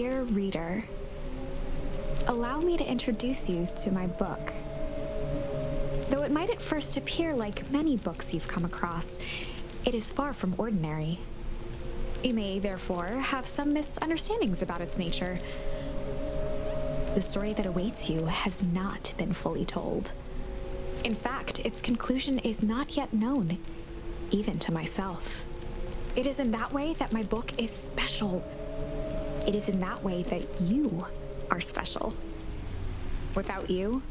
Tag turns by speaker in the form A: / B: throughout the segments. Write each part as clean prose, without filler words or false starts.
A: Dear reader, allow me to introduce you to my book. Though it might at first appear like many books you've come across, it is far from ordinary. You may, therefore, have some misunderstandings about its nature. The story that awaits you has not been fully told. In fact, its conclusion is not yet known, even to myself. It is in that way that my book is special. It is in that way that you are special. Without you,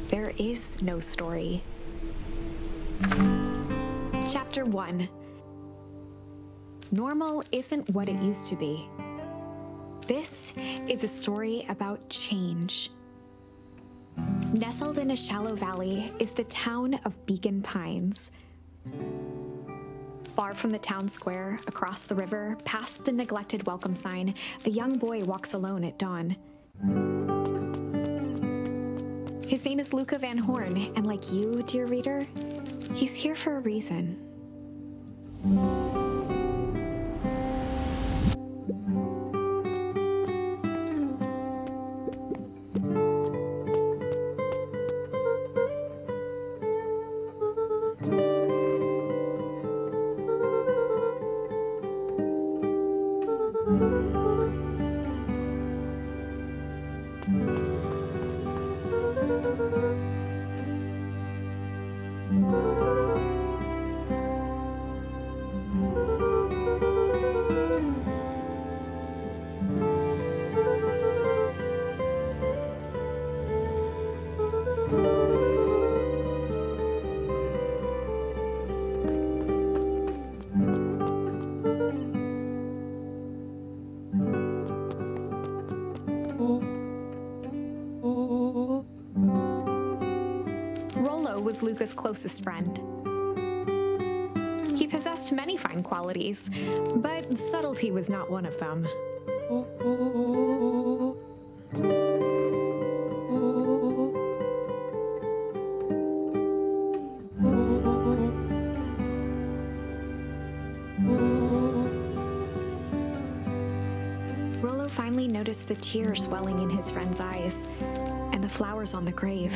A: there is no story. Chapter 1. Normal isn't what it used to be. This is a story about change. Nestled in a shallow valley is the town of Beacon Pines. Far from the town square, across the river, past the neglected welcome sign, a young boy walks alone at dawn. His name is Luca Van Horn, and like you, dear reader, he's here for a reason. Rolo was Luca's closest friend. He possessed many fine qualities, but subtlety was not one of them. Rolo finally noticed the tears welling in his friend's eyes and the flowers on the grave.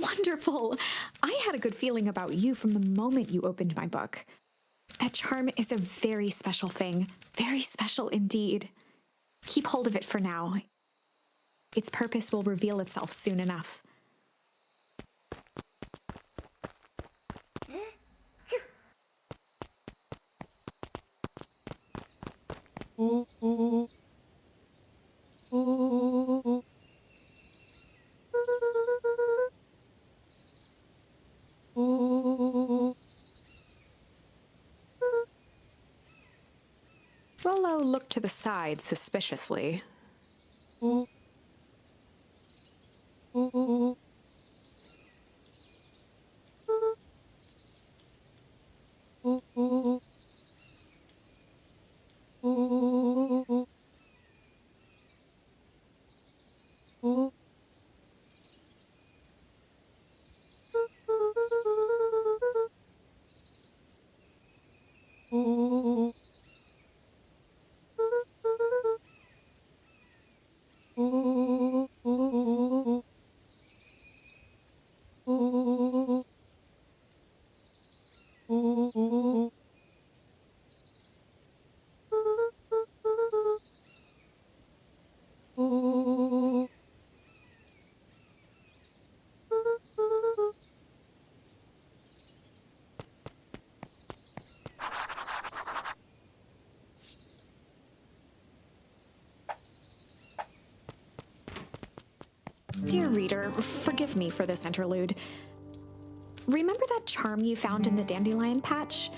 A: Wonderful! I had a good feeling about you from the moment you opened my book. That charm is a very special thing, very special indeed. Keep hold of it for now. Its purpose will reveal itself soon enough. Rolo looked to the side suspiciously. Dear reader, forgive me for this interlude. Remember that charm you found in the dandelion patch?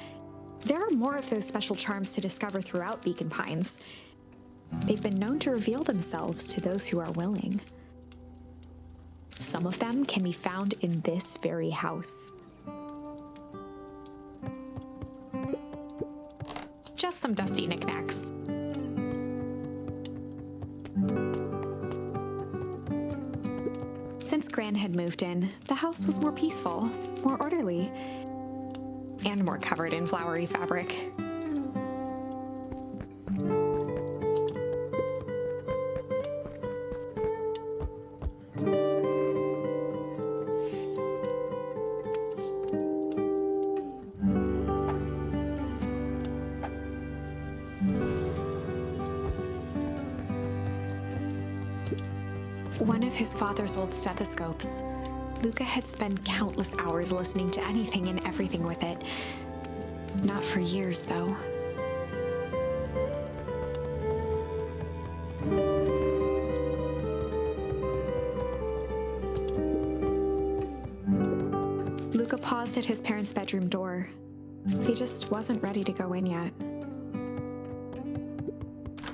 A: There are more of those special charms to discover throughout Beacon Pines. They've been known to reveal themselves to those who are willing. Some of them can be found in this very house. Just some dusty knickknacks. Since Gran had moved in, the house was more peaceful, more orderly, and more covered in flowery fabric. One of his father's old stethoscopes. Luca had spent countless hours listening to anything and everything with it. Not for years, though. Luca paused at his parents' bedroom door. He just wasn't ready to go in yet.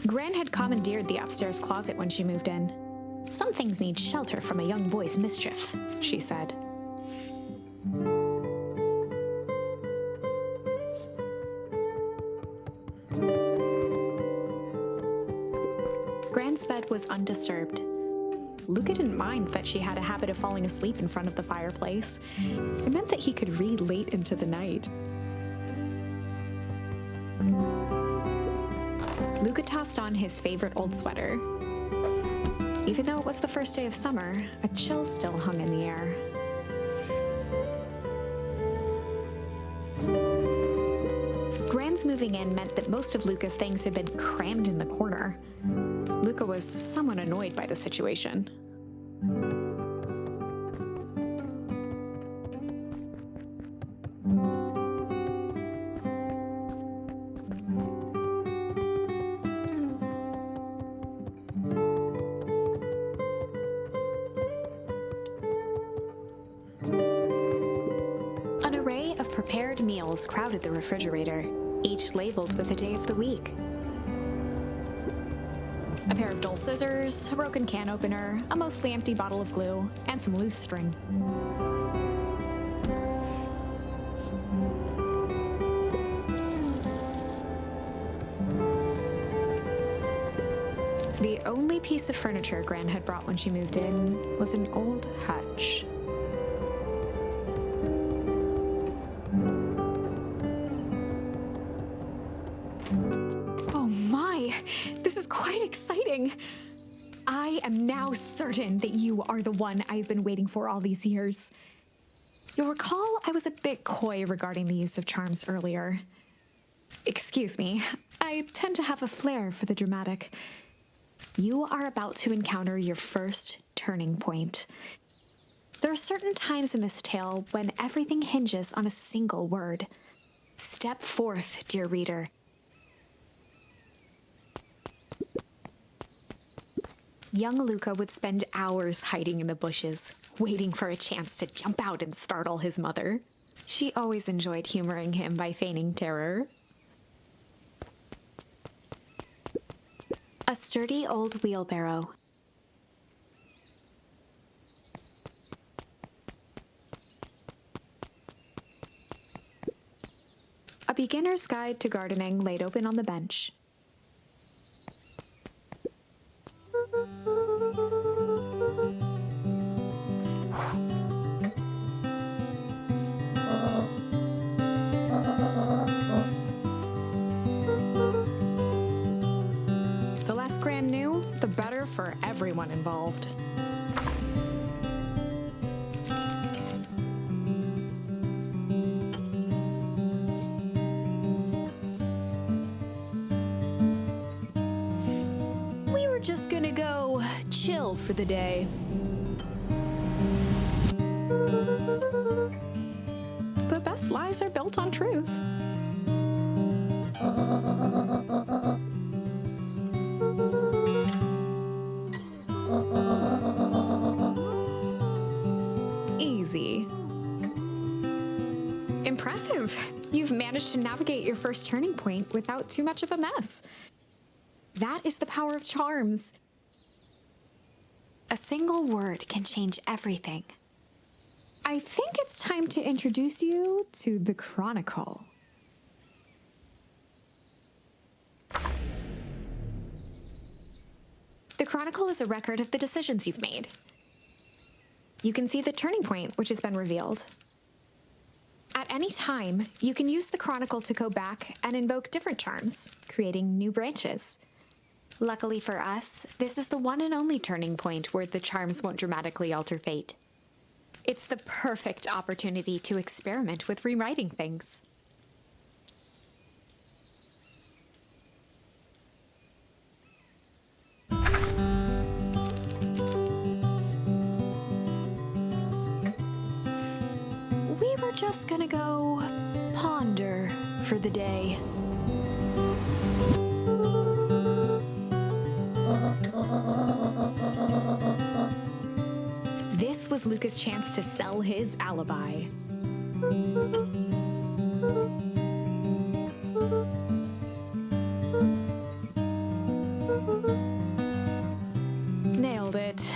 A: Gran had commandeered the upstairs closet when she moved in. Some things need shelter from a young boy's mischief, she said. Gran's bed was undisturbed. Luca didn't mind that she had a habit of falling asleep in front of the fireplace. It meant that he could read late into the night. Luca tossed on his favorite old sweater. Even though it was the first day of summer, a chill still hung in the air. Gran's moving in meant that most of Luca's things had been crammed in the corner. Luca was somewhat annoyed by the situation. An array of prepared meals crowded the refrigerator, each labeled with the day of the week. A pair of dull scissors, a broken can opener, a mostly empty bottle of glue, and some loose string. The only piece of furniture Gran had brought when she moved in was an old hutch. Quite exciting. I am now certain that you are the one I've been waiting for all these years. You'll recall I was a bit coy regarding the use of charms earlier. Excuse me, I tend to have a flair for the dramatic. You are about to encounter your first turning point. There are certain times in this tale when everything hinges on a single word. Step forth, dear reader. Young Luca would spend hours hiding in the bushes, waiting for a chance to jump out and startle his mother. She always enjoyed humoring him by feigning terror. A sturdy old wheelbarrow. A beginner's guide to gardening laid open on the bench. The less Gran knew, the better for everyone involved. We were just gonna go chill for the day. The best lies are built on truth. Impressive. You've managed to navigate your first turning point without too much of a mess. That is the power of charms. A single word can change everything. I think it's time to introduce you to the Chronicle. The Chronicle is a record of the decisions you've made. You can see the turning point, which has been revealed. At any time, you can use the Chronicle to go back and invoke different charms, creating new branches. Luckily for us, this is the one and only turning point where the charms won't dramatically alter fate. It's the perfect opportunity to experiment with rewriting things. We were just gonna go ponder for the day. This was Luca's chance to sell his alibi. Nailed it.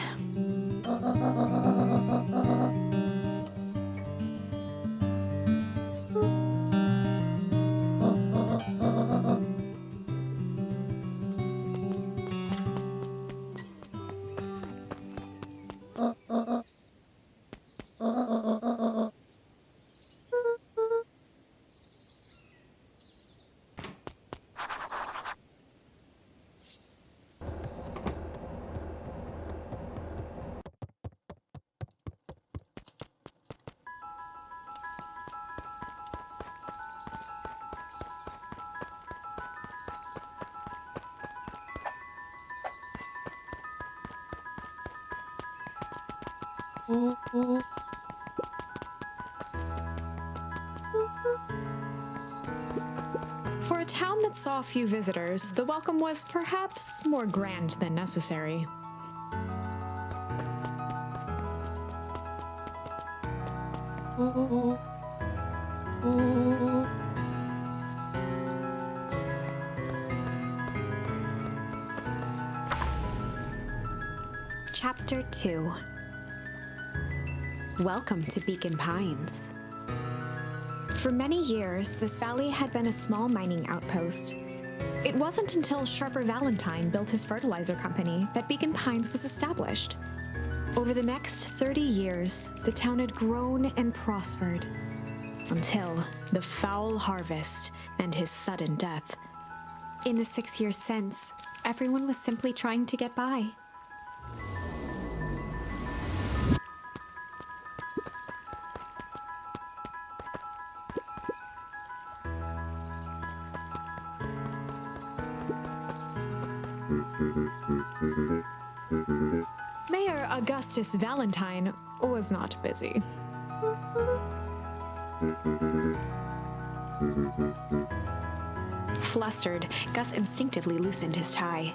A: For a town that saw few visitors, the welcome was perhaps more grand than necessary. Chapter 2. Welcome to Beacon Pines. For many years, this valley had been a small mining outpost. It wasn't until Sharper Valentine built his fertilizer company that Beacon Pines was established. Over the next 30 years, the town had grown and prospered, until the foul harvest and his sudden death. In the 6 years since, everyone was simply trying to get by. Mayor Augustus Valentine was not busy. Flustered, Gus instinctively loosened his tie.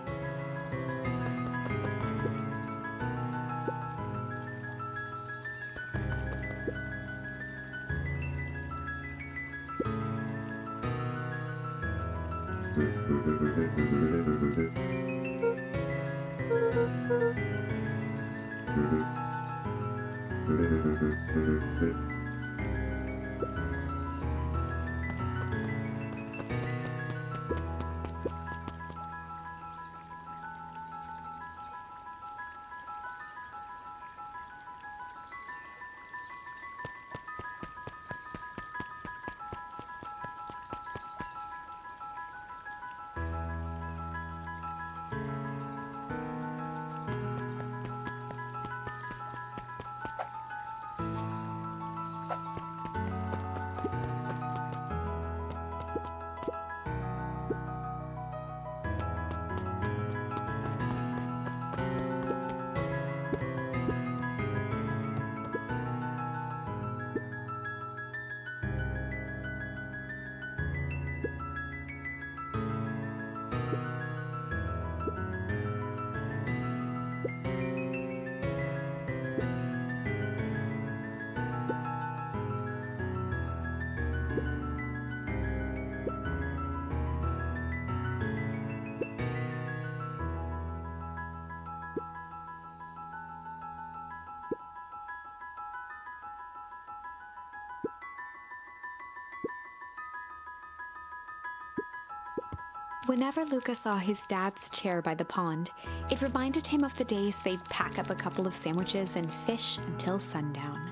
A: Whenever Luca saw his dad's chair by the pond, it reminded him of the days they'd pack up a couple of sandwiches and fish until sundown.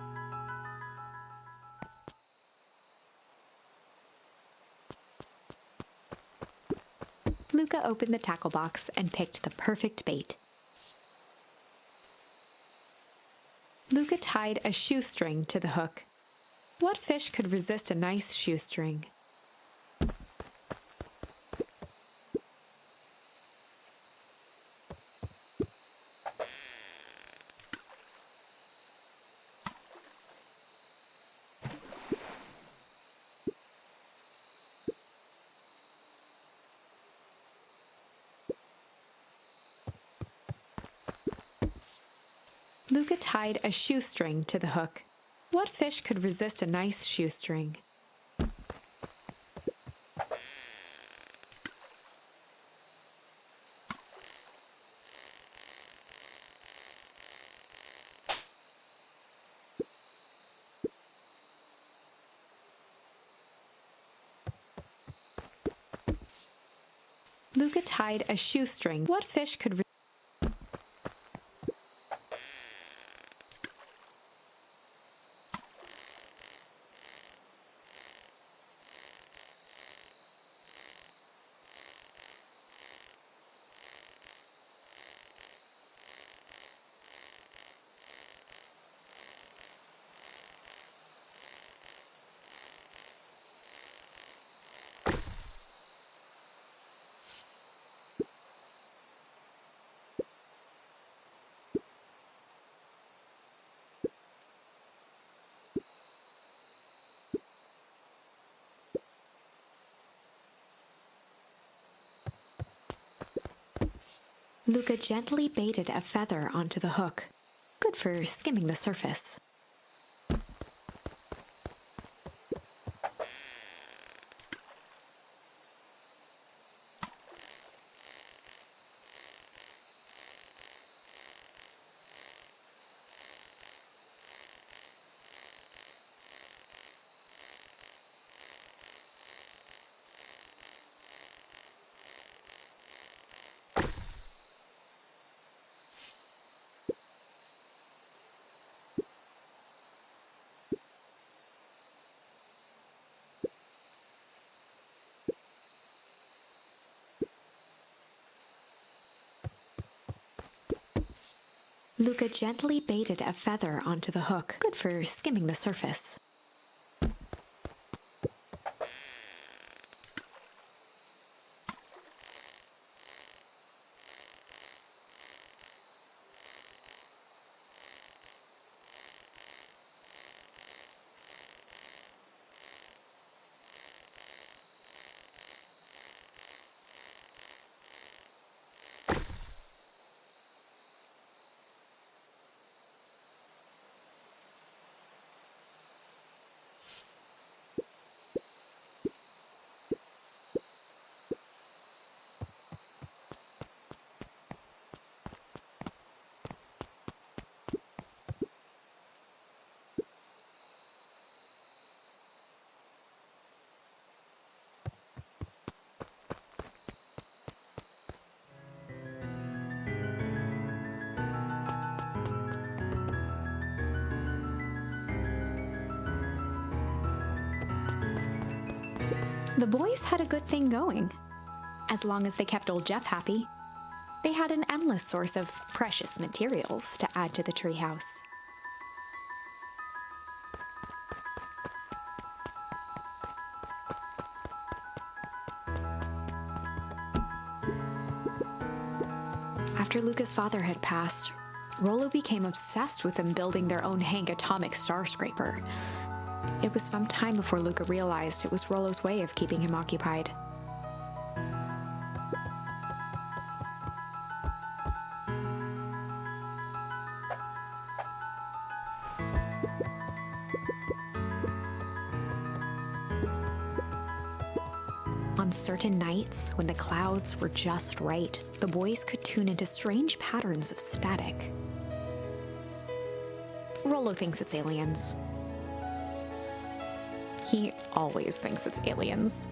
A: Luca opened the tackle box and picked the perfect bait. Luca tied a shoestring to the hook. What fish could resist a nice shoestring? Luca tied a shoestring to the hook. What fish could resist a nice shoestring? Luca tied a shoestring. What fish could Luca gently baited a feather onto the hook. Good for skimming the surface. Luca gently baited a feather onto the hook. Good for skimming the surface. The boys had a good thing going. As long as they kept old Jeff happy, they had an endless source of precious materials to add to the treehouse. After Luca's father had passed, Rolo became obsessed with them building their own Hank atomic star scraper. It was some time before Luca realized it was Rolo's way of keeping him occupied. On certain nights, when the clouds were just right, the boys could tune into strange patterns of static. Rolo thinks it's aliens. He always thinks it's aliens.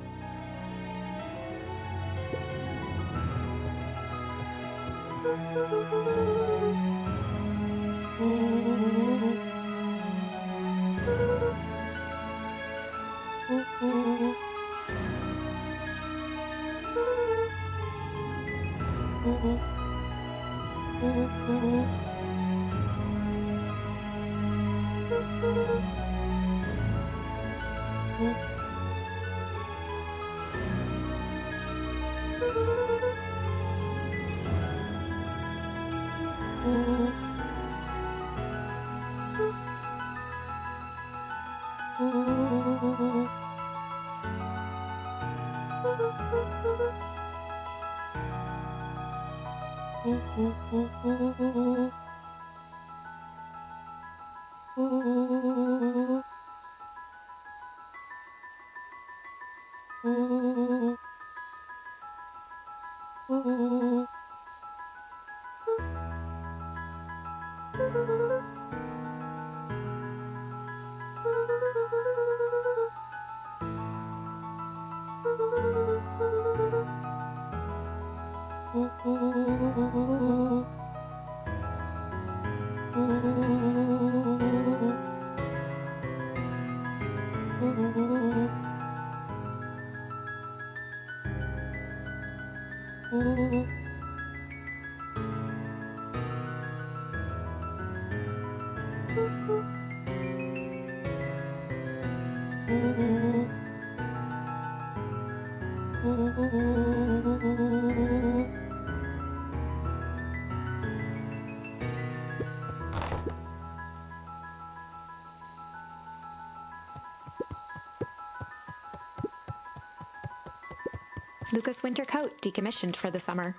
A: Luca's winter coat decommissioned for the summer.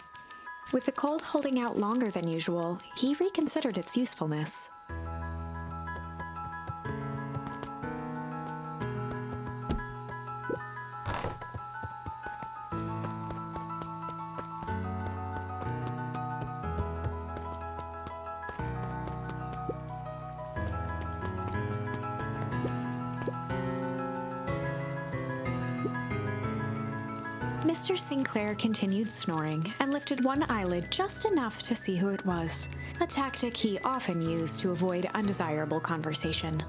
A: With the cold holding out longer than usual, he reconsidered its usefulness. Mr. Sinclair continued snoring and lifted one eyelid just enough to see who it was, a tactic he often used to avoid undesirable conversation.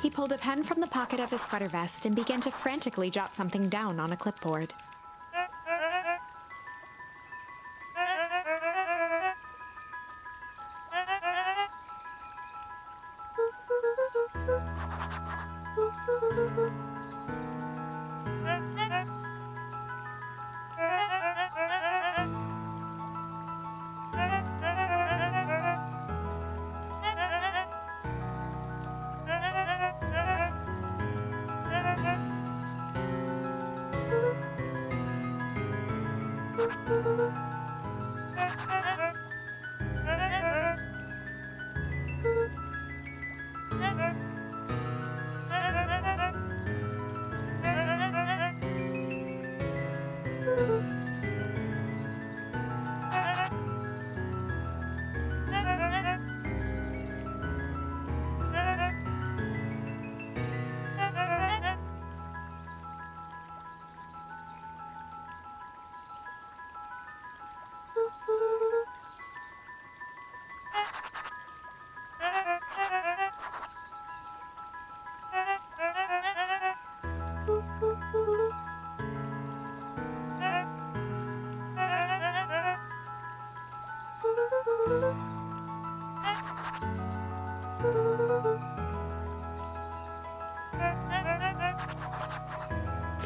A: He pulled a pen from the pocket of his sweater vest and began to frantically jot something down on a clipboard.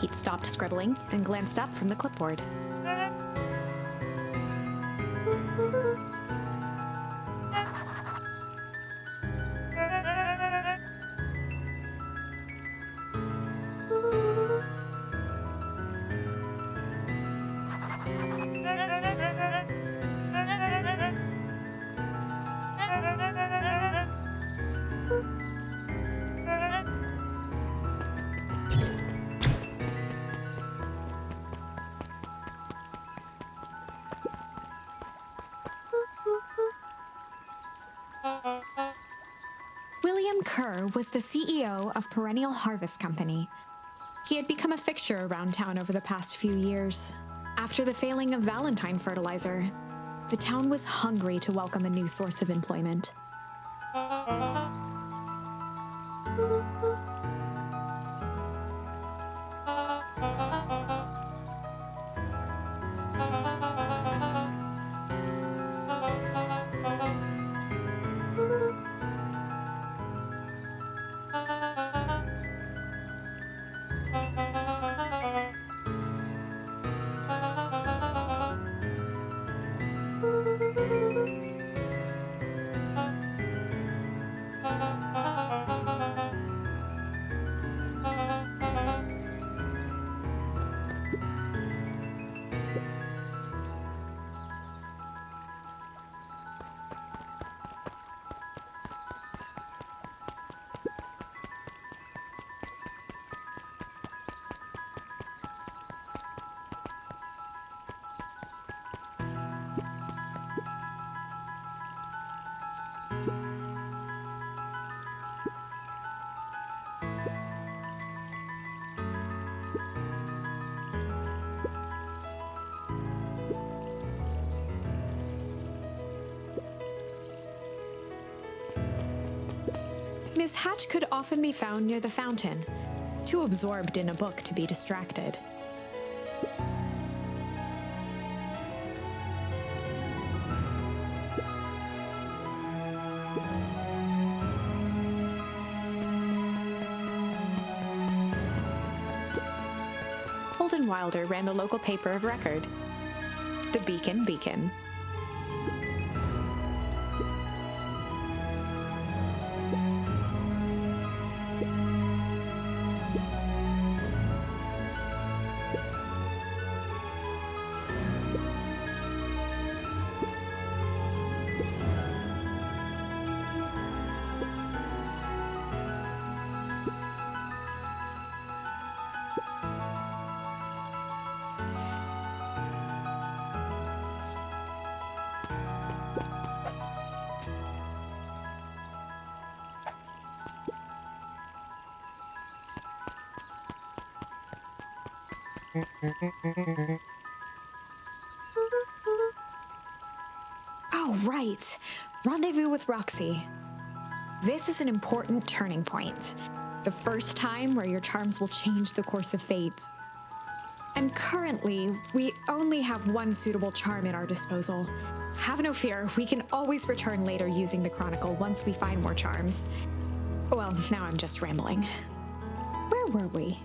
A: Pete stopped scribbling and glanced up from the clipboard. Kerr was the CEO of Perennial Harvest Company. He had become a fixture around town over the past few years. After the failing of Valentine fertilizer, the town was hungry to welcome a new source of employment. Miss Hatch could often be found near the fountain, too absorbed in a book to be distracted. Holden Wilder ran the local paper of record, the Beacon. Oh, right. Rendezvous with Roxy. This is an important turning point. The first time where your charms will change the course of fate. And currently, we only have one suitable charm at our disposal. Have no fear, we can always return later using the Chronicle once we find more charms. Well, now I'm just rambling. Where were we?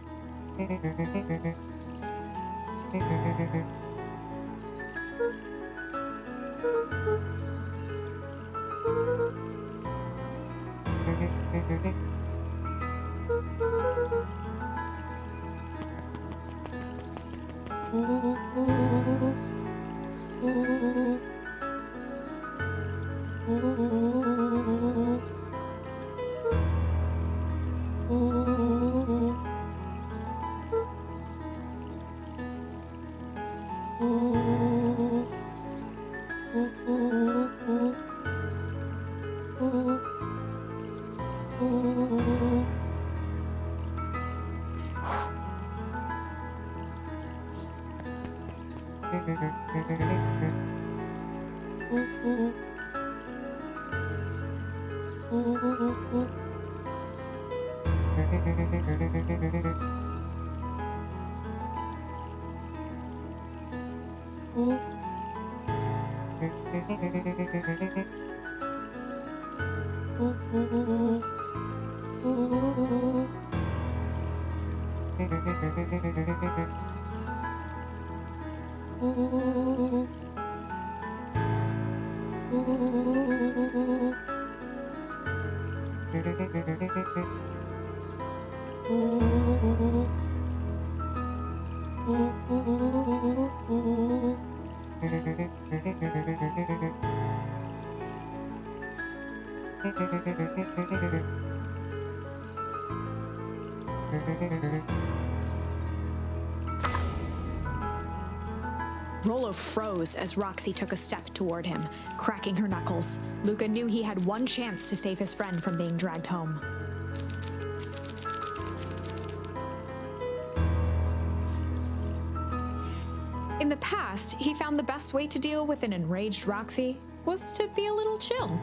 A: Rolo froze as Roxy took a step toward him, cracking her knuckles. Luca knew he had one chance to save his friend from being dragged home. In the past, he found the best way to deal with an enraged Roxy was to be a little chill.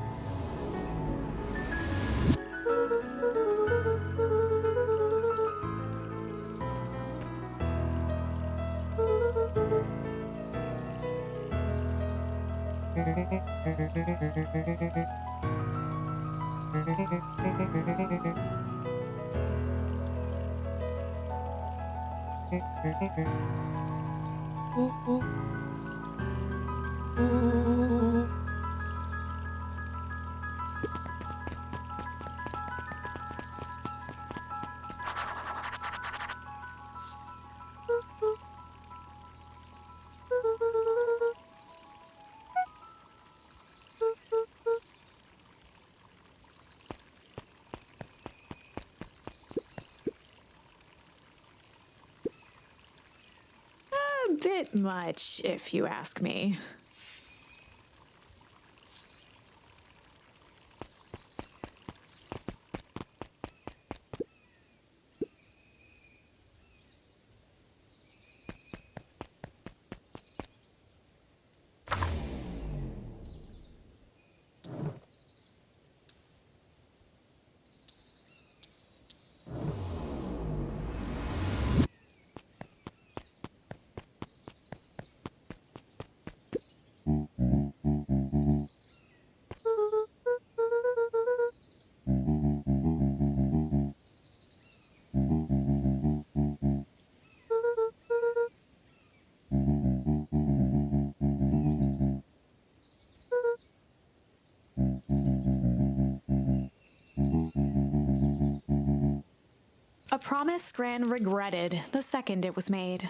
A: A bit much, if you ask me. A promise Gran regretted the second it was made.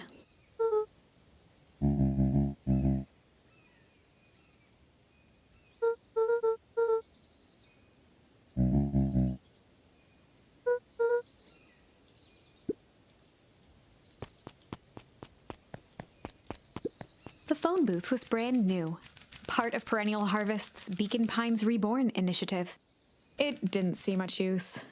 A: The phone booth was brand new, part of Perennial Harvest's Beacon Pines Reborn initiative. It didn't see much use.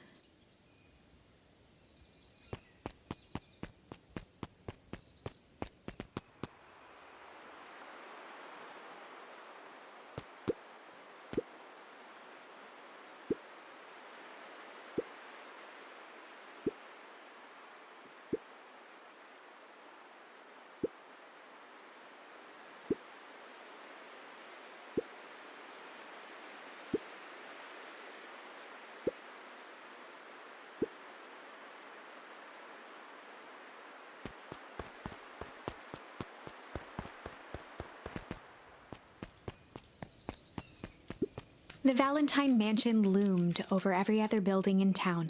A: The Valentine mansion loomed over every other building in town,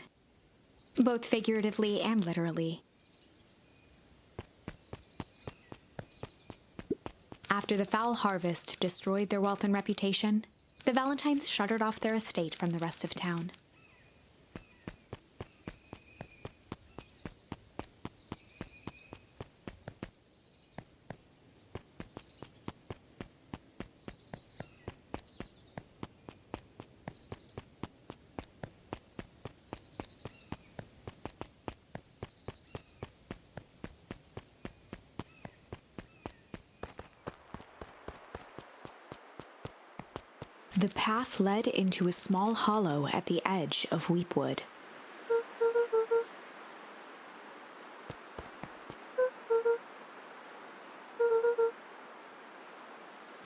A: both figuratively and literally. After the foul harvest destroyed their wealth and reputation, the Valentines shuttered off their estate from the rest of town. The path led into a small hollow at the edge of Weepwood.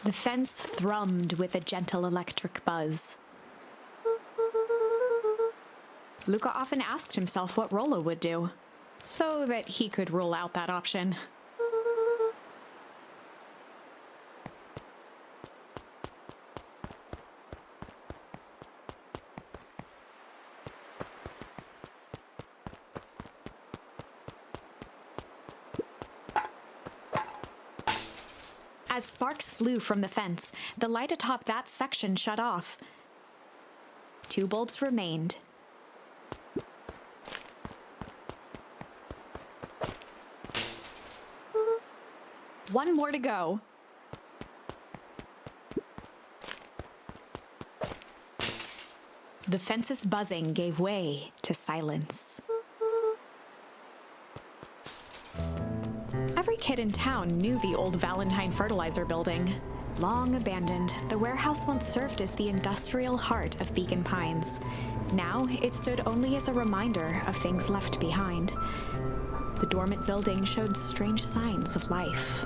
A: The fence thrummed with a gentle electric buzz. Luca often asked himself what Rolo would do, so that he could rule out that option. As sparks flew from the fence, the light atop that section shut off. 2 bulbs remained. One more to go. The fence's buzzing gave way to silence. Every kid in town knew the old Valentine fertilizer building. Long abandoned, the warehouse once served as the industrial heart of Beacon Pines. Now, it stood only as a reminder of things left behind. The dormant building showed strange signs of life.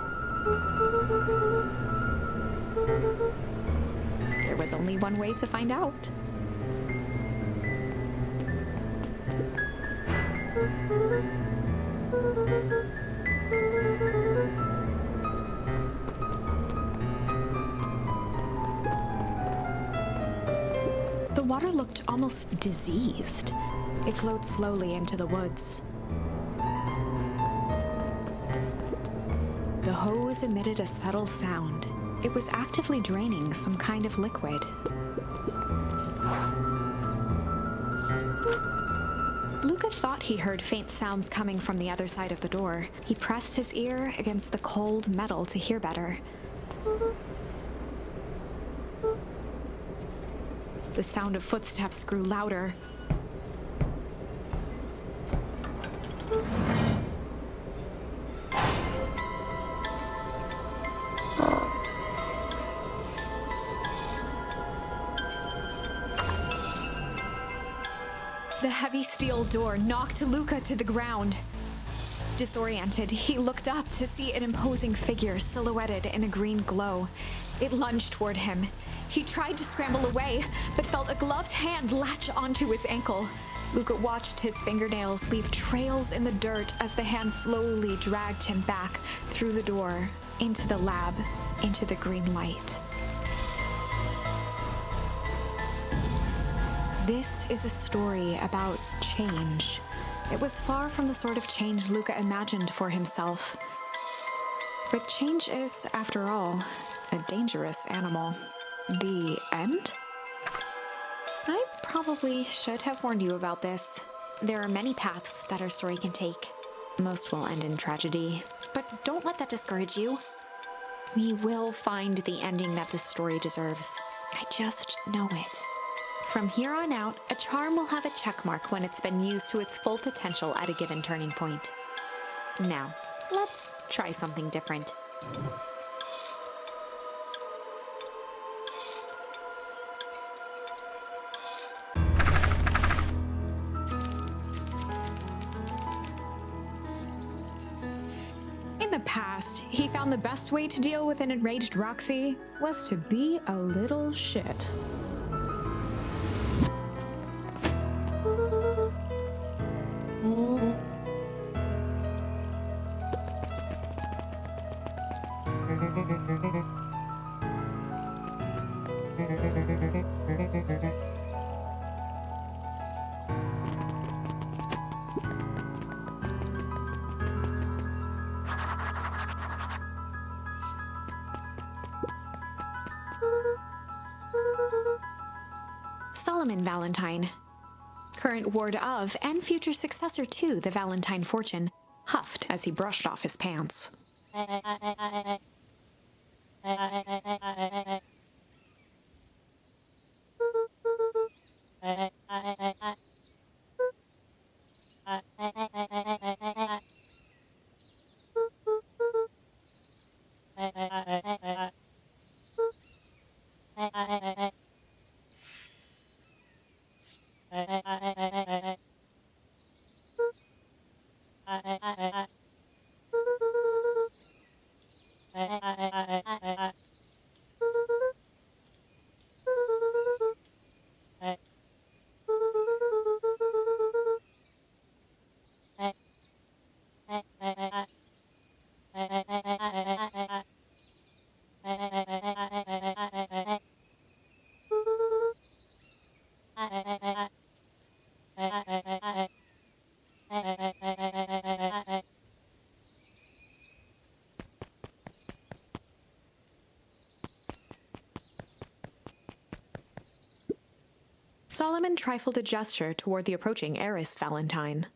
A: There was only one way to find out. The water looked almost diseased. It flowed slowly into the woods. The hose emitted a subtle sound. It was actively draining some kind of liquid. Luca thought he heard faint sounds coming from the other side of the door. He pressed his ear against the cold metal to hear better. The sound of footsteps grew louder. The heavy steel door knocked Luca to the ground. Disoriented, he looked up to see an imposing figure silhouetted in a green glow. It lunged toward him. He tried to scramble away, but felt a gloved hand latch onto his ankle. Luca watched his fingernails leave trails in the dirt as the hand slowly dragged him back through the door, into the lab, into the green light. This is a story about change. It was far from the sort of change Luca imagined for himself. But change is, after all, a dangerous animal. The end? I probably should have warned you about this. There are many paths that our story can take. Most will end in tragedy. But don't let that discourage you. We will find the ending that this story deserves. I just know it. From here on out, a charm will have a check mark when it's been used to its full potential at a given turning point. Now, let's try something different. In the past, he found the best way to deal with an enraged Roxy was to be a little shit. Valentine, current ward of and future successor to the Valentine fortune, huffed as he brushed off his pants. Solomon trifled a gesture toward the approaching heiress Valentine.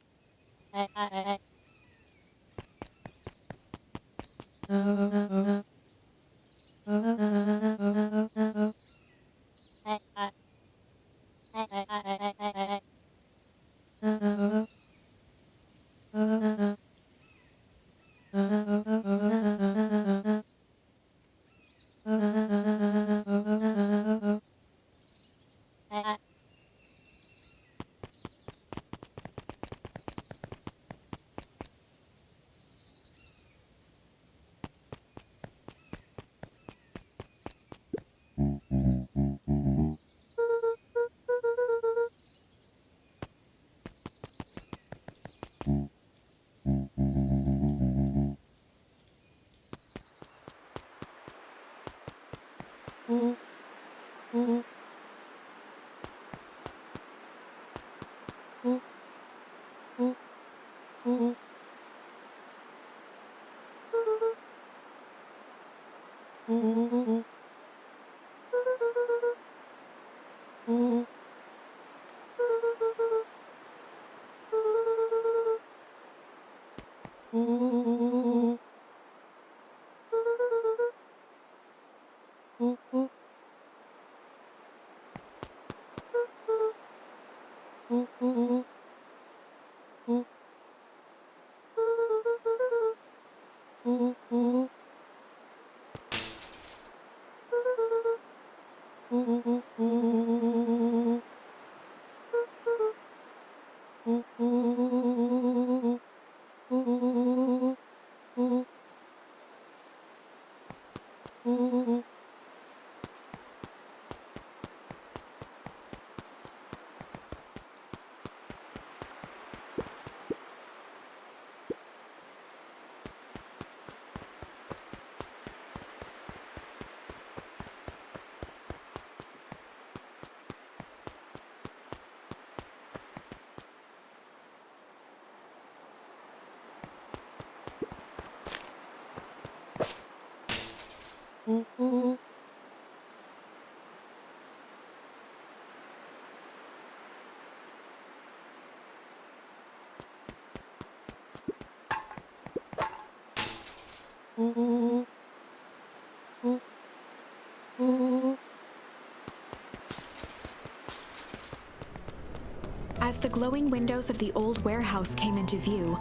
A: As the glowing windows of the old warehouse came into view,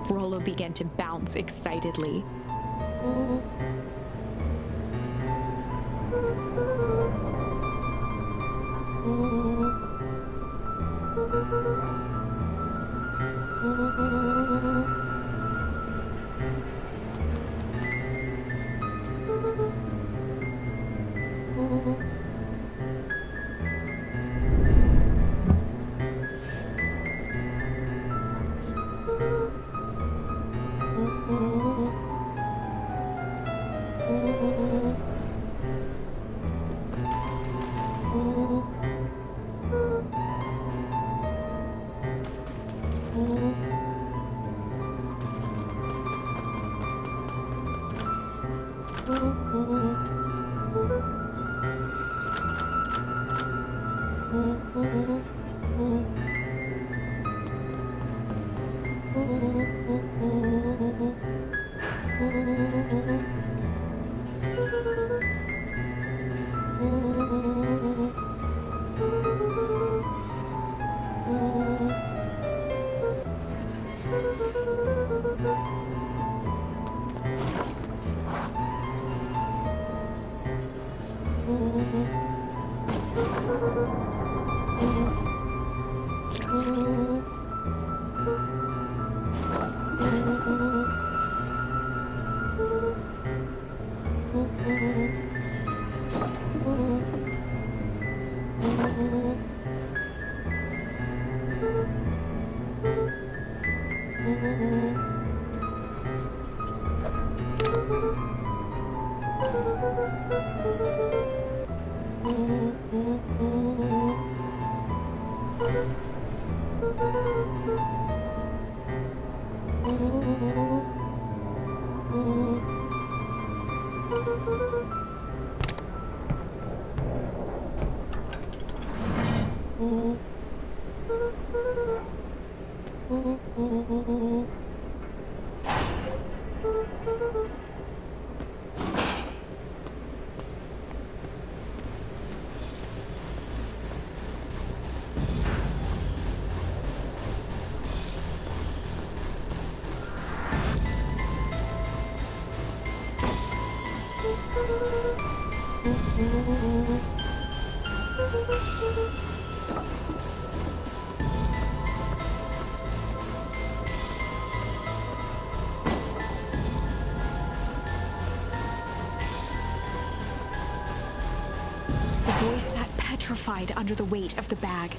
A: Rolo began to bounce excitedly. The boy sat petrified under the weight of the bag.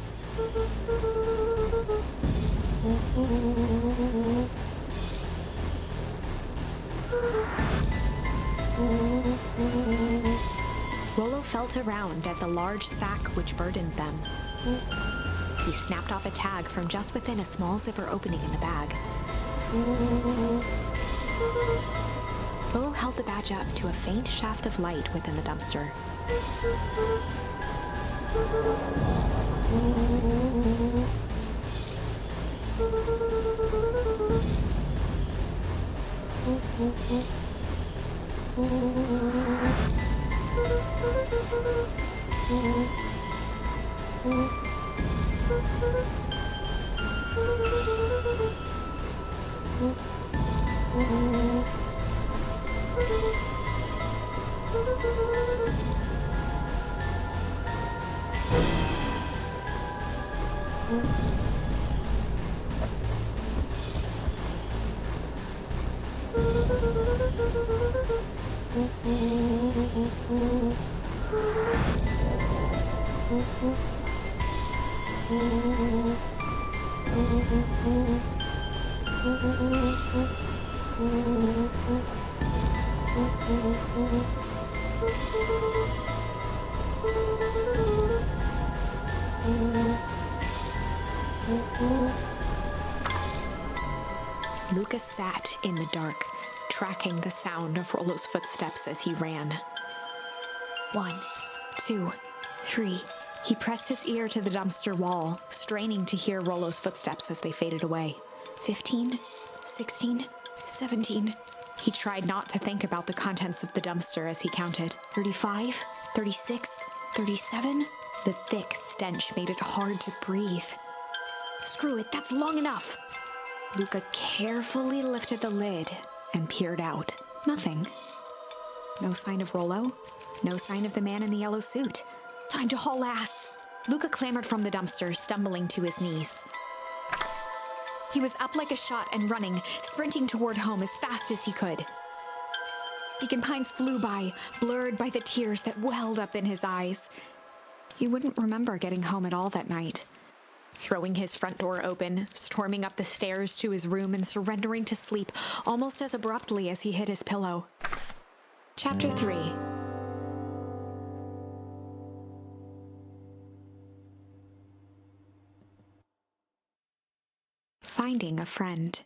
A: Rolo felt around at the large sack which burdened them. He snapped off a tag from just within a small zipper opening in the bag. Rolo held the badge up to a faint shaft of light within the dumpster. Luca sat in the dark, tracking the sound of Rolo's footsteps as he ran. 1, 2, 3. He pressed his ear to the dumpster wall, straining to hear Rolo's footsteps as they faded away. 15, 16, 17. He tried not to think about the contents of the dumpster as he counted. 35, 36, 37. The thick stench made it hard to breathe. Screw it, that's long enough. Luca carefully lifted the lid and peered out. Nothing. No sign of Rolo. No sign of the man in the yellow suit. Time to haul ass. Luca clambered from the dumpster, stumbling to his knees. He was up like a shot and running, sprinting toward home as fast as he could. Beacon Pines flew by, blurred by the tears that welled up in his eyes. He wouldn't remember getting home at all that night. Throwing his front door open, storming up the stairs to his room and surrendering to sleep almost as abruptly as he hit his pillow. Chapter 3. Finding a friend.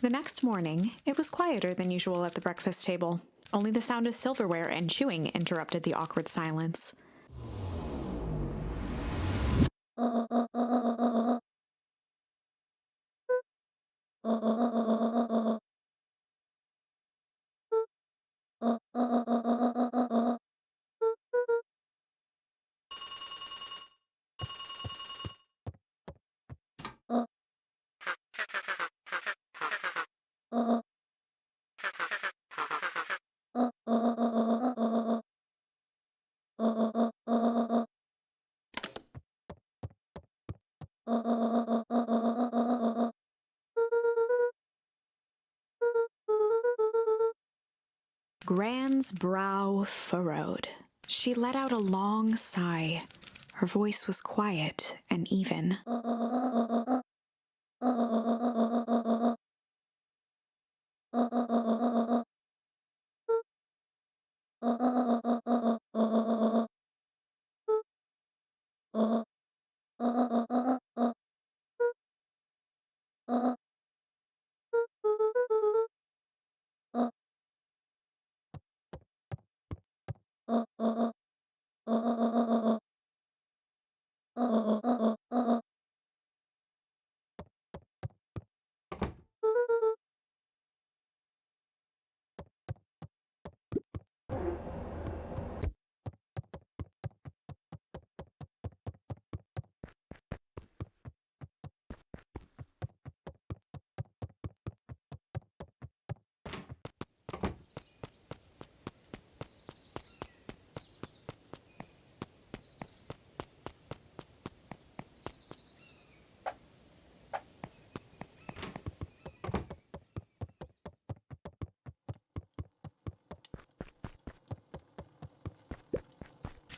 A: The next morning, it was quieter than usual at the breakfast table. Only the sound of silverware and chewing interrupted the awkward silence. Gran's brow furrowed. She let out a long sigh. Her voice was quiet and even.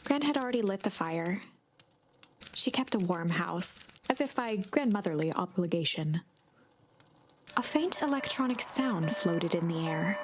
A: Gran had already lit the fire. She kept a warm house, as if by grandmotherly obligation. A faint electronic sound floated in the air.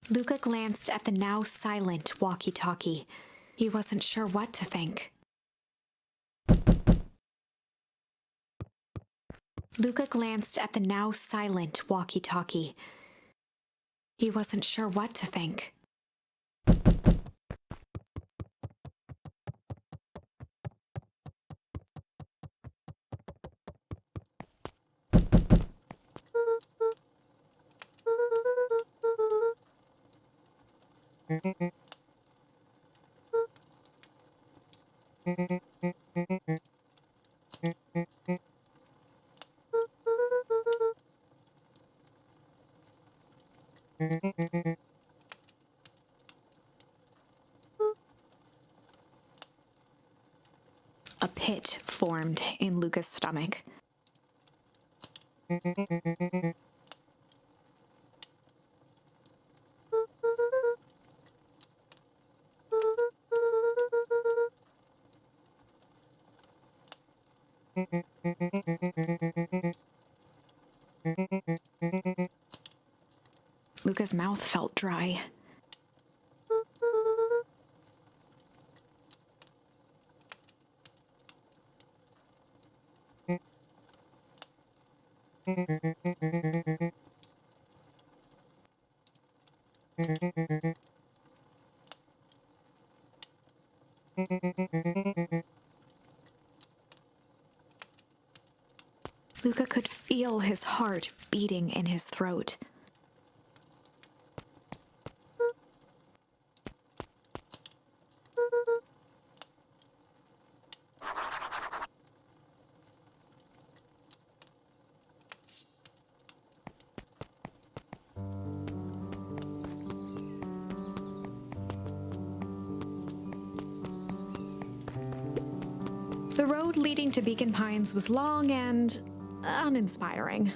A: Luca glanced at the now silent walkie-talkie. He wasn't sure what to think. Luca glanced at the now silent walkie-talkie. He wasn't sure what to think. A pit formed in Luca's stomach. Luca's mouth felt dry. Luca could feel his heart beating in his throat. The road leading to Beacon Pines was long and uninspiring.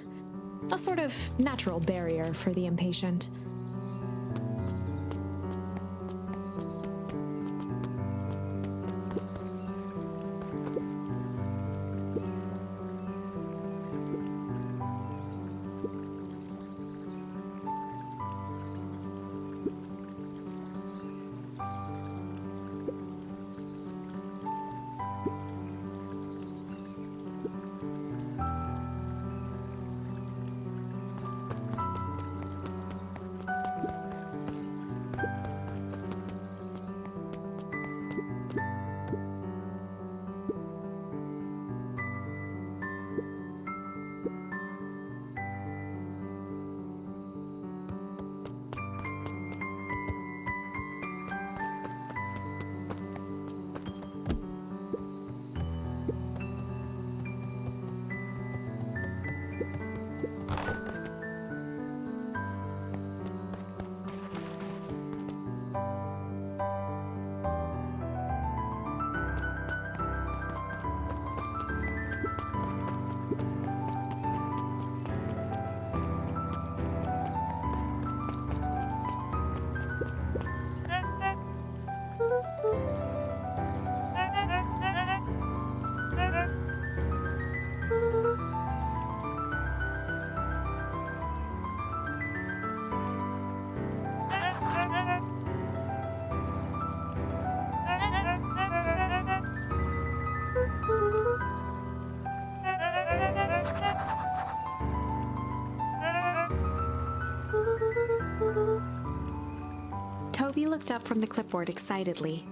A: A sort of natural barrier for the impatient. Toby looked up from the clipboard excitedly.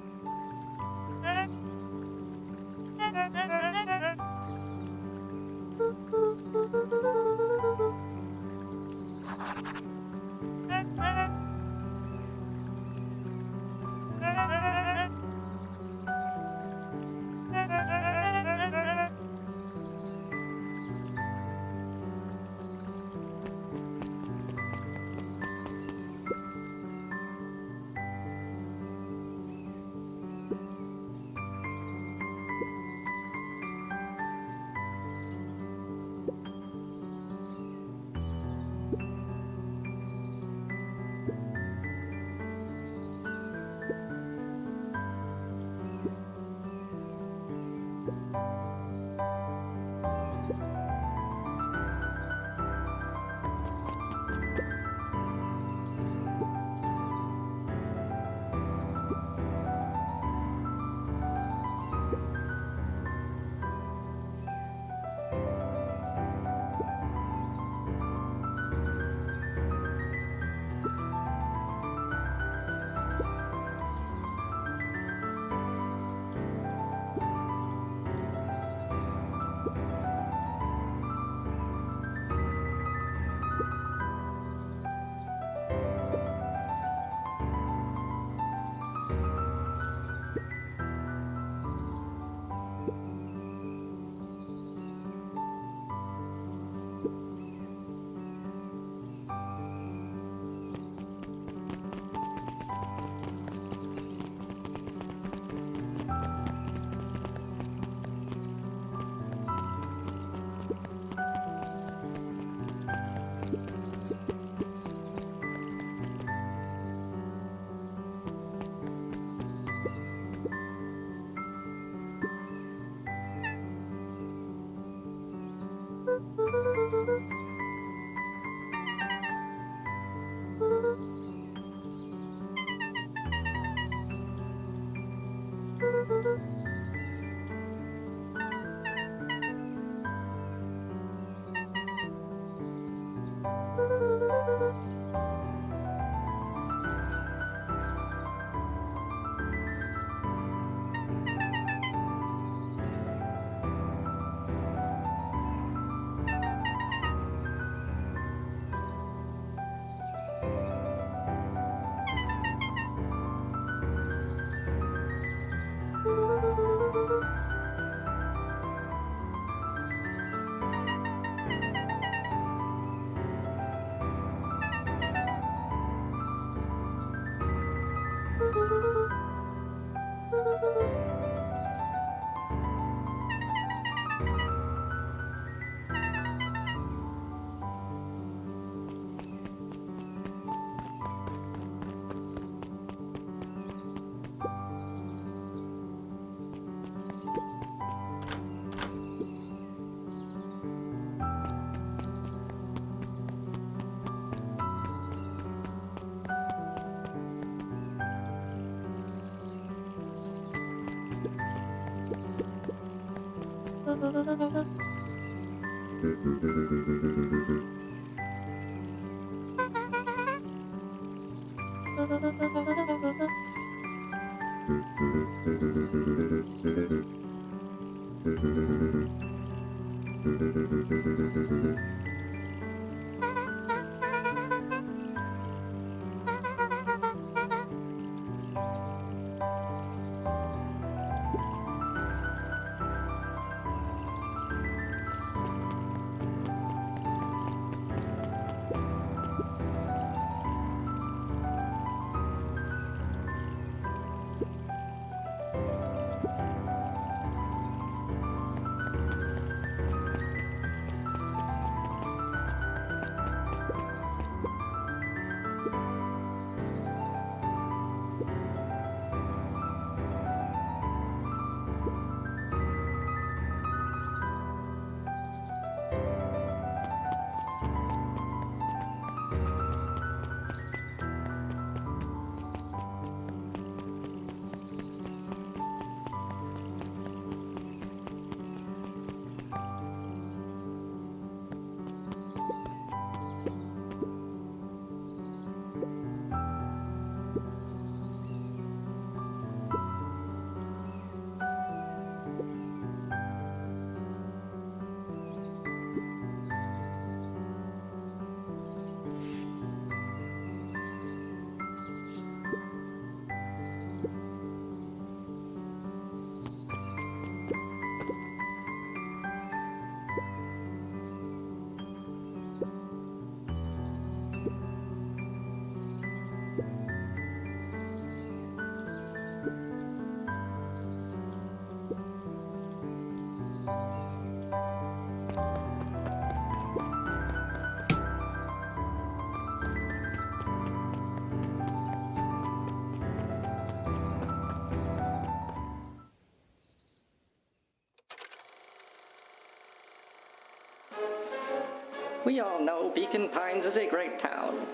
B: We all know Beacon Pines is a great town.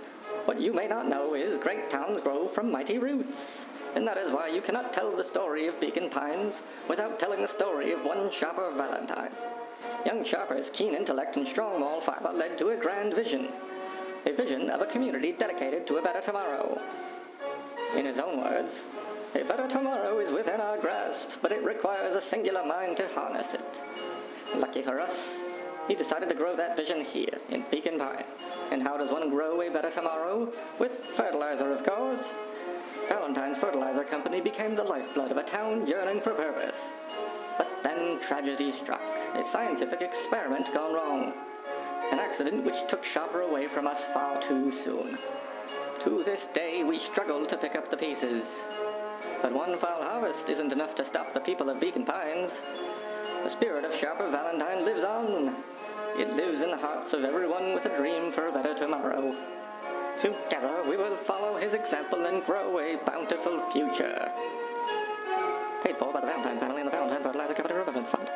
B: What you may not know is great towns grow from mighty roots. And that is why you cannot tell the story of Beacon Pines without telling the story of one shopper, Valentine. Young Sharper's keen intellect and strong moral fiber led to a grand vision. A vision of a community dedicated to a better tomorrow. In his own words, a better tomorrow is within our grasp, but it requires a singular mind to harness it. Lucky for us, he decided to grow that vision here, in Beacon Pines. And how does one grow a better tomorrow? With fertilizer, of course. Valentine's Fertilizer Company became the lifeblood of a town yearning for purpose. But then tragedy struck, a scientific experiment gone wrong. An accident which took Sharper away from us far too soon. To this day, we struggle to pick up the pieces. But one foul harvest isn't enough to stop the people of Beacon Pines. The spirit of Sharper Valentine lives on. It lives in the hearts of everyone with a dream for a better tomorrow. Together, we will follow his example and grow a bountiful future. Paid for by the Valentine family and the Valentine Fertilizer Company Remembrance Fund.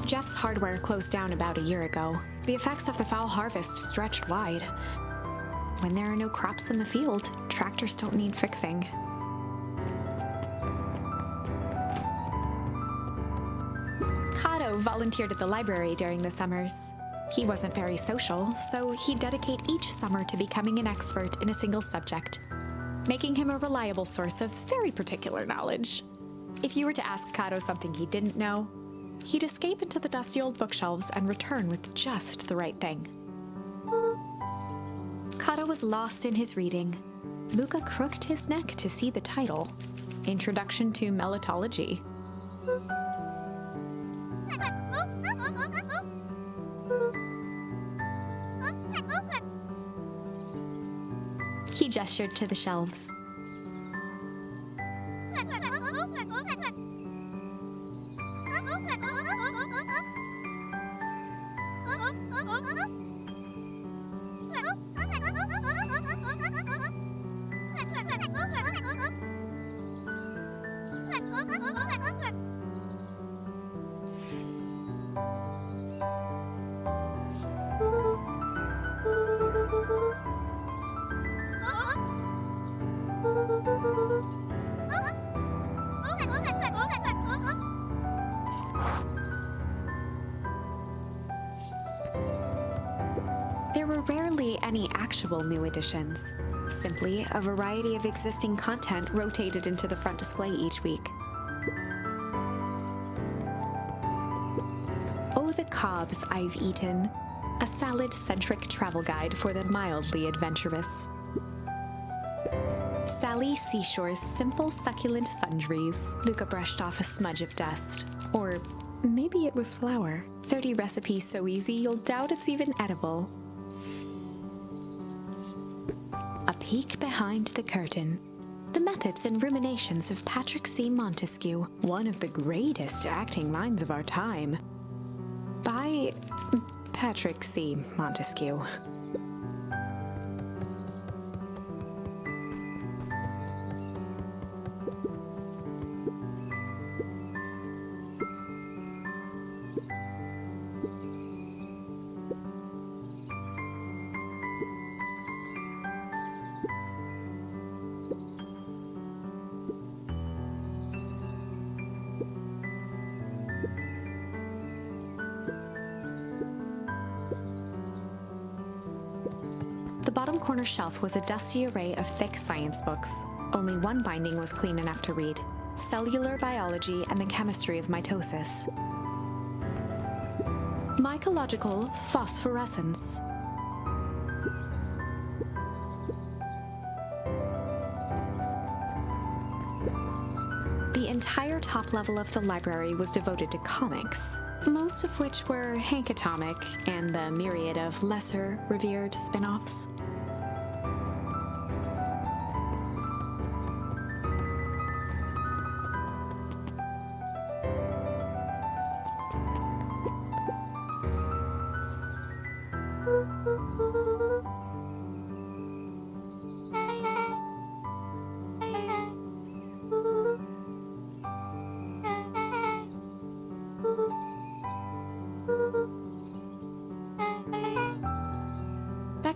A: Jeff's hardware closed down about a year ago. The effects of the foul harvest stretched wide. When there are no crops in the field, tractors don't need fixing. Kato volunteered at the library during the summers. He wasn't very social, so he'd dedicate each summer to becoming an expert in a single subject, making him a reliable source of very particular knowledge. If you were to ask Kato something he didn't know, he'd escape into the dusty old bookshelves and return with just the right thing. Kato was lost in his reading. Luka crooked his neck to see the title, Introduction to Melitology. He gestured to the shelves. There were rarely any actual new additions, simply a variety of existing content rotated into the front display each week. Oh, the cobs I've eaten, a salad-centric travel guide for the mildly adventurous. Sally Seashore's simple succulent sundries. Luca brushed off a smudge of dust. Or maybe it was flour. 30 recipes so easy you'll doubt it's even edible. A peek behind the curtain. The methods and ruminations of Patrick C. Montesquieu, one of the greatest acting minds of our time. By Patrick C. Montesquieu. The bottom corner shelf was a dusty array of thick science books. Only one binding was clean enough to read: Cellular Biology and the Chemistry of Mitosis. Mycological Phosphorescence. The entire top level of the library was devoted to comics, most of which were Hank Atomic and the myriad of lesser revered spin-offs.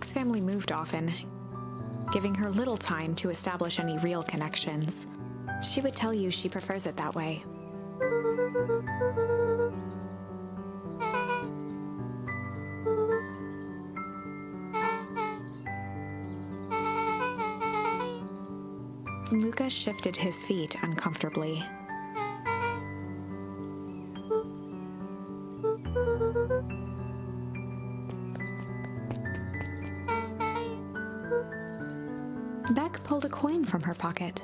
A: Beck's family moved often, giving her little time to establish any real connections. She would tell you she prefers it that way. Luca shifted his feet uncomfortably. Beck pulled a coin from her pocket.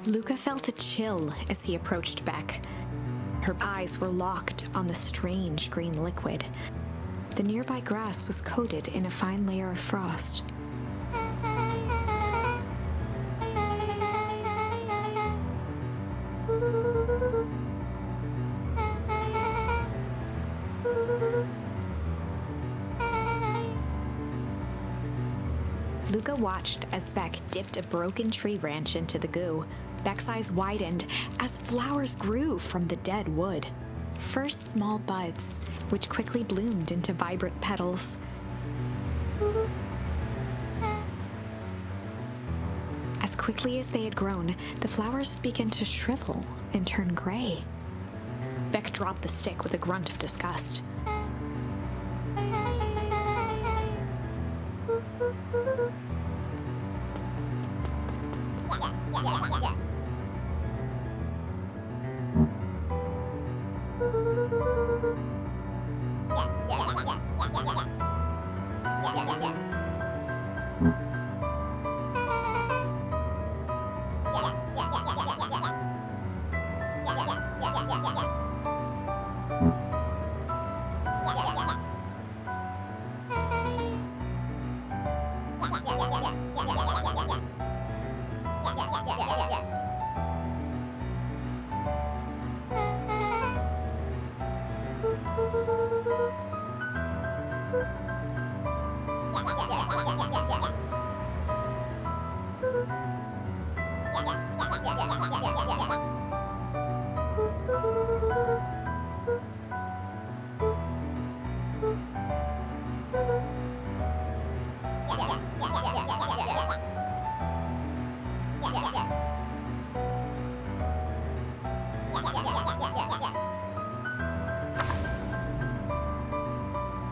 A: Luca felt a chill as he approached Beck. Her eyes were locked on the strange green liquid. The nearby grass was coated in a fine layer of frost. Luca watched as Beck dipped a broken tree branch into the goo. Beck's eyes widened as flowers grew from the dead wood. First small buds, which quickly bloomed into vibrant petals. As quickly as they had grown, the flowers began to shrivel and turn gray. Beck dropped the stick with a grunt of disgust.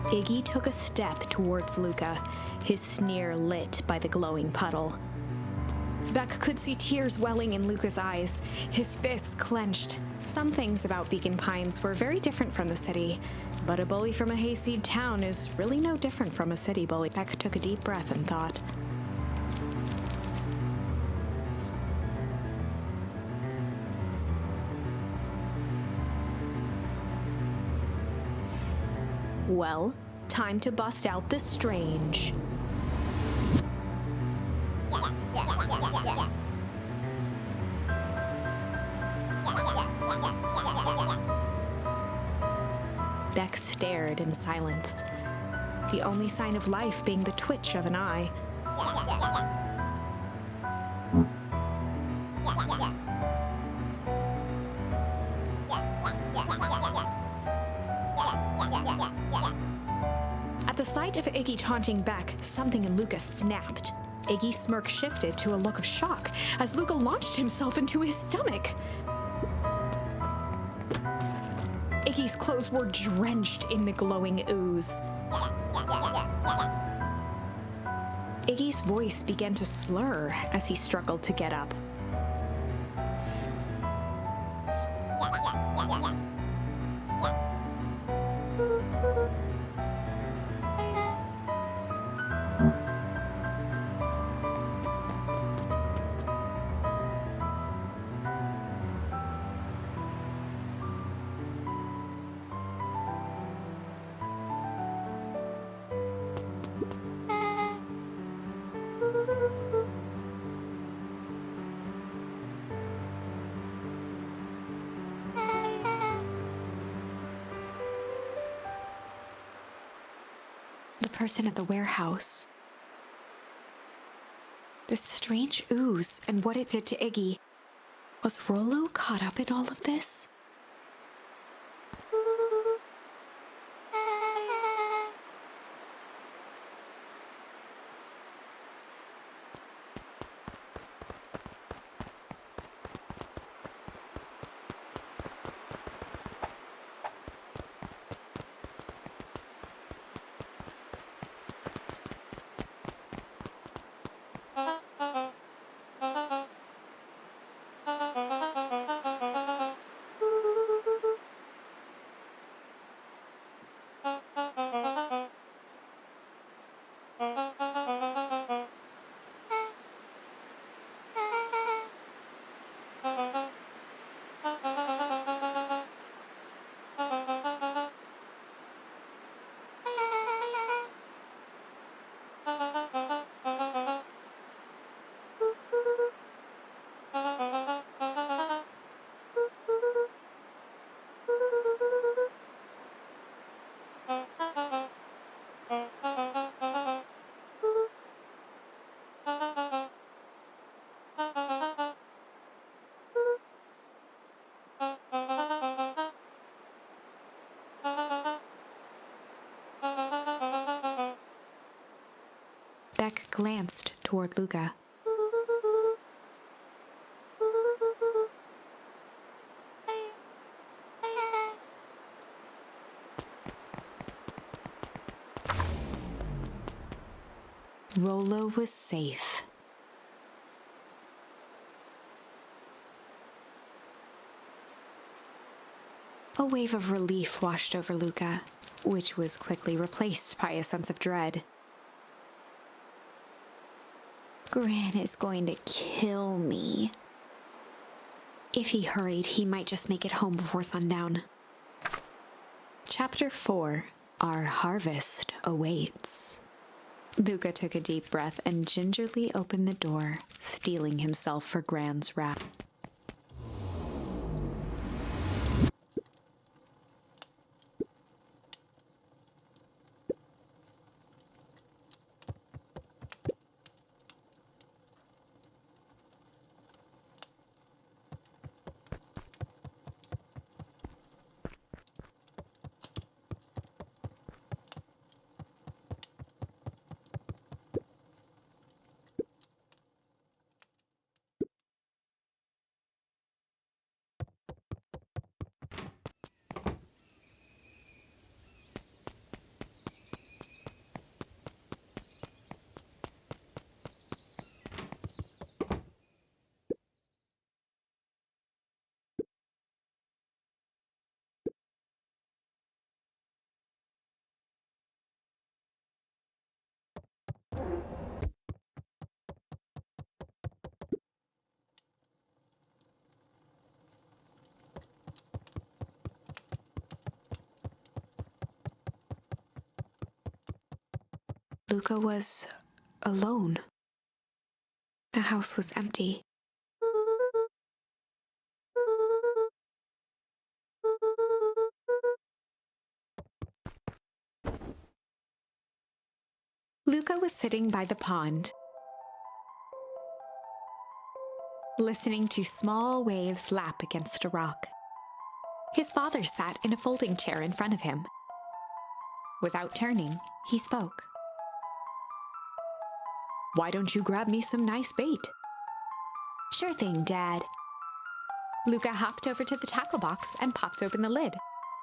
A: Iggy took a step towards Luca, his sneer lit by the glowing puddle. Beck could see tears welling in Luca's eyes, his fists clenched. Some things about Beacon Pines were very different from the city, but a bully from a hayseed town is really no different from a city bully. Beck took a deep breath and thought. Well, time to bust out the strange. Beck stared in silence, the only sign of life being the twitch of an eye.
C: At the sight of Iggy taunting Beck, something in Luca snapped. Iggy's smirk shifted to a look of shock as Luca launched himself into his stomach. Iggy's clothes were drenched in the glowing ooze. Iggy's voice began to slur as he struggled to get up. The person at the warehouse. This strange ooze and what it did to Iggy. Was Rolo caught up in all of this? Beck glanced toward Luca. Rolo was safe. A wave of relief washed over Luca, which was quickly replaced by a sense of dread. Gran is going to kill me. If he hurried, he might just make it home before sundown. Chapter 4, Our Harvest Awaits. Luca took a deep breath and gingerly opened the door, steeling himself for Gran's wrath. Luca was alone. The house was empty. Luca was sitting by the pond, listening to small waves lap against a rock. His father sat in a folding chair in front of him. Without turning, he spoke. "Why don't you grab me some nice bait?" "Sure thing, Dad." Luca hopped over to the tackle box and popped open the lid.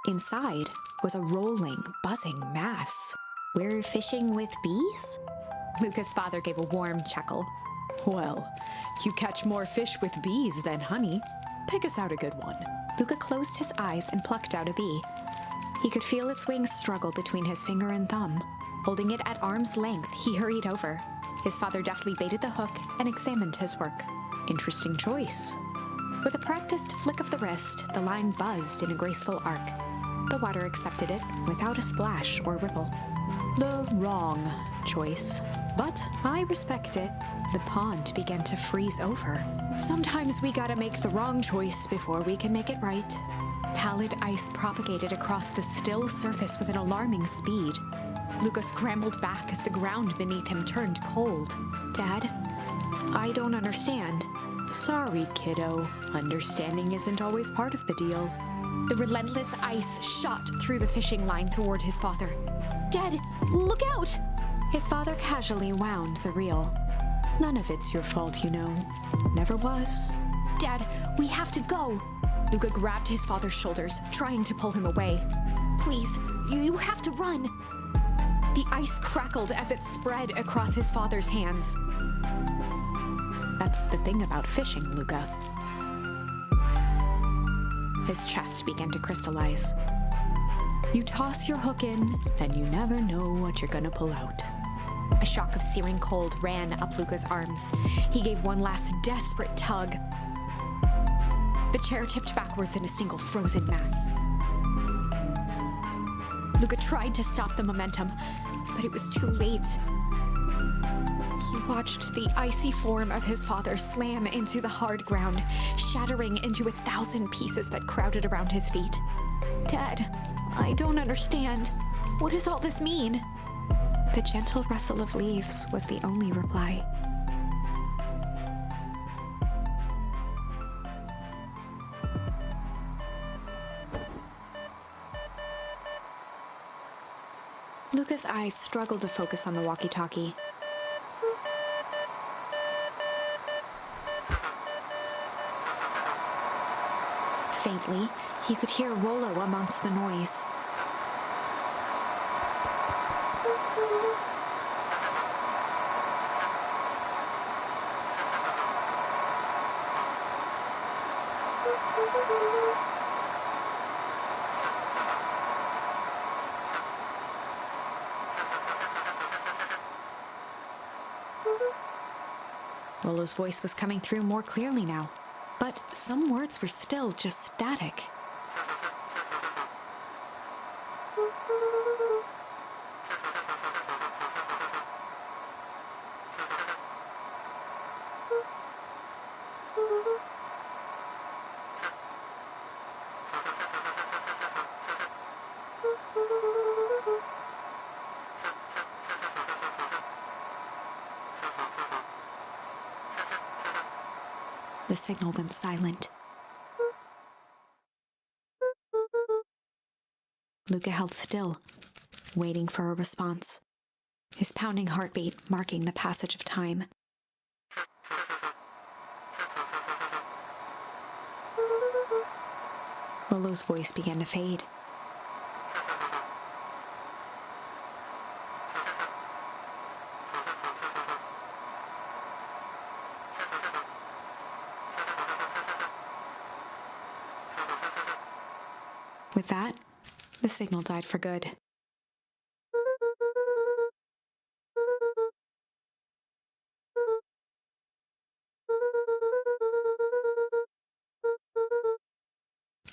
C: Inside was a rolling, buzzing mass. "We're fishing with bees?" Luca's father gave a warm chuckle. "Well, you catch more fish with bees than honey. Pick us out a good one." Luca closed his eyes and plucked out a bee. He could feel its wings struggle between his finger and thumb. Holding it at arm's length, he hurried over. His father deftly baited the hook and examined his work. "Interesting choice." With a practiced flick of the wrist, the line buzzed in a graceful arc. The water accepted it without a splash or ripple. The wrong choice, but I respect it. The pond began to freeze over. Sometimes we gotta make the wrong choice before we can make it right. Pallid ice propagated across the still surface with an alarming speed. Luca scrambled back as the ground beneath him turned cold. "Dad, I don't understand." "Sorry, kiddo. Understanding isn't always part of the deal." The relentless ice shot through the fishing line toward his father. "Dad, look out!" His father casually wound the reel. "None of it's your fault, you know. Never was." "Dad, we have to go." Luca grabbed his father's shoulders, trying to pull him away. "Please, you have to run." The ice crackled as it spread across his father's hands. "That's the thing about fishing, Luca." His chest began to crystallize. "You toss your hook in, and you never know what you're gonna pull out." A shock of searing cold ran up Luca's arms. He gave one last desperate tug. The chair tipped backwards in a single frozen mass. Luca tried to stop the momentum, but it was too late. He watched the icy form of his father slam into the hard ground, shattering into 1,000 pieces that crowded around his feet. "Dad, I don't understand. What does all this mean?" The gentle rustle of leaves was the only reply. Luca's eyes struggled to focus on the walkie-talkie. Faintly, he could hear Rolo amongst the noise. Rolo's voice was coming through more clearly now, but some words were still just static. The signal went silent. Luca held still, waiting for a response, his pounding heartbeat marking the passage of time. Rolo's voice began to fade. With that, the signal died for good.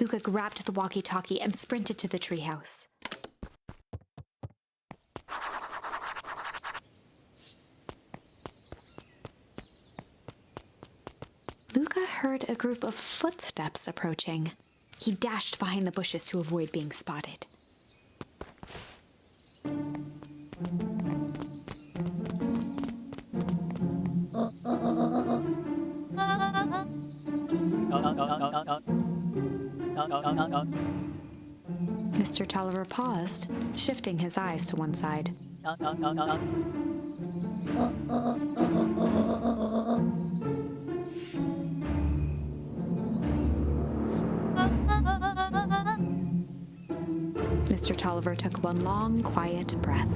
C: Luca grabbed the walkie-talkie and sprinted to the treehouse. Luca heard a group of footsteps approaching. He dashed behind the bushes to avoid being spotted. Mr. Tolliver paused, shifting his eyes to one side. Mr. Tolliver took one long, quiet breath.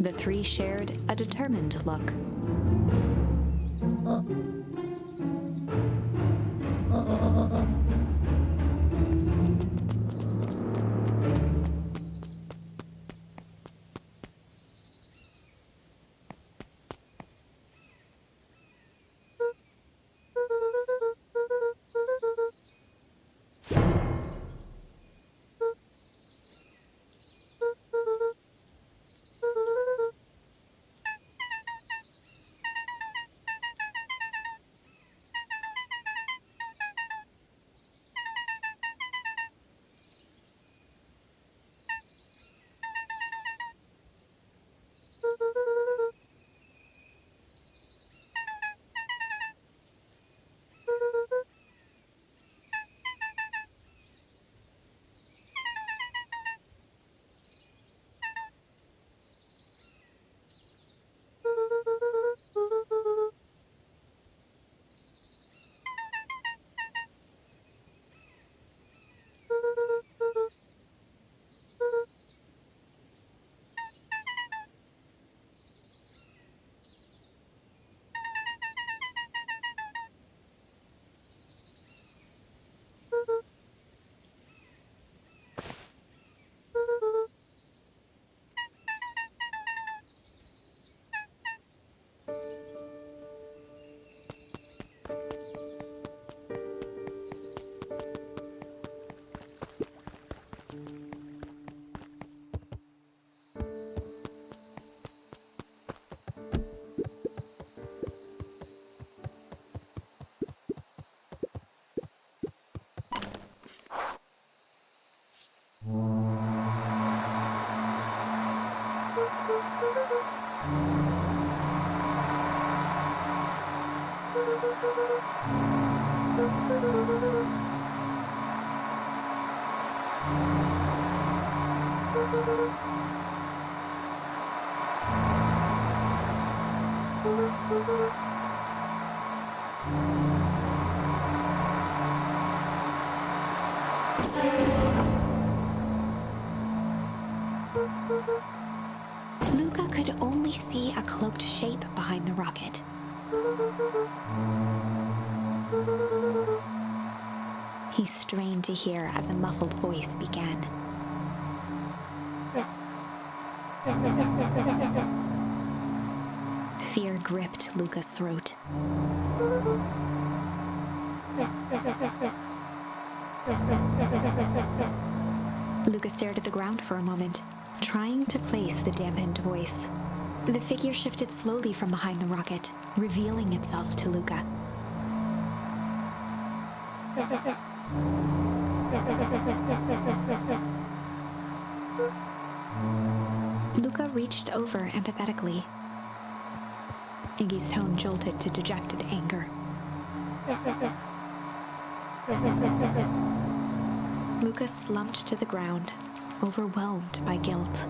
C: The three shared a determined look. Luca could only see a cloaked shape behind the rocket. He strained to hear as a muffled voice began. Fear gripped Luca's throat. Luca stared at the ground for a moment, trying to place the dampened voice. The figure shifted slowly from behind the rocket, revealing itself to Luca. Luca reached over empathetically. Iggy's tone jolted to dejected anger. Luca slumped to the ground, overwhelmed by guilt.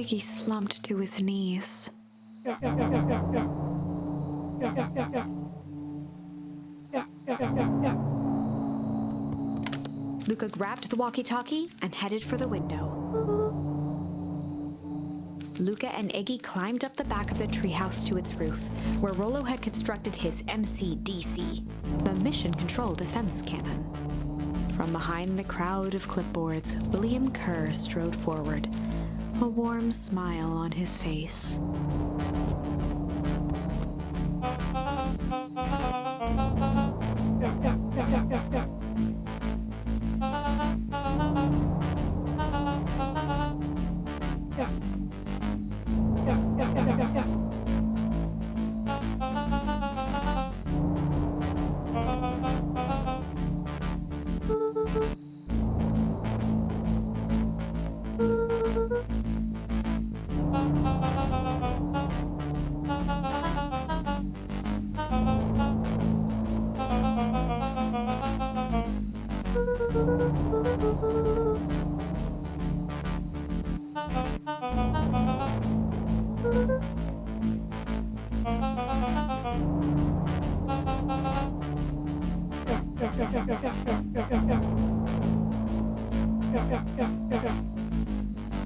C: Iggy slumped to his knees. Luca grabbed the walkie-talkie and headed for the window. Luca and Iggy climbed up the back of the treehouse to its roof, where Rolo had constructed his MCDC, the Mission Control Defense Cannon. From behind the crowd of clipboards, William Kerr strode forward, a warm smile on his face.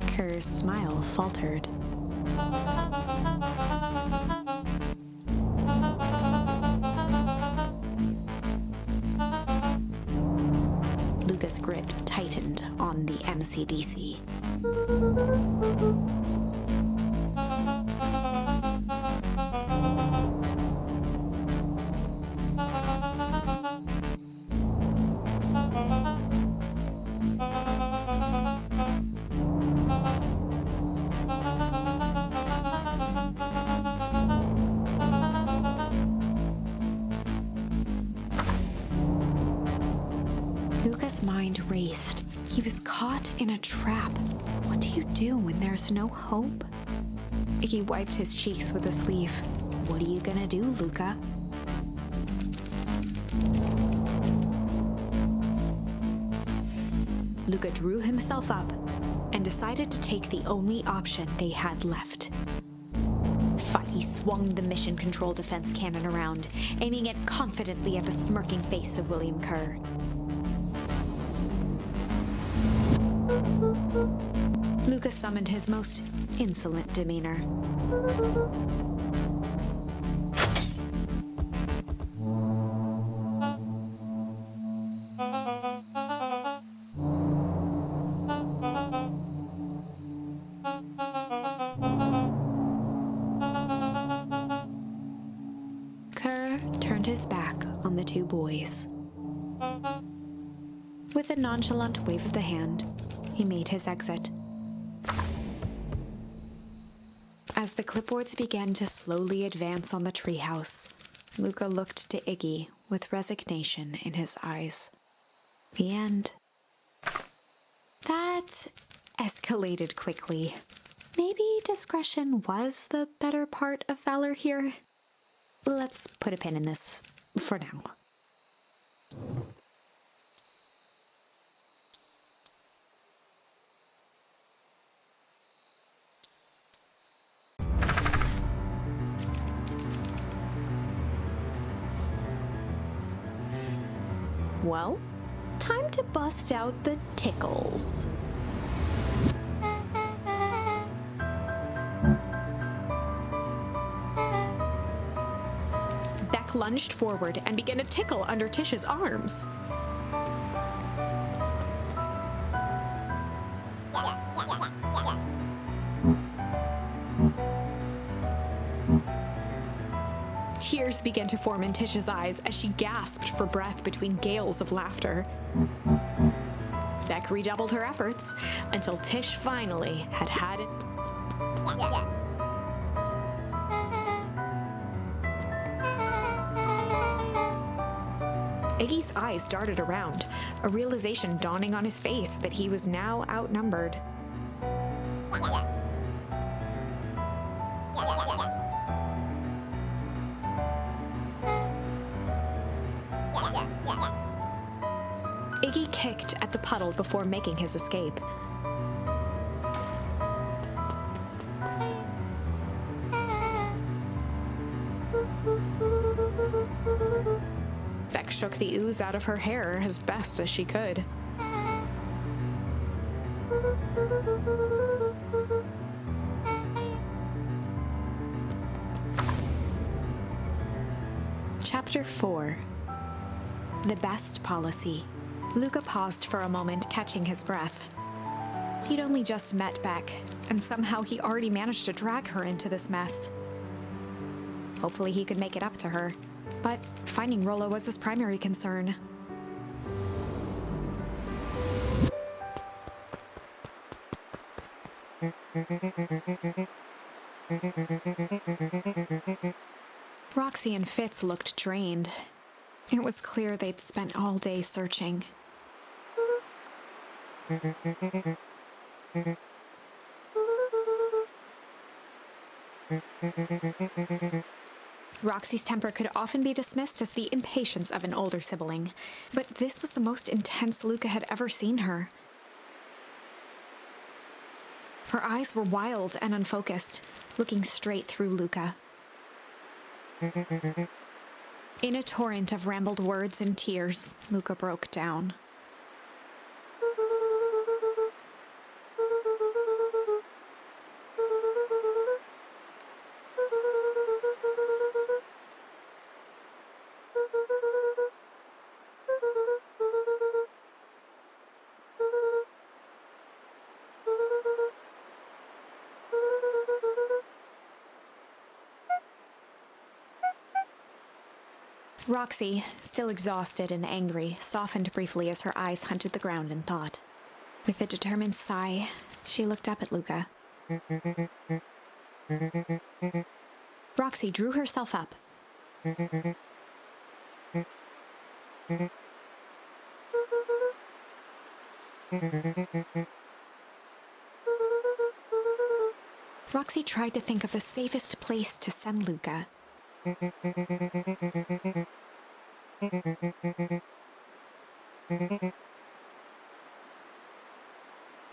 C: Kerr's smile faltered. Luca's grip tightened on the MCDC. Luca's mind raced. He was caught in a trap. What do you do when there's no hope? Iggy wiped his cheeks with a sleeve. What are you gonna do, Luca? Luca drew himself up and decided to take the only option they had left. He swung the Mission Control Defense Cannon around, aiming it confidently at the smirking face of William Kerr. Luca summoned his most insolent demeanor. Kerr turned his back on the two boys. With a nonchalant wave of the hand, he made his exit. As the clipboards began to slowly advance on the treehouse, Luca looked to Iggy with resignation in his eyes. The end. That escalated quickly. Maybe discretion was the better part of valor here. Let's put a pin in this for now. Well, time to bust out the tickles. Beck lunged forward and began to tickle under Tish's arms. Tears began to form in Tish's eyes as she gasped for breath between gales of laughter. Beck redoubled her efforts until Tish finally had it. Iggy's eyes darted around, a realization dawning on his face that he was now outnumbered. Iggy kicked at the puddle before making his escape. Beck shook the ooze out of her hair as best as she could. Chapter 4. The Best Policy. Luca paused for a moment, catching his breath. He'd only just met Beck, and somehow he already managed to drag her into this mess. Hopefully he could make it up to her, but finding Rolo was his primary concern. Roxy and Fitz looked drained. It was clear they'd spent all day searching. Roxy's temper could often be dismissed as the impatience of an older sibling, but this was the most intense Luca had ever seen her. Her eyes were wild and unfocused, looking straight through Luca. In a torrent of rambled words and tears, Luca broke down. Roxy, still exhausted and angry, softened briefly as her eyes hunted the ground in thought. With a determined sigh, she looked up at Luca. Roxy drew herself up. Roxy tried to think of the safest place to send Luca.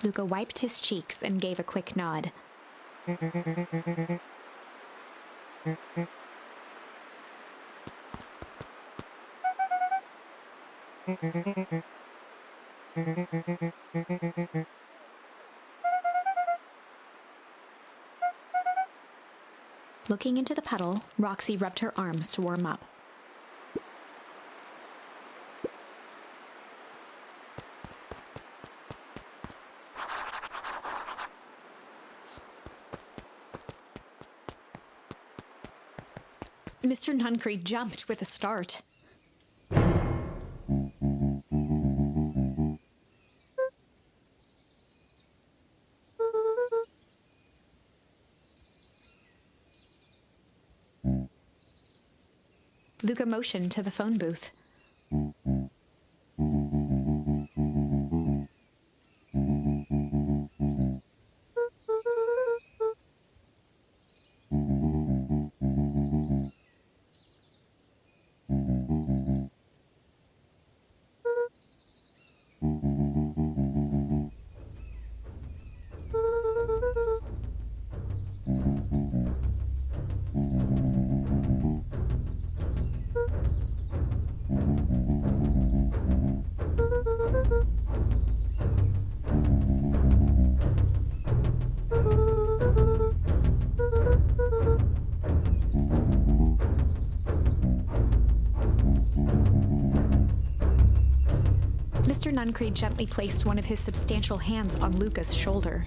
C: Luca wiped his cheeks and gave a quick nod. Looking into the puddle, Roxy rubbed her arms to warm up. Mr. Nuncreed jumped with a start. Luca motioned to the phone booth. Mr. Nuncreed gently placed one of his substantial hands on Luca's shoulder.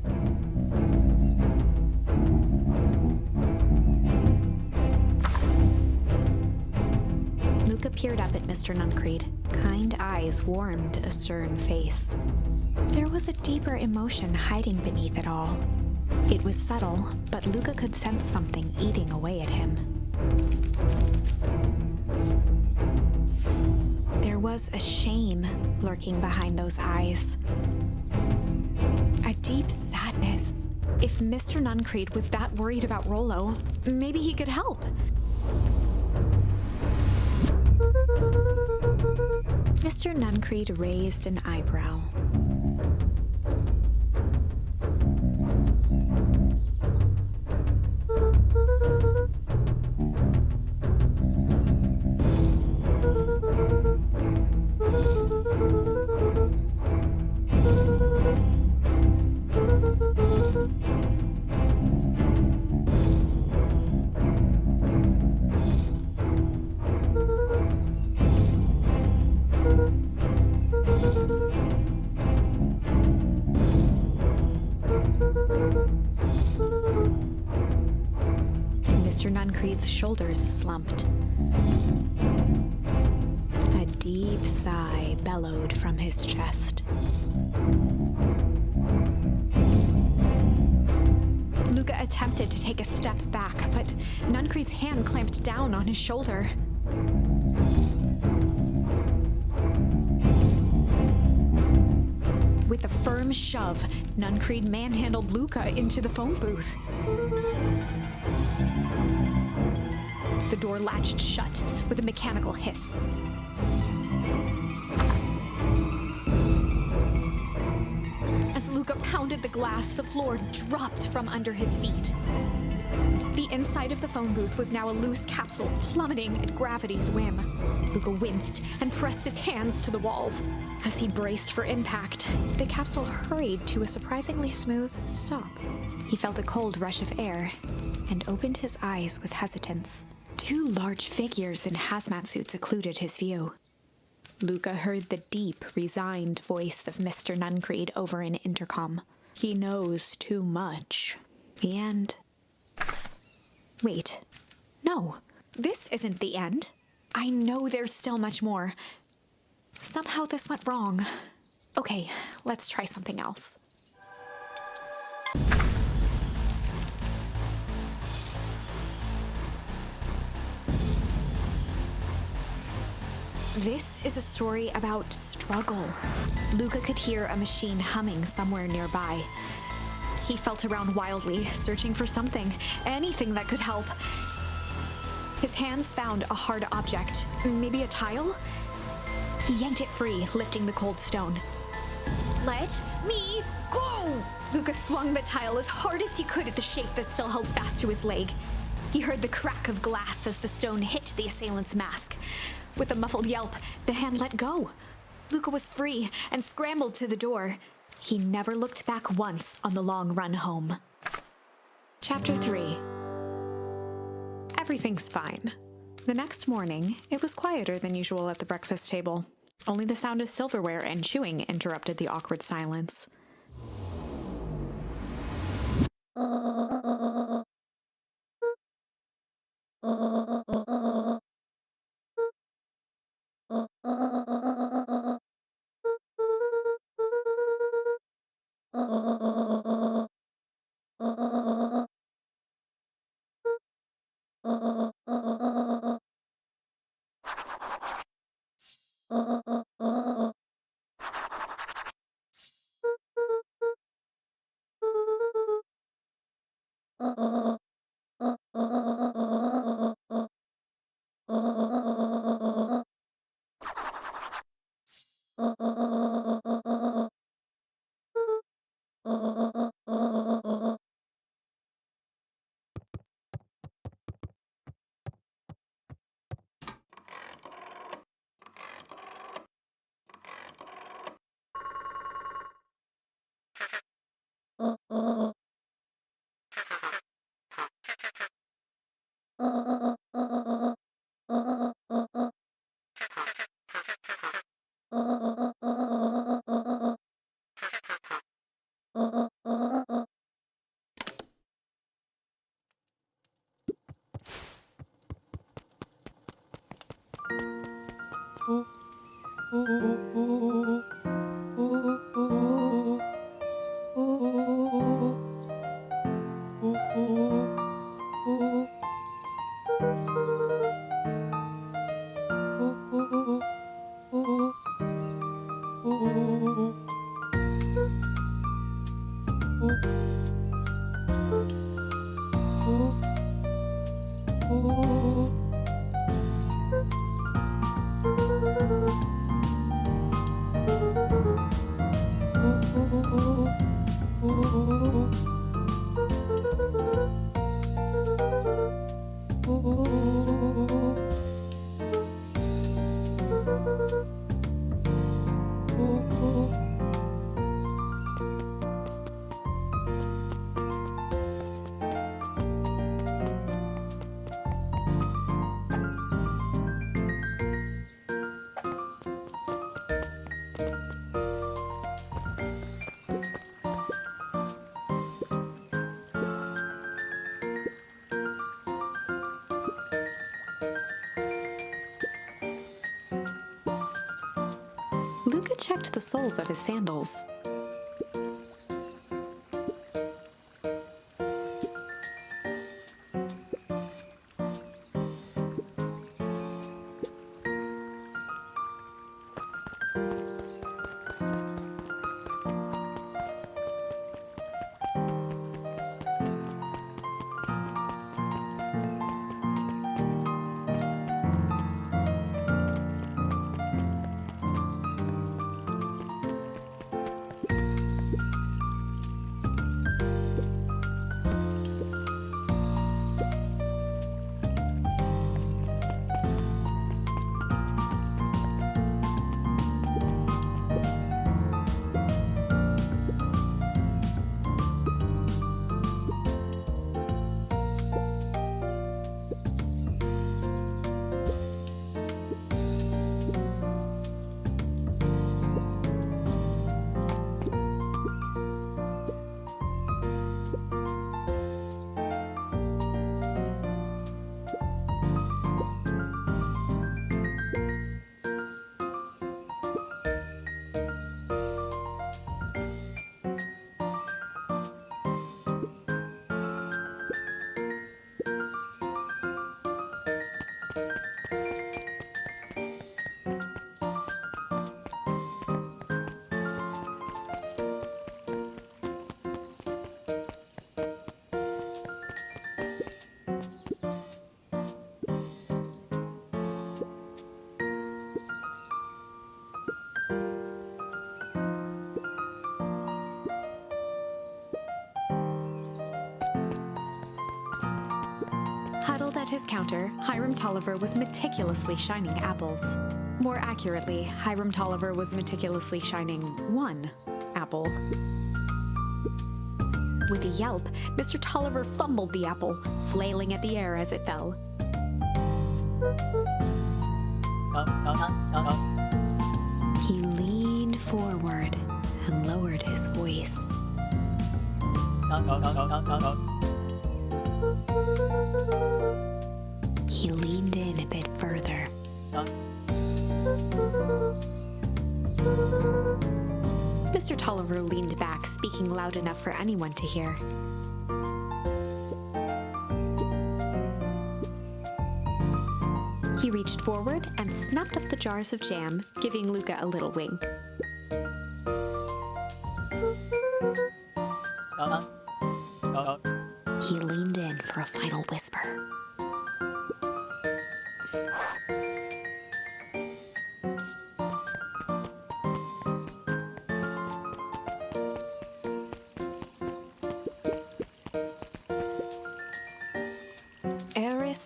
C: Luca peered up at Mr. Nuncreed. Kind eyes warmed a stern face. There was a deeper emotion hiding beneath it all. It was subtle, but Luca could sense something eating away at him. There was a shame lurking behind those eyes. A deep sadness. If Mr. Nuncreed was that worried about Rolo, maybe he could help. Mr. Nuncreed raised an eyebrow. Mr. Nuncreed's shoulders slumped. A deep sigh bellowed from his chest. Luca attempted to take a step back, but Nuncreed's hand clamped down on his shoulder. With a firm shove, Nuncreed manhandled Luca into the phone booth. The door latched shut with a mechanical hiss. As Luca pounded the glass, the floor dropped from under his feet. The inside of the phone booth was now a loose capsule plummeting at gravity's whim. Luca winced and pressed his hands to the walls. As he braced for impact, the capsule hurried to a surprisingly smooth stop. He felt a cold rush of air and opened his eyes with hesitance. Two large figures in hazmat suits occluded his view. Luca heard the deep, resigned voice of Mr. Nuncreed over an intercom. He knows too much. The end. Wait. No, this isn't the end. I know there's still much more. Somehow this went wrong. Okay, let's try something else. This is a story about struggle. Luca could hear a machine humming somewhere nearby. He felt around wildly, searching for something, anything that could help. His hands found a hard object, maybe a tile? He yanked it free, lifting the cold stone. Let me go! Luca swung the tile as hard as he could at the shape that still held fast to his leg. He heard the crack of glass as the stone hit the assailant's mask. With a muffled yelp, the hand let go. Luca was free and scrambled to the door. He never looked back once on the long run home. Chapter 3. Everything's fine. The next morning, it was quieter than usual at the breakfast table. Only the sound of silverware and chewing interrupted the awkward silence. Luca checked the soles of his sandals. Huddled at his counter, Hyram Tolliver was meticulously shining apples. More accurately, Hyram Tolliver was meticulously shining one apple. With a yelp, Mr. Tolliver fumbled the apple, flailing at the air as it fell. He leaned forward and lowered his voice. He leaned in a bit further. Mr. Tolliver leaned back, speaking loud enough for anyone to hear. He reached forward and snapped up the jars of jam, giving Luca a little wink. He leaned in for a final whisper.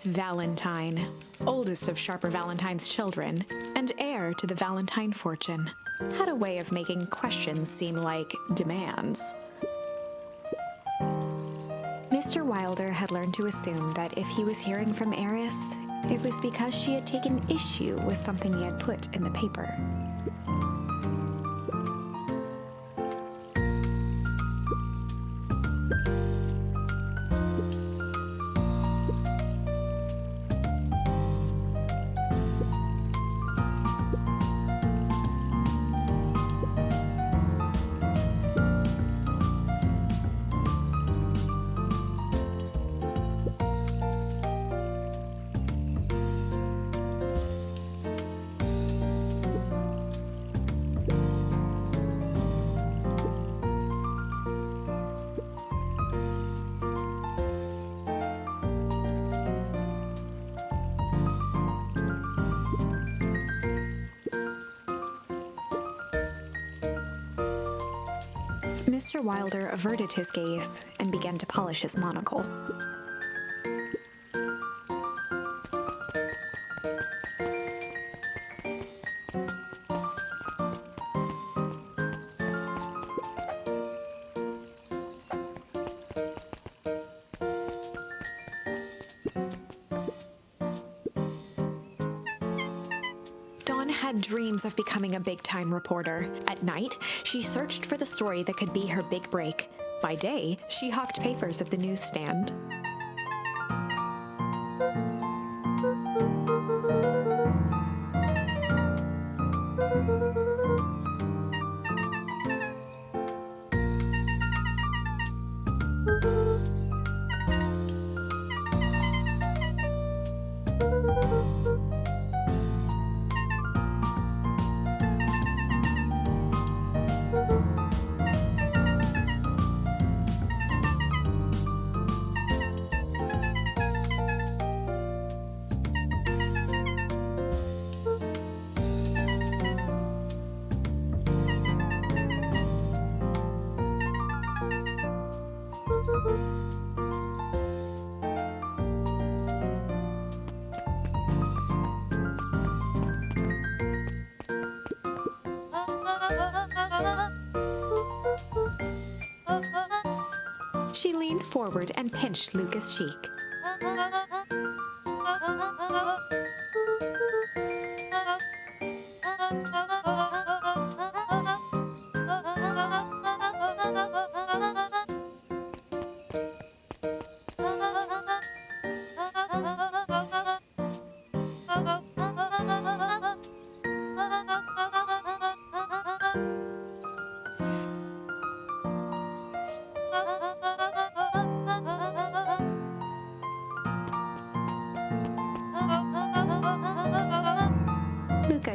C: Valentine, oldest of Sharper Valentine's children, and heir to the Valentine fortune, had a way of making questions seem like demands. Mr. Wilder had learned to assume that if he was hearing from Eris, it was because she had taken issue with something he had put in the paper. Mr. Wilder averted his gaze and began to polish his monocle. Had dreams of becoming a big-time reporter. At night, she searched for the story that could be her big break. By day, she hawked papers at the newsstand. She leaned forward and pinched Luca's cheek.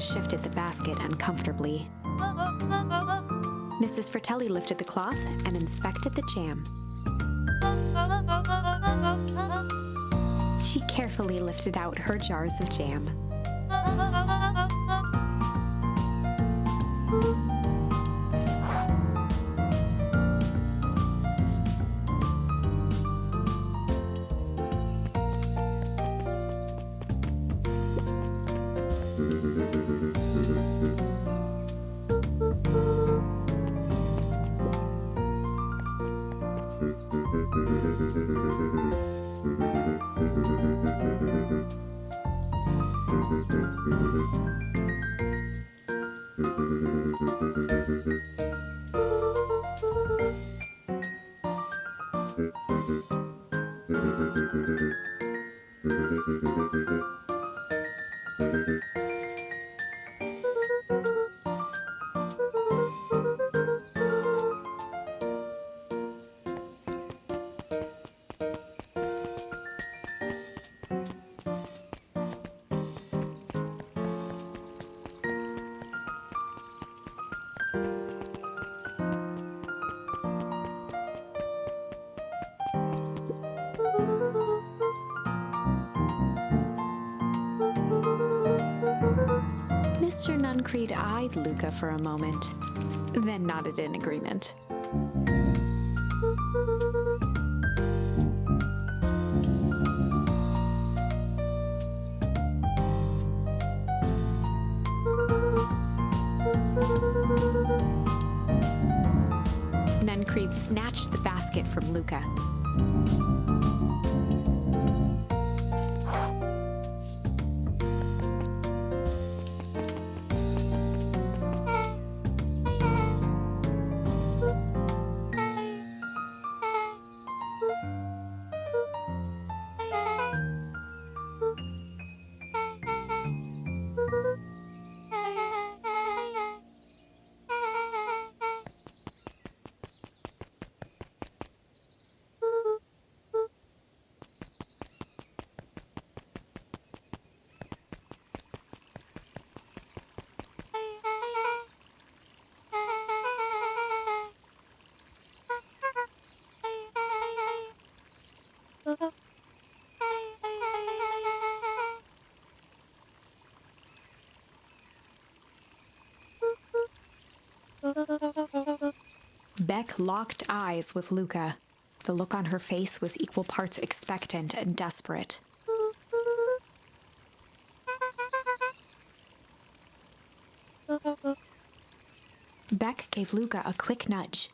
C: Shifted the basket uncomfortably. Mrs. Fratelli lifted the cloth and inspected the jam. She carefully lifted out her jars of jam. Mr. Nuncreed eyed Luca for a moment, then nodded in agreement. Nuncreed snatched the basket from Luca. Beck locked eyes with Luca. The look on her face was equal parts expectant and desperate. Beck gave Luca a quick nudge.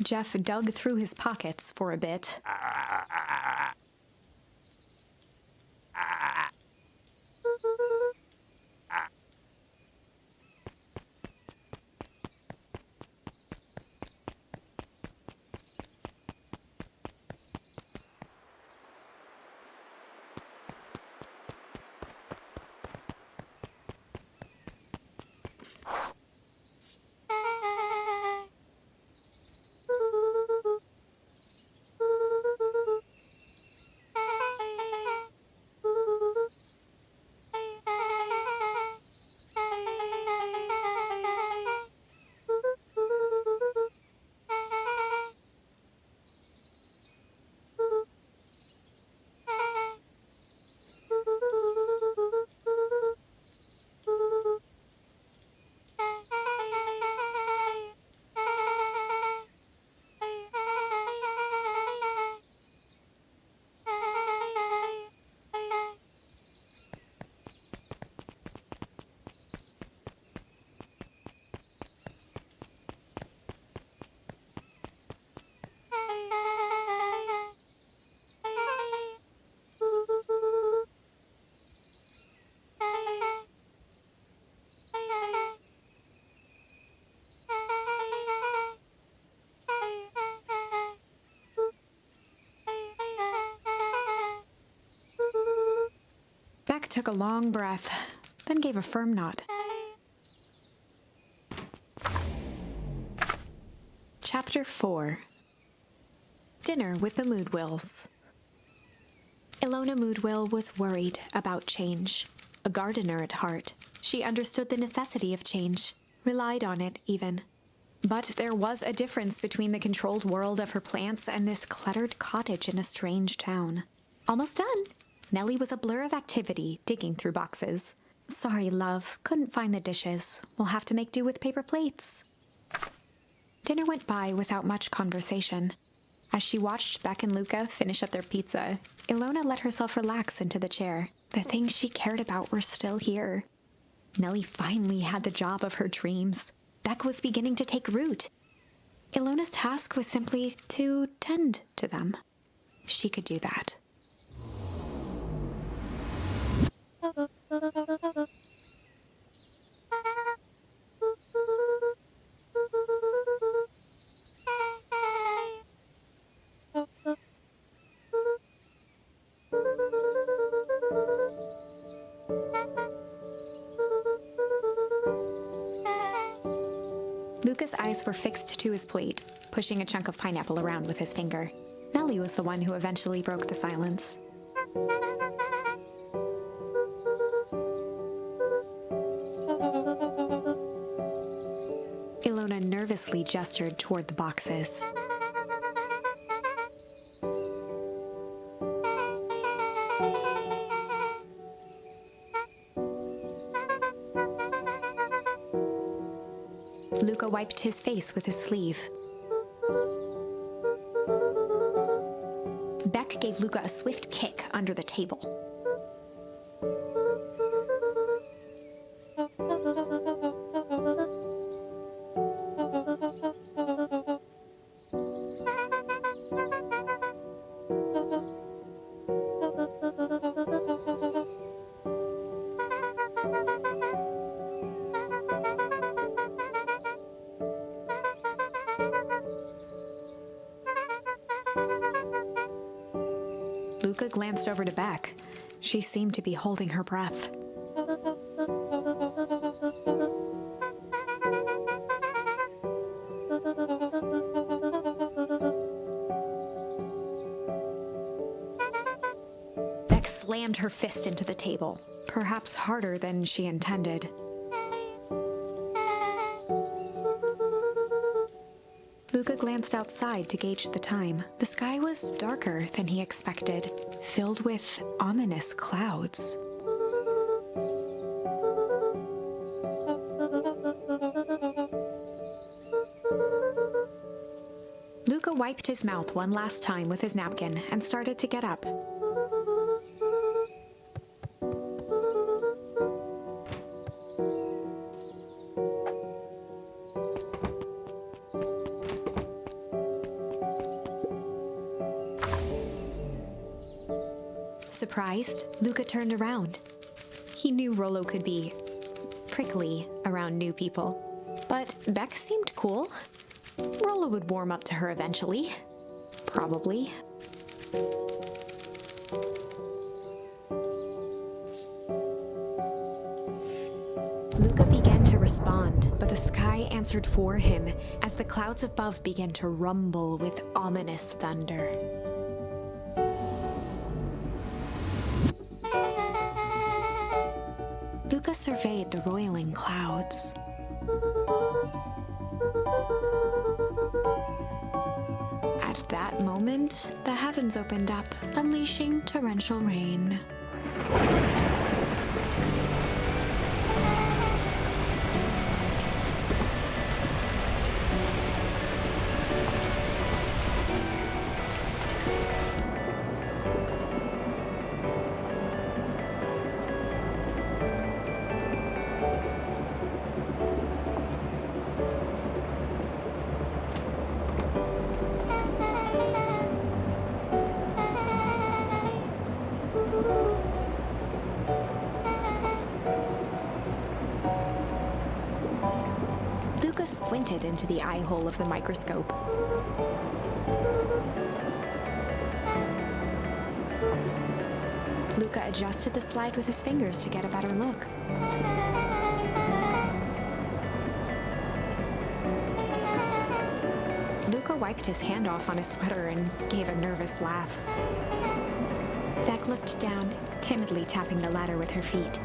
C: Jeff dug through his pockets for a bit. Beck took a long breath, then gave a firm nod. Chapter 4. Dinner with the Moodwills. Ilona Moodwill was worried about change. A gardener at heart, she understood the necessity of change, relied on it even. But there was a difference between the controlled world of her plants and this cluttered cottage in a strange town. Almost done. Nellie was a blur of activity, digging through boxes. Sorry, love, couldn't find the dishes. We'll have to make do with paper plates. Dinner went by without much conversation. As she watched Beck and Luca finish up their pizza, Ilona let herself relax into the chair. The things she cared about were still here. Nellie finally had the job of her dreams. Beck was beginning to take root. Ilona's task was simply to tend to them. She could do that. Luca's eyes were fixed to his plate, pushing a chunk of pineapple around with his finger. Nellie was the one who eventually broke the silence. Ilona nervously gestured toward the boxes. Luca wiped his face with his sleeve. Beck gave Luca a swift kick under the table. Luca glanced over to Beck. She seemed to be holding her breath. Beck slammed her fist into the table, perhaps harder than she intended. Luca glanced outside to gauge the time. The sky was darker than he expected, filled with ominous clouds. Luca wiped his mouth one last time with his napkin and started to get up. Surprised, Luca turned around. He knew Rolo could be prickly around new people, but Beck seemed cool. Rolo would warm up to her eventually. Probably. Luca began to respond, but the sky answered for him as the clouds above began to rumble with ominous thunder. Luca surveyed the roiling clouds. At that moment, the heavens opened up, unleashing torrential rain. Luca squinted into the eye hole of the microscope. Luca adjusted the slide with his fingers to get a better look. Luca wiped his hand off on his sweater and gave a nervous laugh. Beck looked down, timidly tapping the ladder with her feet.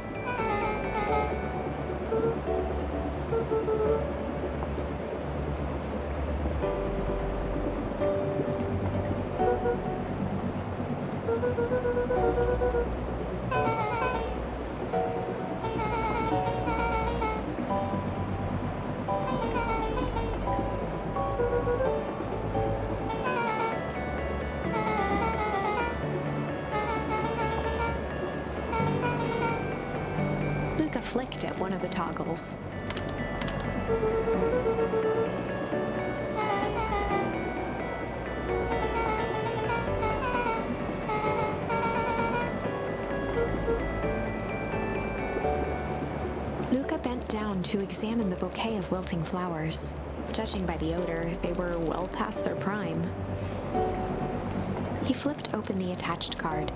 C: Luca flicked at one of the toggles. Luca bent down to examine the bouquet of wilting flowers. Judging by the odor, they were well past their prime. He flipped open the attached card.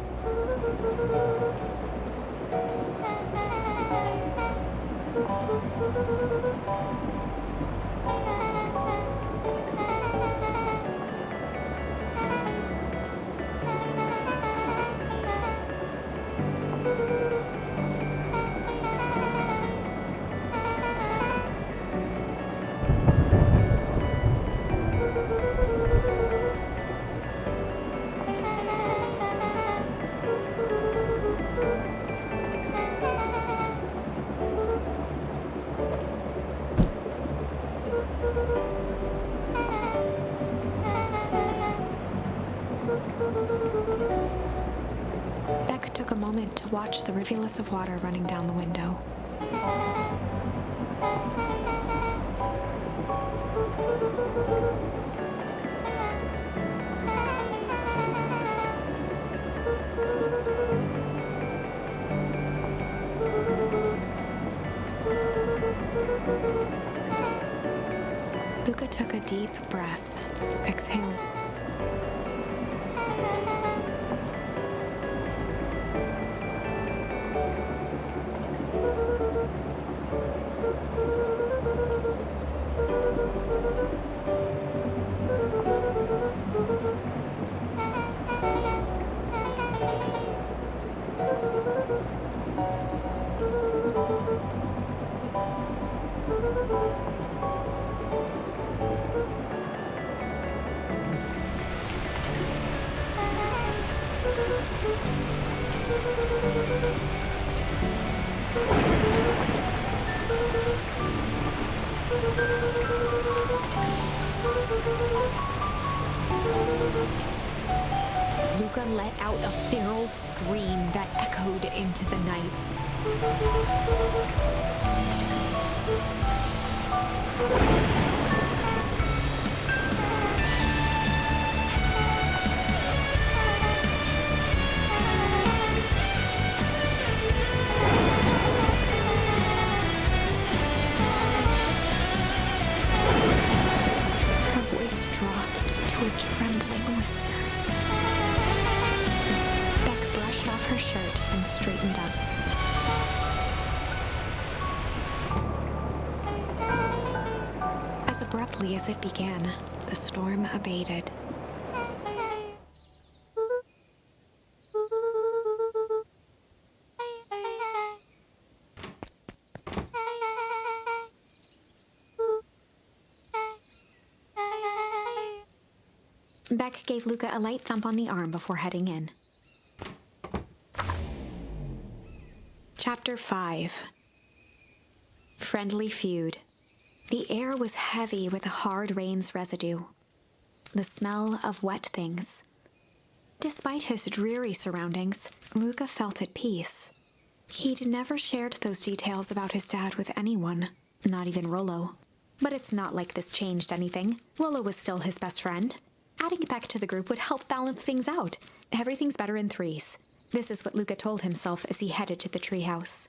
C: Beck took a moment to watch the rivulets of water running down the window. Luca took a deep breath, exhaling. Luca let out a feral scream that echoed into the night. Her voice dropped to a trembling whisper. Off her shirt and straightened up. As abruptly as it began, the storm abated. Beck gave Luca a light thump on the arm before heading in. Chapter 5. Friendly Feud. The air was heavy with the hard rain's residue. The smell of wet things. Despite his dreary surroundings, Luca felt at peace. He'd never shared those details about his dad with anyone, not even Rolo. But it's not like this changed anything. Rolo was still his best friend. Adding Beck to the group would help balance things out. Everything's better in threes. This is what Luca told himself as he headed to the treehouse.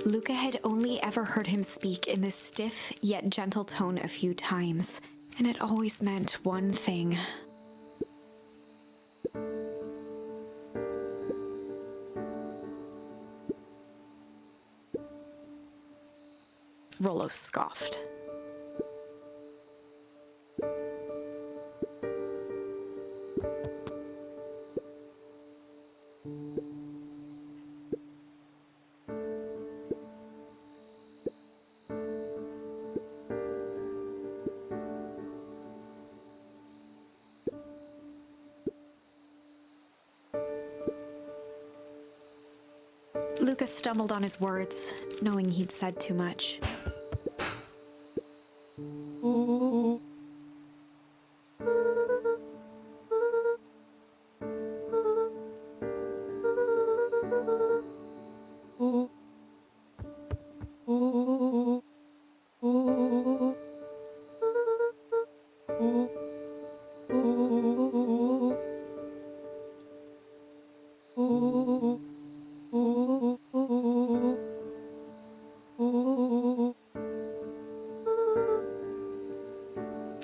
C: Luca had only ever heard him speak in this stiff yet gentle tone a few times, and it always meant one thing. Rolo scoffed. Luca stumbled on his words, knowing he'd said too much.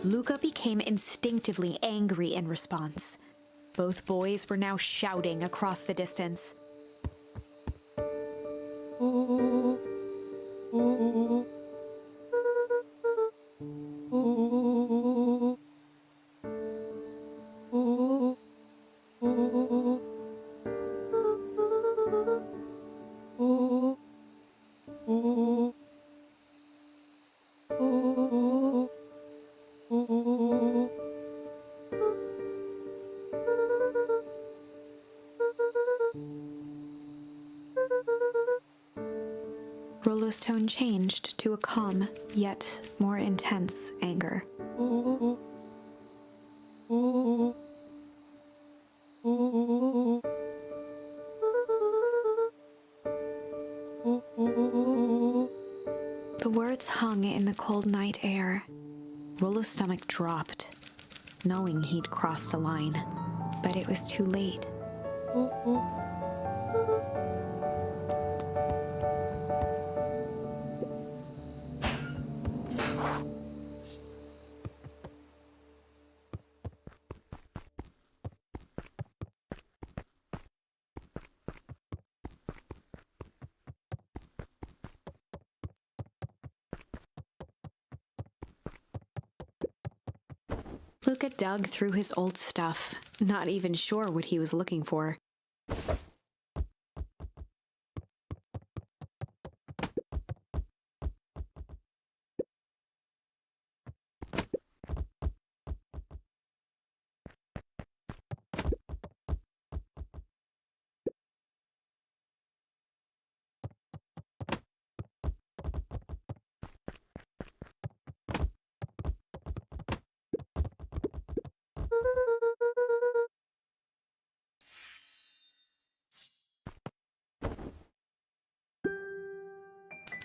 C: Luca became instinctively angry in response. Both boys were now shouting across the distance. Rolo's tone changed to a calm, yet more intense anger. The words hung in the cold night air. Rolo's stomach dropped, knowing he'd crossed a line, but it was too late. Luca dug through his old stuff, not even sure what he was looking for.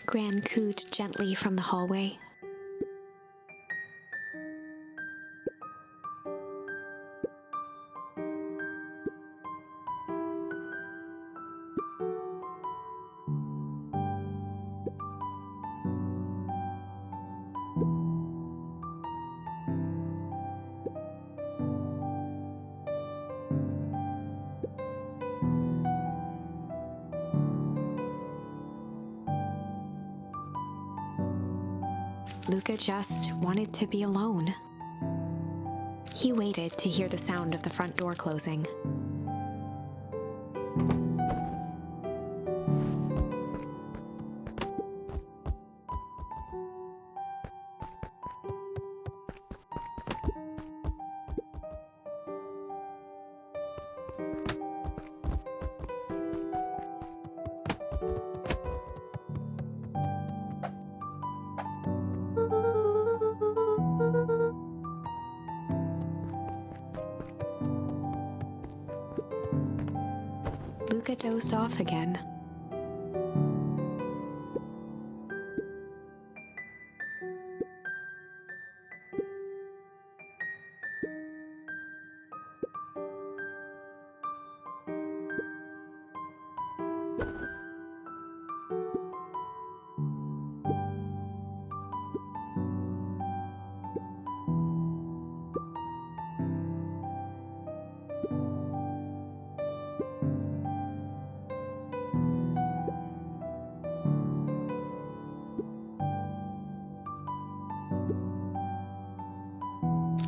C: Gran cooed gently from the hallway. Luca just wanted to be alone. He waited to hear the sound of the front door closing. Luca dozed off again.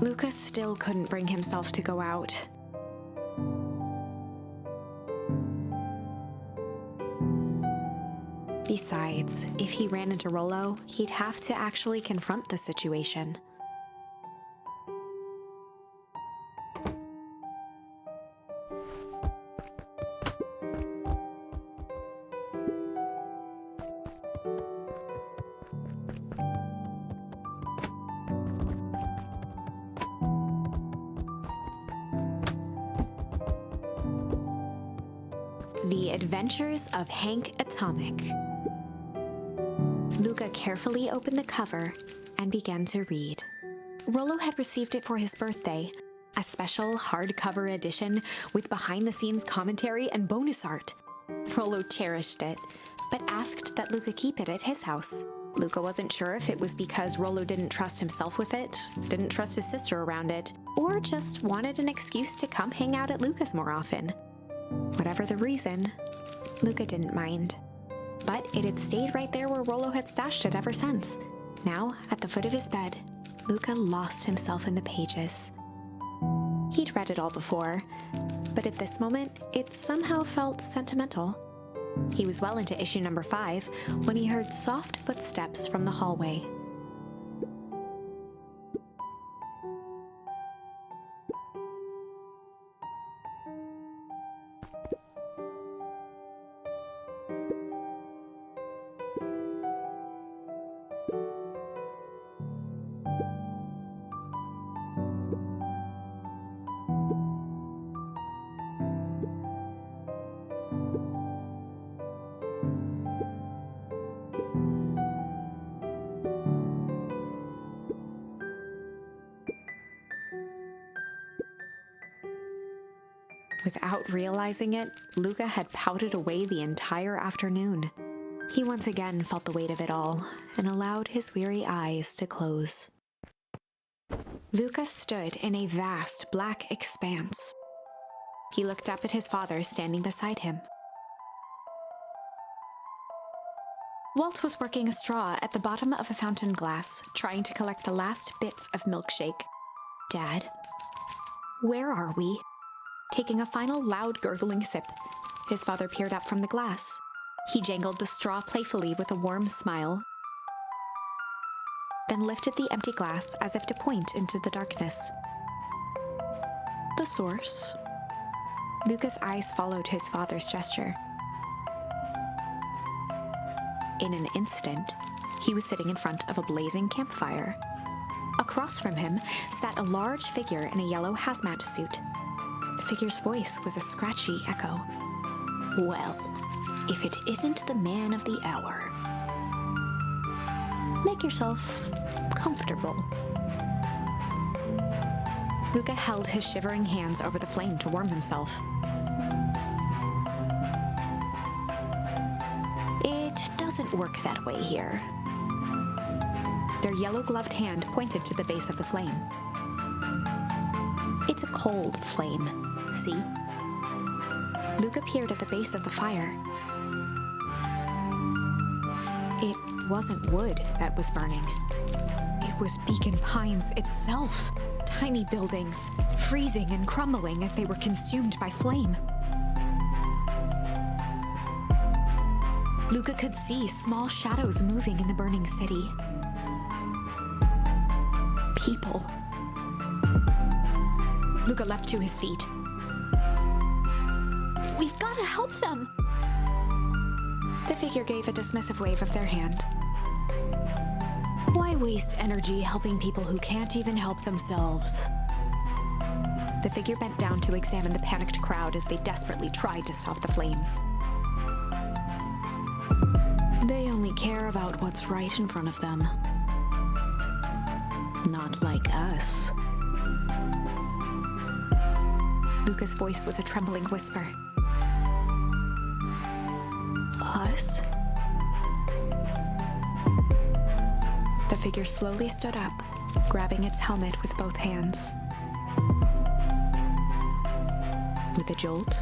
C: Luca still couldn't bring himself to go out. Besides, if he ran into Rolo, he'd have to actually confront the situation. The Adventures of Hank Atomic. Luca carefully opened the cover and began to read. Rolo had received it for his birthday, a special hardcover edition with behind-the-scenes commentary and bonus art. Rolo cherished it, but asked that Luca keep it at his house. Luca wasn't sure if it was because Rolo didn't trust himself with it, didn't trust his sister around it, or just wanted an excuse to come hang out at Luca's more often. Whatever the reason, Luca didn't mind. But it had stayed right there where Rolo had stashed it ever since. Now, at the foot of his bed, Luca lost himself in the pages. He'd read it all before, but at this moment, it somehow felt sentimental. He was well into issue number 5 when he heard soft footsteps from the hallway. Without realizing it, Luca had pouted away the entire afternoon. He once again felt the weight of it all and allowed his weary eyes to close. Luca stood in a vast black expanse. He looked up at his father standing beside him. Walt was working a straw at the bottom of a fountain glass, trying to collect the last bits of milkshake. "Dad, where are we?" Taking a final loud gurgling sip, his father peered up from the glass. He jangled the straw playfully with a warm smile, then lifted the empty glass as if to point into the darkness. "The source?" Luca's eyes followed his father's gesture. In an instant, he was sitting in front of a blazing campfire. Across from him sat a large figure in a yellow hazmat suit. The figure's voice was a scratchy echo. "Well, if it isn't the man of the hour. Make yourself comfortable." Luca held his shivering hands over the flame to warm himself. "It doesn't work that way here." Their yellow-gloved hand pointed to the base of the flame. "It's a cold flame. See?" Luca peered at the base of the fire. It wasn't wood that was burning. It was Beacon Pines itself. Tiny buildings, freezing and crumbling as they were consumed by flame. Luca could see small shadows moving in the burning city. People. Luca leapt to his feet. "We've got to help them!" The figure gave a dismissive wave of their hand. "Why waste energy helping people who can't even help themselves?" The figure bent down to examine the panicked crowd as they desperately tried to stop the flames. "They only care about what's right in front of them. Not like us." Luca's voice was a trembling whisper. "Us?" The figure slowly stood up, grabbing its helmet with both hands. With a jolt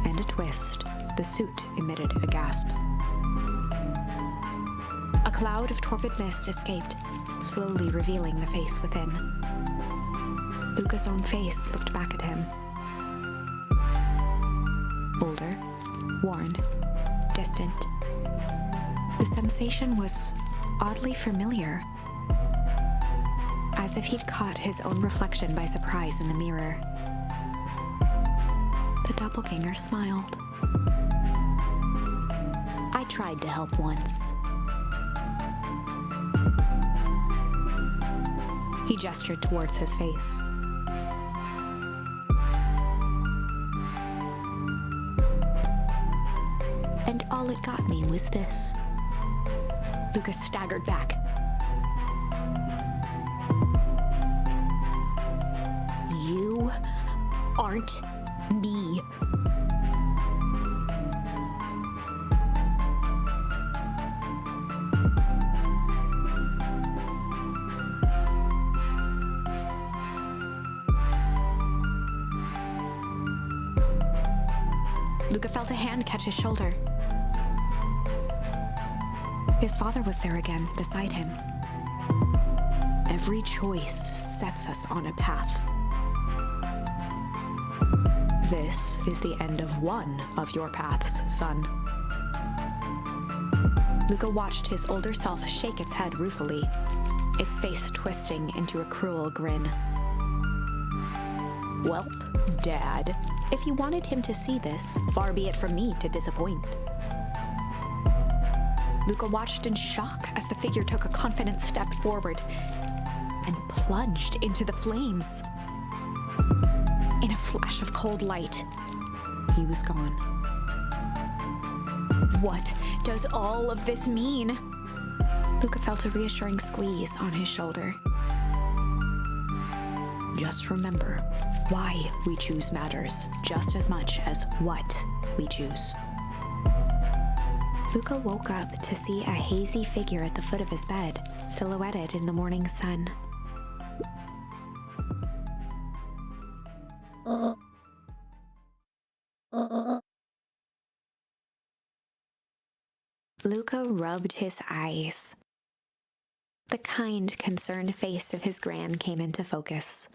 C: and a twist, the suit emitted a gasp. A cloud of torpid mist escaped, slowly revealing the face within. Luca's own face looked back at him. Older, worn, distant. The sensation was oddly familiar, as if he'd caught his own reflection by surprise in the mirror. The doppelganger smiled.
D: I tried to help once.
C: He gestured towards his face.
D: And all it got me was this.
C: Luca staggered back.
D: You aren't me.
C: Luca felt a hand catch his shoulder. His father was there again, beside him. Every choice sets us on a path. This is the end of one of your paths, son. Luca watched his older self shake its head ruefully, its face twisting into a cruel grin. Welp, Dad, if you wanted him to see this, far be it from me to disappoint. Luca watched in shock as the figure took a confident step forward and plunged into the flames. In a flash of cold light, he was gone. What does all of this mean? Luca felt a reassuring squeeze on his shoulder. Just remember, why we choose matters just as much as what we choose. Luca woke up to see a hazy figure at the foot of his bed, silhouetted in the morning sun. Luca rubbed his eyes. The kind, concerned face of his Gran came into focus.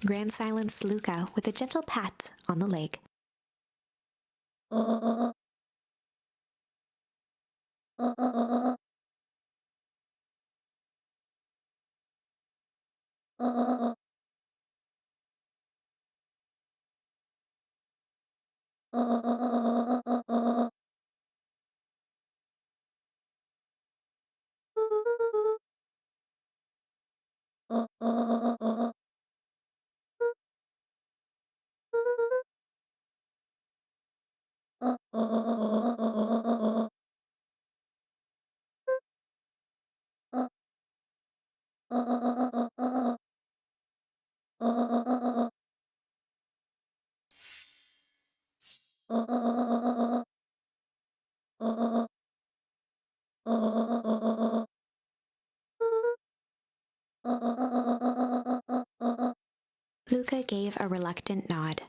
C: Gran silenced Luca with a gentle pat on the leg. Luca gave a reluctant nod.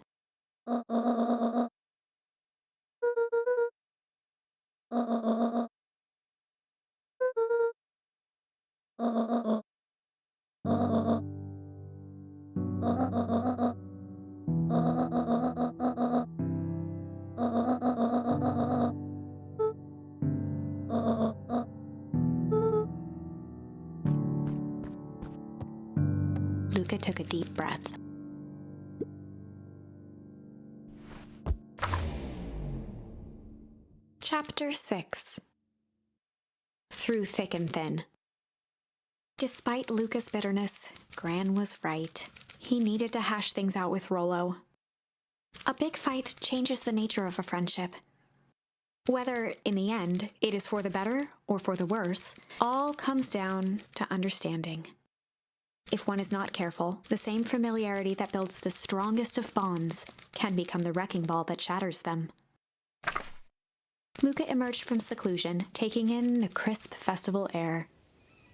C: Luca took a deep breath. Chapter 6. Through thick and thin. Despite Luca's bitterness, Gran was right. He needed to hash things out with Rolo. A big fight changes the nature of a friendship. Whether, in the end, it is for the better or for the worse, all comes down to understanding. If one is not careful, the same familiarity that builds the strongest of bonds can become the wrecking ball that shatters them. Luca emerged from seclusion, taking in the crisp festival air.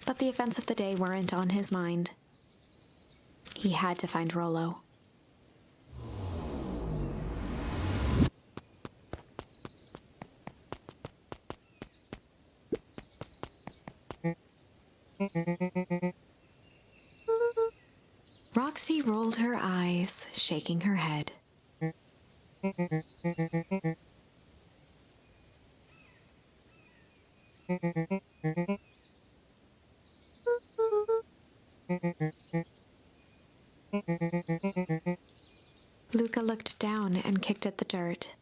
C: But the events of the day weren't on his mind. He had to find Rolo. Roxy rolled her eyes, shaking her head. Luca looked down and kicked at the dirt.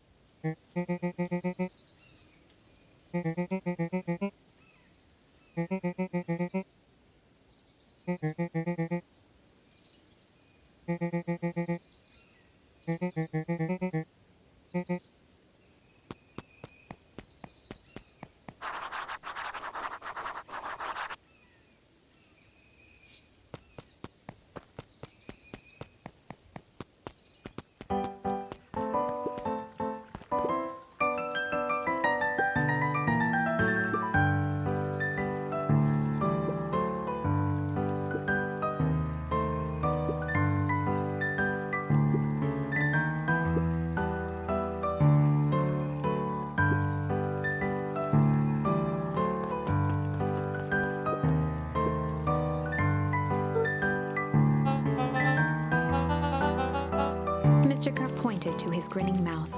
C: Mr. Kerr pointed to his grinning mouth.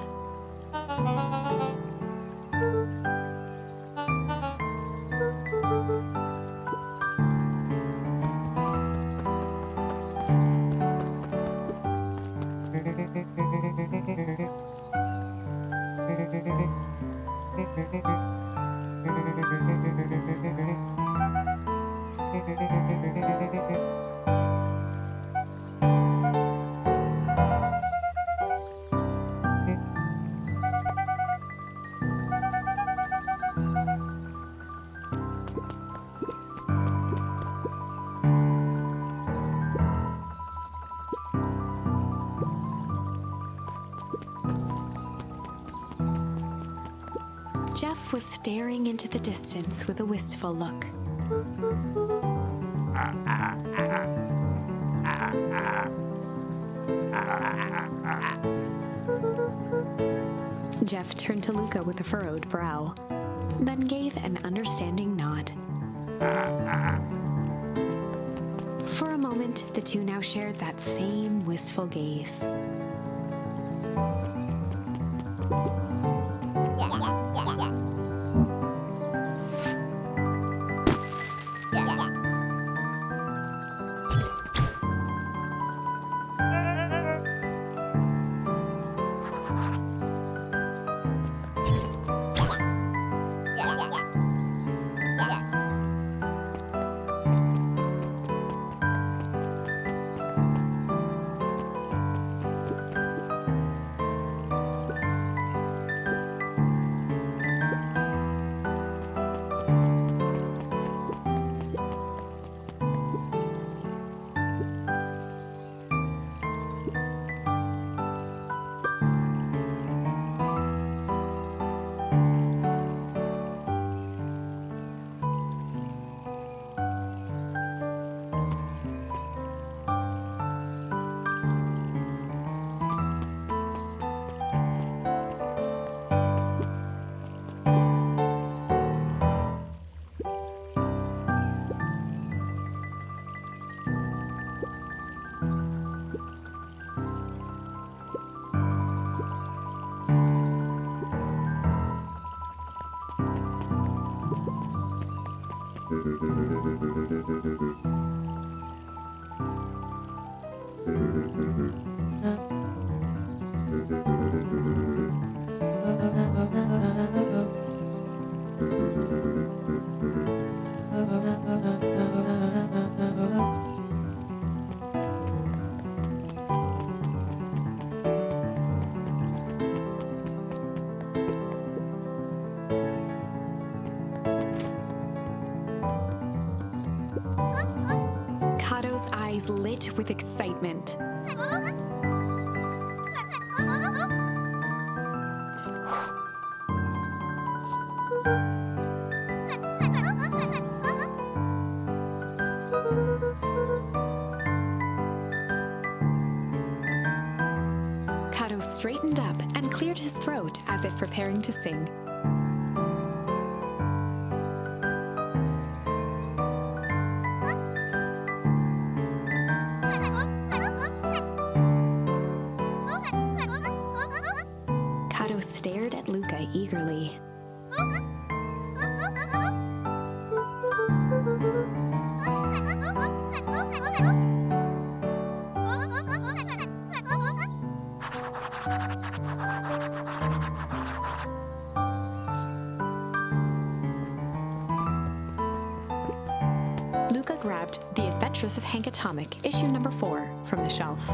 C: Jeff was staring into the distance with a wistful look. Jeff turned to Luca with a furrowed brow, then gave an understanding nod. For a moment, the two now shared that same wistful gaze. eyes lit with excitement. Kato straightened up and cleared his throat as if preparing to sing. Kato stared at Luca eagerly. Luca grabbed The Adventures of Hank Atomic, issue number 4, from the shelf.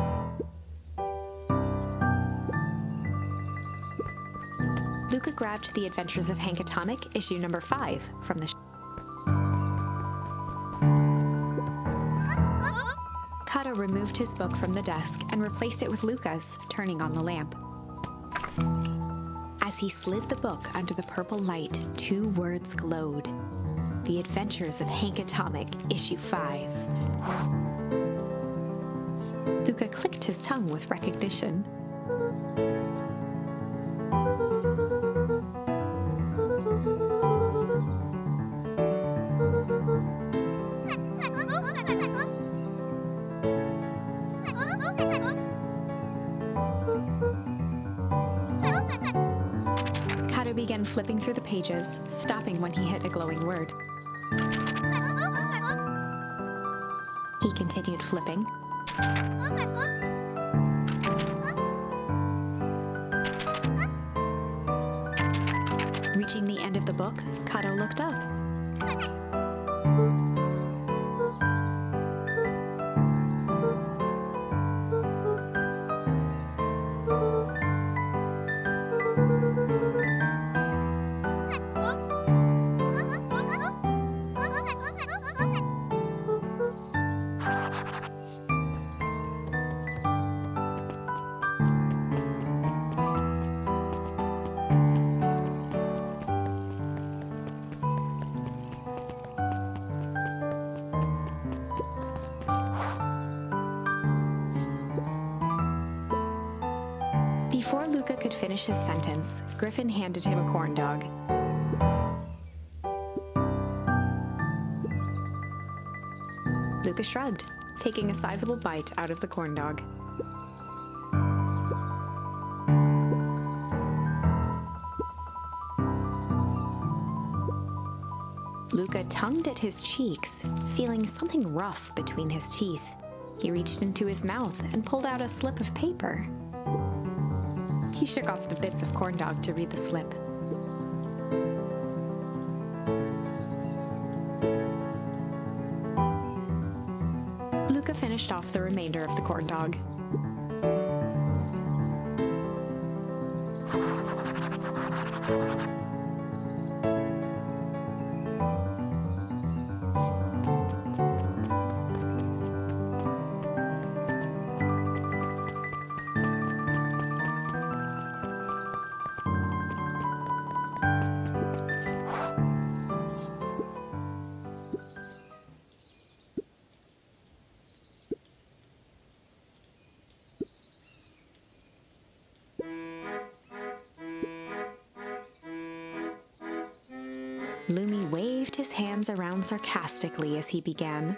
C: Luca grabbed The Adventures of Hank Atomic, issue number 5, from the shelf. Kato removed his book from the desk and replaced it with Luca's, turning on the lamp. As he slid the book under the purple light, 2 words glowed. The Adventures of Hank Atomic, issue 5. Luca clicked his tongue with recognition. Kato began flipping through the pages, stopping when he hit a glowing word. He continued flipping. Reaching the end of the book, Kato looked up. Before Luca could finish his sentence, Griffin handed him a corn dog. Luca shrugged, taking a sizable bite out of the corn dog. Luca tongued at his cheeks, feeling something rough between his teeth. He reached into his mouth and pulled out a slip of paper. He shook off the bits of corn dog to read the slip. Luca finished off the remainder of the corn dog. Lumi waved his hands around sarcastically as he began.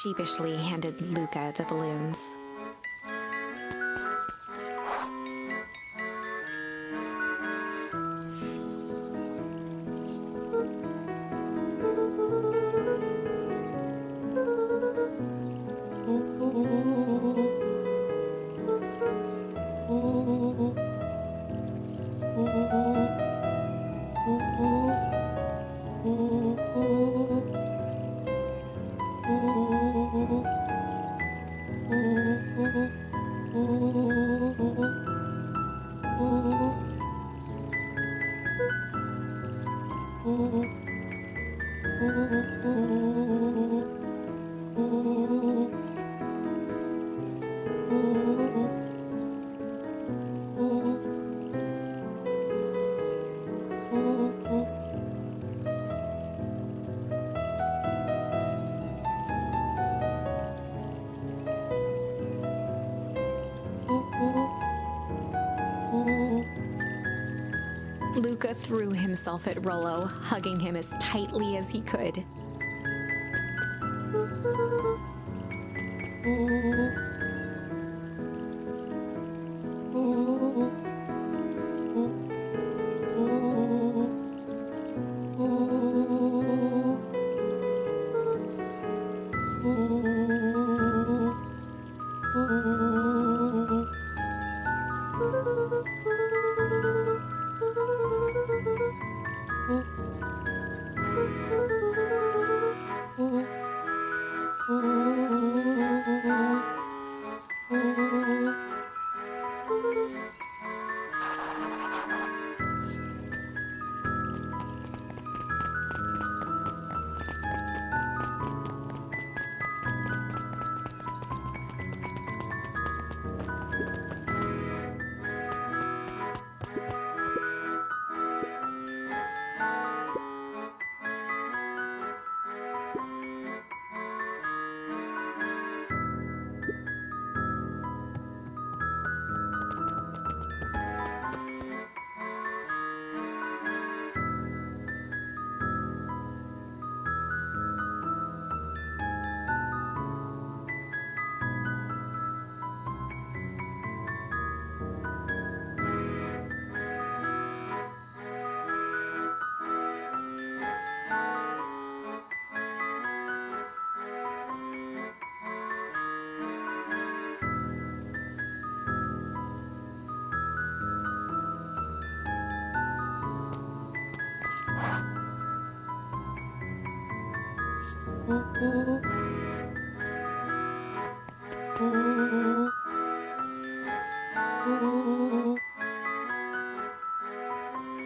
C: sheepishly handed Luca the balloons. Luca threw himself at Rolo, hugging him as tightly as he could.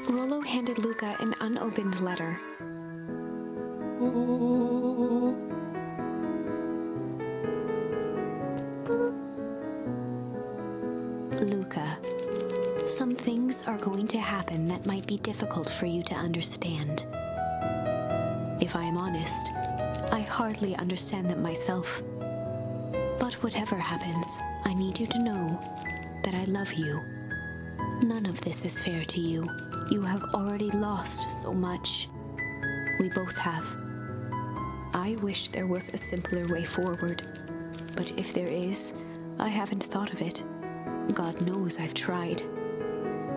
C: Rolo handed Luca an unopened letter.
D: Luca, some things are going to happen that might be difficult for you to understand. If I am honest, I hardly understand them myself. But whatever happens, I need you to know that I love you. None of this is fair to you. You have already lost so much. We both have. I wish there was a simpler way forward, but if there is, I haven't thought of it. God knows I've tried.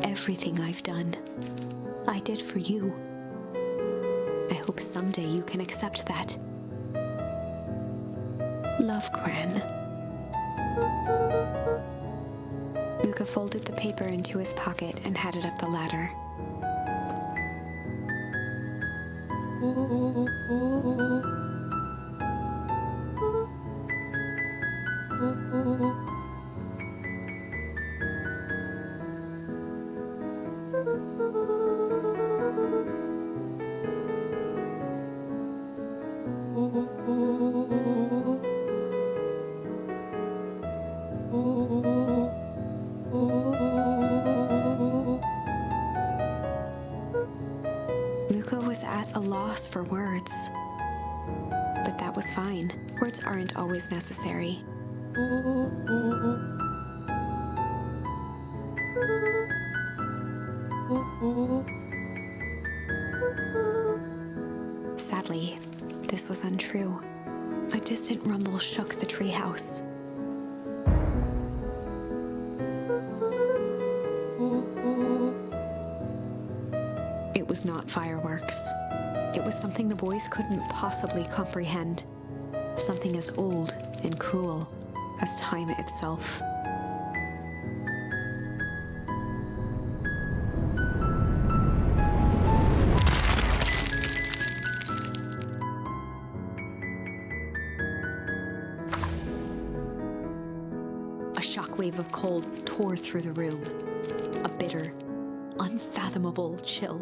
D: Everything I've done, I did for you. I hope someday you can accept that. Love, Gran.
C: Luca folded the paper into his pocket and headed up the ladder. Luca was at a loss for words. But that was fine. Words aren't always necessary. Sadly, this was untrue.
D: A distant rumble shook the treehouse.
C: It was not fireworks. It was something the boys couldn't possibly comprehend. Something as old and cruel as time itself. A shockwave of cold tore through the room. A bitter, unfathomable chill.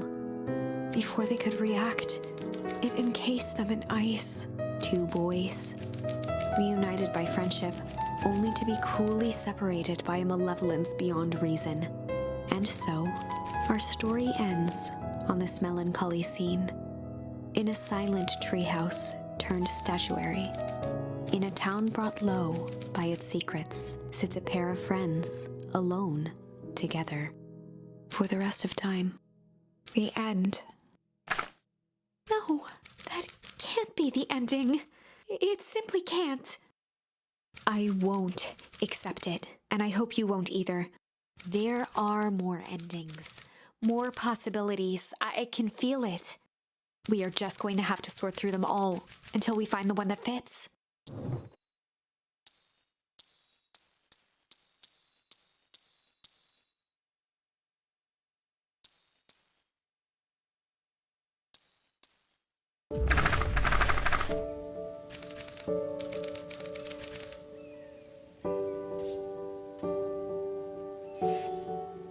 C: Before they could react, it encased them in ice. Two boys, reunited by friendship, only to be cruelly separated by a malevolence beyond reason. And so, our story ends on this melancholy scene. In a silent treehouse turned statuary, in a town brought low by its secrets, sits a pair of friends, alone, together, for the rest of time.
A: The end.
C: No, that can't be the ending. It simply can't. I won't accept it, and I hope you won't either. There are more endings, more possibilities. I can feel it. We are just going to have to sort through them all until we find the one that fits.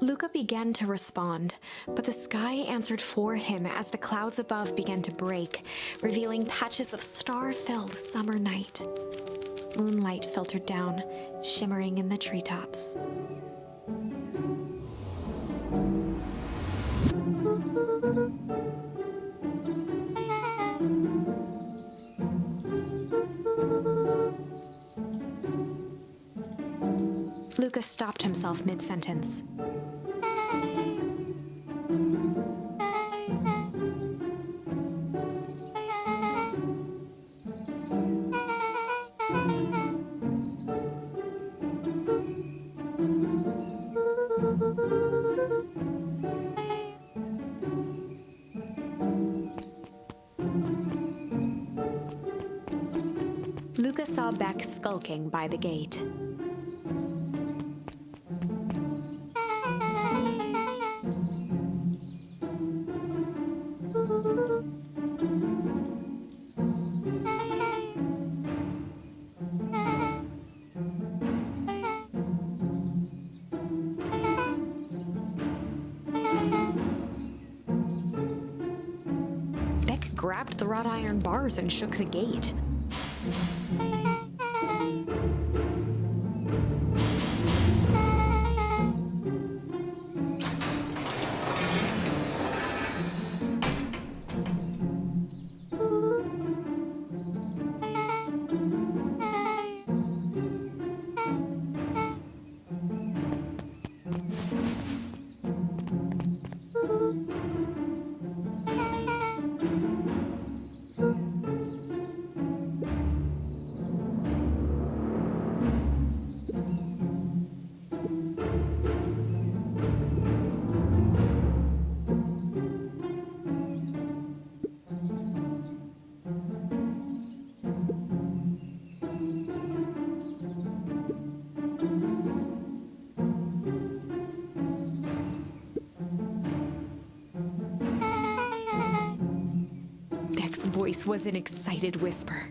C: Luca began to respond, but the sky answered for him as the clouds above began to break, revealing patches of star-filled summer night. Moonlight filtered down, shimmering in the treetops. Luca stopped himself mid-sentence. Luca saw Beck skulking by the gate. Beck grabbed the wrought iron bars and shook the gate. Beck's voice was an excited whisper.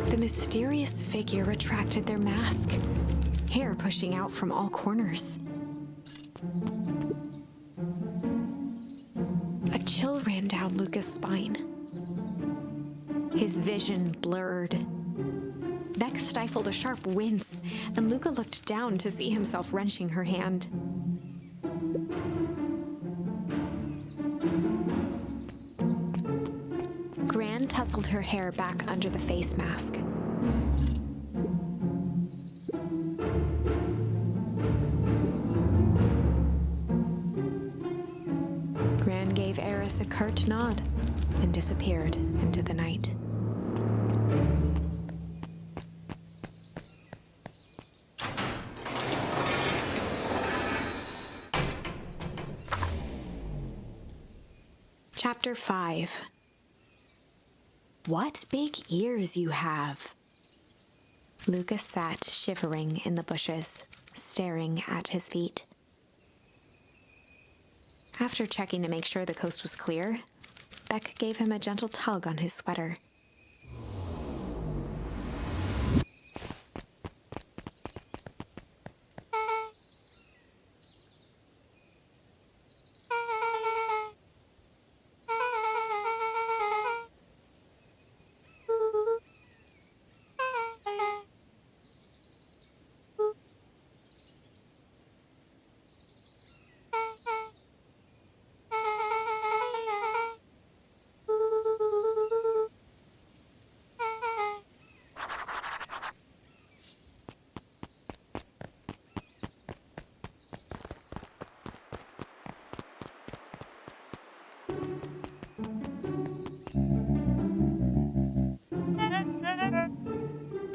C: The mysterious figure retracted their mask. hair pushing out from all corners. A chill ran down Luca's spine. His vision blurred. Beck stifled a sharp wince, and Luca looked down to see himself wrenching her hand. Gran tousled her hair back under the face mask. Gran gave Eris a curt nod and disappeared into the night. Chapter 5. What big ears you have! Luca sat shivering in the bushes, staring at his feet. After checking to make sure the coast was clear, Beck gave him a gentle tug on his sweater.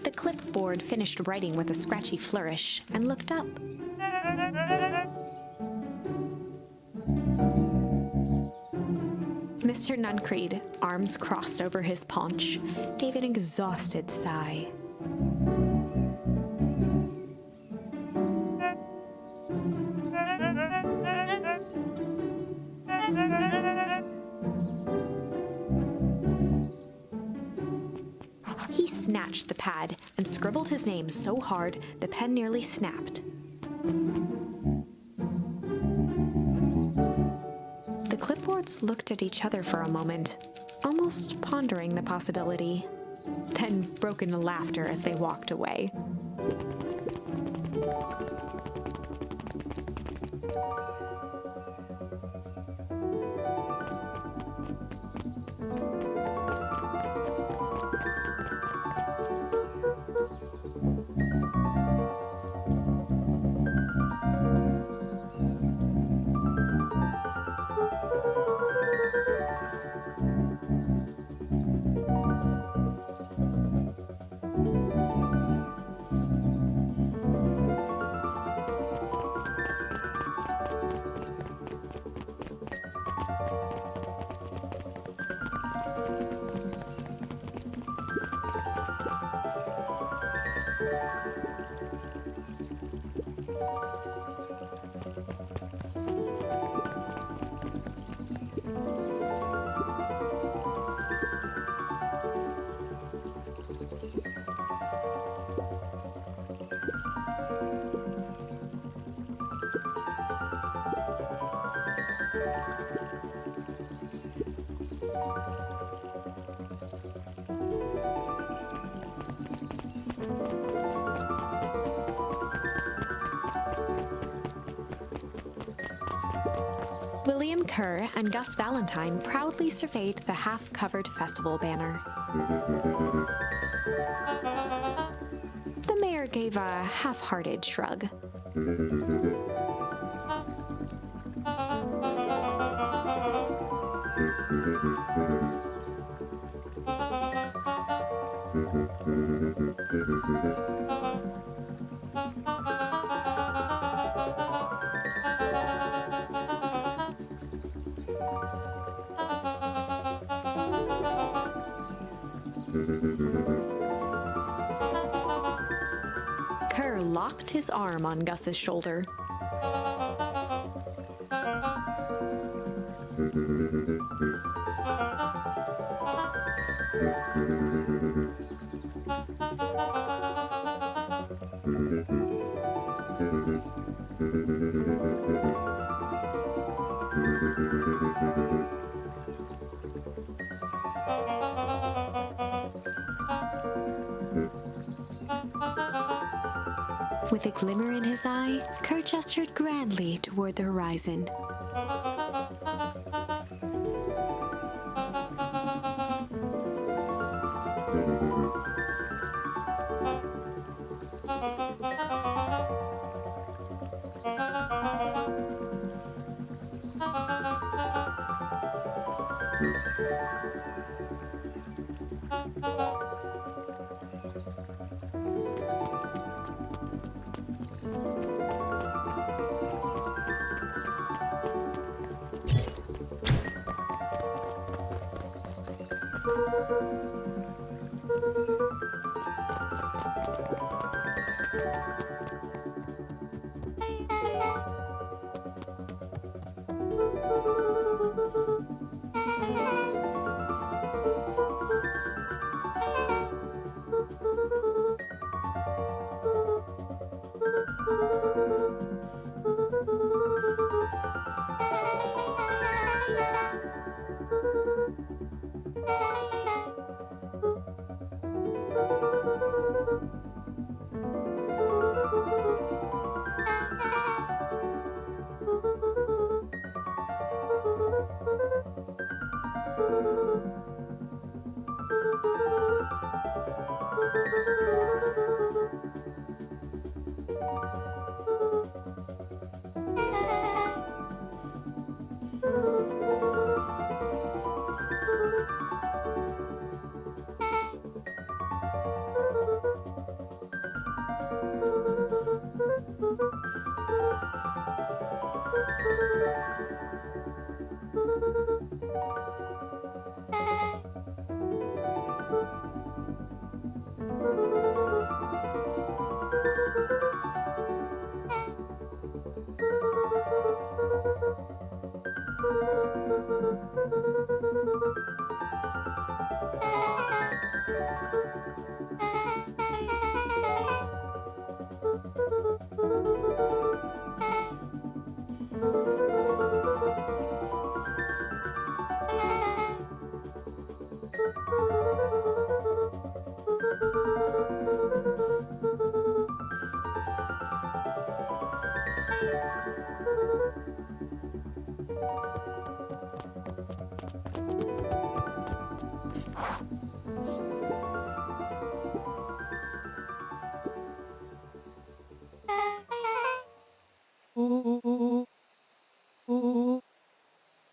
C: The clipboard finished writing with a scratchy flourish and looked up. Mr. Nuncreed, arms crossed over his paunch, gave an exhausted sigh. He snatched the pad and scribbled his name so hard the pen nearly snapped. The clipboards looked at each other for a moment, almost pondering the possibility, then broke into laughter as they walked away. William Kerr and Gus Valentine proudly surveyed the half-covered festival banner. The mayor gave a half-hearted shrug. Kerr locked his arm on Gus's shoulder.
D: With a glimmer in his eye, Kurt gestured grandly toward the horizon.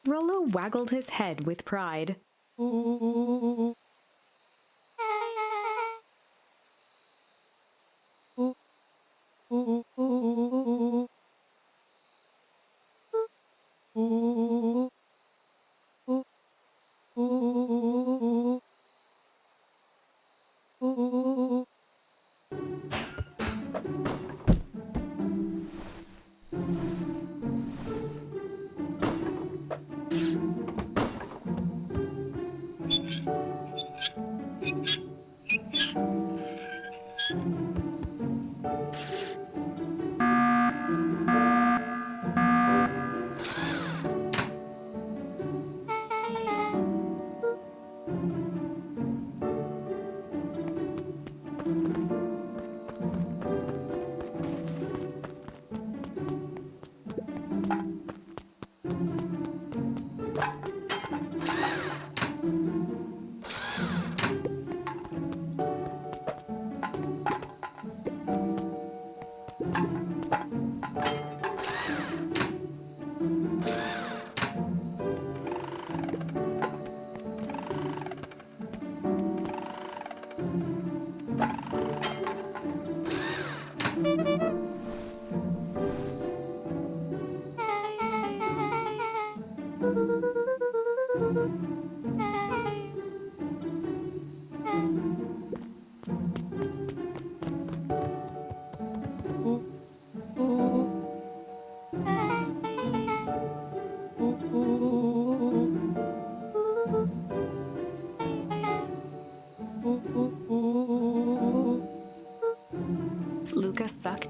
C: Rolo waggled his head with pride.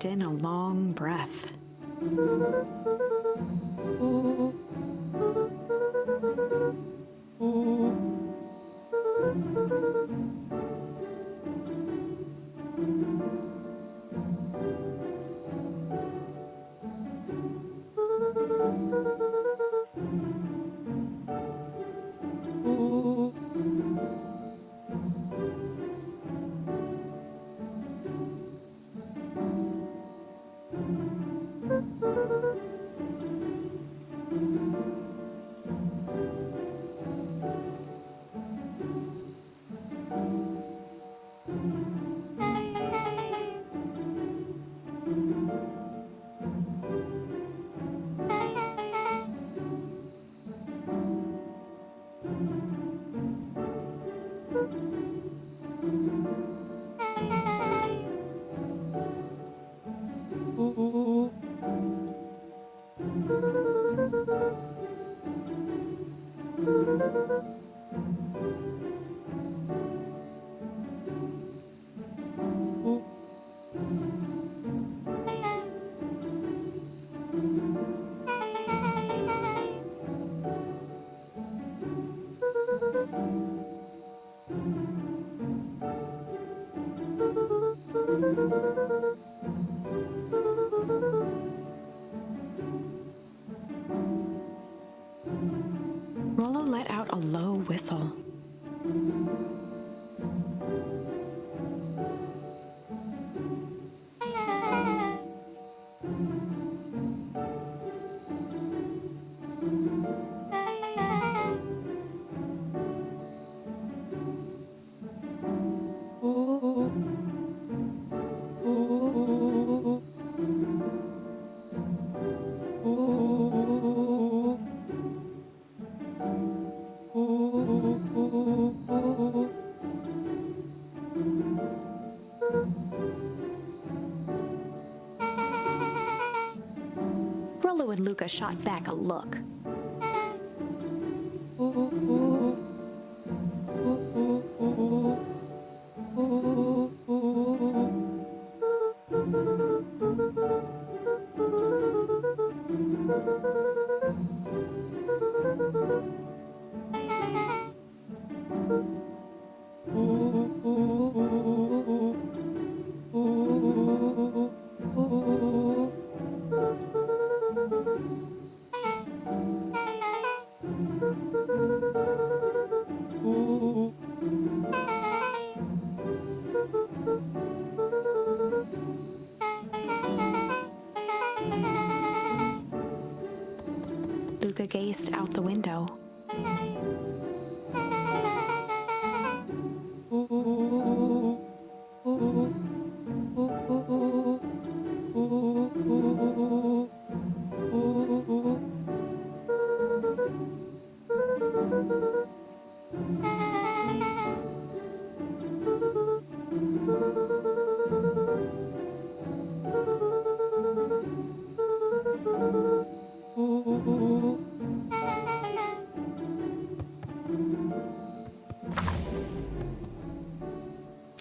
C: breathed in a long breath. Rolo let out a low whistle. Rolo and Luca shot back a look. Luca gazed out the window.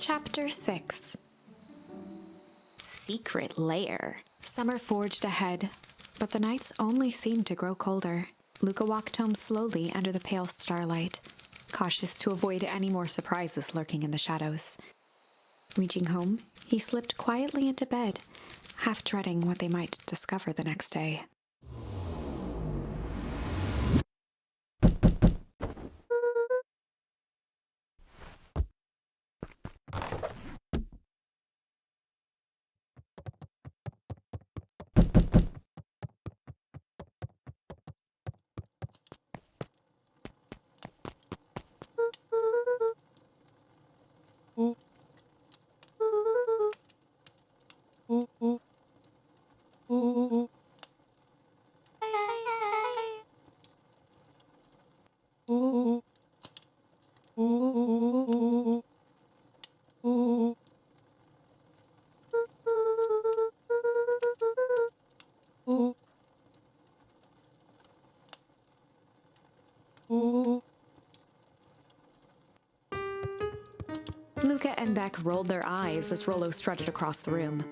C: Chapter 6. Secret Lair. Summer forged ahead, but the nights only seemed to grow colder. Luca walked home slowly under the pale starlight, cautious to avoid any more surprises lurking in the shadows. Reaching home, he slipped quietly into bed, half dreading what they might discover the next day. Luca and Beck rolled their eyes as Rolo strutted across the room.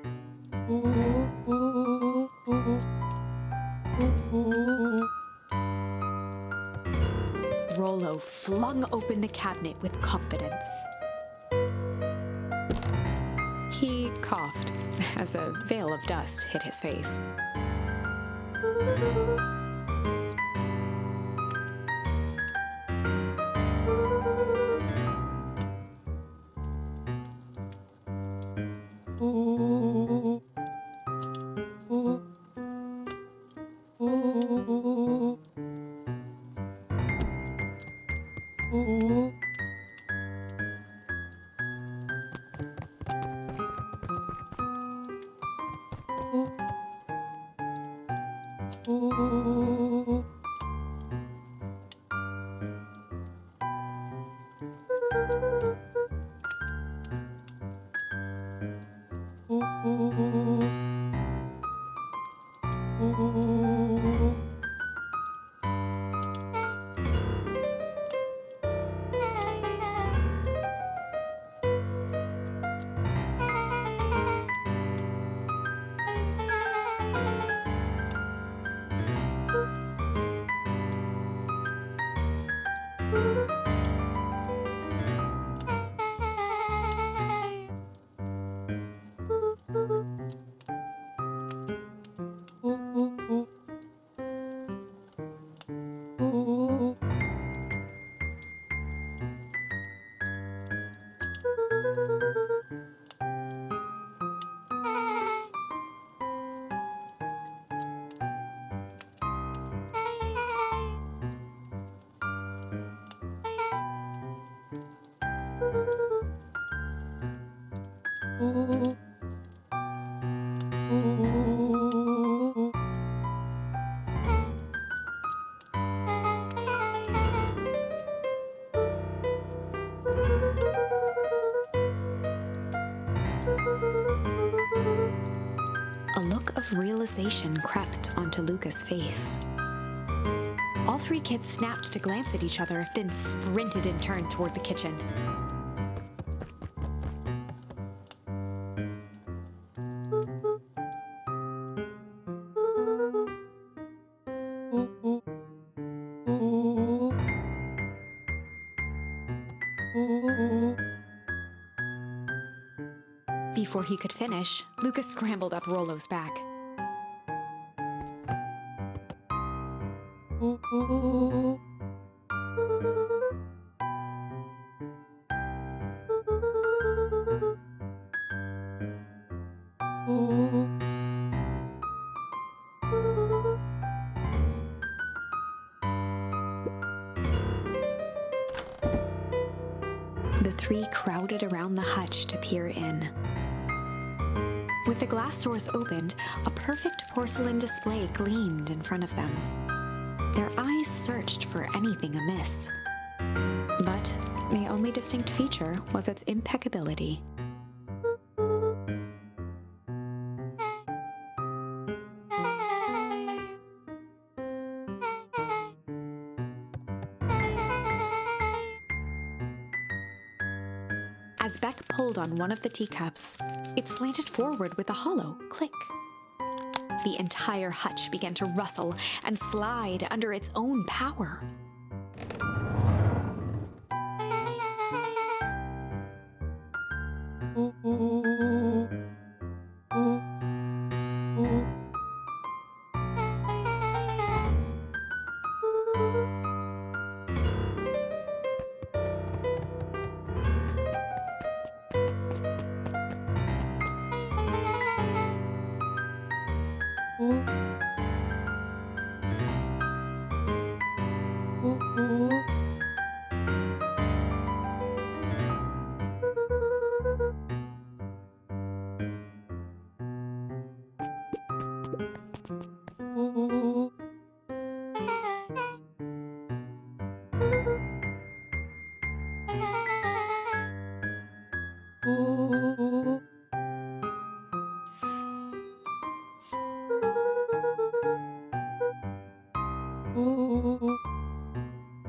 C: Rolo flung open the cabinet with confidence. He coughed as a veil of dust hit his face. A look of realization crept onto Luca's face. All three kids snapped to glance at each other, then sprinted in turn toward the kitchen. Before he could finish, Luca scrambled up Rolo's back. The three crowded around the hutch to peer in. With the glass doors opened, a perfect porcelain display gleamed in front of them. Their eyes searched for anything amiss. But the only distinct feature was its impeccability. As Beck pulled on one of the teacups, it slanted forward with a hollow click. The entire hutch began to rustle and slide under its own power.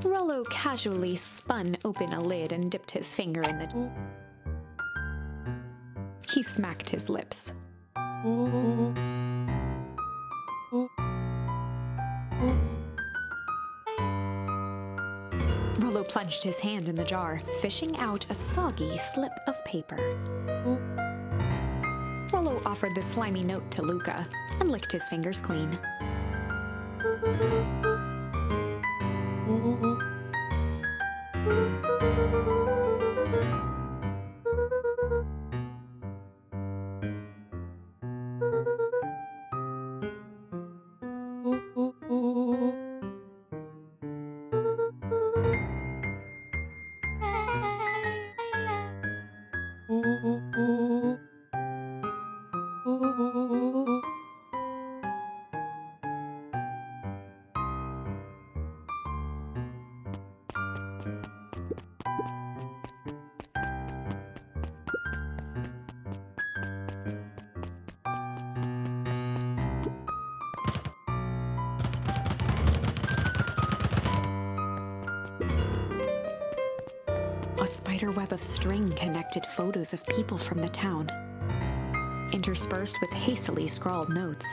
C: Rolo casually spun open a lid and dipped his finger in the... He smacked his lips. Rolo plunged his hand in the jar, fishing out a soggy slip of paper. Rolo offered the slimy note to Luca and licked his fingers clean. A spider web of string connected photos of people from the town, interspersed with hastily scrawled notes.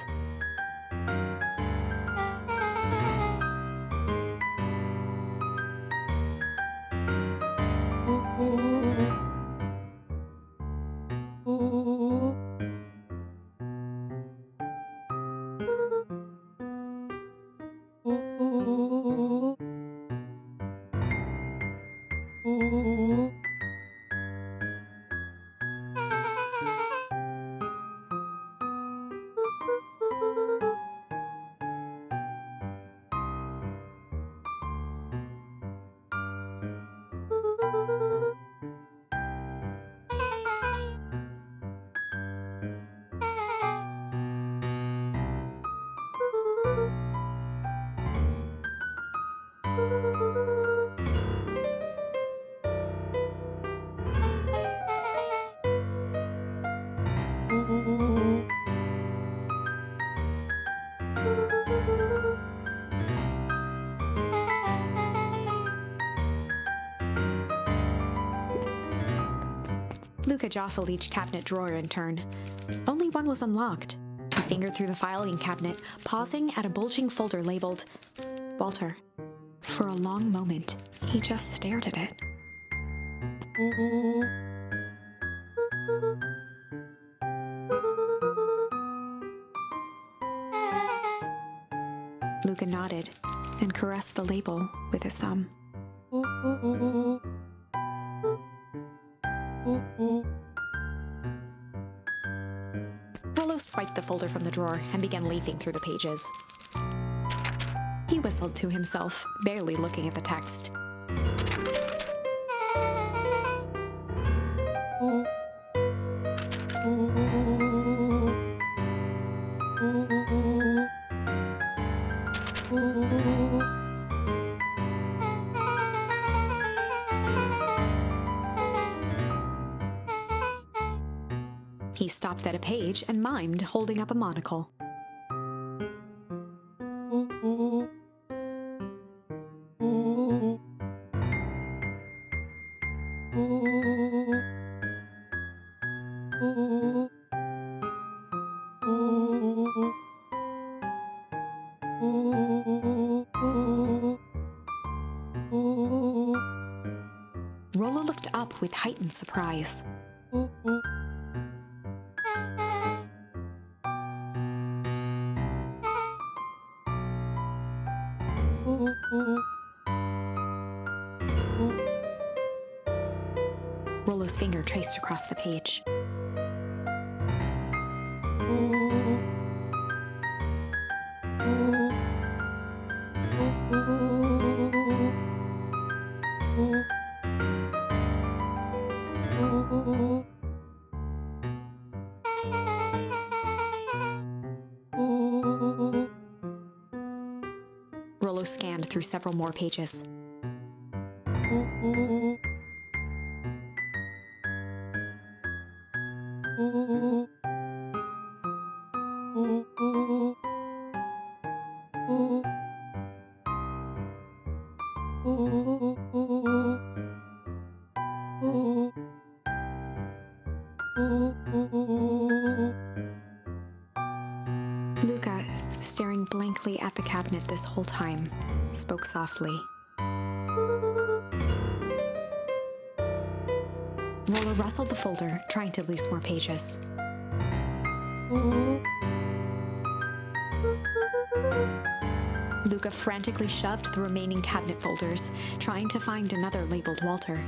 C: Luca jostled each cabinet drawer in turn. Only one was unlocked. He fingered through the filing cabinet, pausing at a bulging folder labeled Walter. For a long moment, he just stared at it. Luca nodded and caressed the label with his thumb. Rolo swiped the folder from the drawer and began leafing through the pages. He whistled to himself, barely looking at the text. He stopped at a page and mimed, holding up a monocle. Rolo looked up with heightened surprise. Rolo's finger traced across the page. Rolo scanned through several more pages. the cabinet this whole time, spoke softly. Rolo rustled the folder, trying to loose more pages. Luca frantically shoved the remaining cabinet folders, trying to find another labeled Walter.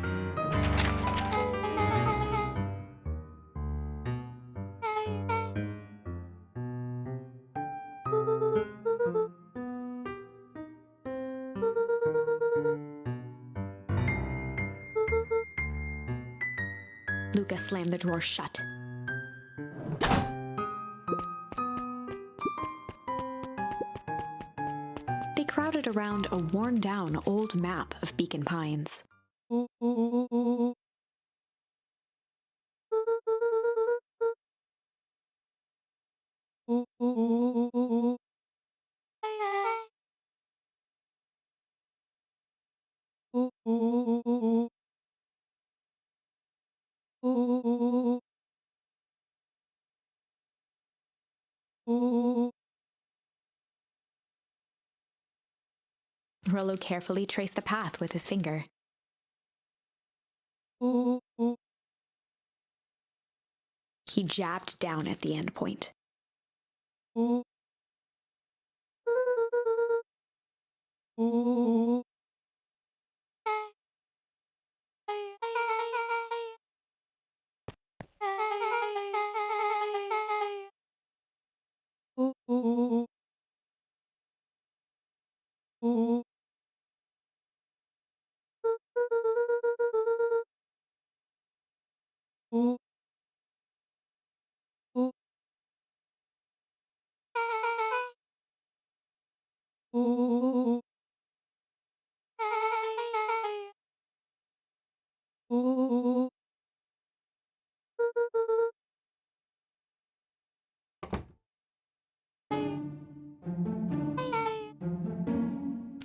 C: Luca slammed the drawer shut. They crowded around a worn-down old map of Beacon Pines. Rolo carefully traced the path with his finger. He jabbed down at the end point.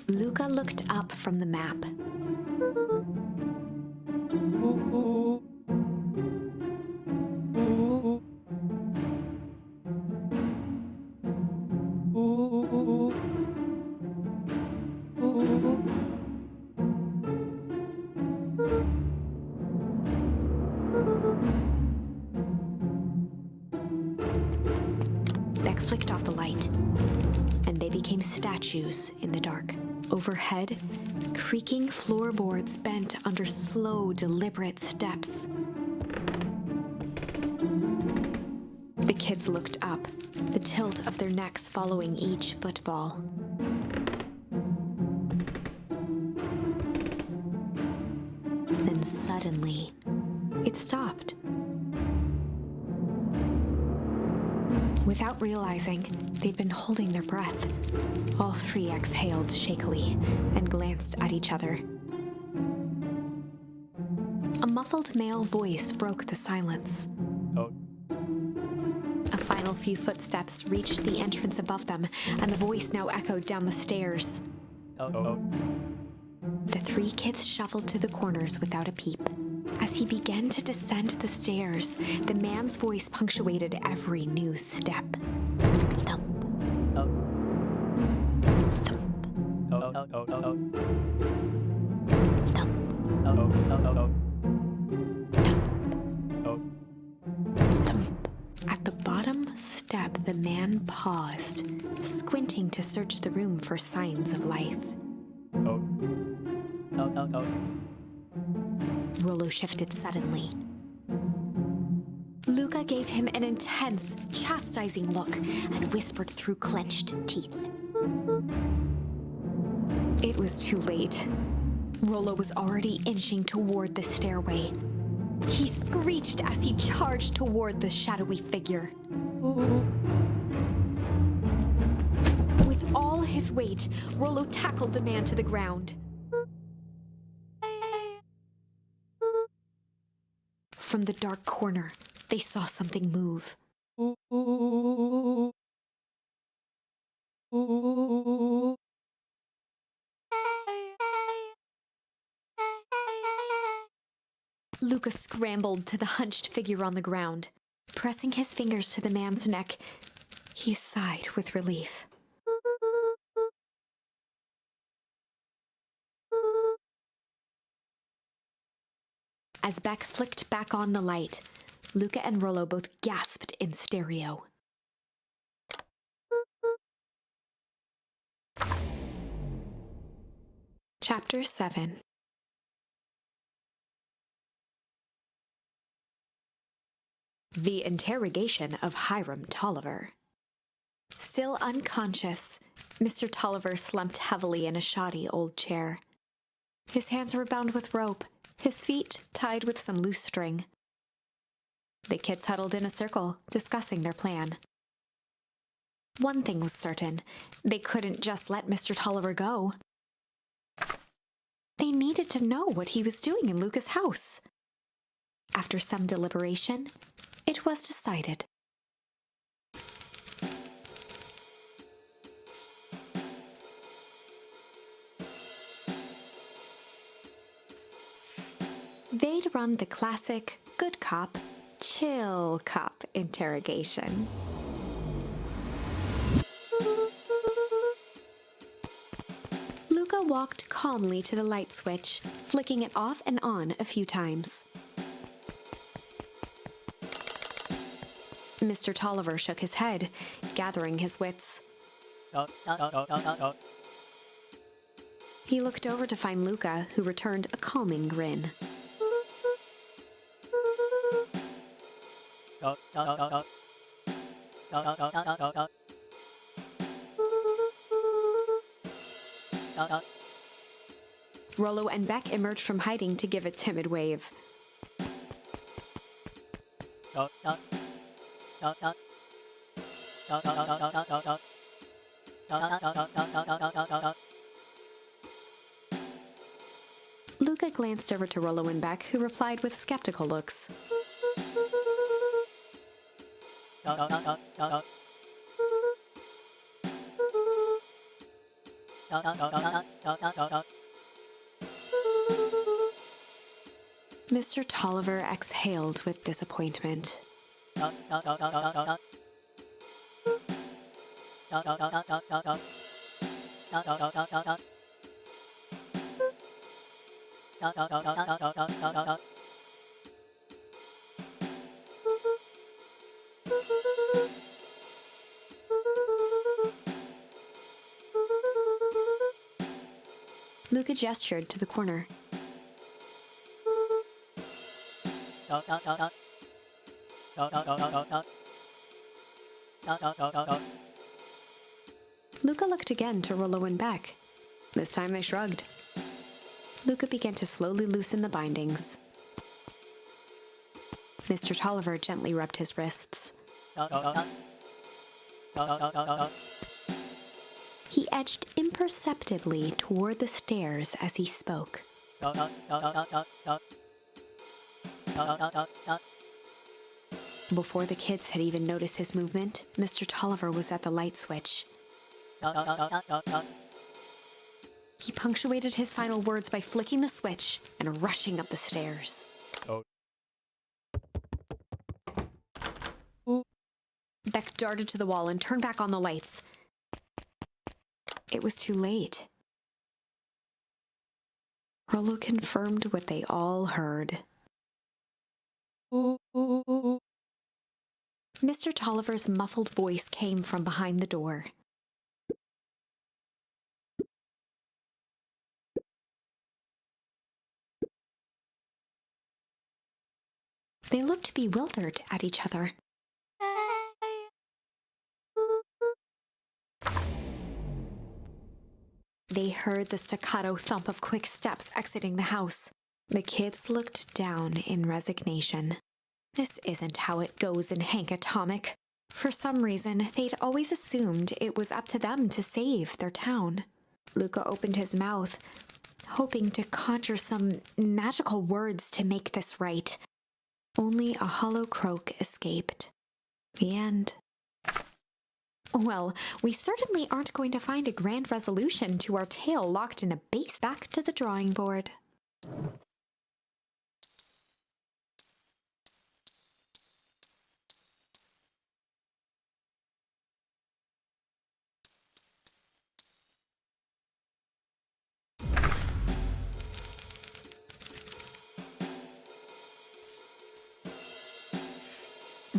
C: Luca looked up from the map. Beck flicked off the light, and they became statues in the dark. Overhead, creaking floorboards bent under slow, deliberate steps. The kids looked up, the tilt of their necks following each footfall. Then suddenly, it stopped. Without realizing, they'd been holding their breath. All three exhaled shakily and glanced at each other. A muffled male voice broke the silence. A final few footsteps reached the entrance above them, and the voice now echoed down the stairs. The three kids shuffled to the corners without a peep. As he began to descend the stairs, the man's voice punctuated every new step. Thump. At the bottom step, the man paused, squinting to search the room for signs of life. Rolo shifted suddenly. Luca gave him an intense, chastising look and whispered through clenched teeth. It was too late. Rolo was already inching toward the stairway. He screeched as he charged toward the shadowy figure. With all his weight, Rolo tackled the man to the ground. From the dark corner, they saw something move. Luca scrambled to the hunched figure on the ground. Pressing his fingers to the man's neck, he sighed with relief. As Beck flicked back on the light, Luca and Rolo both gasped in stereo. Chapter 7. The interrogation of Hyram Tolliver. Still unconscious, Mr. Tolliver slumped heavily in a shoddy old chair. His hands were bound with rope, his feet tied with some loose string. The kids huddled in a circle, discussing their plan. One thing was certain, they couldn't just let Mr. Tolliver go. They needed to know what he was doing in Luca's house. After some deliberation, it was decided. They'd run the classic good cop, chill cop interrogation. Luca walked calmly to the light switch, flicking it off and on a few times. Mr. Tolliver shook his head, gathering his wits. He looked over to find Luca, who returned a calming grin. Rolo and Beck emerged from hiding to give a timid wave. Luca glanced over to Rolo and Beck, who replied with skeptical looks. Mr. Tolliver exhaled with disappointment. Luca gestured to the corner. Luca looked again to Rolo and Beck. This time they shrugged. Luca began to slowly loosen the bindings. Mr. Tolliver gently rubbed his wrists. He edged imperceptibly toward the stairs as he spoke. Before the kids had even noticed his movement, Mr. Tolliver was at the light switch. He punctuated his final words by flicking the switch and rushing up the stairs. Beck darted to the wall and turned back on the lights. It was too late. Rolo confirmed what they all heard. Mr. Tolliver's muffled voice came from behind the door. They looked bewildered at each other. They heard the staccato thump of quick steps exiting the house. The kids looked down in resignation. This isn't how it goes in Hank Atomic. For some reason, they'd always assumed it was up to them to save their town. Luca opened his mouth, hoping to conjure some magical words to make this right. Only a hollow croak escaped. The end. Well, we certainly aren't going to find a grand resolution to our tale locked in a base. Back to the drawing board.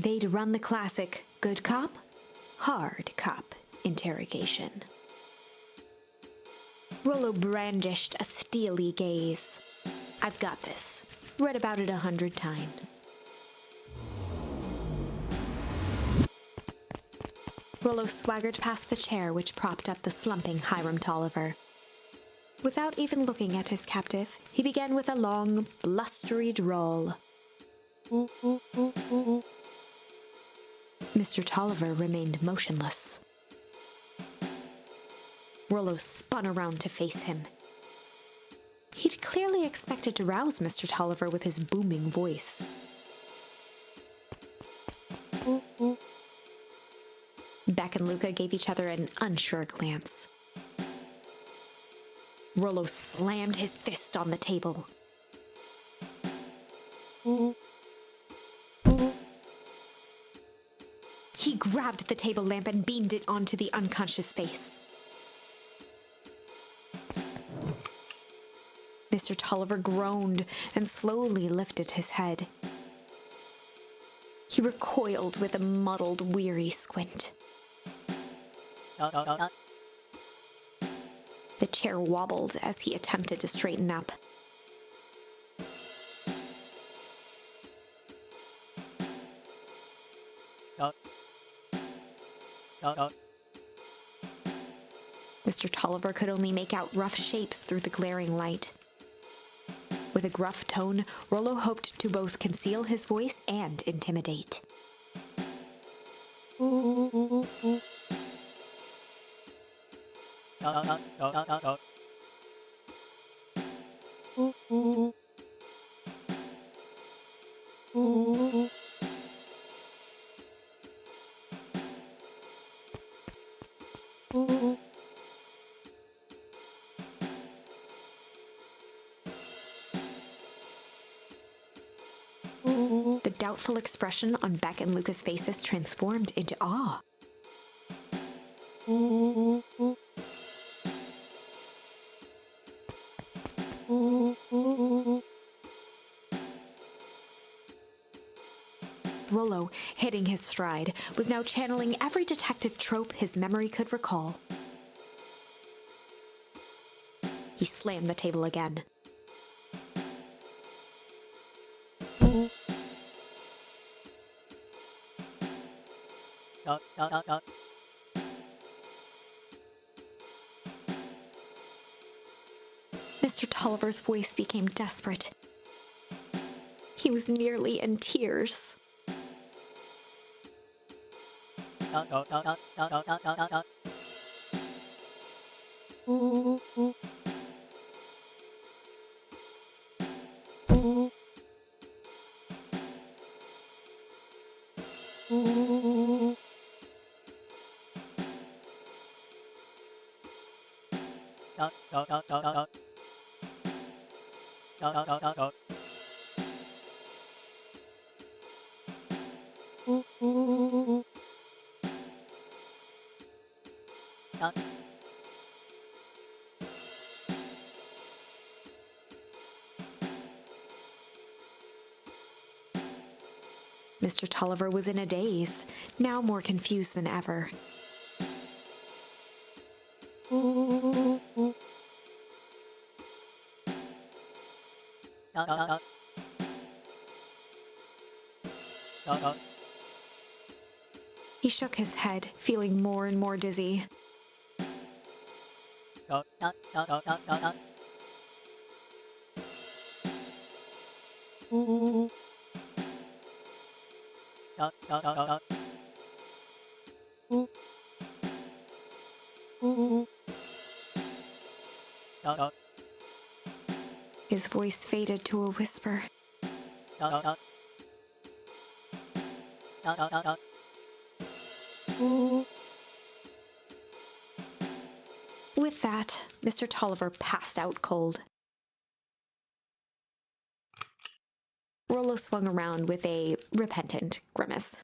C: they'd run the classic good cop, hard cop interrogation. Rolo brandished a steely gaze. I've got this. Read about it 100 times. Rolo swaggered past the chair which propped up the slumping Hyram Tolliver. Without even looking at his captive, he began with a long, blustery drawl. Mr. Tolliver remained motionless. Rolo spun around to face him. He'd clearly expected to rouse Mr. Tolliver with his booming voice. Beck and Luca gave each other an unsure glance. Rolo slammed his fist on the table. He grabbed the table lamp and beamed it onto the unconscious face. Mr. Tolliver groaned and slowly lifted his head. He recoiled with a muddled, weary squint. The chair wobbled as he attempted to straighten up. Mr. Tolliver could only make out rough shapes through the glaring light. With a gruff tone, Rolo hoped to both conceal his voice and intimidate. The doubtful expression on Beck and Luca's faces transformed into awe. Rolo, hitting his stride, was now channeling every detective trope his memory could recall. He slammed the table again. Mr. Tolliver's voice became desperate. He was nearly in tears. Mr. Tolliver was in a daze, now more confused than ever. He shook his head, feeling more and more dizzy. His voice faded to a whisper. With that, Mr. Tolliver passed out cold. Rolo swung around with a repentant grimace.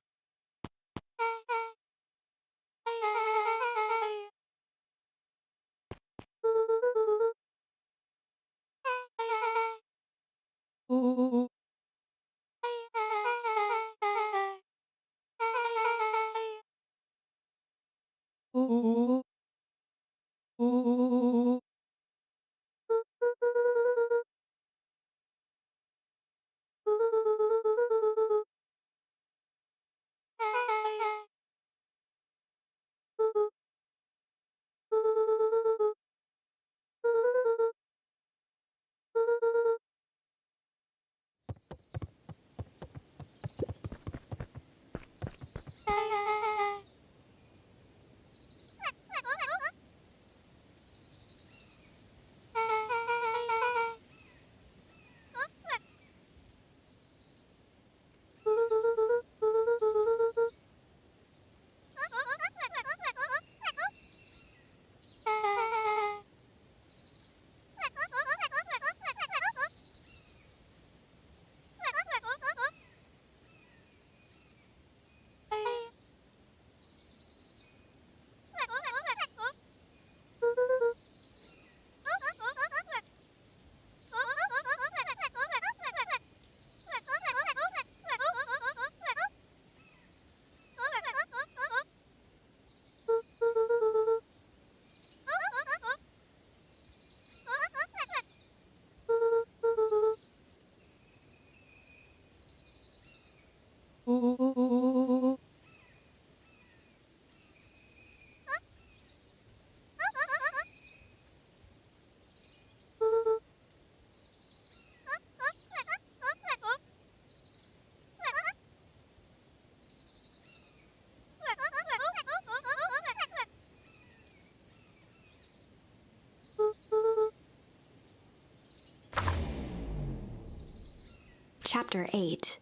C: Chapter 8.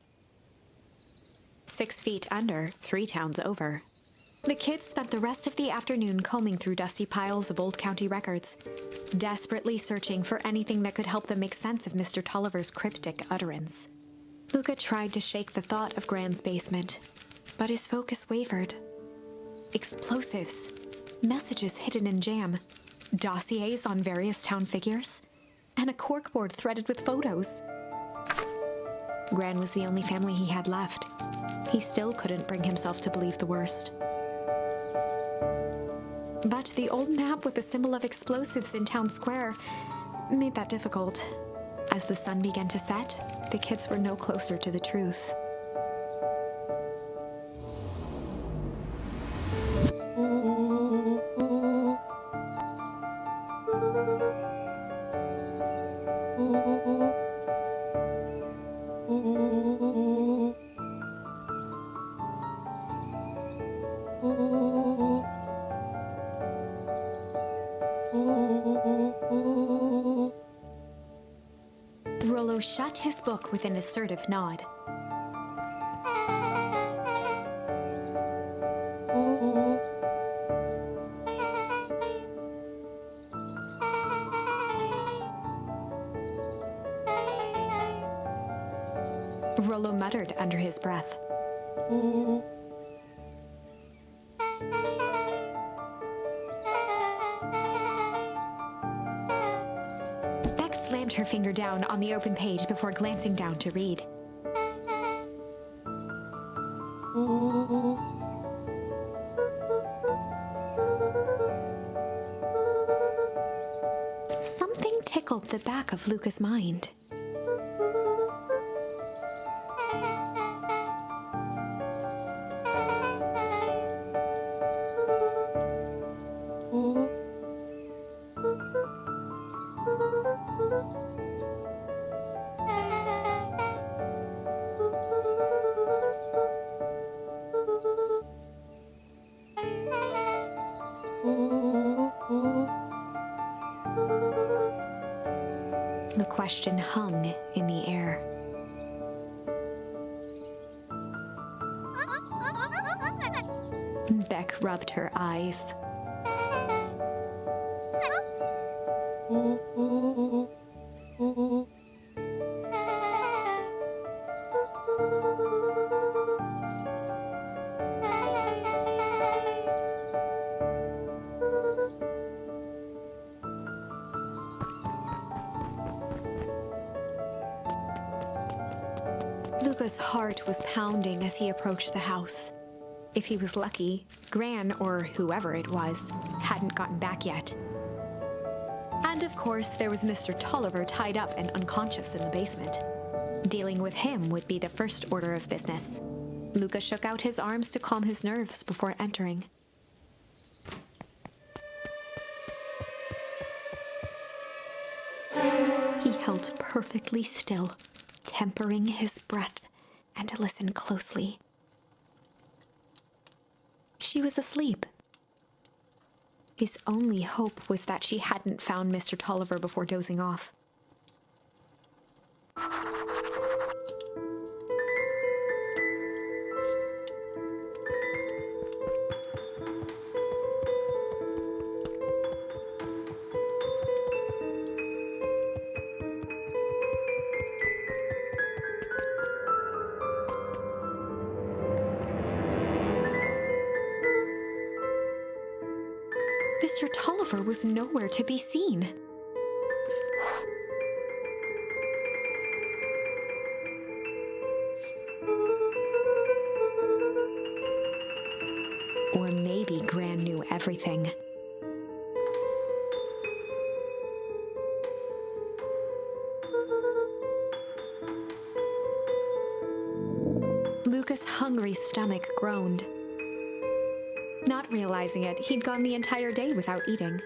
C: 6 feet under, 3 towns over. The kids spent the rest of the afternoon combing through dusty piles of old county records, desperately searching for anything that could help them make sense of Mr. Tolliver's cryptic utterance. Luca tried to shake the thought of Gran's basement, but his focus wavered. Explosives, messages hidden in jam, dossiers on various town figures, and a corkboard threaded with photos. Gran was the only family he had left. He still couldn't bring himself to believe the worst. But the old map with the symbol of explosives in town square made that difficult. As the sun began to set, the kids were no closer to the truth. Rolo shut his book with an assertive nod. Rolo muttered under his breath. Beck slammed her finger down on the open page before glancing down to read. Something tickled the back of Luca's mind. The question hung in the air. Beck rubbed her eyes. Luca's heart was pounding as he approached the house. If he was lucky, Gran, or whoever it was, hadn't gotten back yet. And of course, there was Mr. Tolliver tied up and unconscious in the basement. Dealing with him would be the first order of business. Luca shook out his arms to calm his nerves before entering. He held perfectly still, tempering his breath, and listened closely. She was asleep. His only hope was that she hadn't found Mr. Tolliver before dozing off. Mr. Tolliver was nowhere to be seen. Or maybe Gran knew everything. Luca's hungry stomach groaned. Not realizing it, he'd gone the entire day without eating.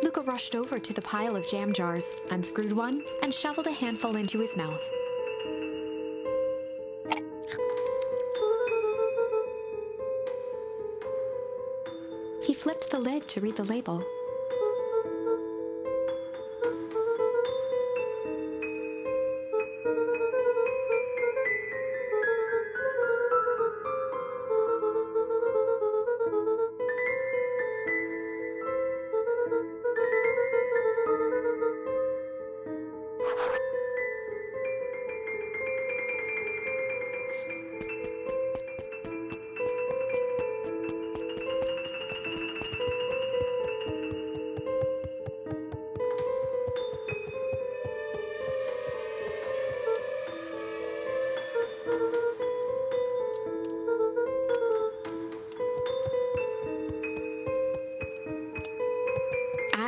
C: Luca rushed over to the pile of jam jars, unscrewed one, and shoveled a handful into his mouth. flipped the lid to read the label.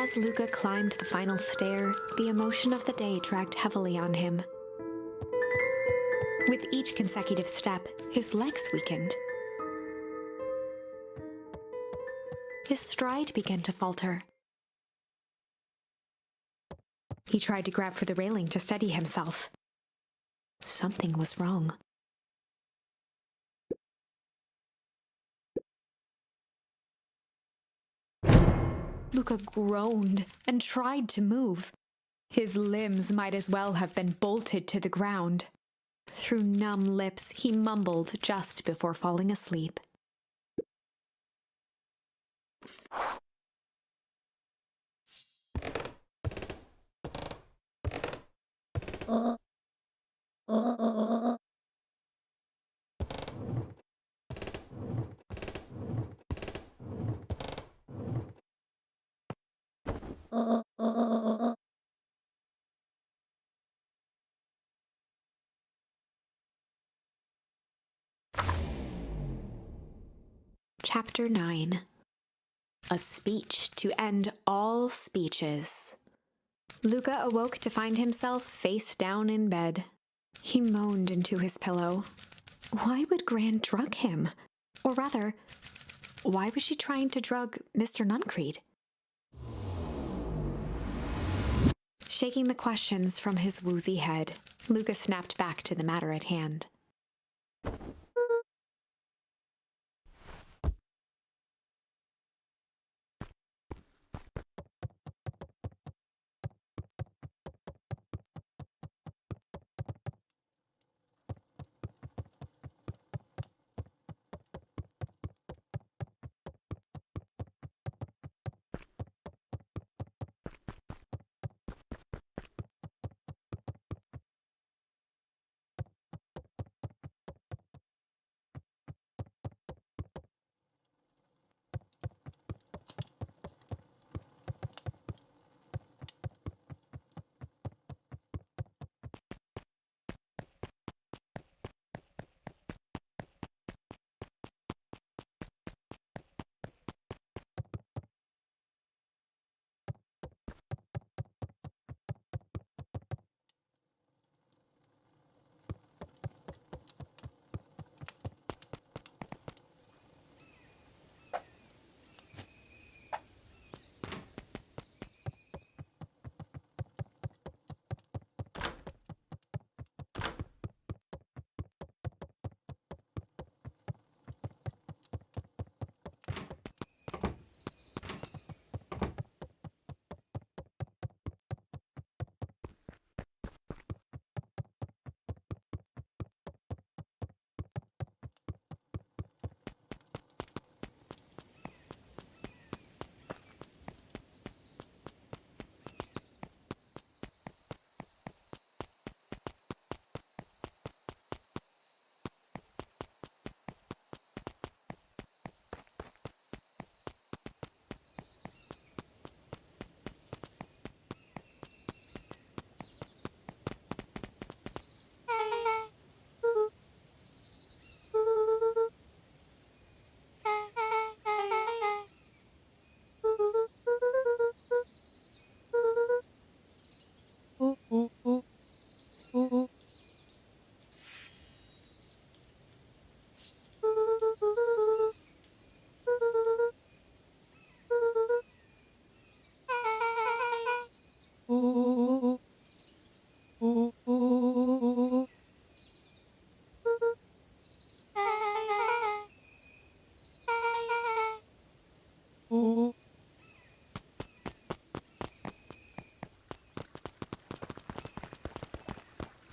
C: As Luca climbed the final stair, the emotion of the day dragged heavily on him. With each consecutive step, his legs weakened. His stride began to falter. He tried to grab for the railing to steady himself. Something was wrong. Luca groaned and tried to move. His limbs might as well have been bolted to the ground. Through numb lips, he mumbled just before falling asleep. Chapter 9. A speech to end all speeches. Luca awoke to find himself face down in bed. He moaned into his pillow. Why would Gran drug him? Or rather, why was she trying to drug Mr. Nuncreed? Shaking the questions from his woozy head, Luca snapped back to the matter at hand.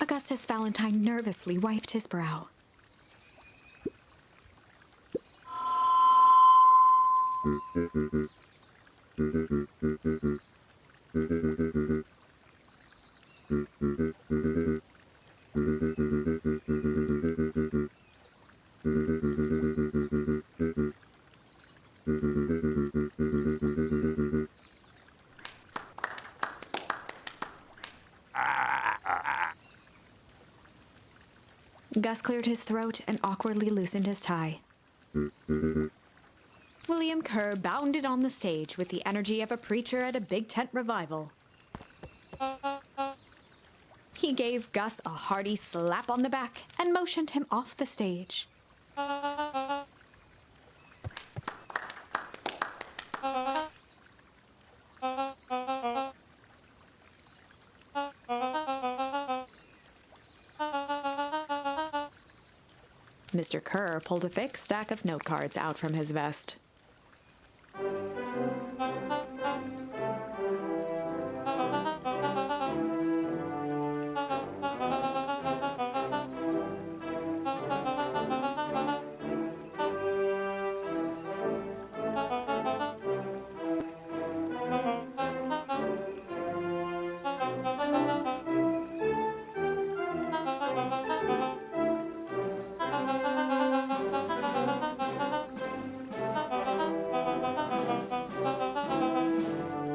C: Augustus Valentine nervously wiped his brow. Gus cleared his throat and awkwardly loosened his tie. William Kerr bounded on the stage with the energy of a preacher at a big tent revival. He gave Gus a hearty slap on the back and motioned him off the stage. Mr. Kerr pulled a thick stack of note cards out from his vest.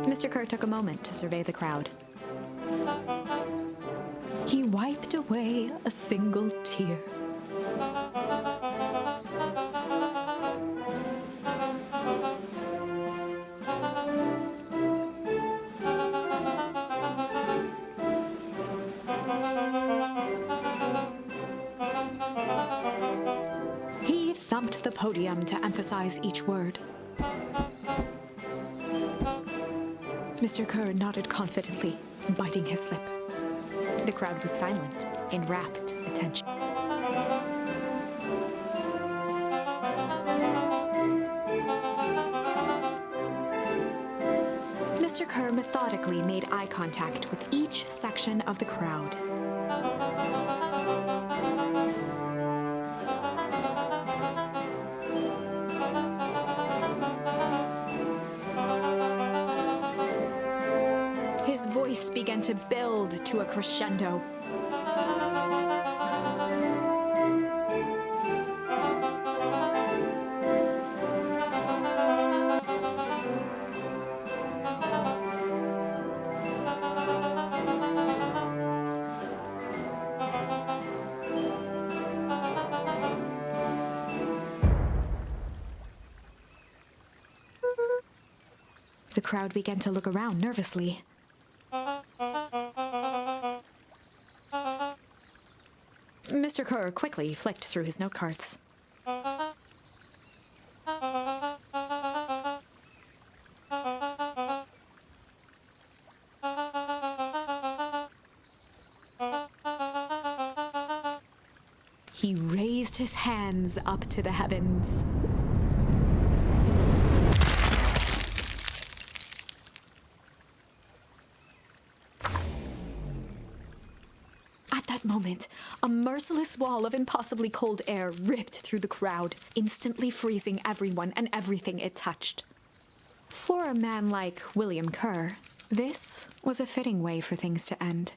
C: Mr. Kerr took a moment to survey the crowd. He wiped away a single tear. He thumped the podium to emphasize each word. Mr. Kerr nodded confidently, biting his lip. The crowd was silent, in rapt attention. Mr. Kerr methodically made eye contact with each section of the crowd. His voice began to build to a crescendo. The crowd began to look around nervously. Mr. Kerr quickly flicked through his note cards. He raised his hands up to the heavens. Moment, a merciless wall of impossibly cold air ripped through the crowd, instantly freezing everyone and everything it touched. For a man like William Kerr, this was a fitting way for things to end.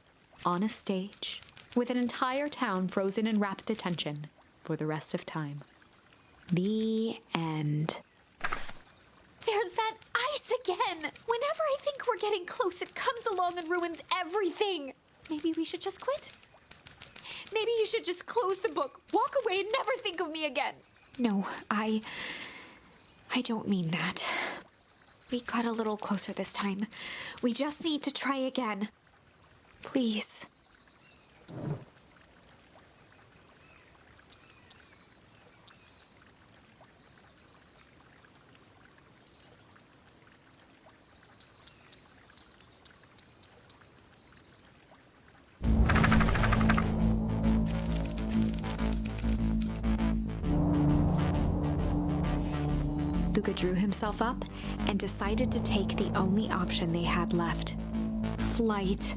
C: On a stage, with an entire town frozen in rapt attention for the rest of time. The end.
A: There's that ice again! Whenever I think we're getting close, it comes along and ruins everything! Maybe we should just quit? Maybe you should just close the book, walk away, and never think of me again.
C: No, I don't mean that. We got a little closer this time. We just need to try again. Please. Luka drew himself up and decided to take the only option they had left. Flight.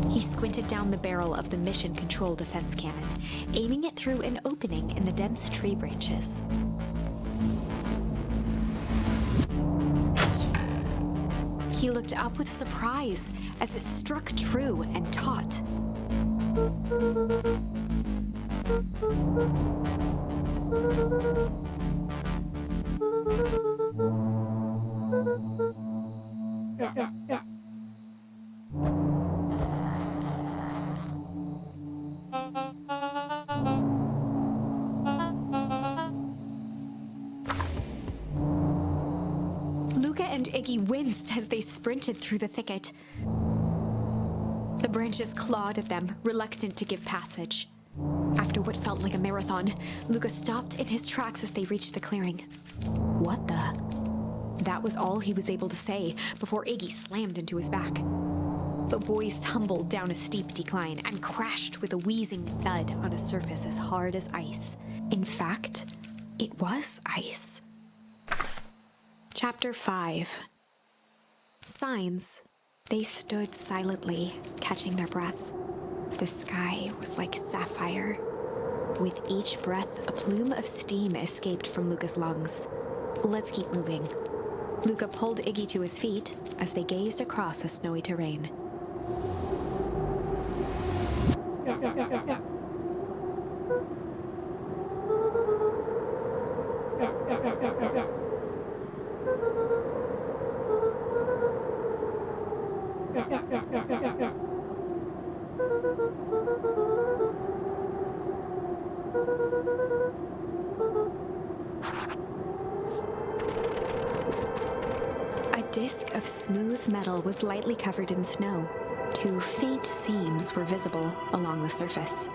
C: He squinted down the barrel of the mission control defense cannon, aiming it through an opening in the dense tree branches. He looked up with surprise as it struck true and taut. Luca and Iggy winced as they sprinted through the thicket. The branches clawed at them, reluctant to give passage. After what felt like a marathon, Luca stopped in his tracks as they reached the clearing. "What the?" That was all he was able to say before Iggy slammed into his back. The boys tumbled down a steep decline and crashed with a wheezing thud on a surface as hard as ice. In fact, it was ice. Chapter 5. Signs. They stood silently, catching their breath. The sky was like sapphire. With each breath, a plume of steam escaped from Luca's lungs. "Let's keep moving." Luca pulled Iggy to his feet as they gazed across a snowy terrain. A disc of smooth metal was lightly covered in snow. Two faint seams were visible along the surface.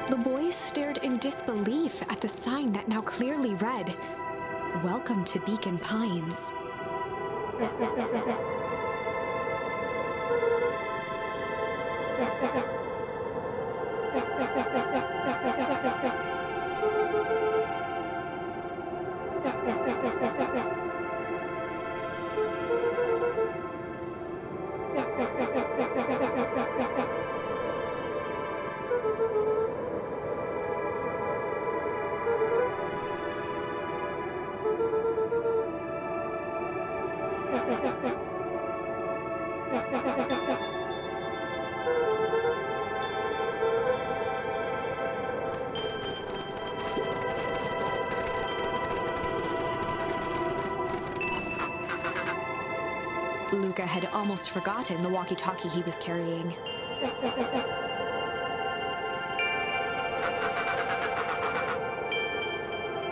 C: The boys stared in disbelief at the sign that now clearly read, "Welcome to Beacon Pines." Luca had almost forgotten the walkie-talkie he was carrying.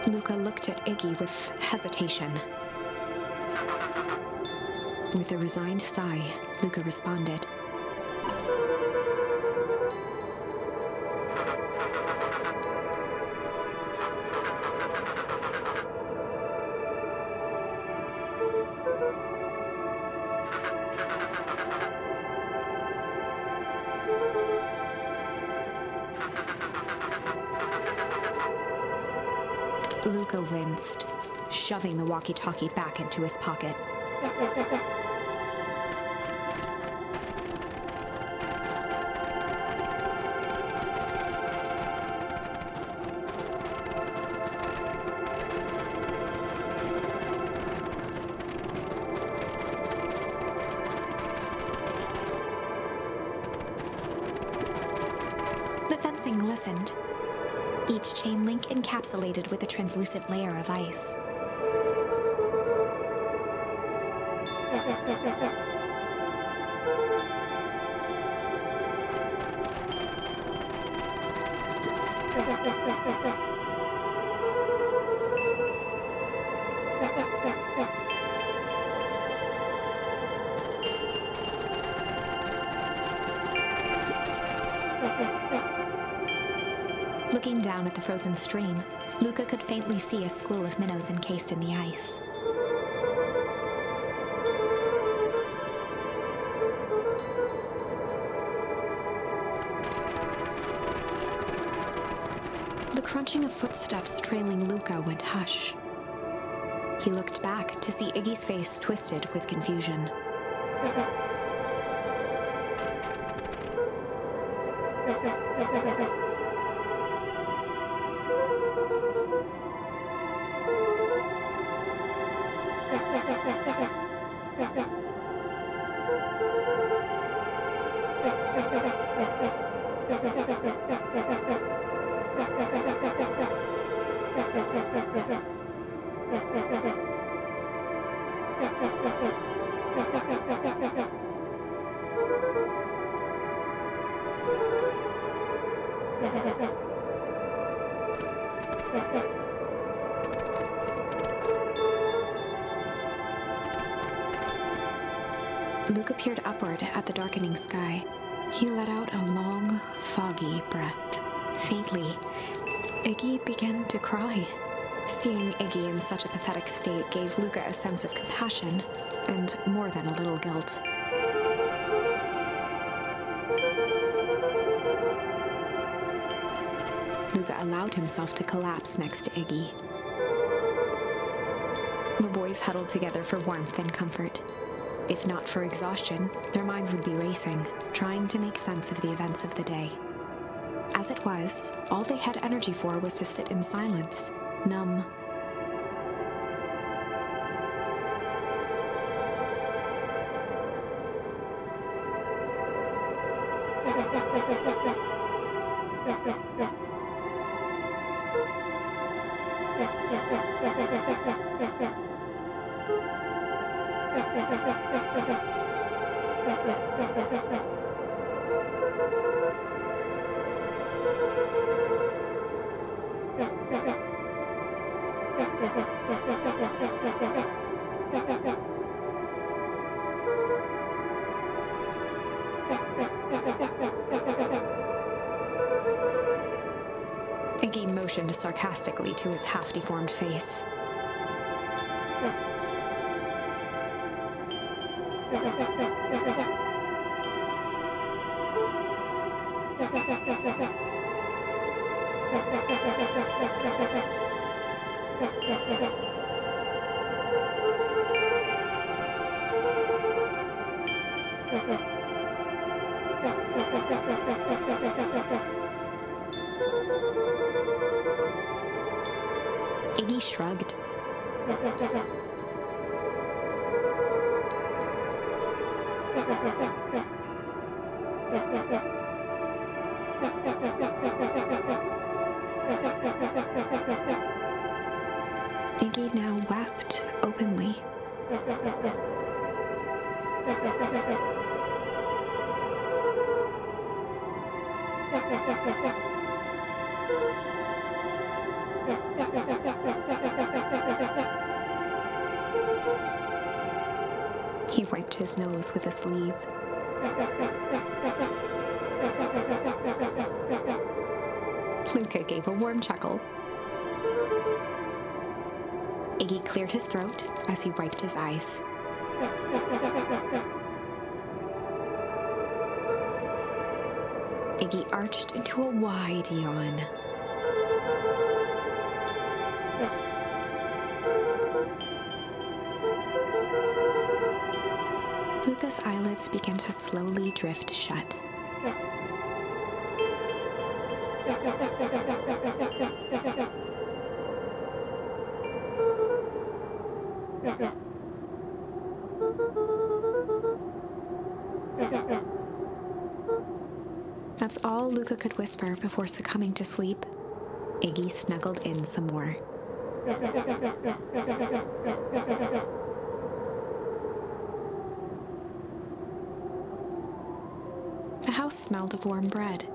C: Luca looked at Iggy with hesitation. With a resigned sigh, Luca responded. Luca winced, shoving the walkie-talkie back into his pocket. The fencing glistened, each chain link encapsulated with a translucent layer of ice. Looking down at the frozen stream, Luca could faintly see a school of minnows encased in the ice. The crunching of footsteps trailing Luca went hush. He looked back to see Iggy's face twisted with confusion. Luca peered upward at the darkening sky. He let out a long, foggy breath. Faintly, Iggy began to cry. Seeing Iggy in such a pathetic state gave Luca a sense of compassion, and more than a little guilt. Luca allowed himself to collapse next to Iggy. The boys huddled together for warmth and comfort. If not for exhaustion, their minds would be racing, trying to make sense of the events of the day. As it was, all they had energy for was to sit in silence, numb. Iggy motioned sarcastically to his half-deformed face. Iggy shrugged. Iggy now wept openly. He wiped his nose with a sleeve. Luca gave a warm chuckle. Iggy cleared his throat as he wiped his eyes. Iggy arched into a wide yawn. Luca's eyelids began to slowly drift shut. That's all Luca could whisper before succumbing to sleep. Iggy snuggled in some more. The house smelled of warm bread.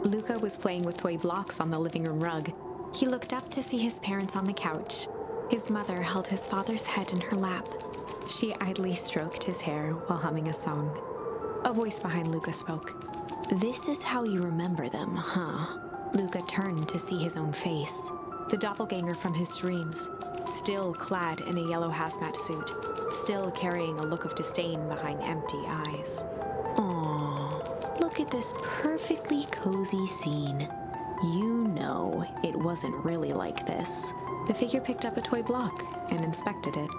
C: Luca was playing with toy blocks on the living room rug. He looked up to see his parents on the couch. His mother held his father's head in her lap. She idly stroked his hair while humming a song. A voice behind Luca spoke.
D: This is how you remember them, huh?
C: Luca turned to see his own face. The doppelganger from his dreams, still clad in a yellow hazmat suit, still carrying a look of disdain behind empty eyes.
D: Aww, look at this perfectly cozy scene. You know it wasn't really like this.
C: The figure picked up a toy block and inspected it.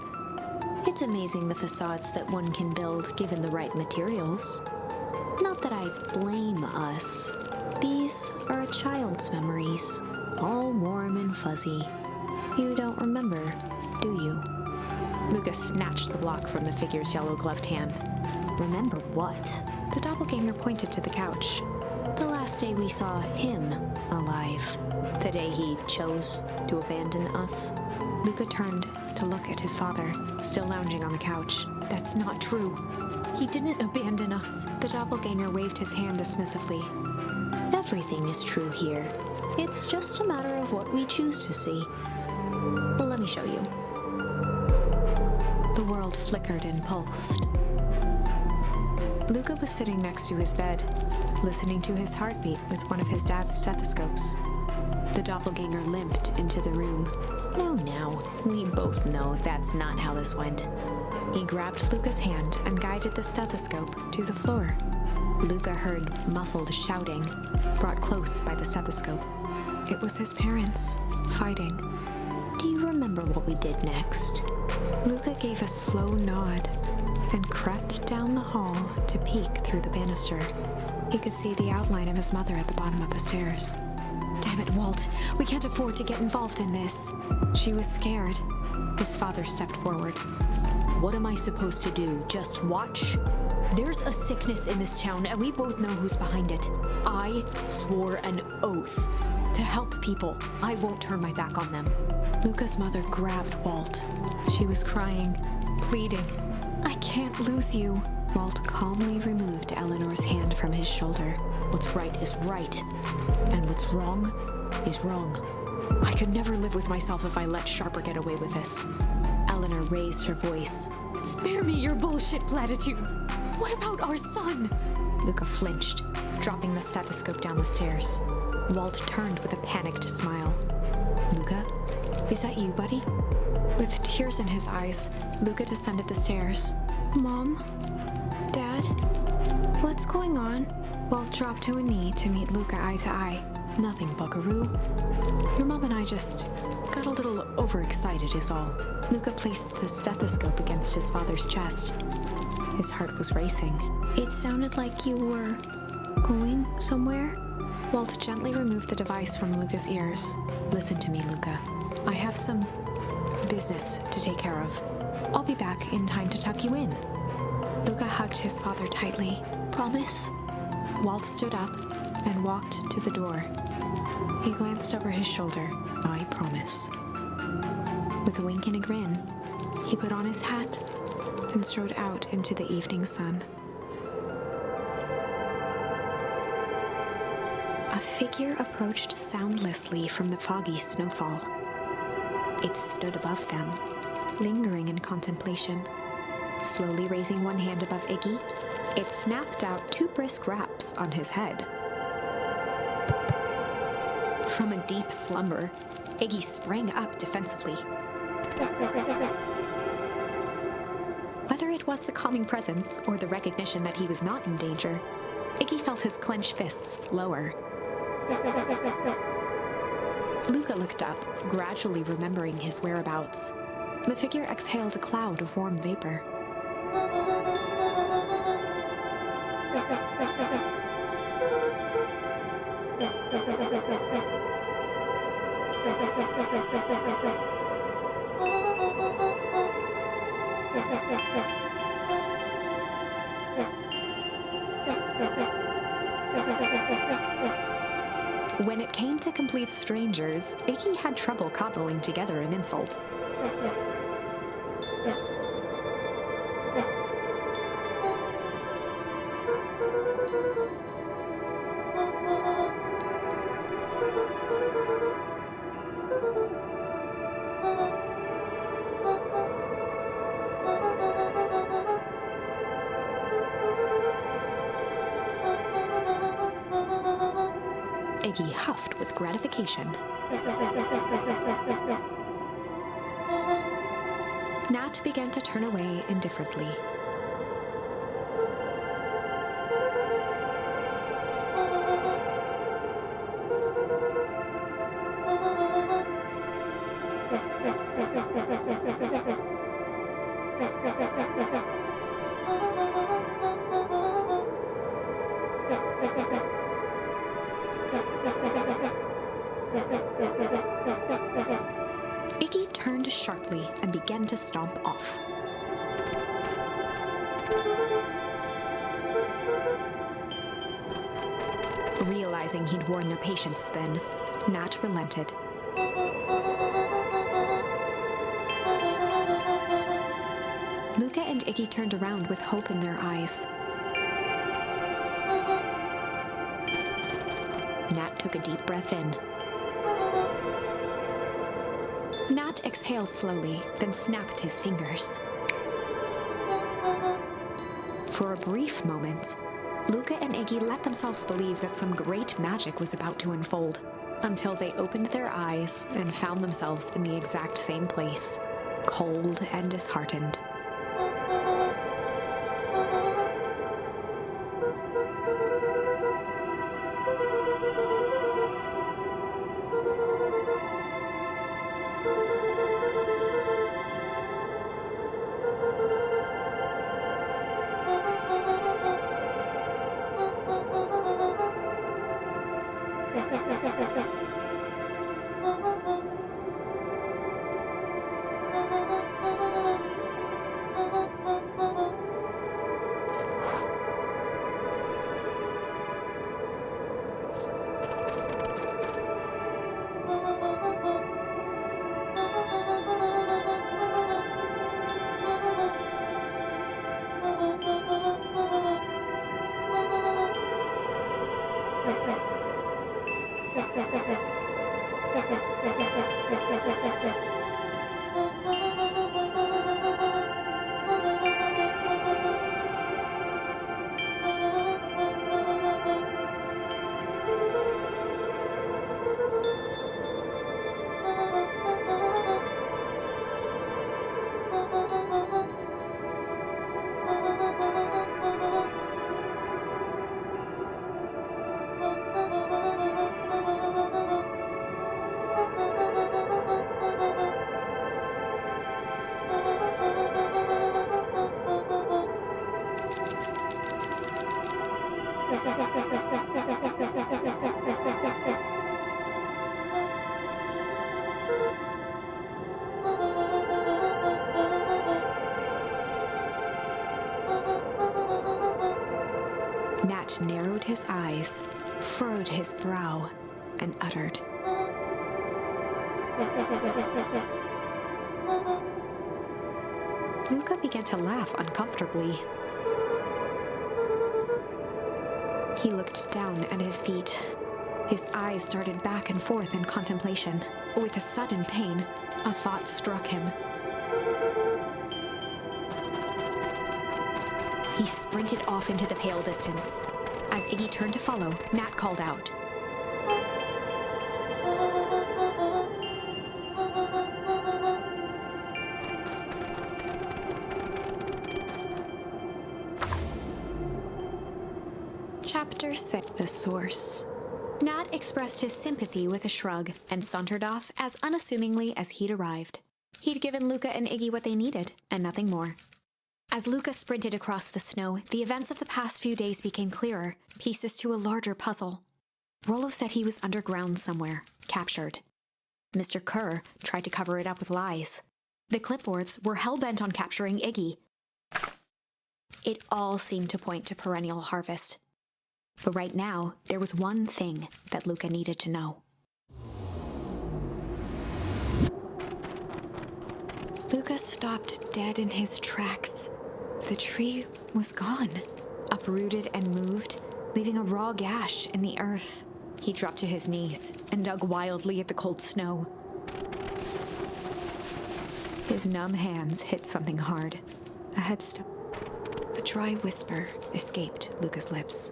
D: It's amazing the facades that one can build given the right materials. Not that I blame us. These are a child's memories, all warm and fuzzy. You don't remember, do you?
C: Luca snatched the block from the figure's yellow-gloved hand.
D: Remember what?
C: The doppelganger pointed to the couch.
D: The last day we saw him alive. The day he chose to abandon us.
C: Luca turned to look at his father, still lounging on the couch. That's not true. He didn't abandon us. The doppelganger waved his hand dismissively.
D: Everything is true here. It's just a matter of what we choose to see. Well, let me show you.
C: The world flickered and pulsed. Luca was sitting next to his bed, listening to his heartbeat with one of his dad's stethoscopes. The doppelganger limped into the room.
D: Now, we both know that's not how this went.
C: He grabbed Luca's hand and guided the stethoscope to the floor. Luca heard muffled shouting, brought close by the stethoscope. It was his parents, fighting.
D: Do you remember what we did next?
C: Luca gave a slow nod and crept down the hall to peek through the banister. He could see the outline of his mother at the bottom of the stairs. Damn it, Walt. We can't afford to get involved in this. She was scared. His father stepped forward.
D: What am I supposed to do? Just watch? There's a sickness in this town, and we both know who's behind it. I swore an oath to help people. I won't turn my back on them.
C: Luca's mother grabbed Walt. She was crying, pleading. I can't lose you. Walt calmly removed Eleanor's hand from his shoulder.
D: What's right is right, and what's wrong is wrong.
C: I could never live with myself if I let Sharper get away with this.
D: Eleanor raised her voice.
C: Spare me your bullshit platitudes. What about our son? Luca flinched, dropping the stethoscope down the stairs. Walt turned with a panicked smile. Luca, is that you, buddy? With tears in his eyes, Luca descended the stairs. Mom? Dad? What's going on? Walt dropped to a knee to meet Luca eye to eye. Nothing, buckaroo. Your mom and I just got a little overexcited is all. Luca placed the stethoscope against his father's chest. His heart was racing. It sounded like you were going somewhere. Walt gently removed the device from Luca's ears. Listen to me, Luca. I have some business to take care of. I'll be back in time to tuck you in. Luca hugged his father tightly. Promise? Walt stood up and walked to the door. He glanced over his shoulder. I promise. With a wink and a grin, he put on his hat and strode out into the evening sun. A figure approached soundlessly from the foggy snowfall. It stood above them, lingering in contemplation. Slowly raising one hand above Iggy, it snapped out 2 brisk raps on his head. From a deep slumber, Iggy sprang up defensively. Whether it was the calming presence or the recognition that he was not in danger, Iggy felt his clenched fists lower. Luca looked up, gradually remembering his whereabouts. The figure exhaled a cloud of warm vapor. When it came to complete strangers, Iggy had trouble cobbling together an insult. Iggy huffed with gratification. Nat began to turn away indifferently. Iggy turned sharply and began to stomp off. Realizing he'd worn their patience then, Nat relented. Luca and Iggy turned around with hope in their eyes. Nat took a deep breath in. Nat exhaled slowly, then snapped his fingers. For a brief moment, Luca and Iggy let themselves believe that some great magic was about to unfold, until they opened their eyes and found themselves in the exact same place, cold and disheartened. Nat narrowed his eyes, furrowed his brow, and uttered, Luca began to laugh uncomfortably. He looked down at his feet. His eyes started back and forth in contemplation. With a sudden pain, a thought struck him. He sprinted off into the pale distance. As Iggy turned to follow, Nat called out, Chapter 6: The Source. Nat expressed his sympathy with a shrug and sauntered off as unassumingly as he'd arrived. He'd given Luca and Iggy what they needed, and nothing more. As Luca sprinted across the snow, the events of the past few days became clearer, pieces to a larger puzzle. Rolo said he was underground somewhere, captured. Mr. Kerr tried to cover it up with lies. The clipboards were hell-bent on capturing Iggy. It all seemed to point to perennial harvest. But right now, there was one thing that Luca needed to know. Luca stopped dead in his tracks. The tree was gone, uprooted and moved, leaving a raw gash in the earth. He dropped to his knees and dug wildly at the cold snow. His numb hands hit something hard, a headstone. A dry whisper escaped Luca's lips.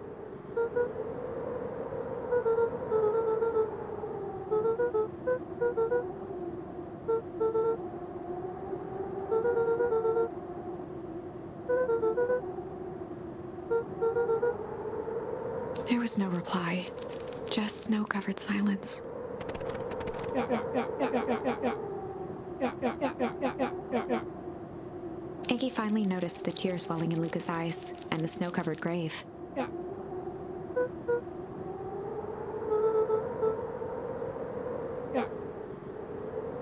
C: There was no reply, just snow-covered silence. Iggy finally noticed the tears welling in Luca's eyes and the snow-covered grave.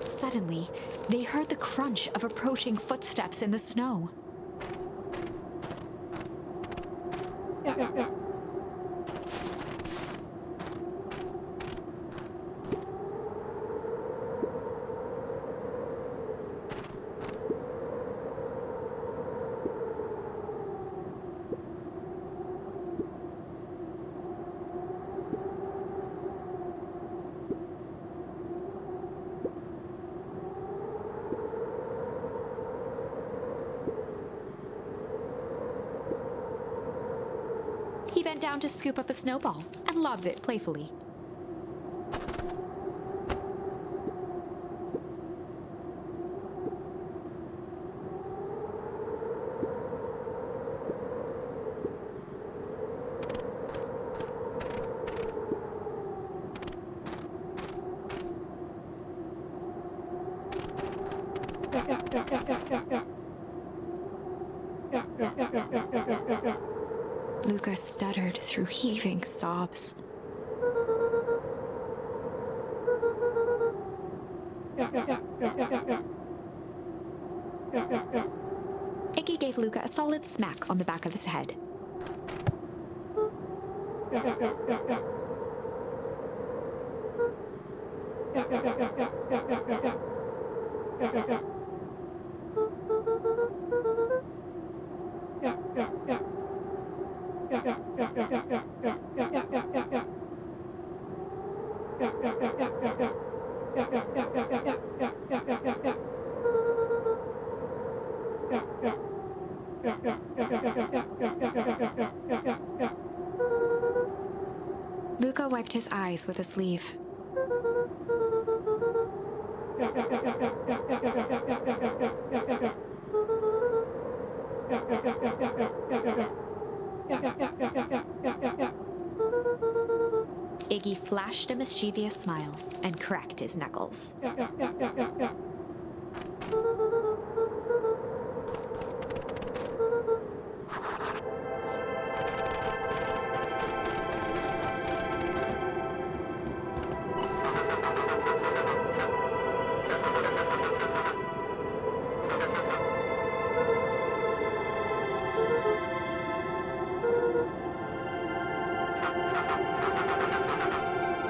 C: Suddenly, they heard the crunch of approaching footsteps in the snow. He bent down to scoop up a snowball and lobbed it playfully. Luca stuttered through heaving sobs. Iggy gave Luca a solid smack on the back of his head. Luca wiped his eyes with a sleeve. Iggy flashed a mischievous smile and cracked his knuckles.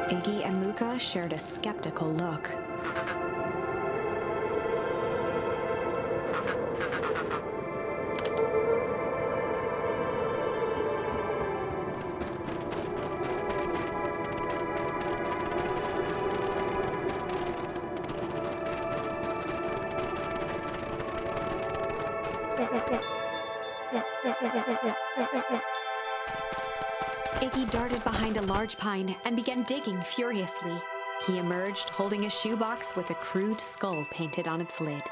C: Iggy and Luca shared a skeptical look. Iggy darted behind a large pine and began digging furiously. He emerged holding a shoebox with a crude skull painted on its lid.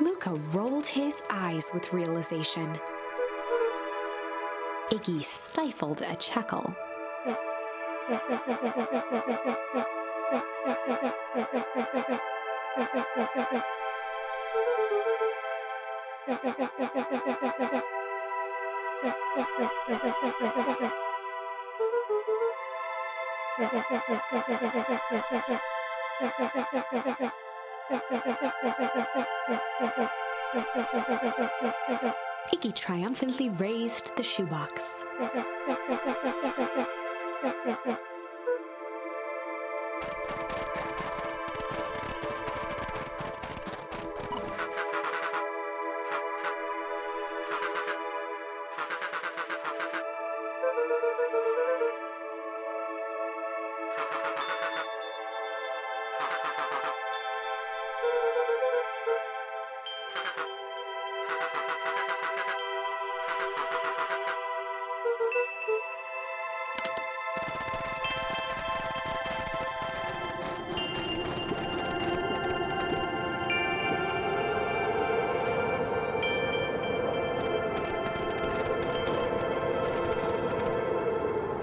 C: Luca rolled his eyes with realization. Iggy stifled a chuckle. Iggy triumphantly raised the shoebox.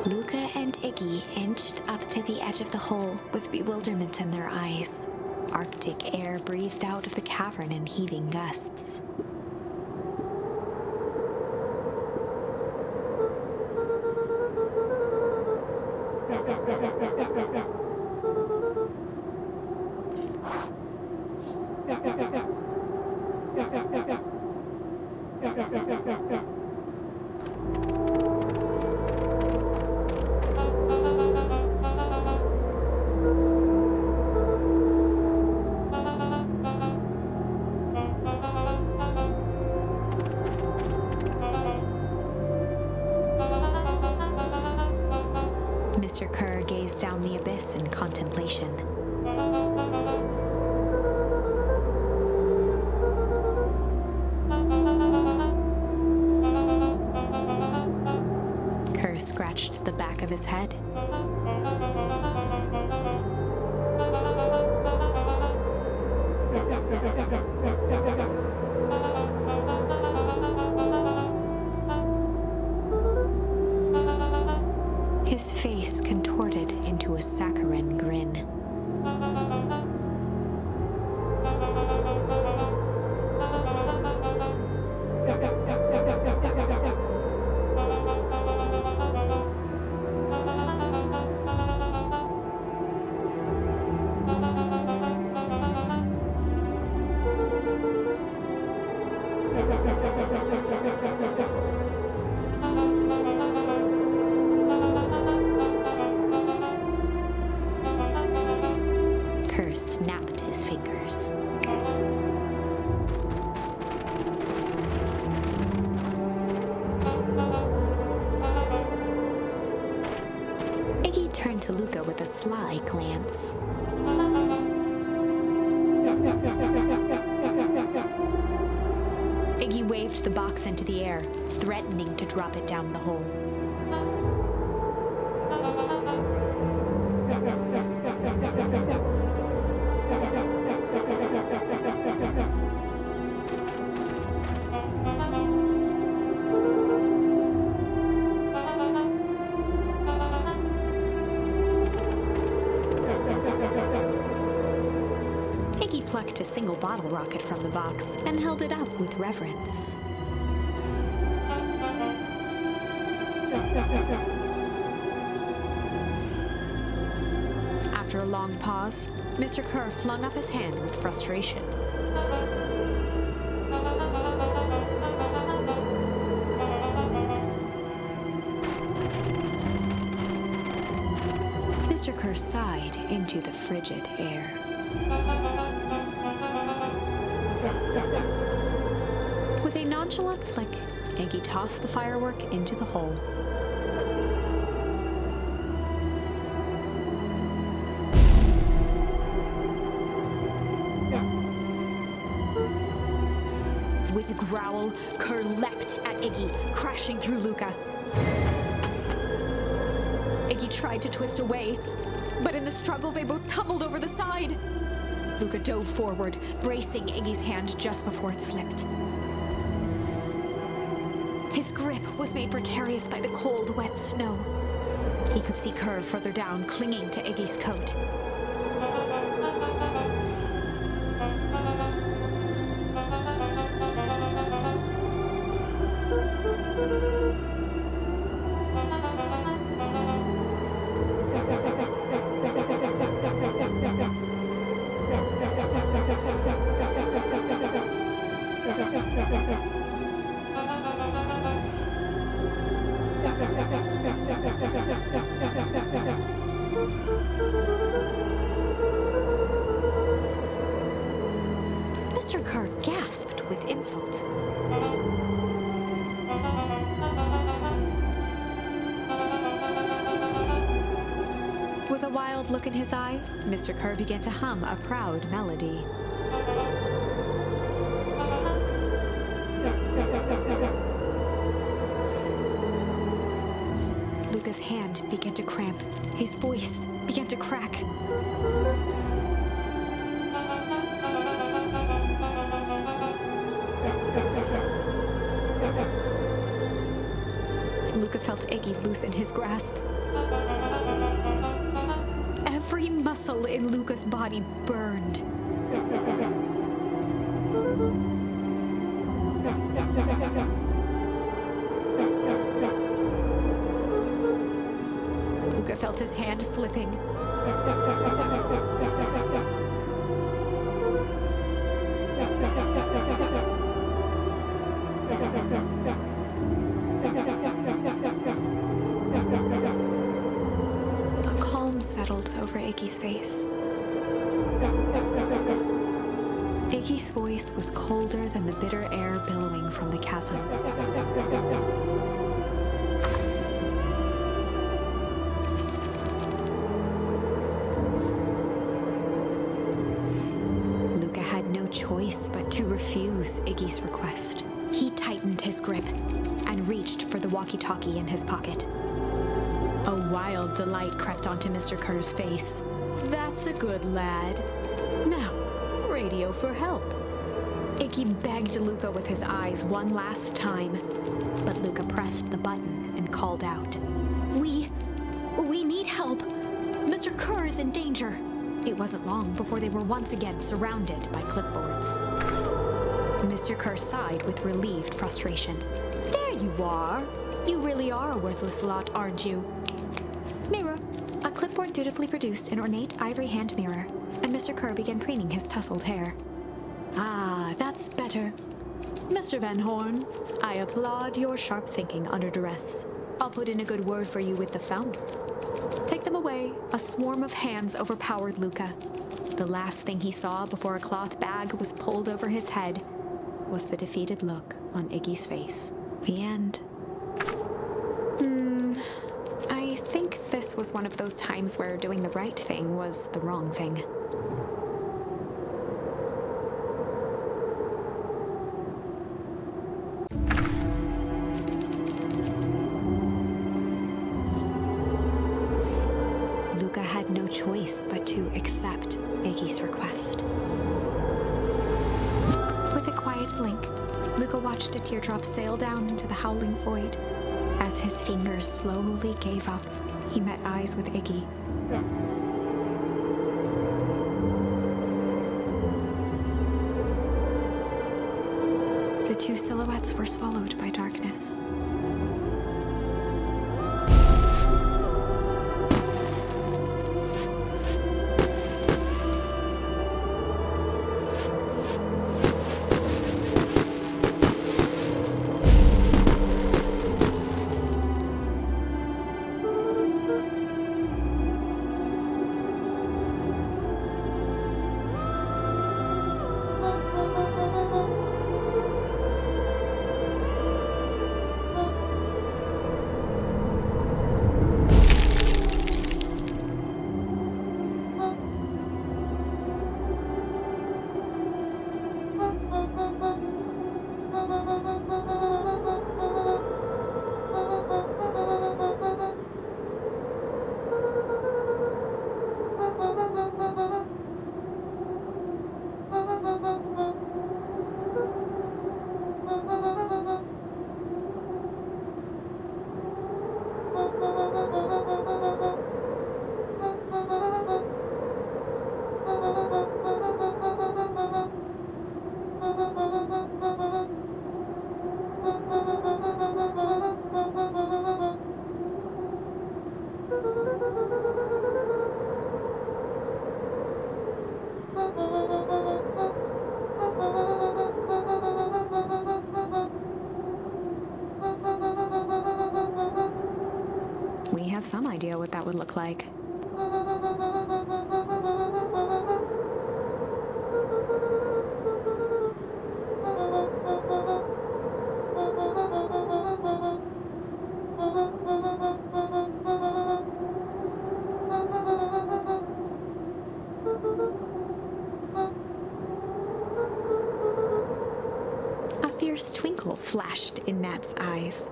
C: Luca and Iggy inched up to the edge of the hole with bewilderment in their eyes. Arctic air breathed out of the cavern in heaving gusts. Mr. Kerr gazed down the abyss in contemplation. Kerr scratched the back of his head. His face contorted into a saccharine grin. Kerr snapped his fingers. Iggy turned to Luca with a sly glance. Iggy waved the box into the air, threatening to drop it down the hole. Iggy plucked a single bottle rocket from the box and held it up with reverence. After a long pause, Mr. Kerr flung up his hand with frustration. Mr. Kerr sighed into the frigid air. With a nonchalant flick, Iggy tossed the firework into the hole. With a growl, Kerr leapt at Iggy, crashing through Luca. Iggy tried to twist away, but in the struggle they both tumbled over the side. Luca dove forward, bracing Iggy's hand just before it slipped. His grip was made precarious by the cold, wet snow. He could see Kerr further down, clinging to Iggy's coat. Mr. Kerr gasped with insult. With a wild look in his eye, Mr. Kerr began to hum a proud melody. Luca's hand began to cramp. His voice began to crack. Luca felt Iggy loosen his grasp. Every muscle in Luca's body burned. Luca felt his hand slipping. A calm settled over Iggy's face. Iggy's voice was colder than the bitter air billowing from the chasm. Luca had no choice but to refuse Iggy's request. He tightened his grip and reached for the walkie-talkie in his pocket. A wild delight crept onto Mr. Kerr's face. That's a good lad. Now, radio for help. Iggy begged Luca with his eyes one last time, but Luca pressed the button and called out. We need help. Mr. Kerr is in danger. It wasn't long before they were once again surrounded by clipboards. Mr. Kerr sighed with relieved frustration. There you are. You really are a worthless lot, aren't you? Mirror. A clipboard dutifully produced an ornate ivory hand mirror, and Mr. Kerr began preening his tousled hair. Ah, that's better. Mr. Van Horn, I applaud your sharp thinking under duress. I'll put in a good word for you with the founder. Take them away. A swarm of hands overpowered Luca. The last thing he saw before a cloth bag was pulled over his head was the defeated look on Iggy's face. The end. I think this was one of those times where doing the right thing was the wrong thing. Luca had no choice but to accept Iggy's request. With a quiet blink, Luca watched a teardrop sail down into the howling void. As his fingers slowly gave up, he met eyes with Iggy. The two silhouettes were swallowed by darkness. We have some idea what that would look like. A fierce twinkle flashed in Nat's eyes.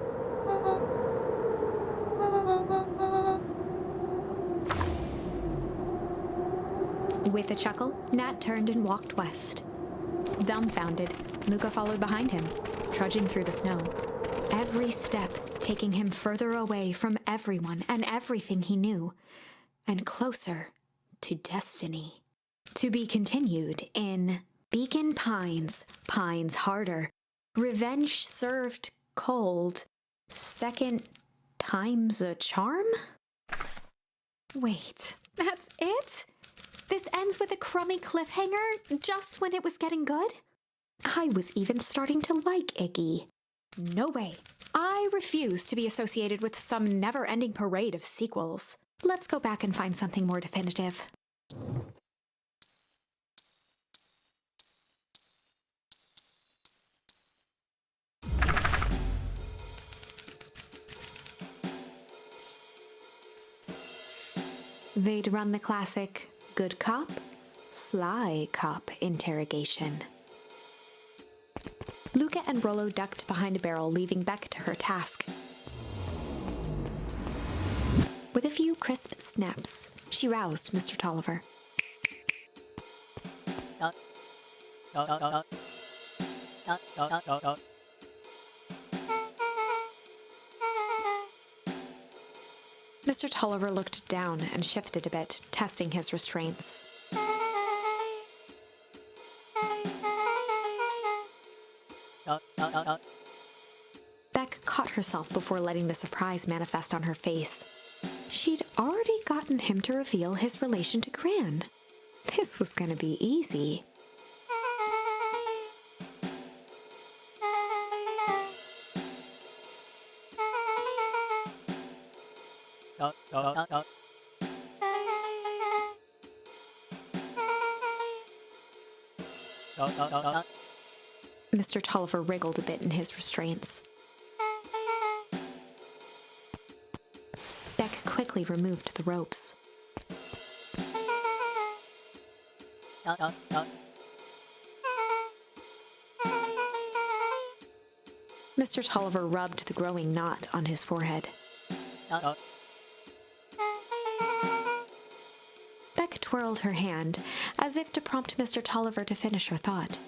C: With a chuckle, Nat turned and walked west. Dumbfounded, Luca followed behind him, trudging through the snow. Every step taking him further away from everyone and everything he knew, and closer to destiny. To be continued in Beacon Pines, Pines Harder, Revenge Served Cold, Second Time's a Charm? Wait, that's it? This ends with a crummy cliffhanger just when it was getting good? I was even starting to like Iggy. No way. I refuse to be associated with some never-ending parade of sequels. Let's go back and find something more definitive. They'd run the classic good cop, sly cop interrogation. Luca and Rolo ducked behind a barrel, leaving Beck to her task. With a few crisp snaps, she roused Mr. Tolliver. Mr. Tolliver looked down and shifted a bit, testing his restraints. Beck caught herself before letting the surprise manifest on her face. She'd already gotten him to reveal his relation to Gran. This was going to be easy. Mr. Tolliver wriggled a bit in his restraints. Beck quickly removed the ropes. Mr. Tolliver rubbed the growing knot on his forehead. Beck twirled her hand, as if to prompt Mr. Tolliver to finish her thought.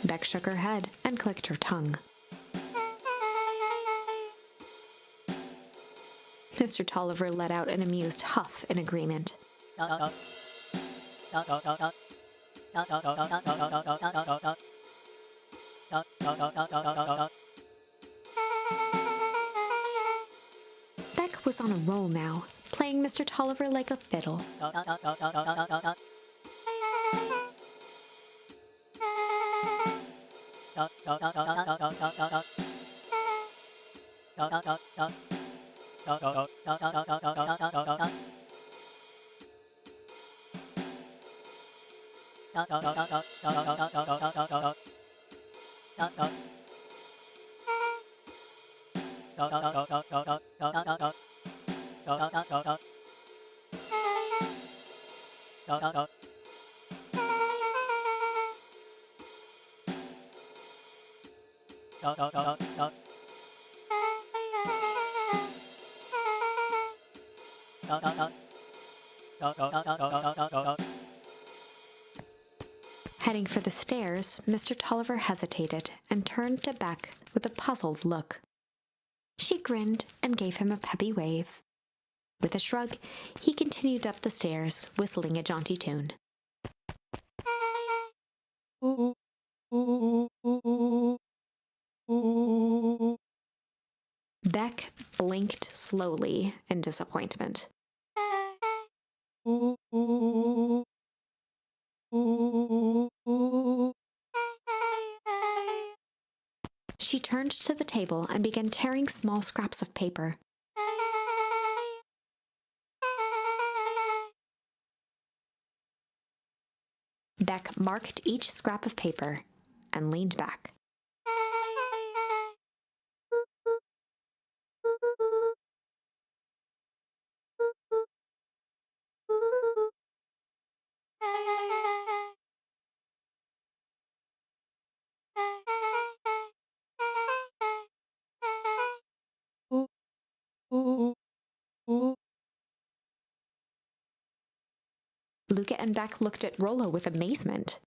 C: Beck shook her head and clicked her tongue. Mr. Tolliver let out an amused huff in agreement. Beck was on a roll now, playing Mr. Tolliver like a fiddle. Heading for the stairs, Mr. Tolliver hesitated and turned to Beck with a puzzled look. She grinned and gave him a peppy wave. With a shrug, he continued up the stairs, whistling a jaunty tune. Beck blinked slowly in disappointment. She turned to the table and began tearing small scraps of paper. Beck marked each scrap of paper and leaned back. Luca and Beck looked at Rolo with amazement.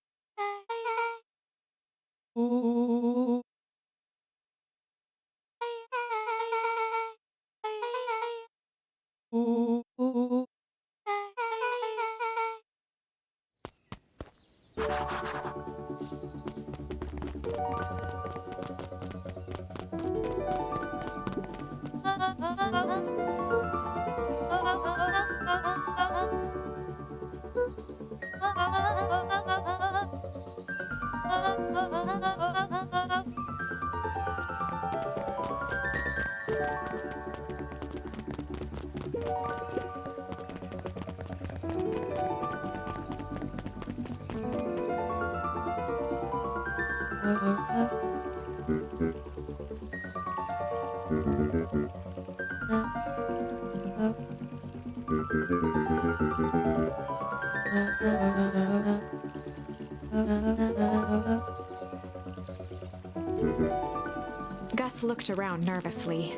C: Gus looked around nervously.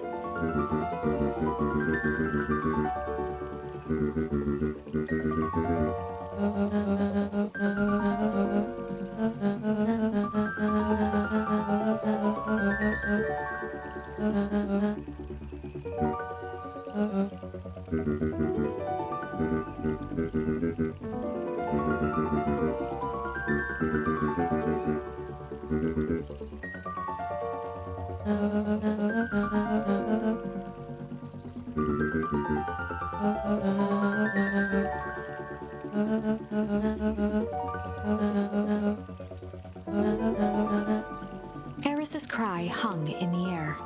C: Eris's cry hung in the air.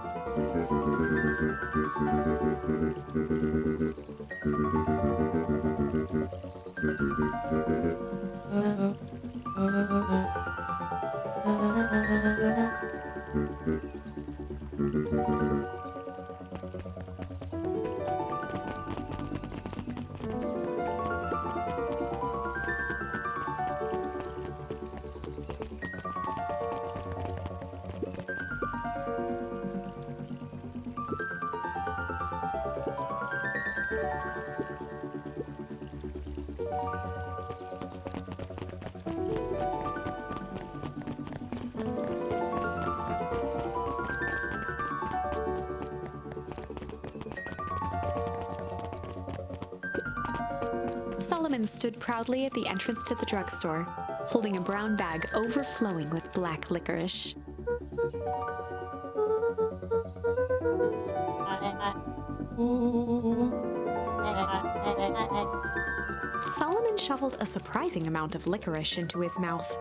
C: Solomon stood proudly at the entrance to the drugstore, holding a brown bag overflowing with black licorice. Solomon shoveled a surprising amount of licorice into his mouth.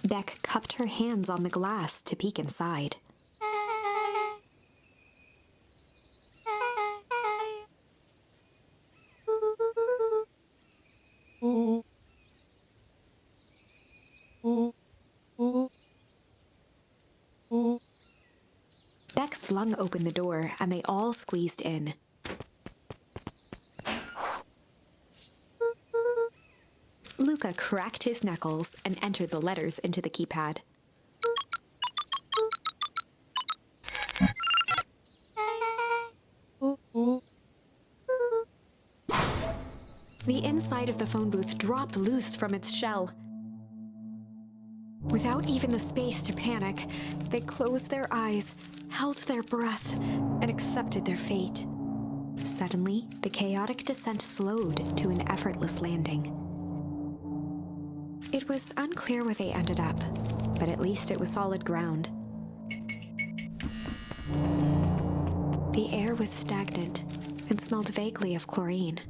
C: Beck cupped her hands on the glass to peek inside. Beck flung open the door, and they all squeezed in. Luca cracked his knuckles and entered the letters into the keypad. The inside of the phone booth dropped loose from its shell. Without even the space to panic, they closed their eyes, held their breath, and accepted their fate. Suddenly, the chaotic descent slowed to an effortless landing. It was unclear where they ended up, but at least it was solid ground. The air was stagnant and smelled vaguely of chlorine.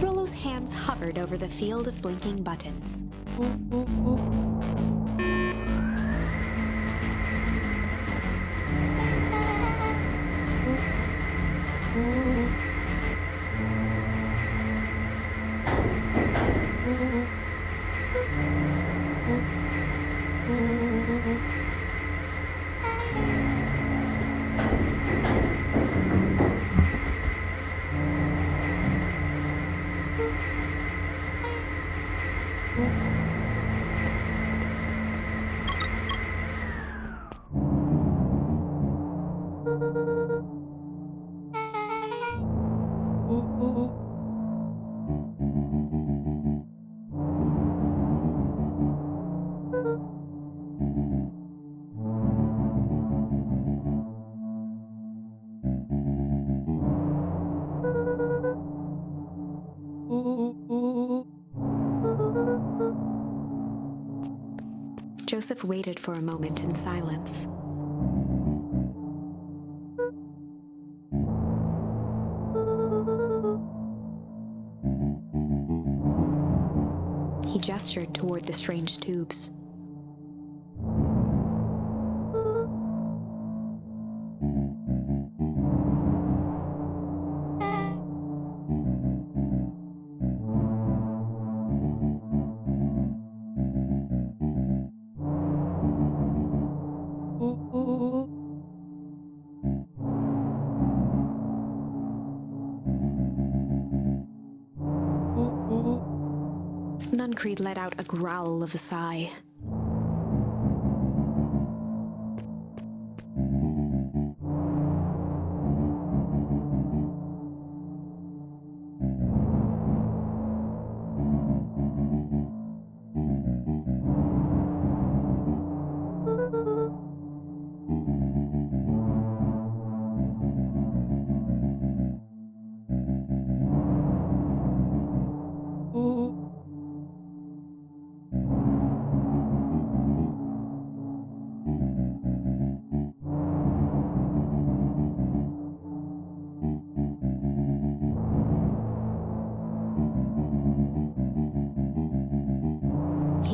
C: Rolo's hands hovered over the field of blinking buttons. Joseph waited for a moment in silence. He gestured toward the strange tubes. Nuncreed let out a growl of a sigh.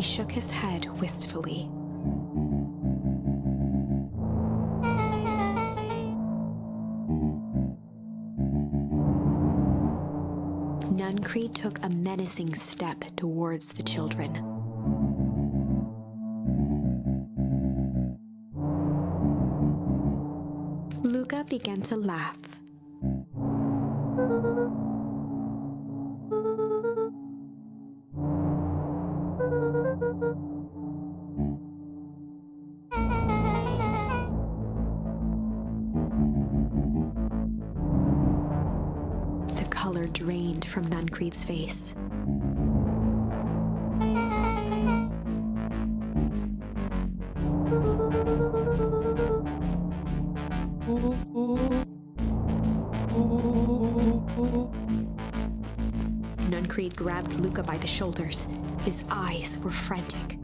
C: He shook his head wistfully. Nuncreed took a menacing step towards the children. Luca began to laugh. The color drained from Nuncreed's face. Nuncreed grabbed Luca by the shoulders. His eyes were frantic.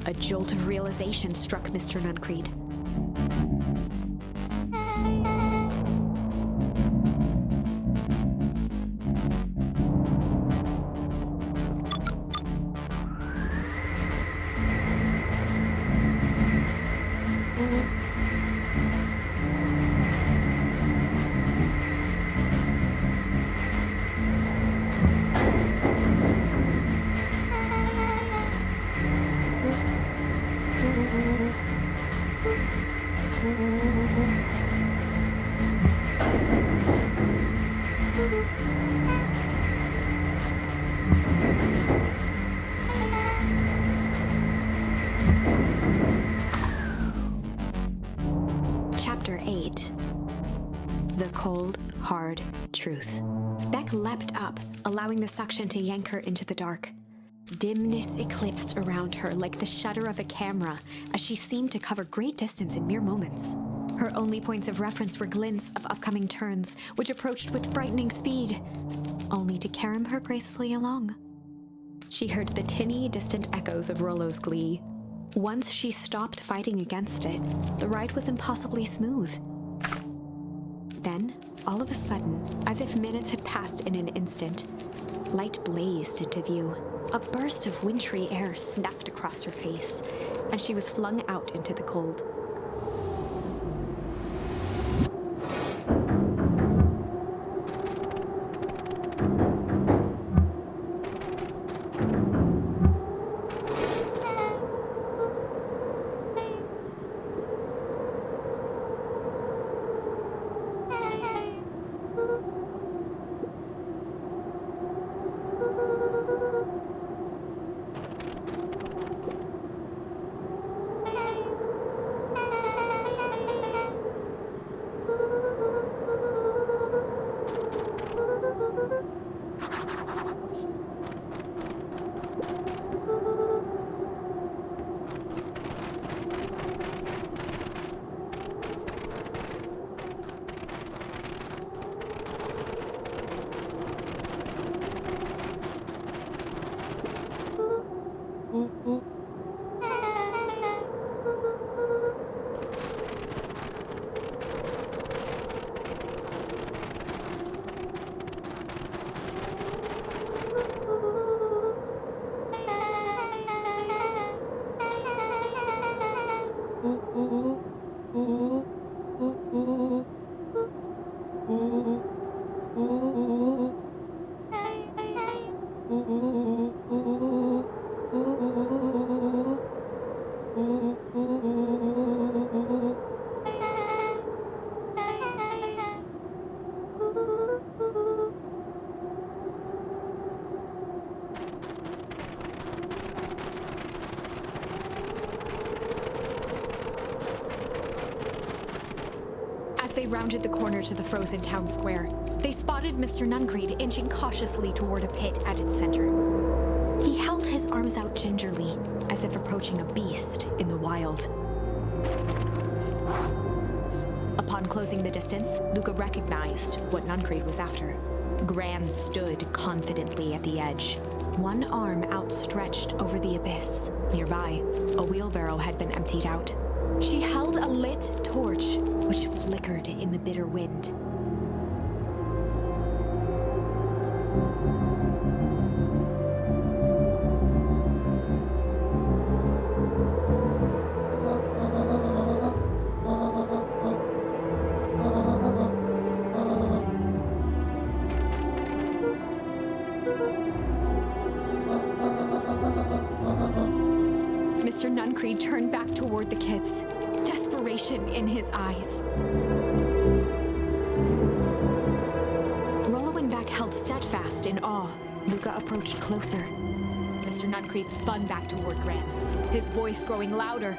C: A jolt of realization struck Mr. Nuncreed. Chapter 8. The Cold, Hard Truth. Beck leapt up, allowing the suction to yank her into the dark. Dimness eclipsed around her like the shutter of a camera as she seemed to cover great distance in mere moments. Her only points of reference were glints of upcoming turns, which approached with frightening speed, only to carom her gracefully along. She heard the tinny, distant echoes of Rolo's glee. Once she stopped fighting against it, the ride was impossibly smooth. Then, all of a sudden, as if minutes had passed in an instant, light blazed into view. A burst of wintry air snuffed across her face, and she was flung out into the cold. They rounded the corner to the frozen town square. They spotted Mr. Nuncreed inching cautiously toward a pit at its center. He held his arms out gingerly, as if approaching a beast in the wild. Upon closing the distance, Luca recognized what Nuncreed was after. Gran stood confidently at the edge. one arm outstretched over the abyss. Nearby, a wheelbarrow had been emptied out. She held a lit torch, which flickered in the bitter wind. Mr. Nuncreed turned back toward the kids, desperation in his eyes. Rolo and Beck held steadfast in awe. Luca approached closer. Mr. Nuncreed spun back toward Gran, his voice growing louder.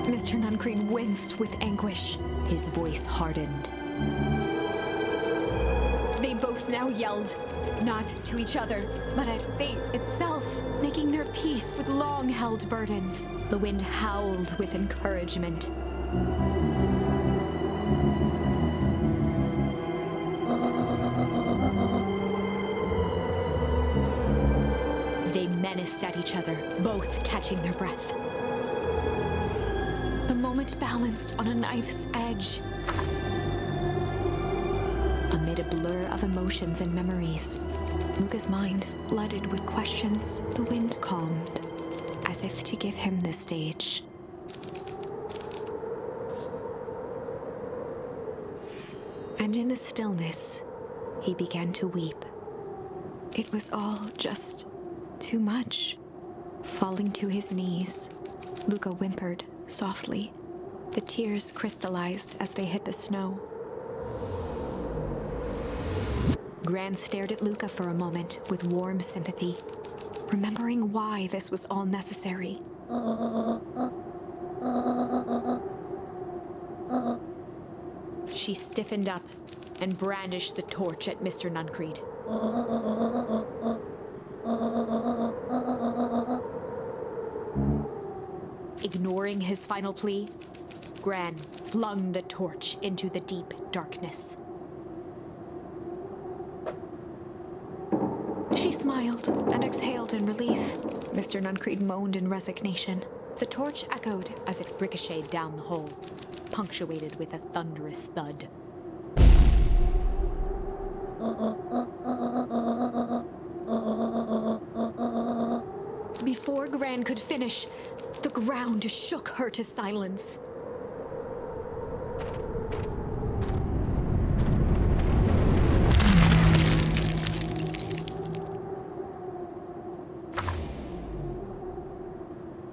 C: Mr. Nuncreed winced with anguish. His voice hardened. They both now yelled, not to each other, but at fate itself, making their peace with long-held burdens. The wind howled with encouragement. They menaced at each other, both catching their breath. The moment balanced on a knife's edge. Amid a blur of emotions and memories, Luca's mind flooded with questions. The wind calmed, as if to give him the stage. And in the stillness, he began to weep. It was all just too much. Falling to his knees, Luca whimpered softly. The tears crystallized as they hit the snow. Gran stared at Luca for a moment with warm sympathy, remembering why this was all necessary. She stiffened up and brandished the torch at Mr. Nuncreed. Ignoring his final plea, Gran flung the torch into the deep darkness. She smiled and exhaled in relief. Mr. Nuncreed moaned in resignation. The torch echoed as it ricocheted down the hole, punctuated with a thunderous thud. Before Gran could finish, the ground shook her to silence.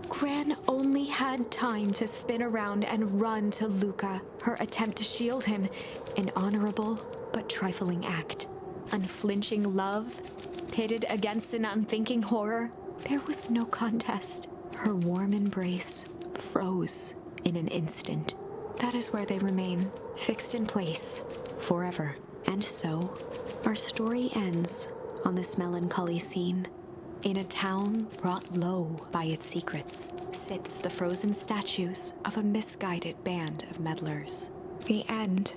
C: Gran only had time to spin around and run to Luca, her attempt to shield him, an honorable but trifling act. Unflinching love, pitted against an unthinking horror, there was no contest. Her warm embrace froze in an instant. That is where they remain, fixed in place, forever. And so, our story ends on this melancholy scene. In a town brought low by its secrets, sits the frozen statues of a misguided band of meddlers. The end.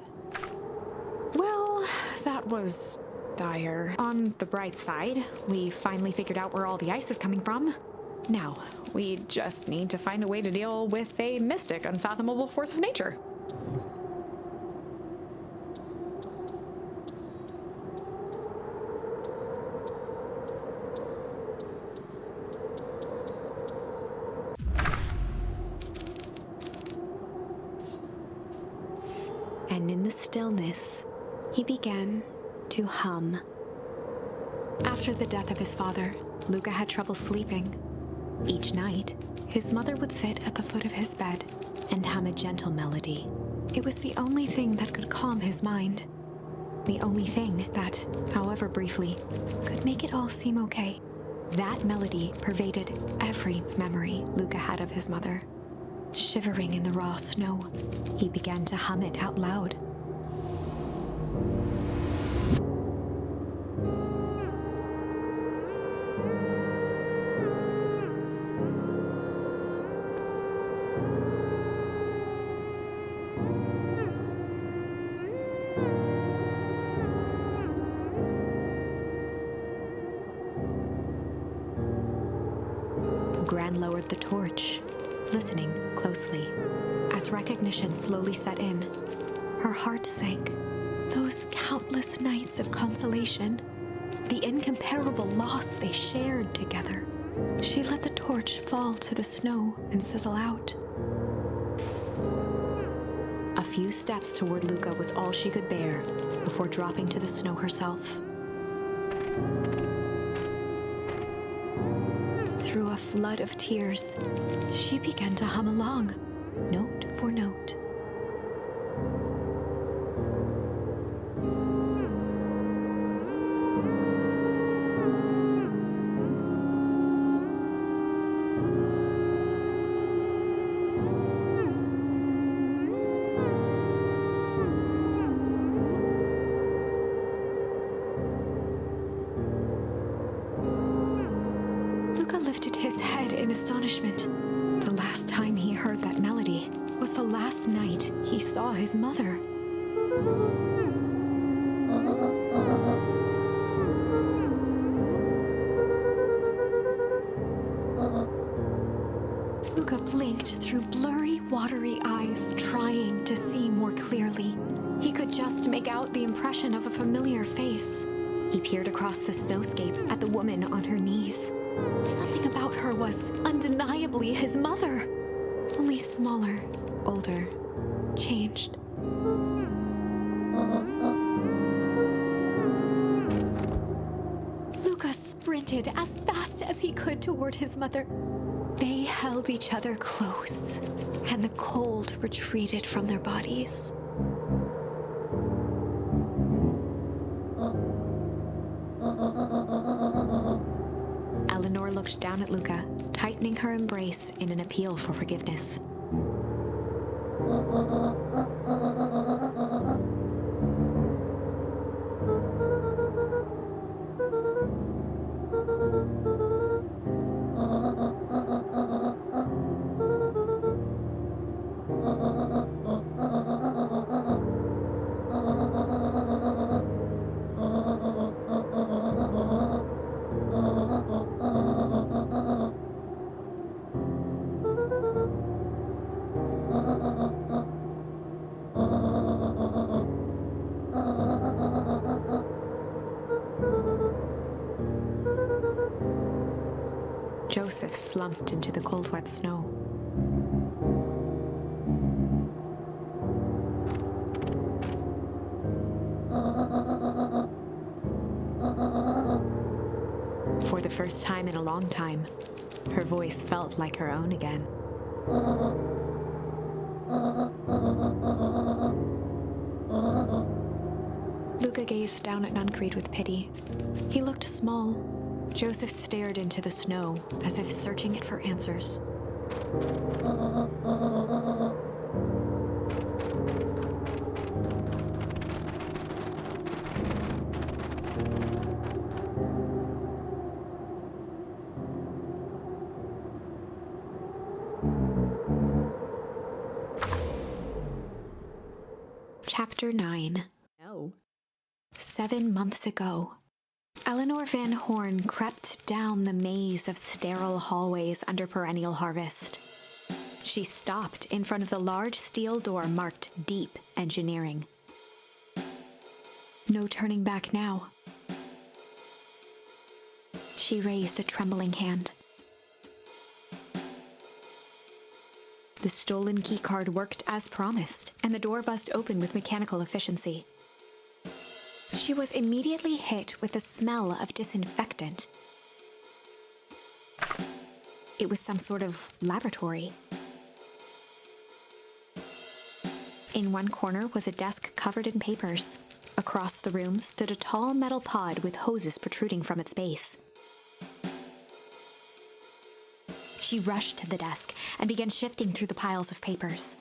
C: Well, that was dire. On the bright side, we finally figured out where all the ice is coming from. Now, we just need to find a way to deal with a mystic, unfathomable force of nature. And in the stillness, he began to hum. After the death of his father, Luca had trouble sleeping. Each night, his mother would sit at the foot of his bed and hum a gentle melody. It was the only thing that could calm his mind. The only thing that, however briefly, could make it all seem okay. That melody pervaded every memory Luca had of his mother. Shivering in the raw snow, he began to hum it out loud. Gran lowered the torch, listening closely. As recognition slowly set in, her heart sank. Those countless nights of consolation, the incomparable loss they shared together. She let the torch fall to the snow and sizzle out. A few steps toward Luca was all she could bear before dropping to the snow herself. Through a flood of tears, she began to hum along, note for note. Lifted his head in astonishment. The last time he heard that melody was the last night he saw his mother. Luca blinked through blurry, watery eyes, trying to see more clearly. He could just make out the impression of a familiar face. He peered across the snowscape at the woman on her knees. Something about her was undeniably his mother, only smaller, older, changed. Luca sprinted as fast as he could toward his mother. They held each other close, and the cold retreated from their bodies. Looked down at Luca, tightening her embrace in an appeal for forgiveness. Joseph slumped into the cold, wet snow. For the first time in a long time, her voice felt like her own again. Luca gazed down at Nuncreed with pity. He looked small. Joseph stared into the snow, as if searching it for answers. Chapter 9. No. 7 months ago. Eleanor Van Horn crept down the maze of sterile hallways under perennial harvest. She stopped in front of the large steel door marked Deep Engineering. No turning back now. She raised a trembling hand. The stolen keycard worked as promised, and the door buzzed open with mechanical efficiency. She was immediately hit with the smell of disinfectant. It was some sort of laboratory. In one corner was a desk covered in papers. Across the room stood a tall metal pod with hoses protruding from its base. She rushed to the desk and began shifting through the piles of papers.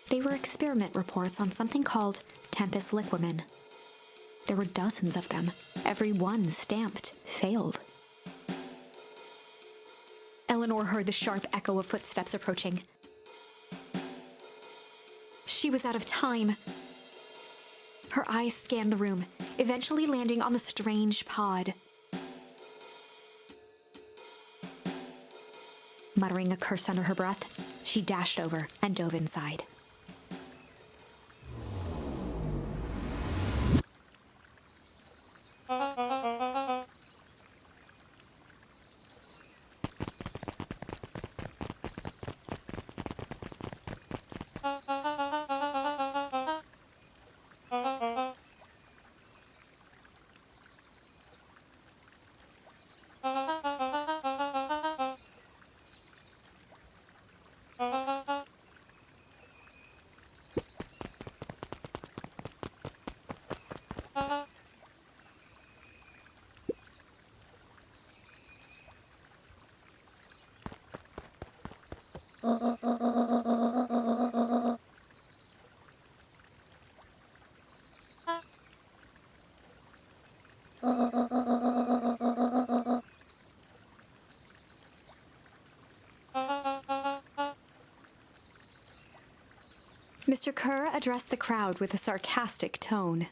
C: They were experiment reports on something called Tempest Liquamen. There were dozens of them, every one stamped failed. Eleanor heard the sharp echo of footsteps approaching. She was out of time. Her eyes scanned the room, eventually landing on the strange pod. Muttering a curse under her breath, she dashed over and dove inside. Mr. Kerr addressed the crowd with a sarcastic tone.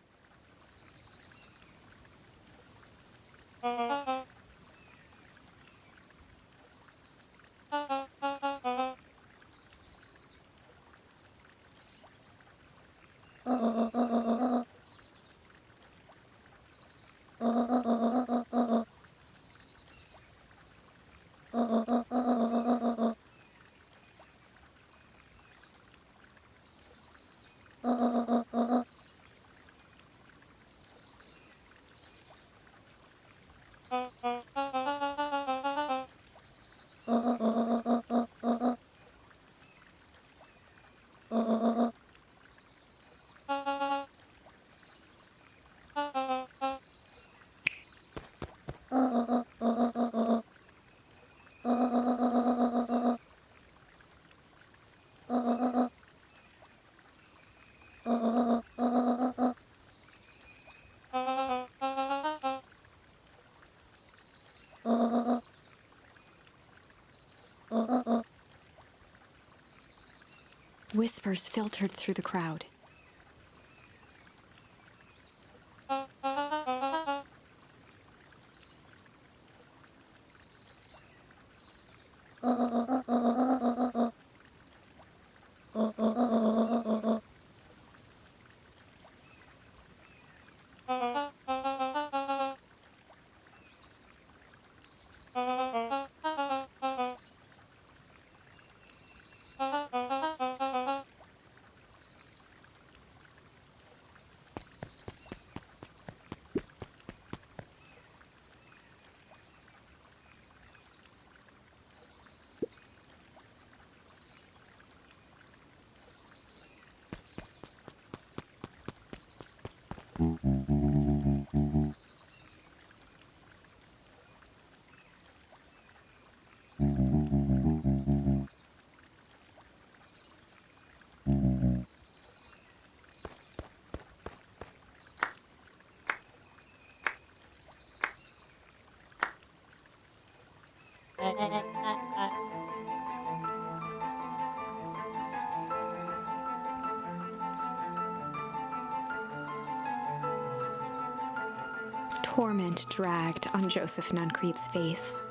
C: Whispers filtered through the crowd. Torment dragged on Joseph Nuncrete's face.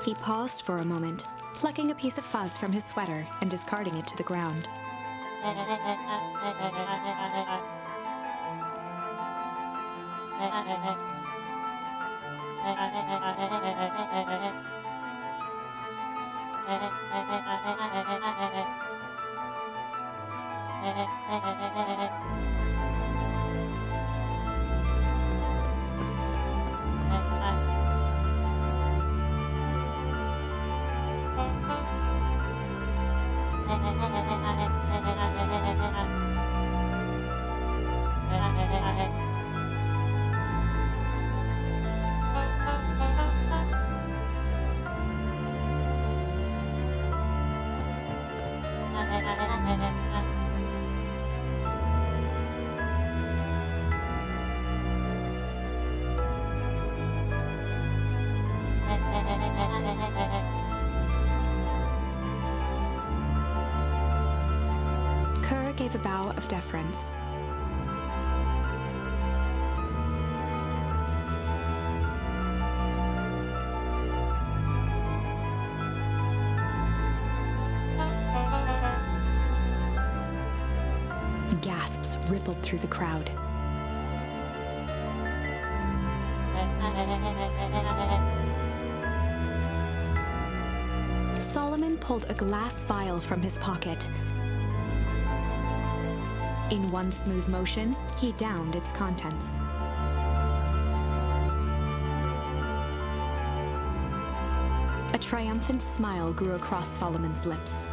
C: He paused for a moment, plucking a piece of fuzz from his sweater and discarding it to the ground. gave a bow of deference. Gasps rippled through the crowd. Solomon pulled a glass vial from his pocket. In one smooth motion, he downed its contents. A triumphant smile grew across Solomon's lips.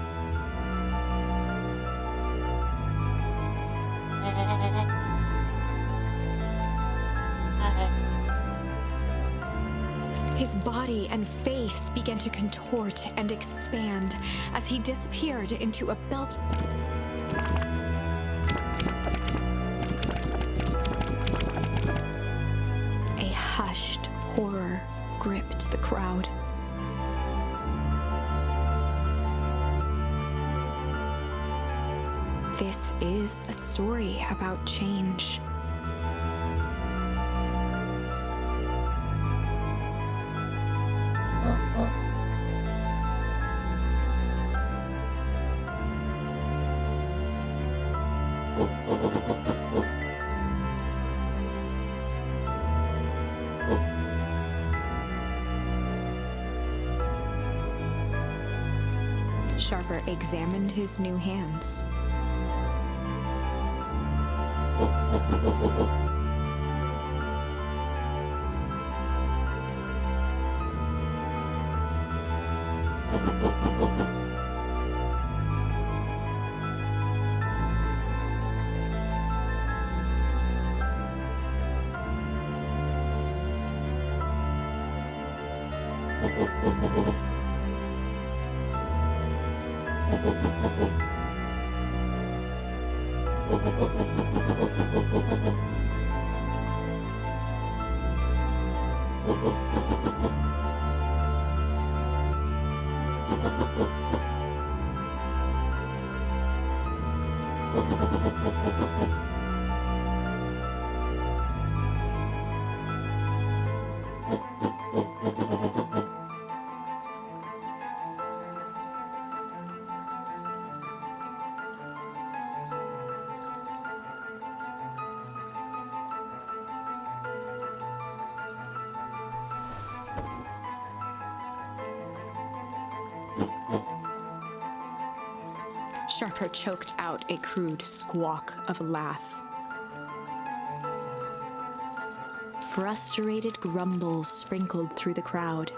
C: His body and face began to contort and expand as he disappeared into a belt. A hushed horror gripped the crowd. This is a story about change. Sharper examined his new hands. Sharper choked out a crude squawk of a laugh. Frustrated grumbles sprinkled through the crowd.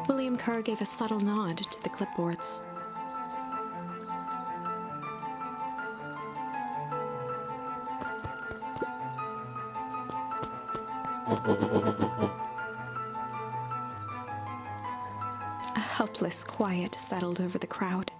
C: William Kerr gave a subtle nod to the clipboards. A helpless quiet settled over the crowd.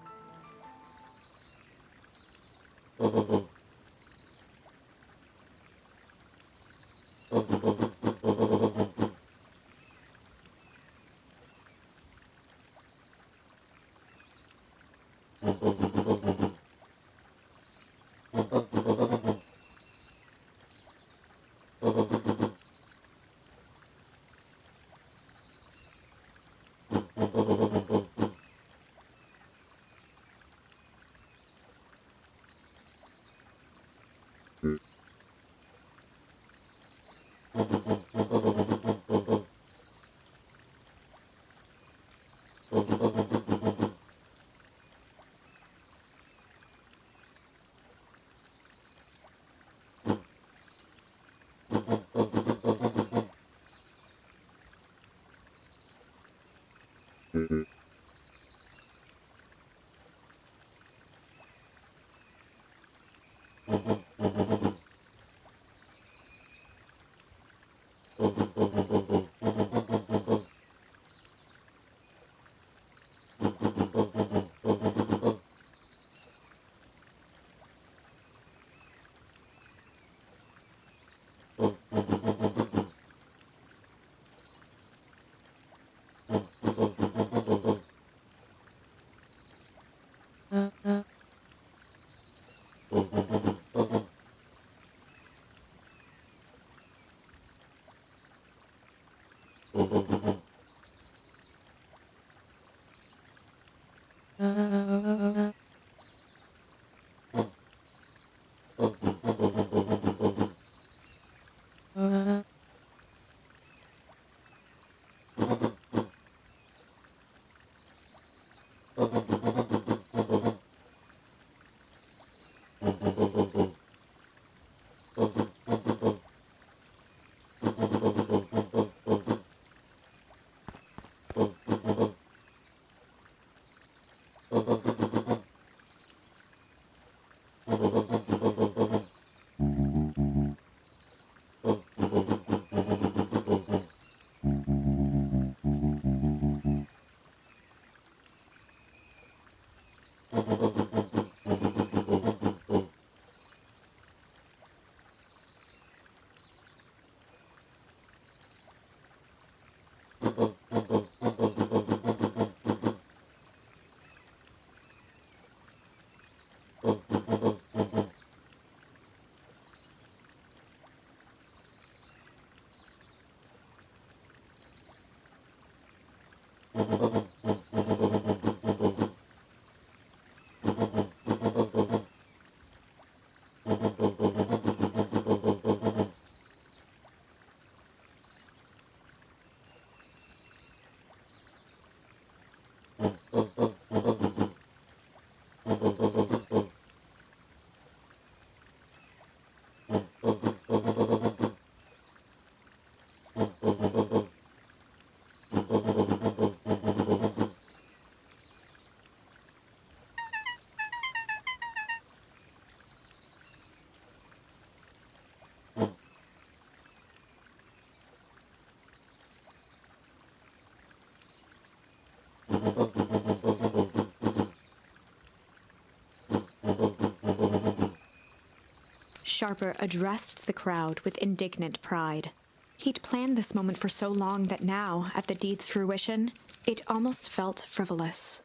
C: Sharper addressed the crowd with indignant pride. He'd planned this moment for so long that now, at the deed's fruition, it almost felt frivolous.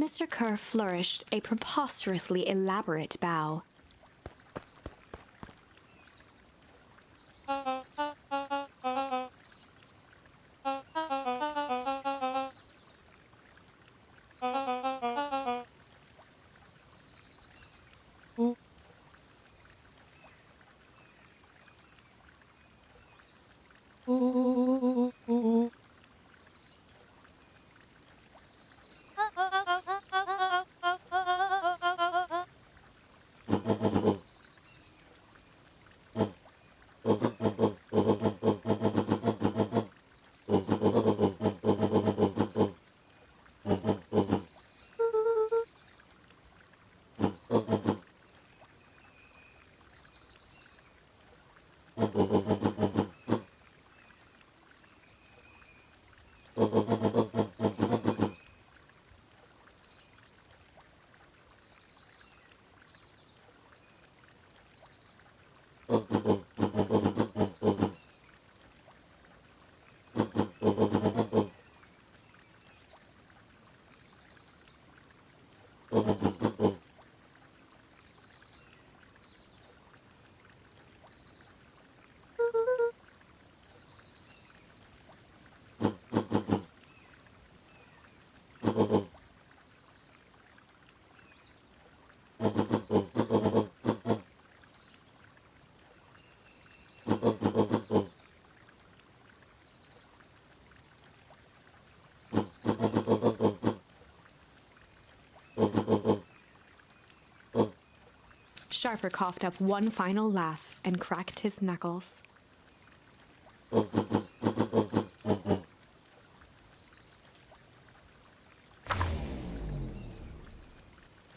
C: Mr. Kerr flourished a preposterously elaborate bow. Sharper coughed up one final laugh and cracked his knuckles.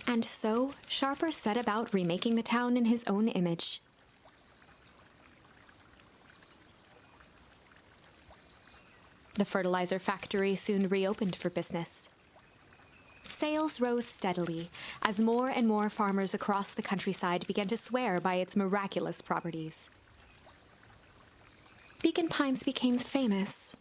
C: And so, Sharper set about remaking the town in his own image. The fertilizer factory soon reopened for business. Sales rose steadily as more and more farmers across the countryside began to swear by its miraculous properties. Beacon Pines became famous.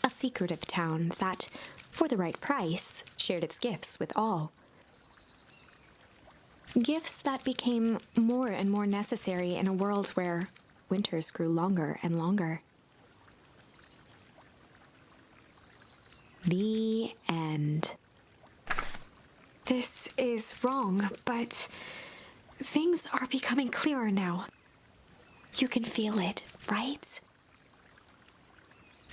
C: A secretive town that, for the right price, shared its gifts with all. Gifts that became more and more necessary in a world where winters grew longer and longer. The end. This is wrong, but things are becoming clearer now.
D: You can feel it, right?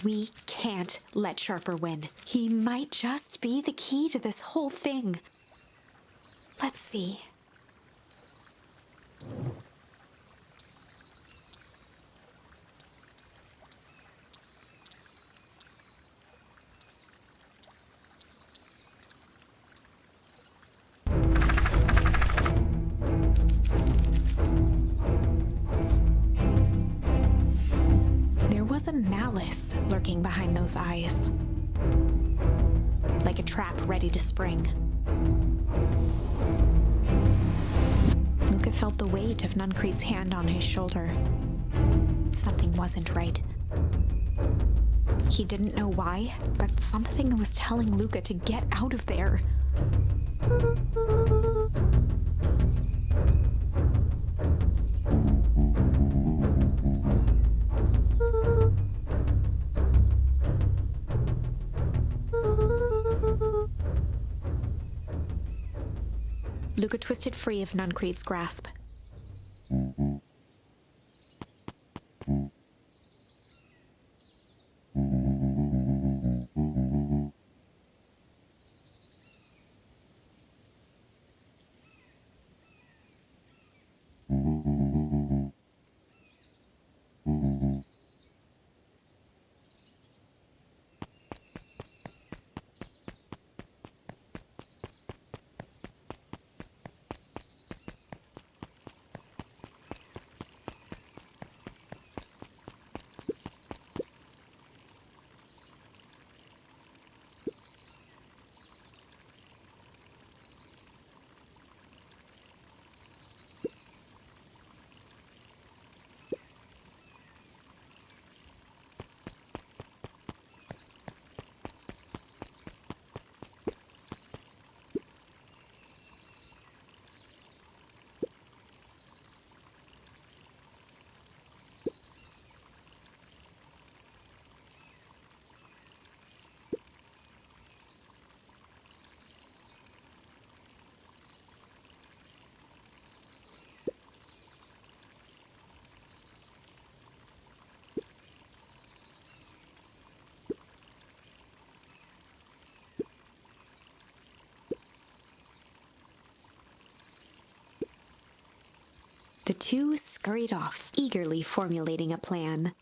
C: We can't let Sharper win. He might just be the key to this whole thing.
D: Let's see.
C: There was a malice lurking behind those eyes, like a trap ready to spring. Luca felt the weight of Nuncrete's hand on his shoulder. Something wasn't right. He didn't know why, but something was telling Luca to get out of there. Luca twisted free of Nuncrete's grasp. The two scurried off, eagerly formulating a plan.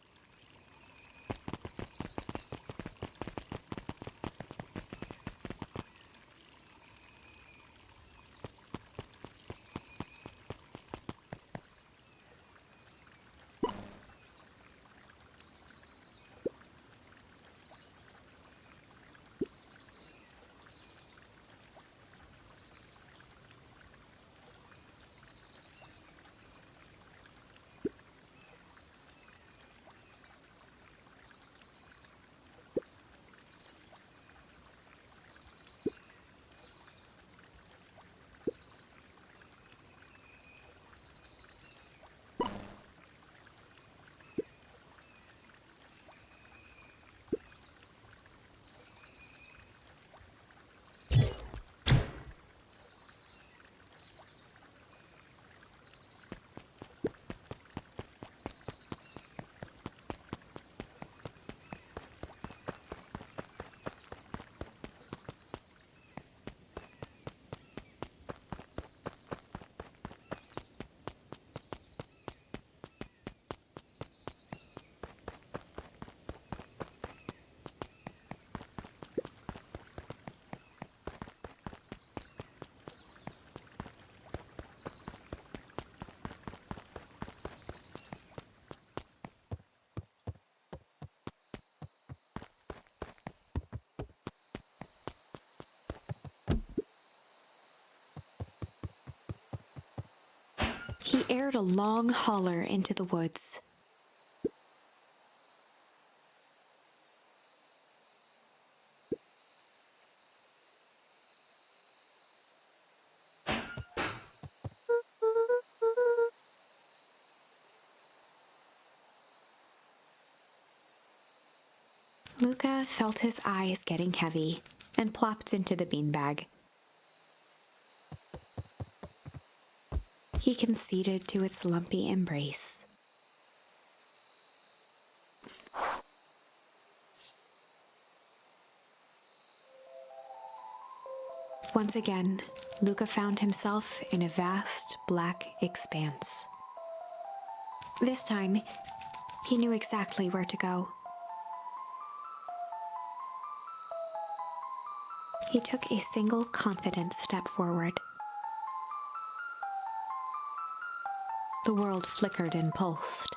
C: aired a long holler into the woods. Luca felt his eyes getting heavy and plopped into the beanbag. He conceded to its lumpy embrace. Once again, Luca found himself in a vast black expanse. This time, he knew exactly where to go. He took a single confident step forward. The world flickered and pulsed.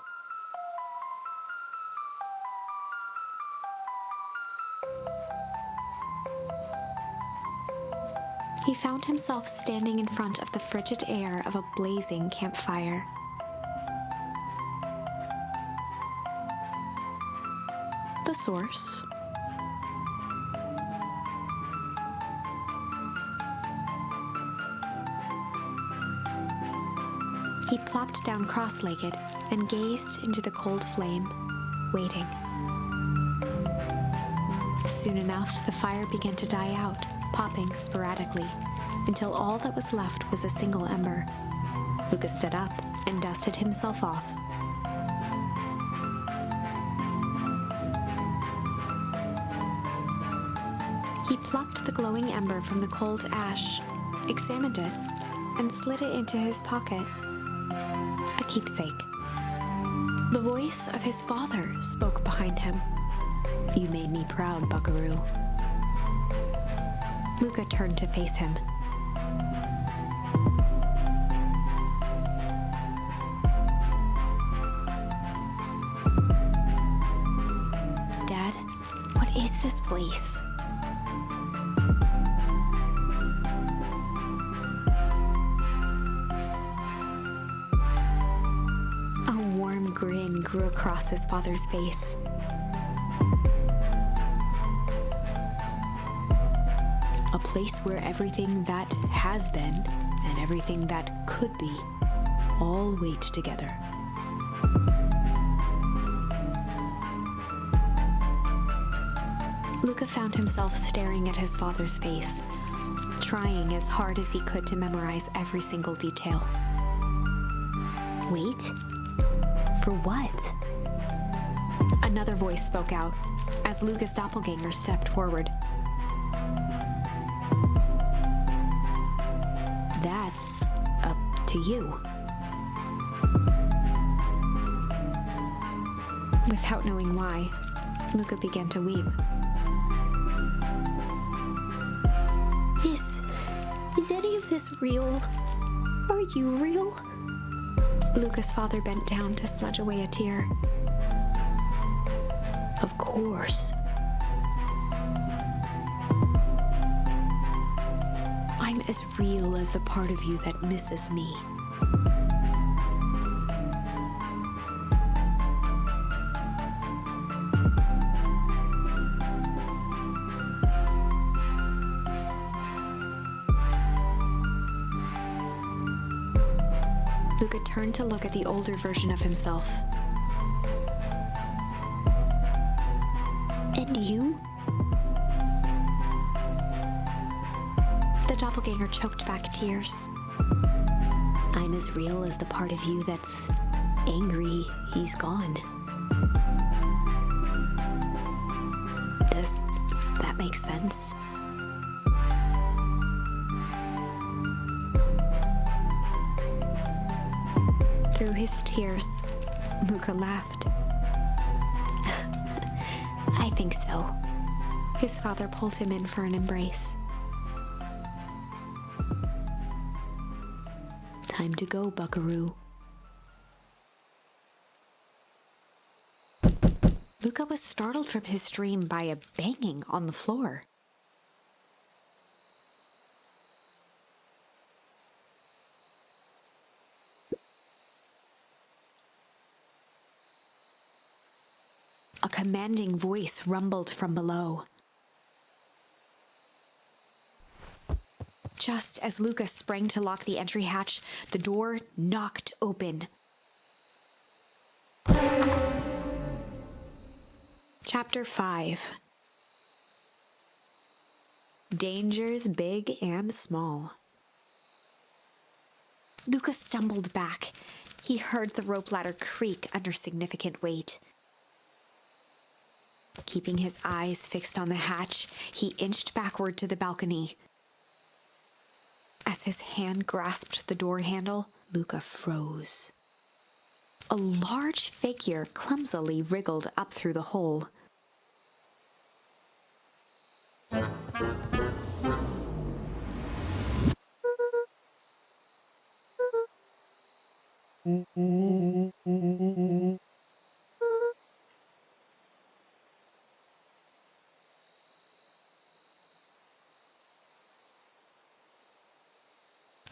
C: He found himself standing in front of the frigid air of a blazing campfire. The source. He plopped down cross-legged and gazed into the cold flame, waiting. Soon enough, the fire began to die out, popping sporadically, until all that was left was a single ember. Luca stood up and dusted himself off. He plucked the glowing ember from the cold ash, examined it, and slid it into his pocket. A keepsake. The voice of his father spoke behind him. "You made me proud, Buckaroo." Luca turned to face him. "Dad, what is this place?" A warm grin grew across his father's face. "A place where everything that has been and everything that could be all wait together." Luca found himself staring at his father's face, trying as hard as he could to memorize every single detail. Wait? For what? Another voice spoke out as Luca's doppelganger stepped forward. "That's up to you." Without knowing why, Luca began to weep. Is any of this real? Are you real? Luca's father bent down to smudge away a tear. "Of course. I'm as real as the part of you that misses me." Luca turned to look at the older version of himself. "And you?" The doppelganger choked back tears. "I'm as real as the part of you that's angry he's gone." Does that make sense? Through his tears, Luca laughed. "I think so." His father pulled him in for an embrace. "Time to go, Buckaroo." Luca was startled from his dream by a banging on the floor. commanding voice rumbled from below. Just as Luca sprang to lock the entry hatch, the door knocked open. Chapter 5. Dangers big and small. Luca stumbled back. He heard the rope ladder creak under significant weight. Keeping his eyes fixed on the hatch, he inched backward to the balcony. As his hand grasped the door handle, Luca froze. A large figure clumsily wriggled up through the hole. The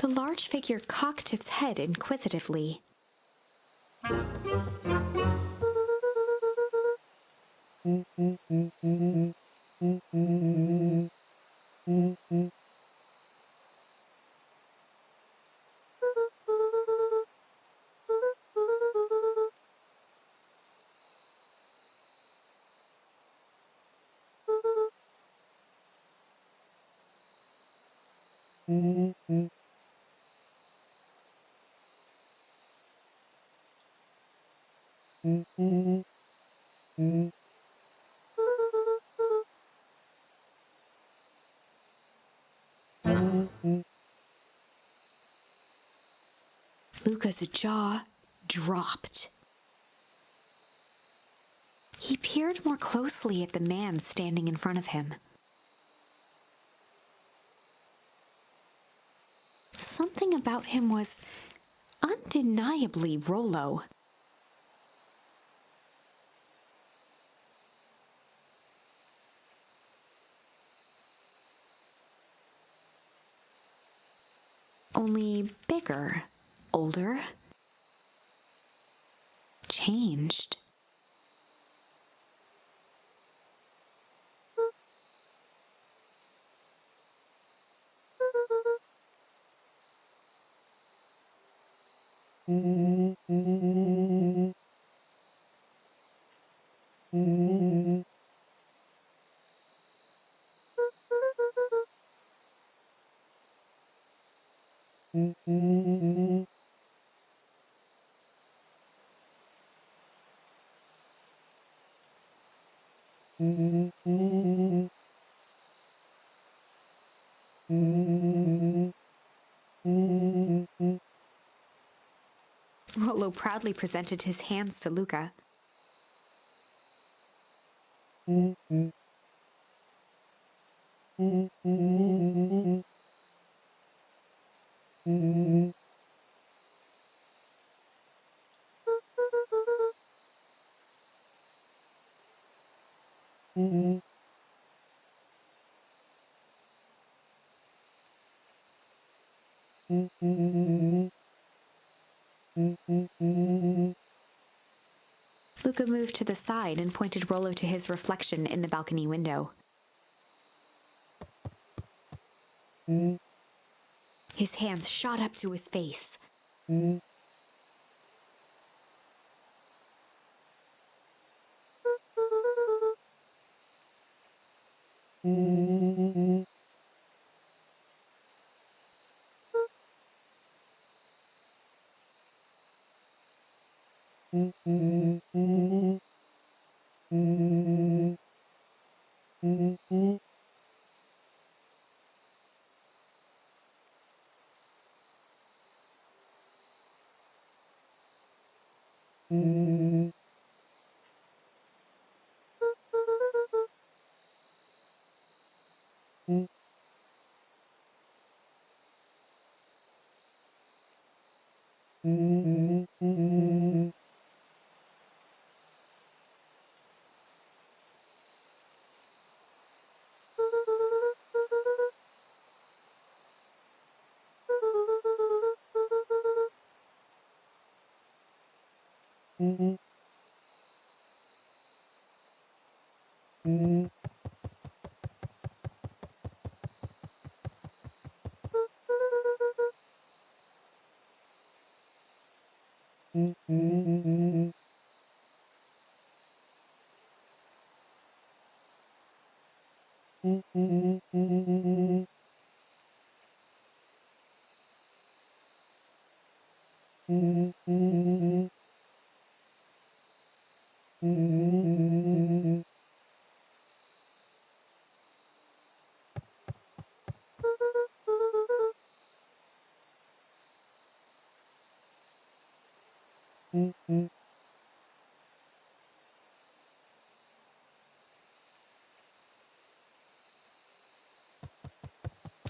C: large figure cocked its head inquisitively. Luca's jaw dropped. He peered more closely at the man standing in front of him. Something about him was undeniably Rolo. Only bigger, older, changed. Rolo proudly presented his hands to Luca. Luca moved to the side and pointed Rolo to his reflection in the balcony window. His hands shot up to his face.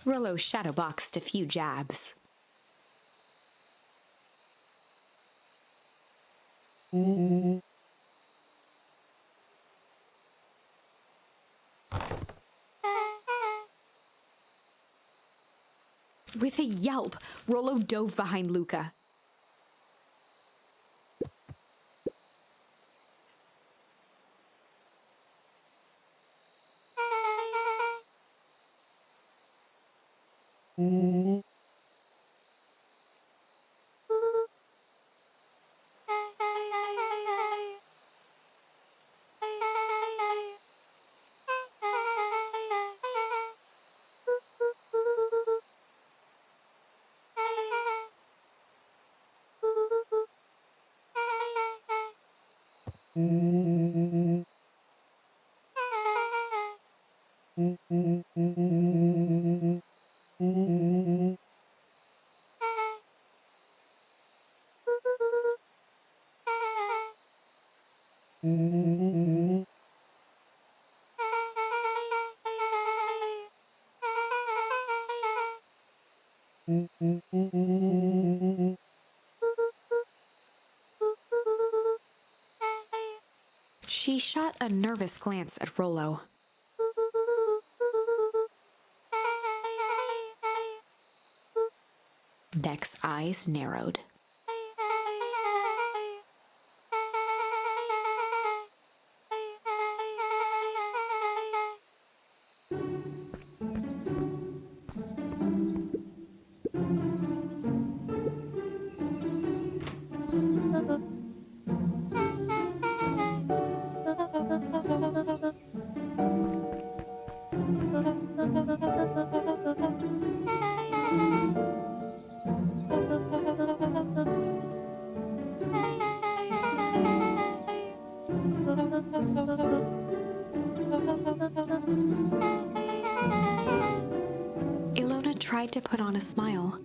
C: Rolo shadowboxed a few jabs. With a yelp, Rolo dove behind Luca. She shot a nervous glance at Rolo. Beck's eyes narrowed. Ilona tried to put on a smile.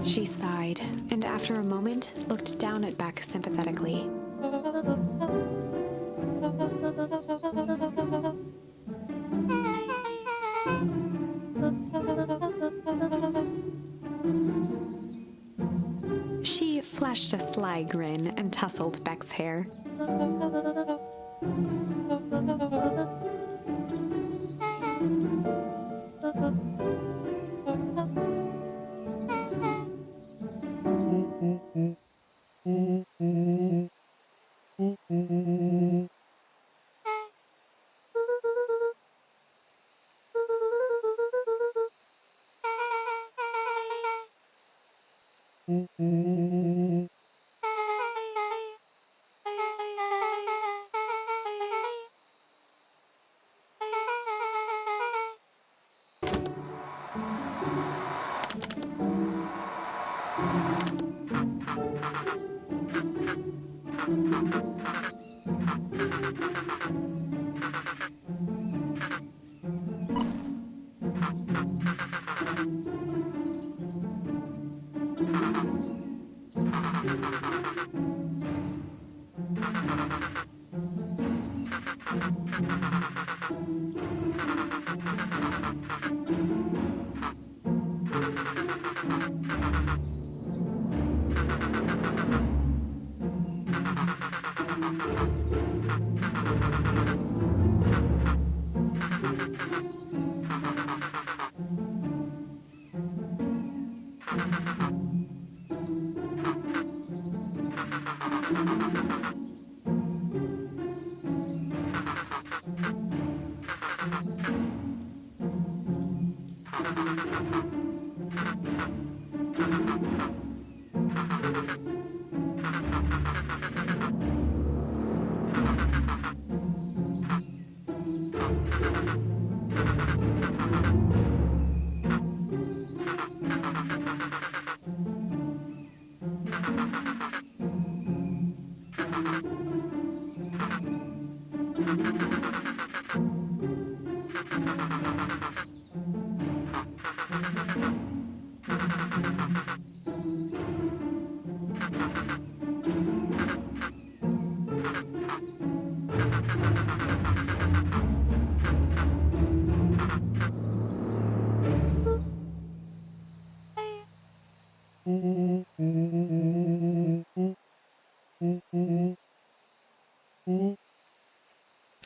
C: She sighed, and after a moment, looked down at Beck sympathetically. She flashed a sly grin and tousled Beck's hair.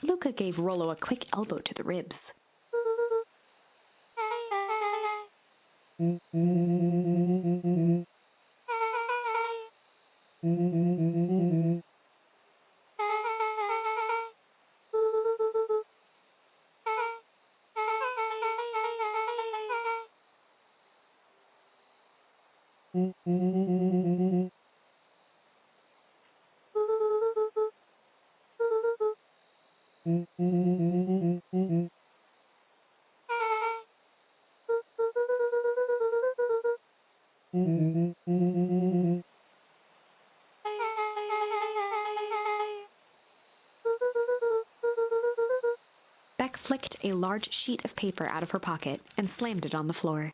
C: Luca gave Rolo a quick elbow to the ribs. Beck flicked a large sheet of paper out of her pocket and slammed it on the floor.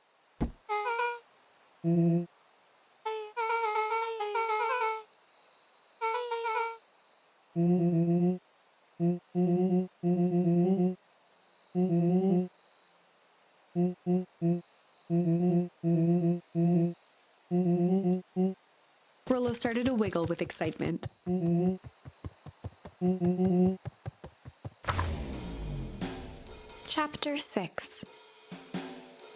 C: Rolo started to wiggle with excitement. Chapter 6.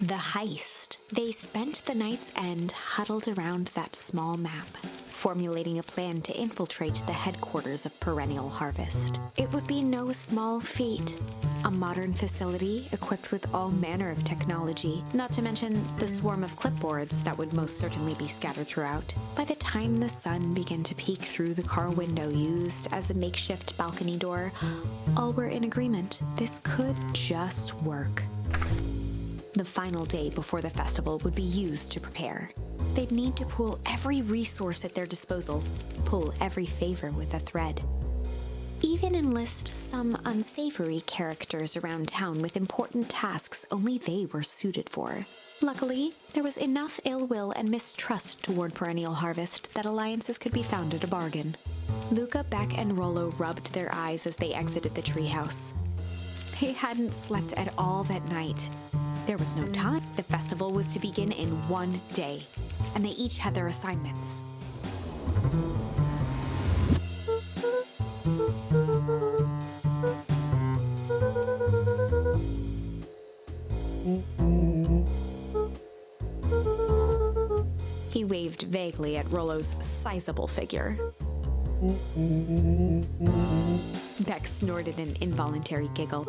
C: The heist. They spent the night's end huddled around that small map, formulating a plan to infiltrate the headquarters of Perennial Harvest. It would be no small feat. A modern facility equipped with all manner of technology, not to mention the swarm of clipboards that would most certainly be scattered throughout. By the time the sun began to peek through the car window used as a makeshift balcony door, all were in agreement. This could just work. The final day before the festival would be used to prepare. They'd need to pool every resource at their disposal, pull every favor with a thread. Even enlist some unsavory characters around town with important tasks only they were suited for. Luckily, there was enough ill will and mistrust toward Perennial Harvest that alliances could be found at a bargain. Luca, Beck, and Rolo rubbed their eyes as they exited the treehouse. They hadn't slept at all that night. There was no time. The festival was to begin in one day, and they each had their assignments. He waved vaguely at Rolo's sizable figure. Beck snorted an involuntary giggle.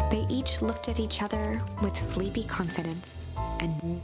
C: They each looked at each other with sleepy confidence and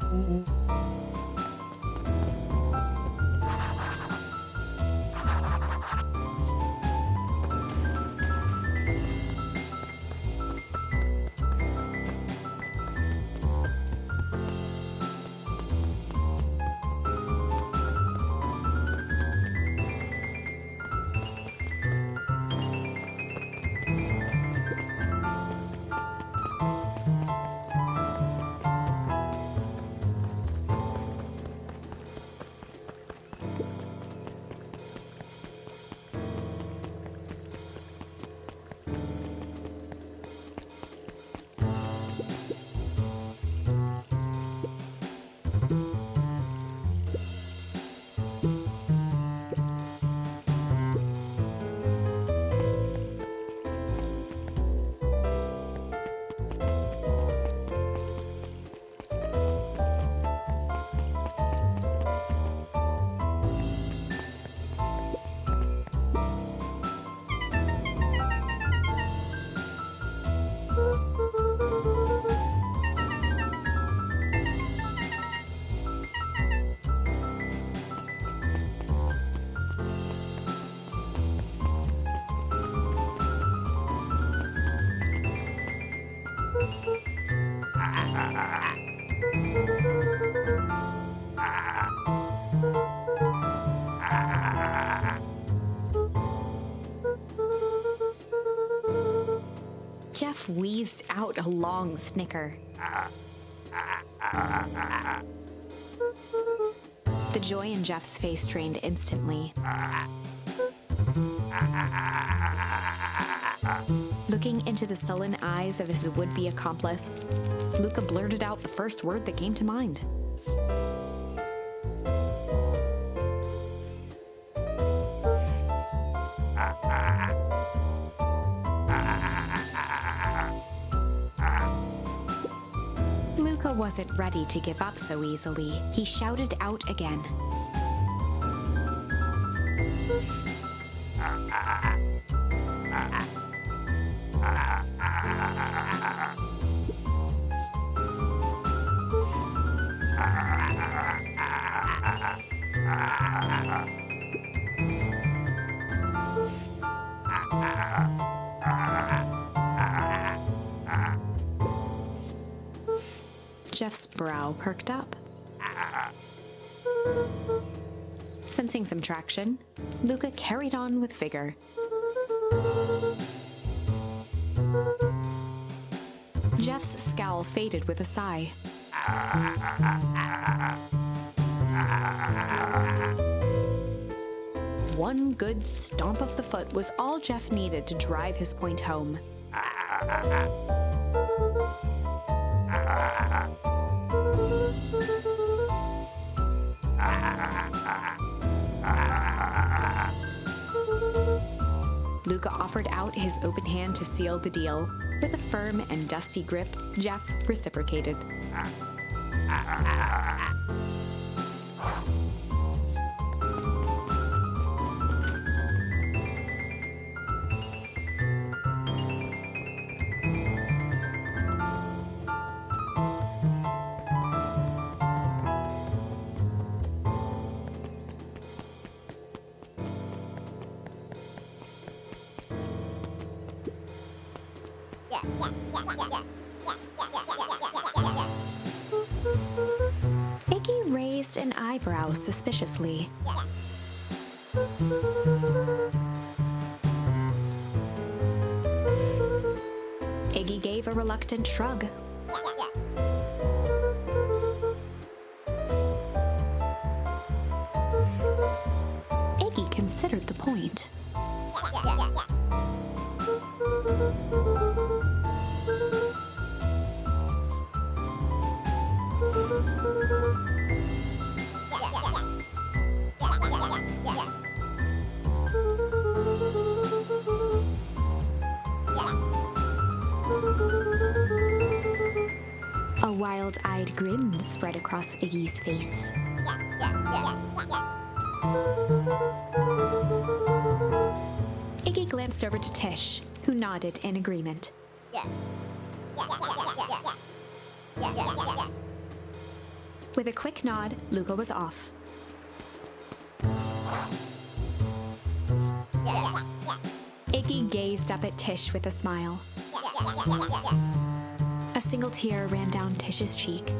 C: Jeff wheezed out a long snicker. The joy in Jeff's face drained instantly. Looking into the sullen eyes of his would-be accomplice, Luca blurted out the first word that came to mind. Luca wasn't ready to give up so easily. He shouted out again. Jeff's brow perked up. Sensing some traction, Luca carried on with vigor. Jeff's scowl faded with a sigh. One good stomp of the foot was all Jeff needed to drive his point home. Luca offered out his open hand to seal the deal. With a firm and dusty grip, Jeff reciprocated. Iggy raised an eyebrow suspiciously. Iggy gave a reluctant shrug. Iggy considered the point. A wild-eyed grin spread across Iggy's face. Iggy glanced over to Tish, who nodded in agreement. With a quick nod, Luca was off. Iggy gazed up at Tish with a smile. A single tear ran down Tish's cheek.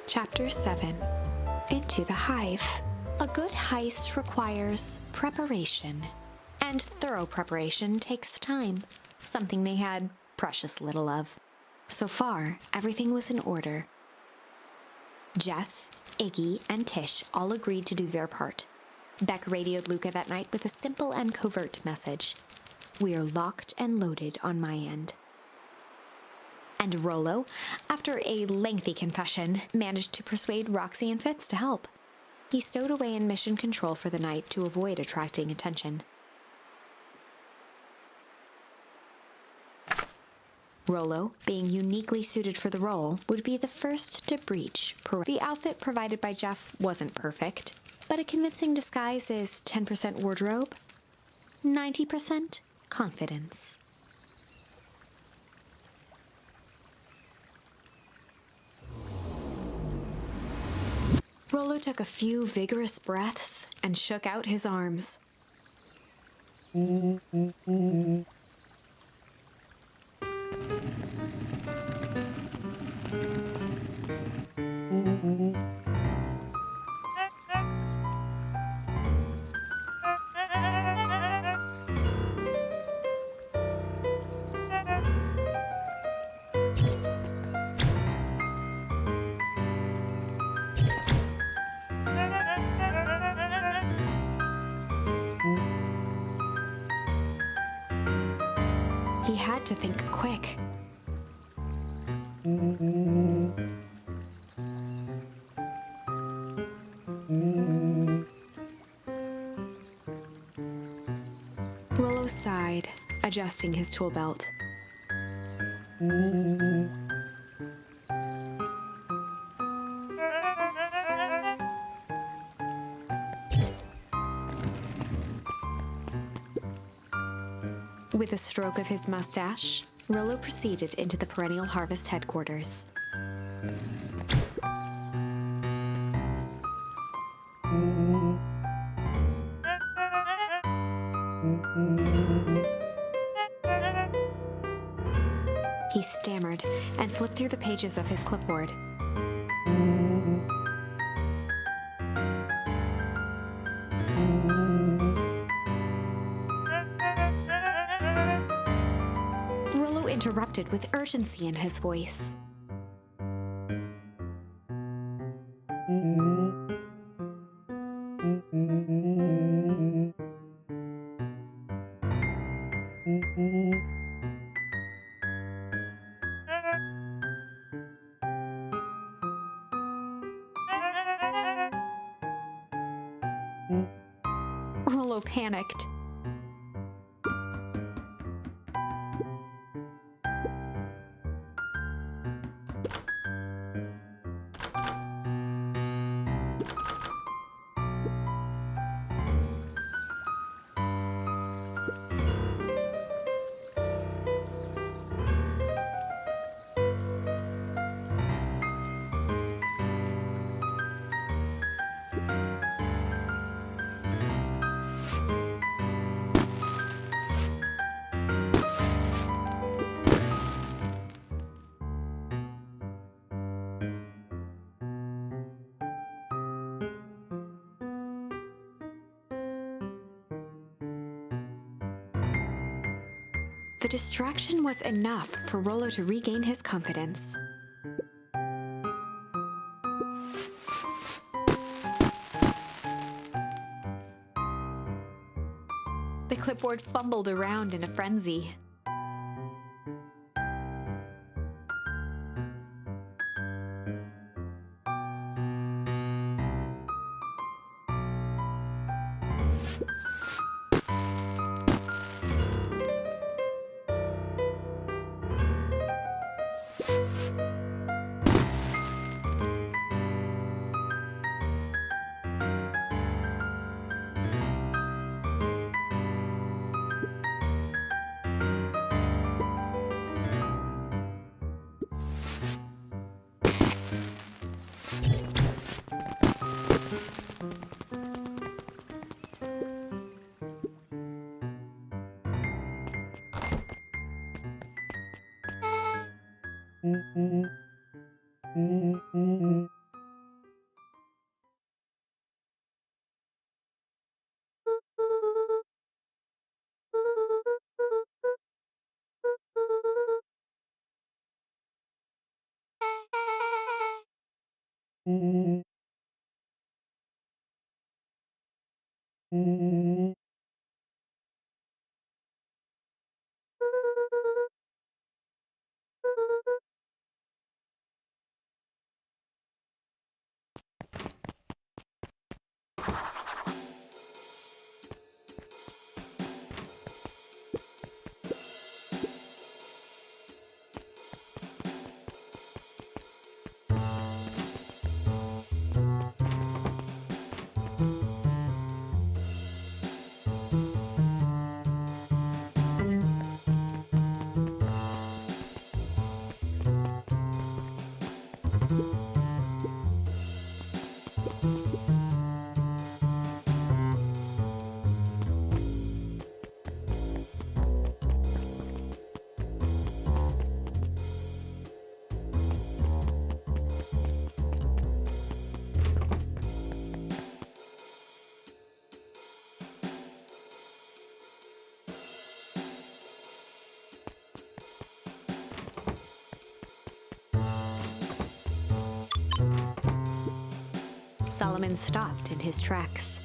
C: Chapter 7. Into the Hive. A good heist requires preparation. And thorough preparation takes time, something they had precious little of. So far, everything was in order. Jeff, Iggy, and Tish all agreed to do their part. Beck radioed Luca that night with a simple and covert message. "We're locked and loaded on my end." And Rolo, after a lengthy confession, managed to persuade Roxy and Fitz to help. He stowed away in mission control for the night to avoid attracting attention. Rolo, being uniquely suited for the role, would be the first to breach. The outfit provided by Jeff wasn't perfect, but a convincing disguise is 10% wardrobe, 90% confidence. Rolo took a few vigorous breaths and shook out his arms. He had to think quick. Rolo sighed, adjusting his tool belt. With a stroke of his mustache, Rolo proceeded into the perennial harvest headquarters. He stammered and flipped through the pages of his clipboard. Rolo interrupted with urgency in his voice. Rolo panicked. The distraction was enough for Rolo to regain his confidence. The clipboard fumbled around in a frenzy. Solomon stopped in his tracks.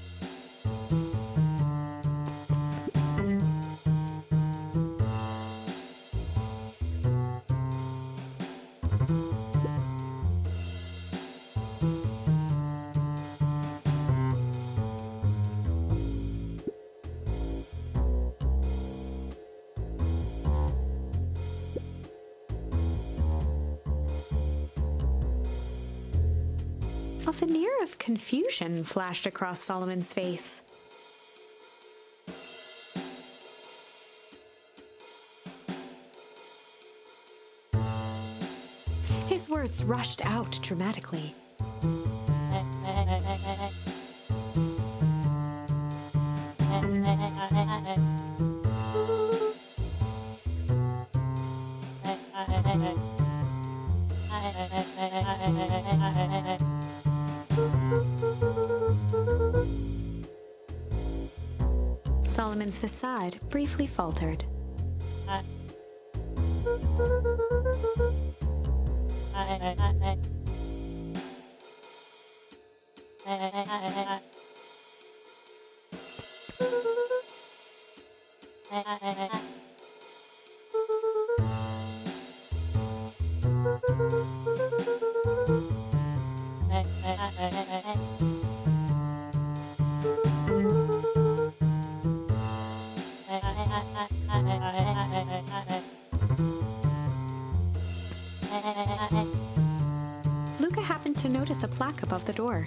C: A veneer of confusion flashed across Solomon's face. His words rushed out dramatically. Solomon's facade briefly faltered. Luca happened to notice a plaque above the door.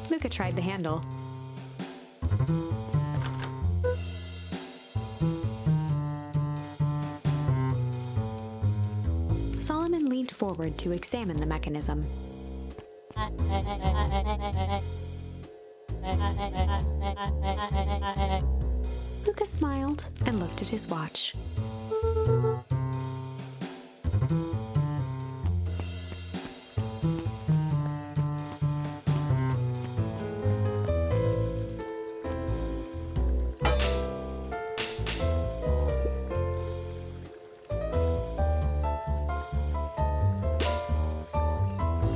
C: Luca tried the handle. Solomon leaned forward to examine the mechanism. Luca smiled and looked at his watch.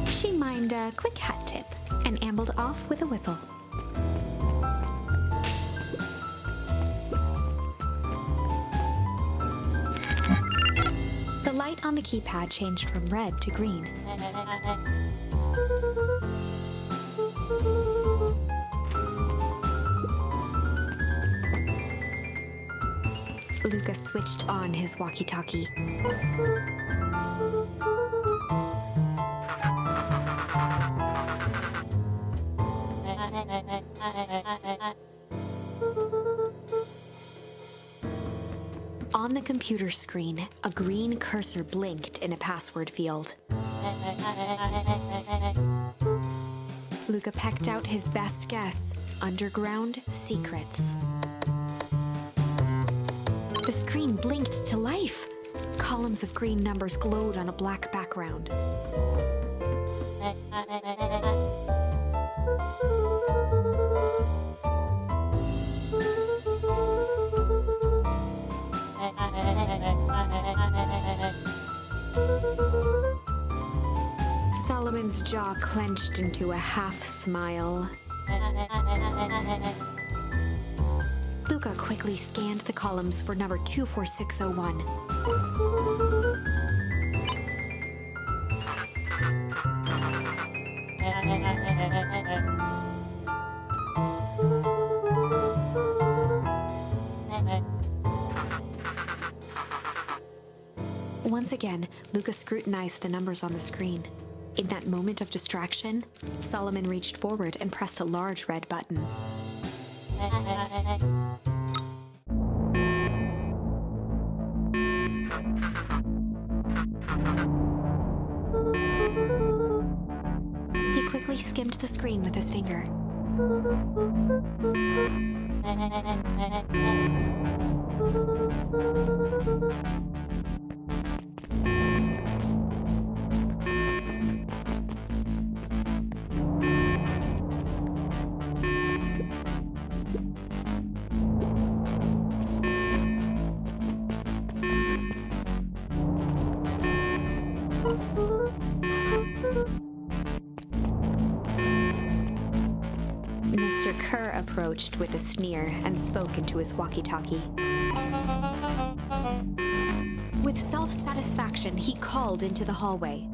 C: She mined a quick hat tip and ambled off with a whistle. The light on the keypad changed from red to green. Luca switched on his walkie-talkie. On the computer screen, a green cursor blinked in a password field. Luca pecked out his best guess: underground secrets. The screen blinked to life. Columns of green numbers glowed on a black background. Solomon's jaw clenched into a half smile. Luca quickly scanned the columns for number 24601. Once again, Luca scrutinized the numbers on the screen. In that moment of distraction, Solomon reached forward and pressed a large red button. the screen with his finger. Mr. Kerr approached with a sneer and spoke into his walkie-talkie. With self-satisfaction, he called into the hallway.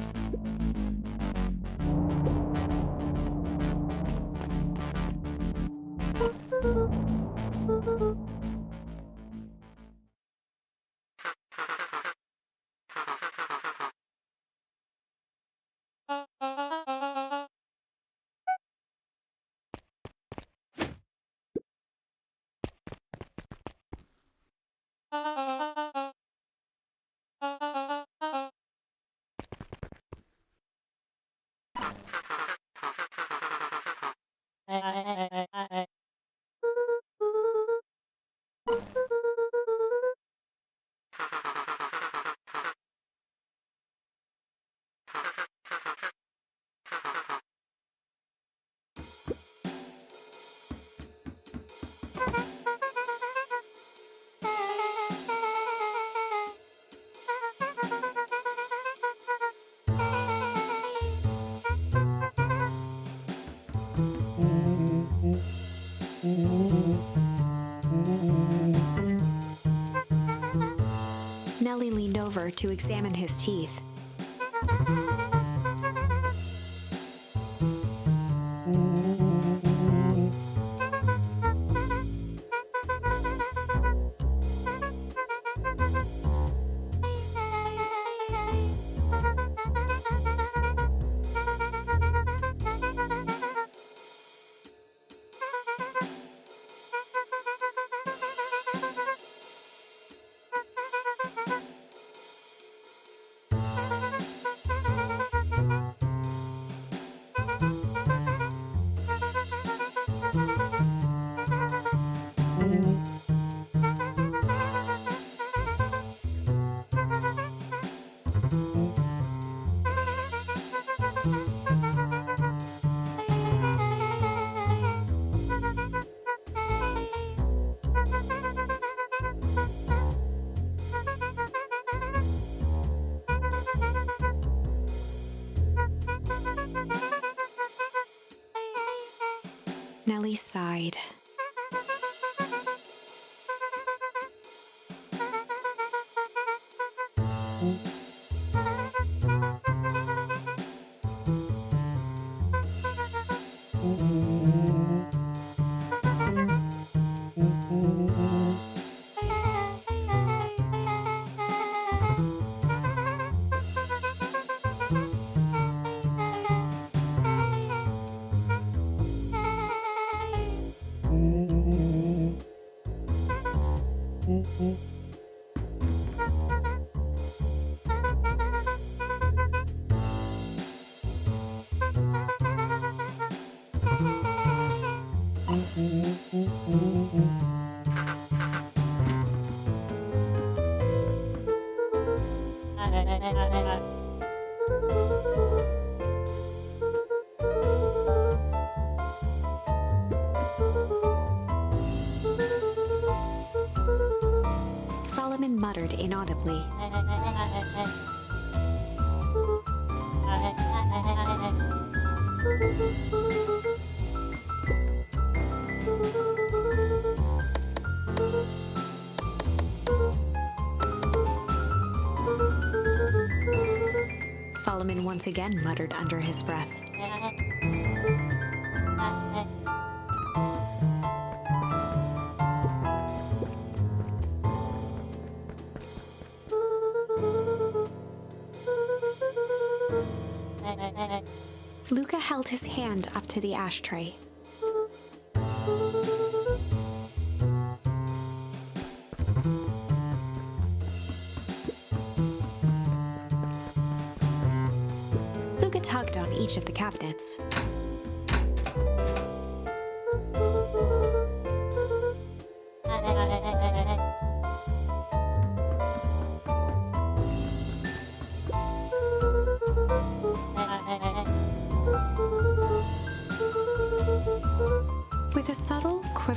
C: Nellie leaned over to examine his teeth. Nellie sighed. Solomon muttered inaudibly. Solomon once again muttered under his breath. Luca held his hand up to the ashtray. Luca tugged on each of the cabinets.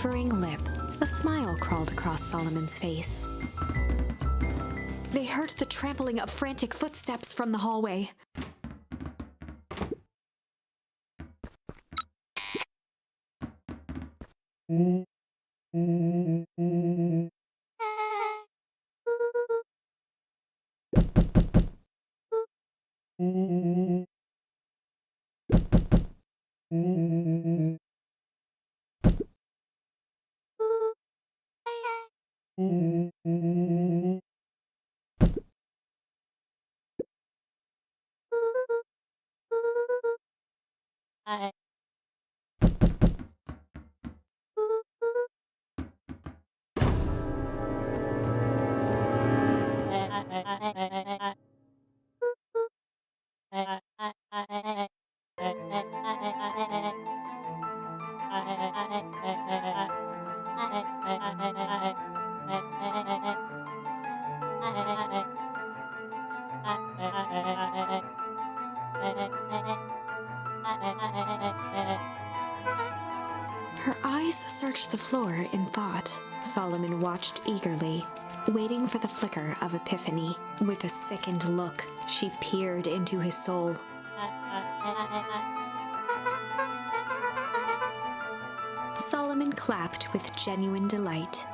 C: quivering lip, a smile crawled across Solomon's face. They heard the trampling of frantic footsteps from the hallway. Her eyes searched the floor in thought. Solomon watched eagerly, waiting for the flicker of epiphany. With a sickened look, she peered into his soul. Solomon clapped with genuine delight.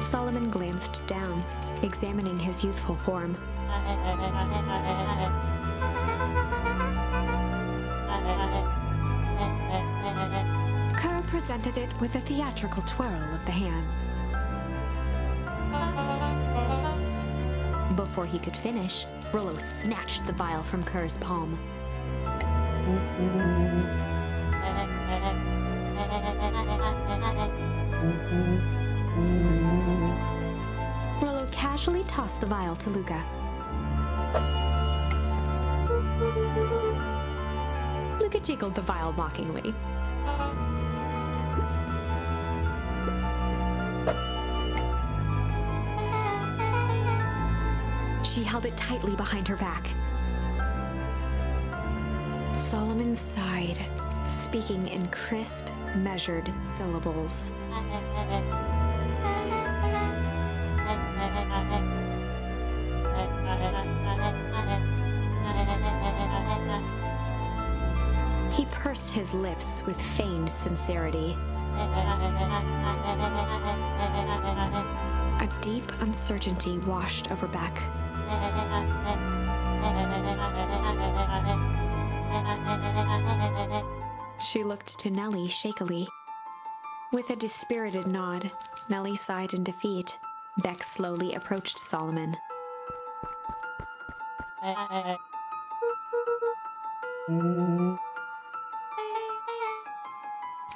C: Solomon glanced down, examining his youthful form. Kerr presented it with a theatrical twirl of the hand. Before he could finish, Rolo snatched the vial from Kerr's palm. Rolo casually tossed the vial to Luca. Luca jiggled the vial mockingly. She held it tightly behind her back. Solomon sighed, speaking in crisp, measured syllables. He pursed his lips with feigned sincerity. A deep uncertainty washed over Beck. She looked to Nellie shakily. With a dispirited nod, Nellie sighed in defeat. Beck slowly approached Solomon.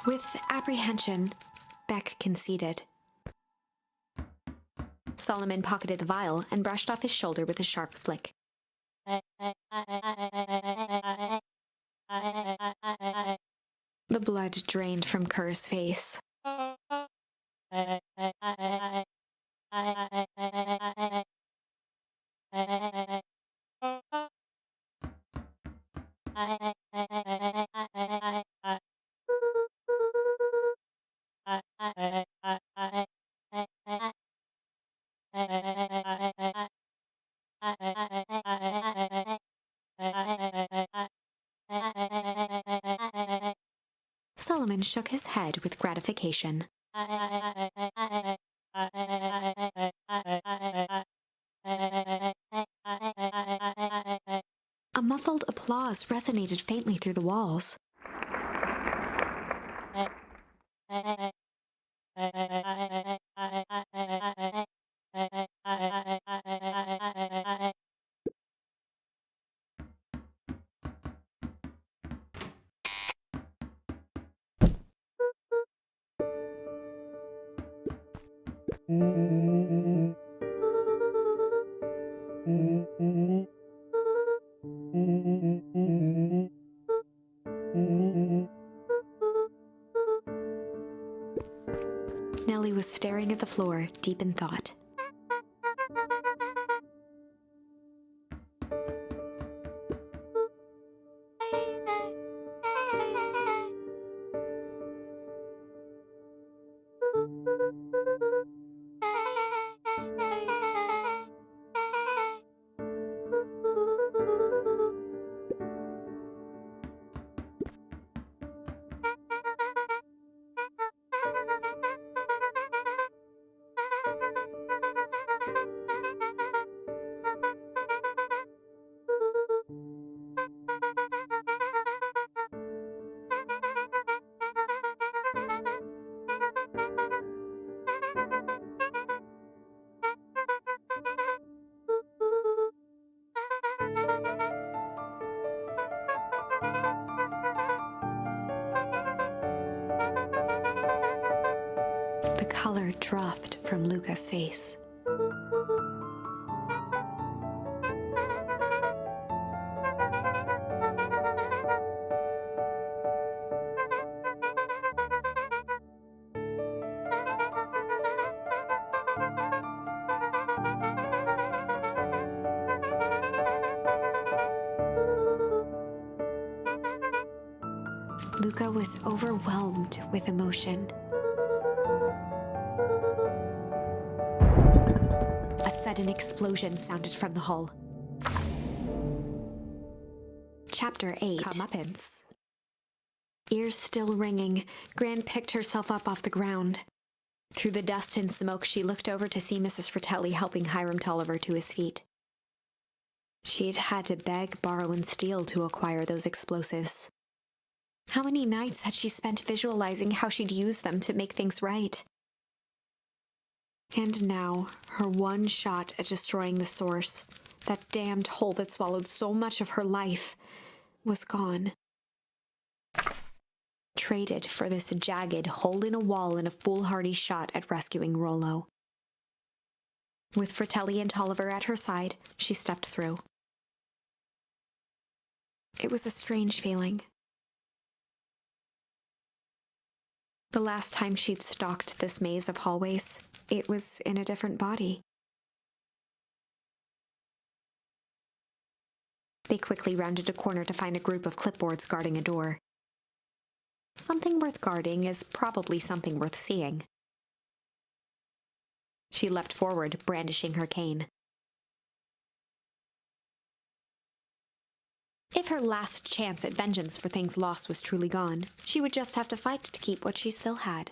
C: With apprehension, Beck conceded. Solomon pocketed the vial and brushed off his shoulder with a sharp flick. The blood drained from Kerr's face. Solomon shook his head with gratification. A muffled applause resonated faintly through the walls. Nellie was staring at the floor, deep in thought.
D: The color dropped from Luca's face. Luca was overwhelmed with emotion. A sudden explosion sounded from the hull. Chapter 8.
C: Comeuppance.
D: Ears still ringing, Gran picked herself up off the ground. Through the dust and smoke, she looked over to see Mrs. Fratelli helping Hyram Tolliver to his feet. She'd had to beg, borrow, and steal to acquire those explosives. How many nights had she spent visualizing how she'd use them to make things right? And now, her one shot at destroying the source, that damned hole that swallowed so much of her life, was gone. Traded for this jagged hole in a wall and a foolhardy shot at rescuing Rolo. With Fratelli and Tolliver at her side, she stepped through. It was a strange feeling. The last time she'd stalked this maze of hallways, it was in a different body. They quickly rounded a corner to find a group of clipboards guarding a door. Something worth guarding is probably something worth seeing. She leapt forward, brandishing her cane. If her last chance at vengeance for things lost was truly gone, she would just have to fight to keep what she still had.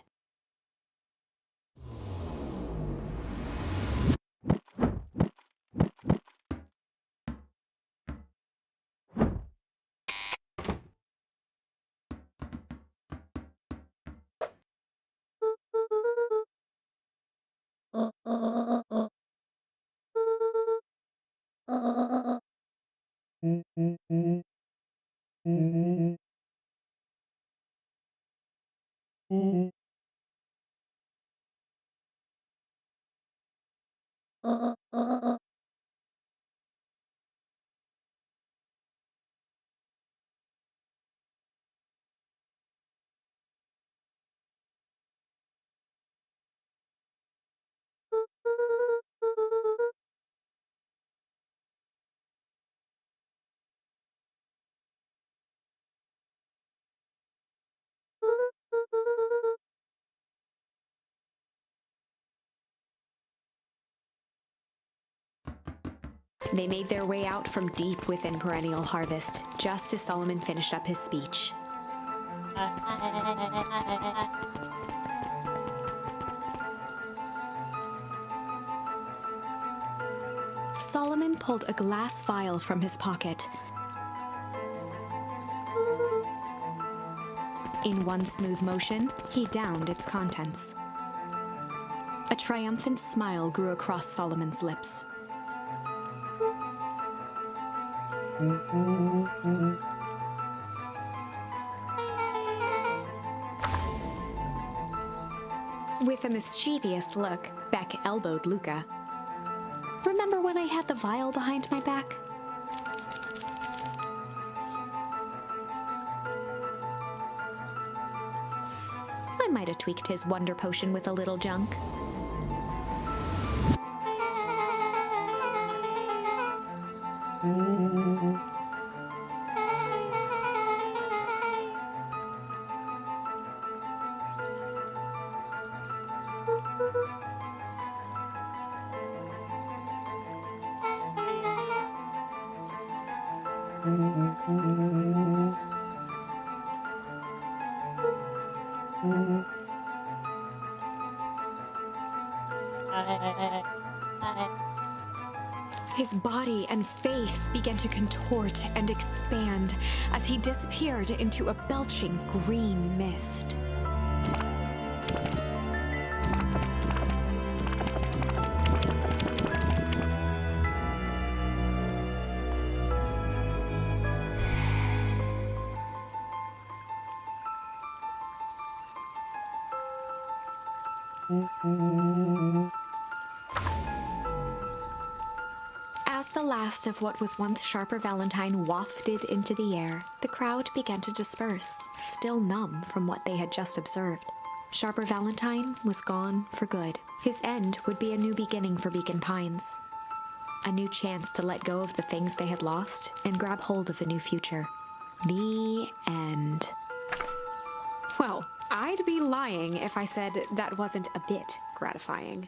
D: They made their way out from deep within Perennial Harvest, just as Solomon finished up his speech. Solomon pulled a glass vial from his pocket. In one smooth motion, he downed its contents. A triumphant smile grew across Solomon's lips. With a mischievous look, Beck elbowed Luca. "Remember when I had the vial behind my back?" I might have tweaked his wonder potion with a little junk. His body and face began to contort and expand as he disappeared into a belching green mist.
C: As the last of what was once sharper Valentine wafted into the air, the crowd began to disperse, still numb from what they had just observed. Sharper Valentine was gone for good. His end would be a new beginning for Beacon Pines. A new chance to let go of the things they had lost and grab hold of a new future. The end. Well, I'd be lying if I said that wasn't a bit gratifying.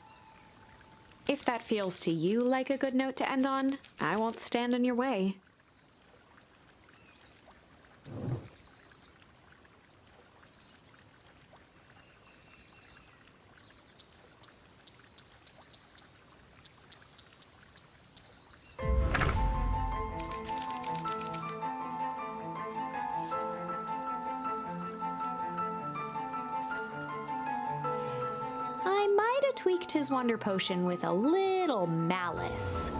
C: If that feels to you like a good note to end on, I won't stand in your way. I might have tweaked his wonder potion with a little malice.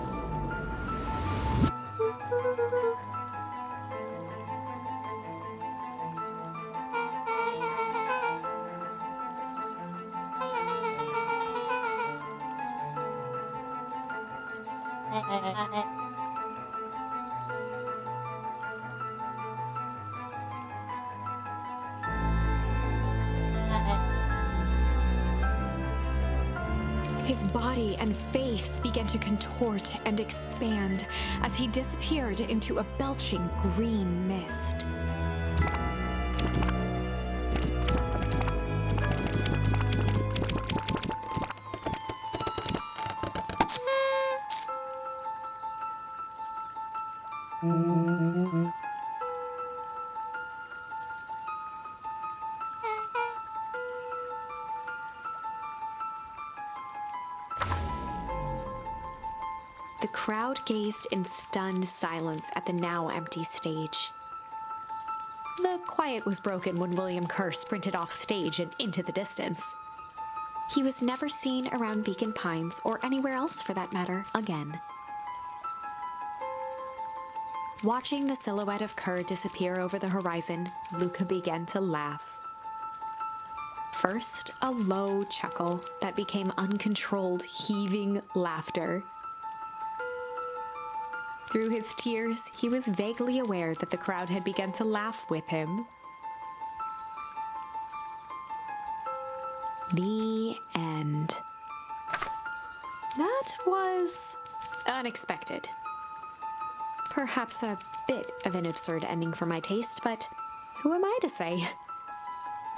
C: His body and face began to contort and expand as he disappeared into a belching green mist. The crowd gazed in stunned silence at the now empty stage. The quiet was broken when William Kerr sprinted off stage and into the distance. He was never seen around Beacon Pines, or anywhere else for that matter, again. Watching the silhouette of Kerr disappear over the horizon, Luca began to laugh. First, a low chuckle that became uncontrolled, heaving laughter. Through his tears, he was vaguely aware that the crowd had begun to laugh with him. The end. That was unexpected. Perhaps a bit of an absurd ending for my taste, but who am I to say?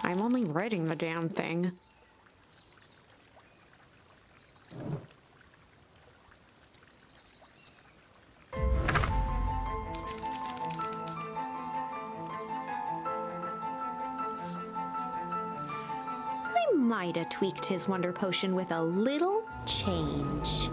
C: I'm only writing the damn thing. I might have tweaked his wonder potion with a little change.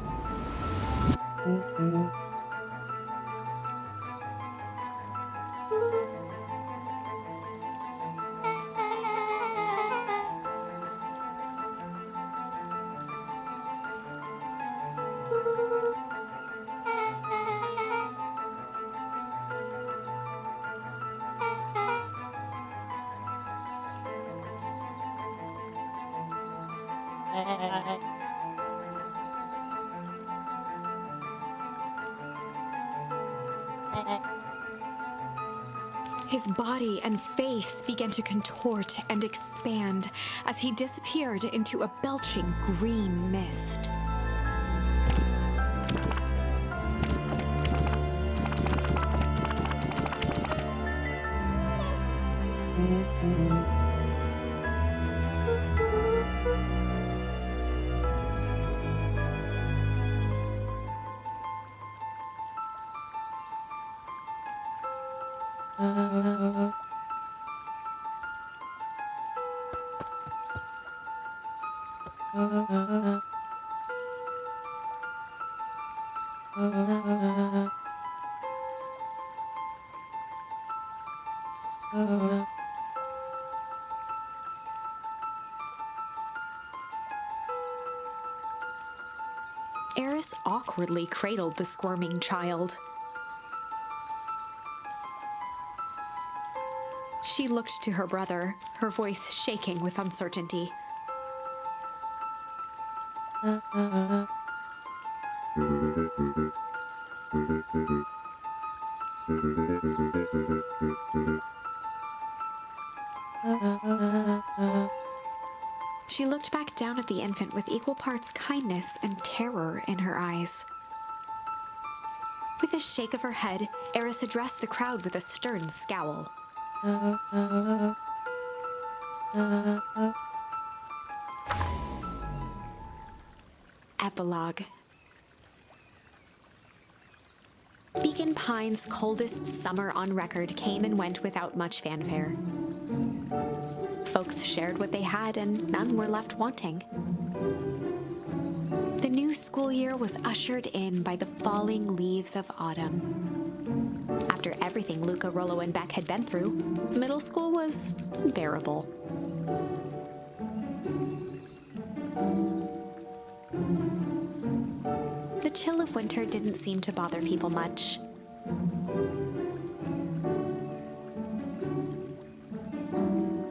C: His body and face began to contort and expand as he disappeared into a belching green mist. Eris awkwardly cradled the squirming child. She looked to her brother, her voice shaking with uncertainty. She looked back down at the infant with equal parts kindness and terror in her eyes. With a shake of her head, Eris addressed the crowd with a stern scowl. Epilogue. Beacon Pines' coldest summer on record came and went without much fanfare. Folks shared what they had, and none were left wanting. The new school year was ushered in by the falling leaves of autumn. After everything Luca, Rolo, and Beck had been through, middle school was bearable. The chill of winter didn't seem to bother people much.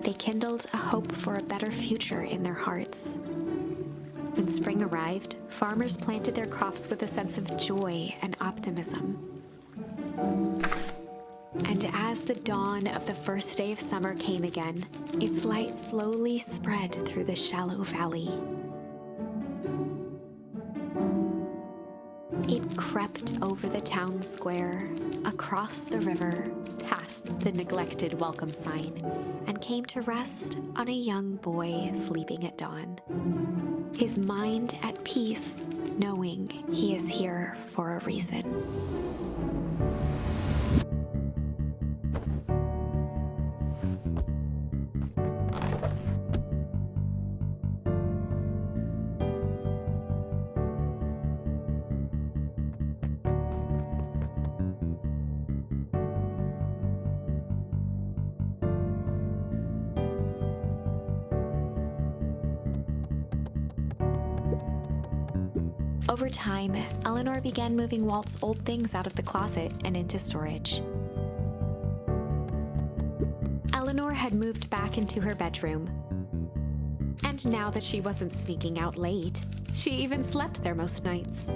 C: They kindled a hope for a better future in their hearts. When spring arrived, farmers planted their crops with a sense of joy and optimism. And as the dawn of the first day of summer came again, its light slowly spread through the shallow valley. It crept over the town square, across the river, past the neglected welcome sign, and came to rest on a young boy sleeping at dawn. His mind at peace, knowing he is here for a reason. Over time, Eleanor began moving Walt's old things out of the closet and into storage. Eleanor had moved back into her bedroom. And now that she wasn't sneaking out late, she even slept there most nights.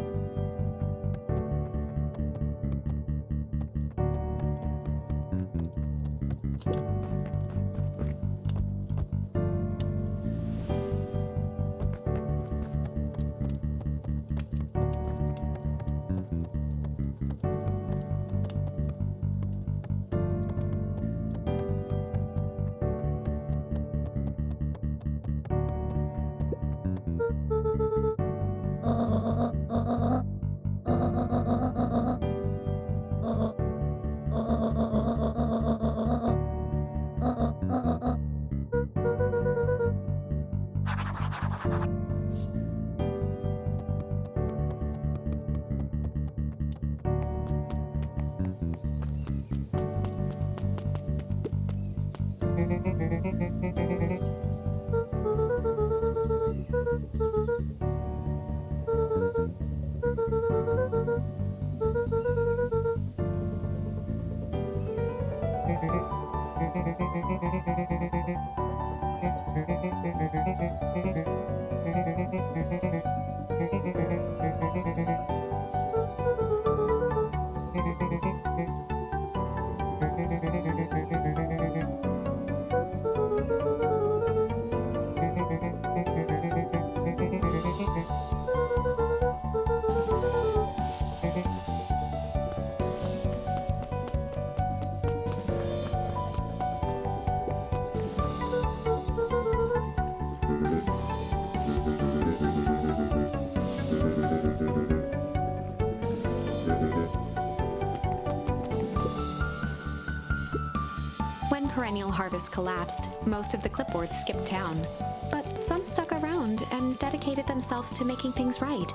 C: When Perennial Harvest collapsed, most of the clipboards skipped town, but some stuck around and dedicated themselves to making things right.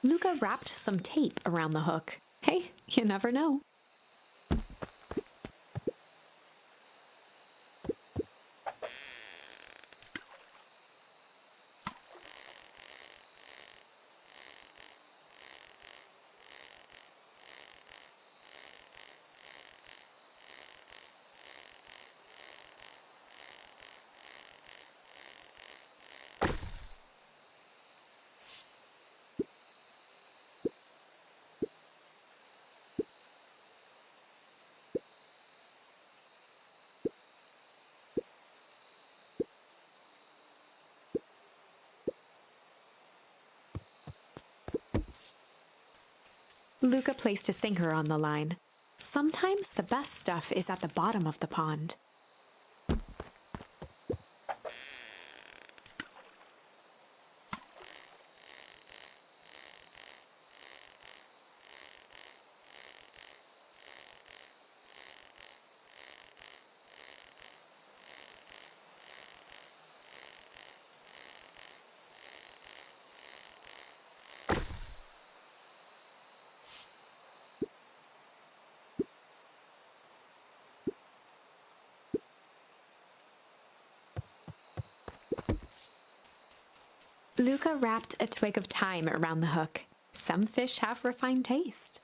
C: Luca wrapped some tape around the hook. Hey, you never know. Luca placed a sinker on the line. Sometimes the best stuff is at the bottom of the pond. Luca wrapped a twig of thyme around the hook. Some fish have refined taste.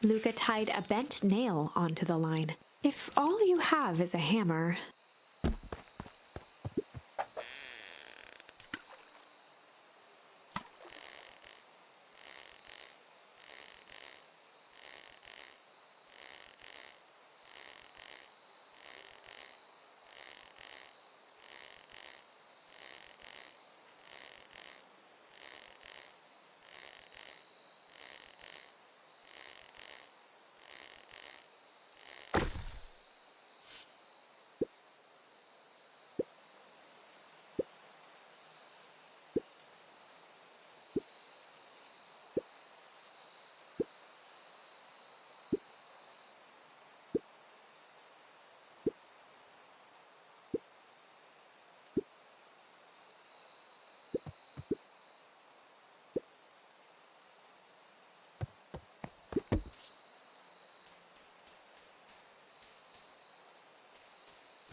C: Luca tied a bent nail onto the line. If all you have is a hammer...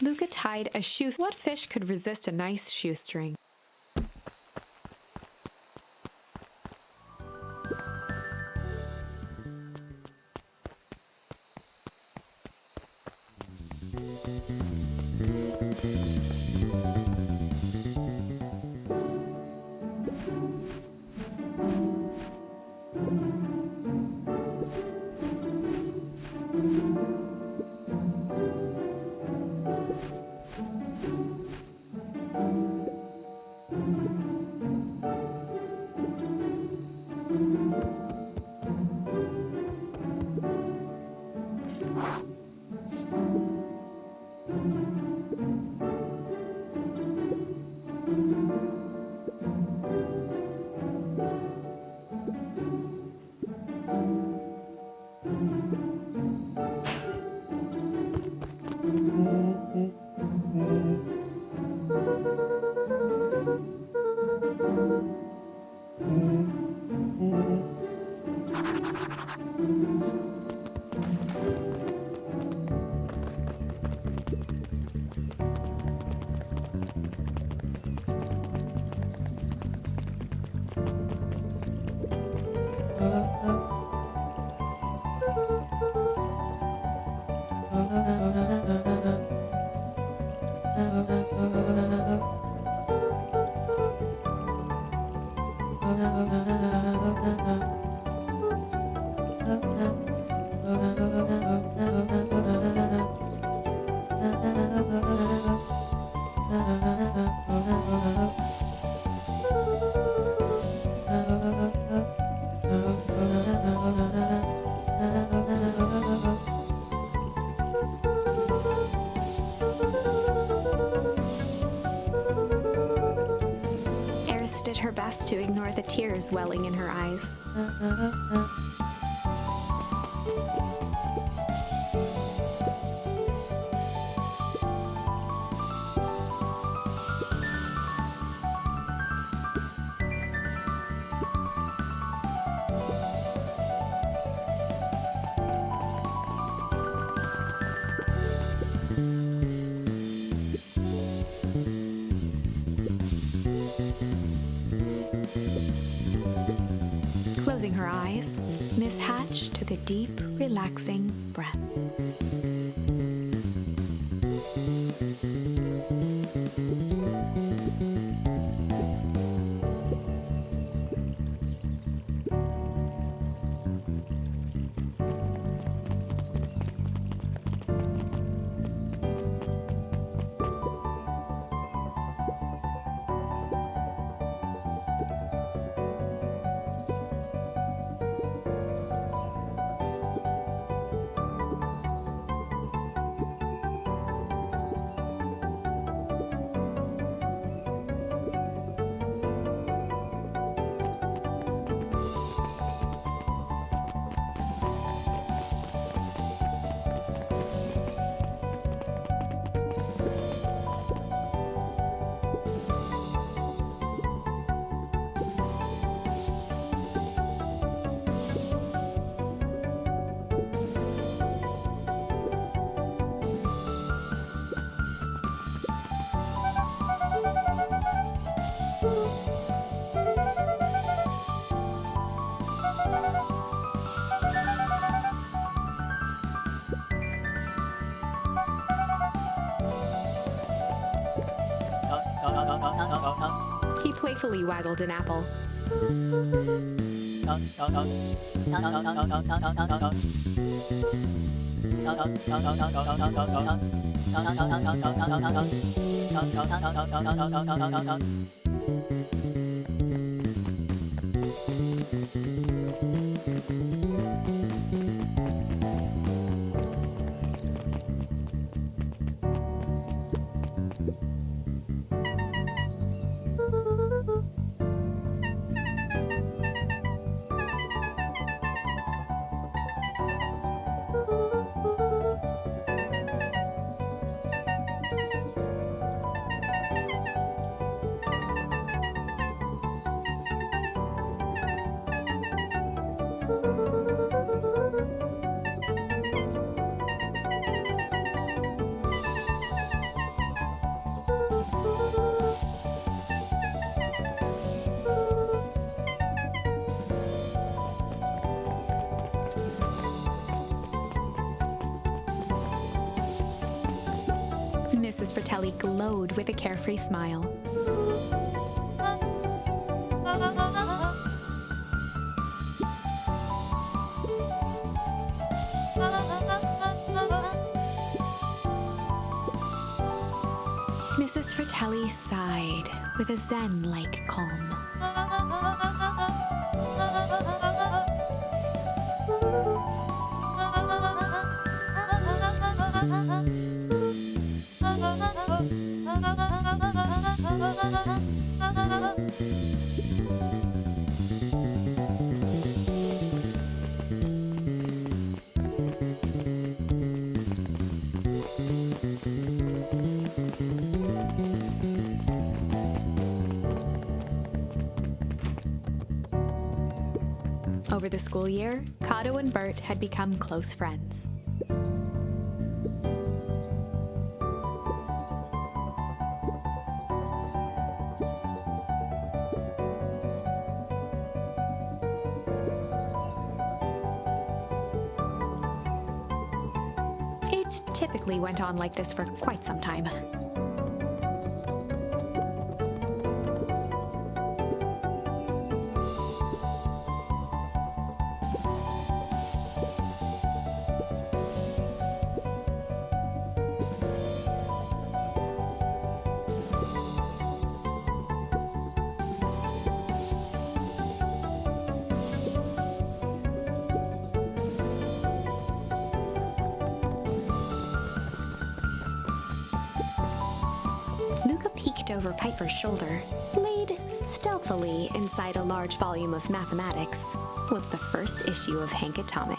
C: Luca tied a shoe. What fish could resist a nice shoestring?
A: did her best to ignore the tears welling in her eyes. Closing her eyes, Miss Hatch took a deep, relaxing breath. He playfully waggled an apple. Mrs. Fratelli glowed with a carefree smile. Mrs. Fratelli sighed with a zen-like calm. Over the school year, Kato and Bert had become close friends. It typically went on like this for quite some time. Luca peeked over Piper's shoulder, laid
C: Stealthily inside a large volume of mathematics was the first issue of Hank Atomic.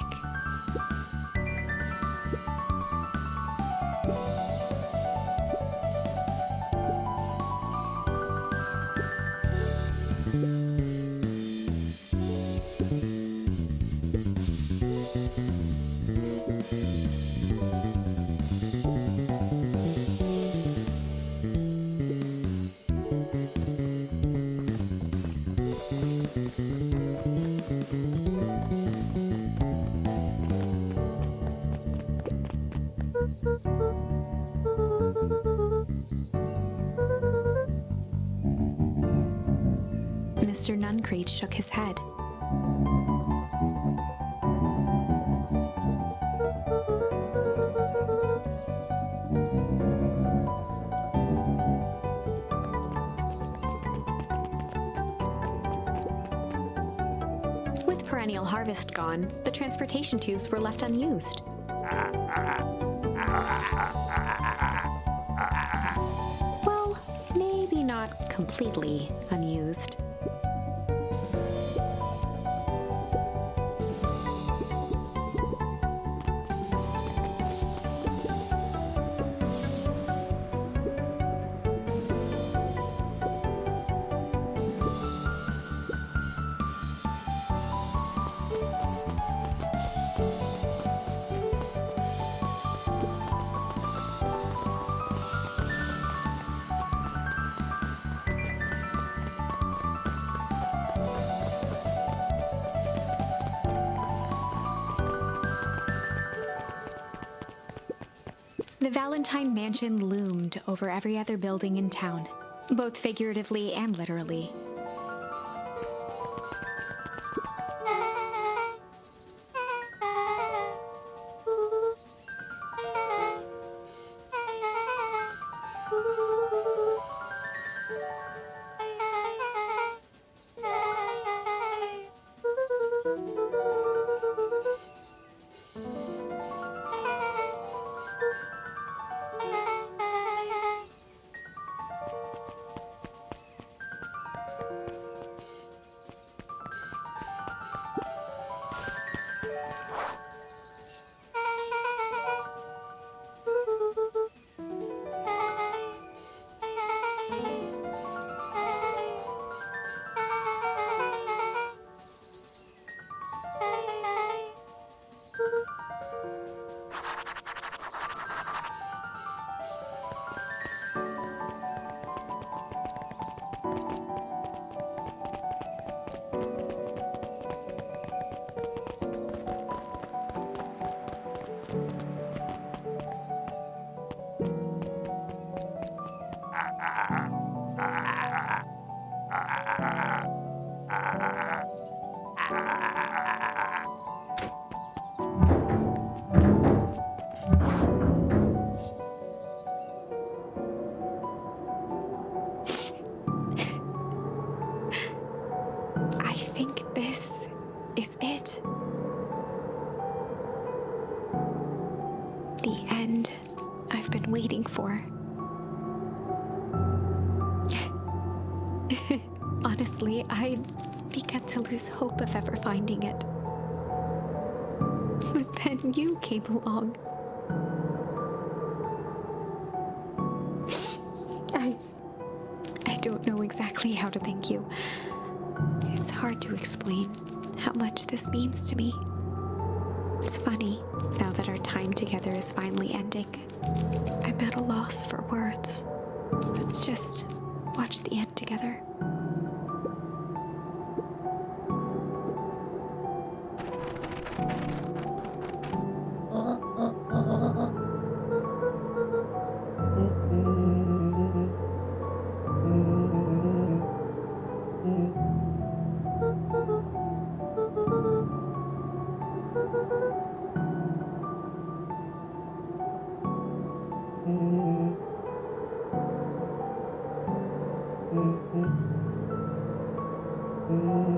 C: Mr. Nuncreed shook his head. With perennial harvest gone, the transportation tubes were left unused. Well, maybe not completely unused. The Valentine mansion loomed over every other building in town, both figuratively and literally. Waiting for. Honestly, I began to lose hope of ever finding it. But then you came along. I don't know exactly how to thank you. It's hard to explain how much this means to me. It's funny, now that our time together is finally ending, I'm at a loss for words. Let's just watch the end together.
E: Mm-hmm.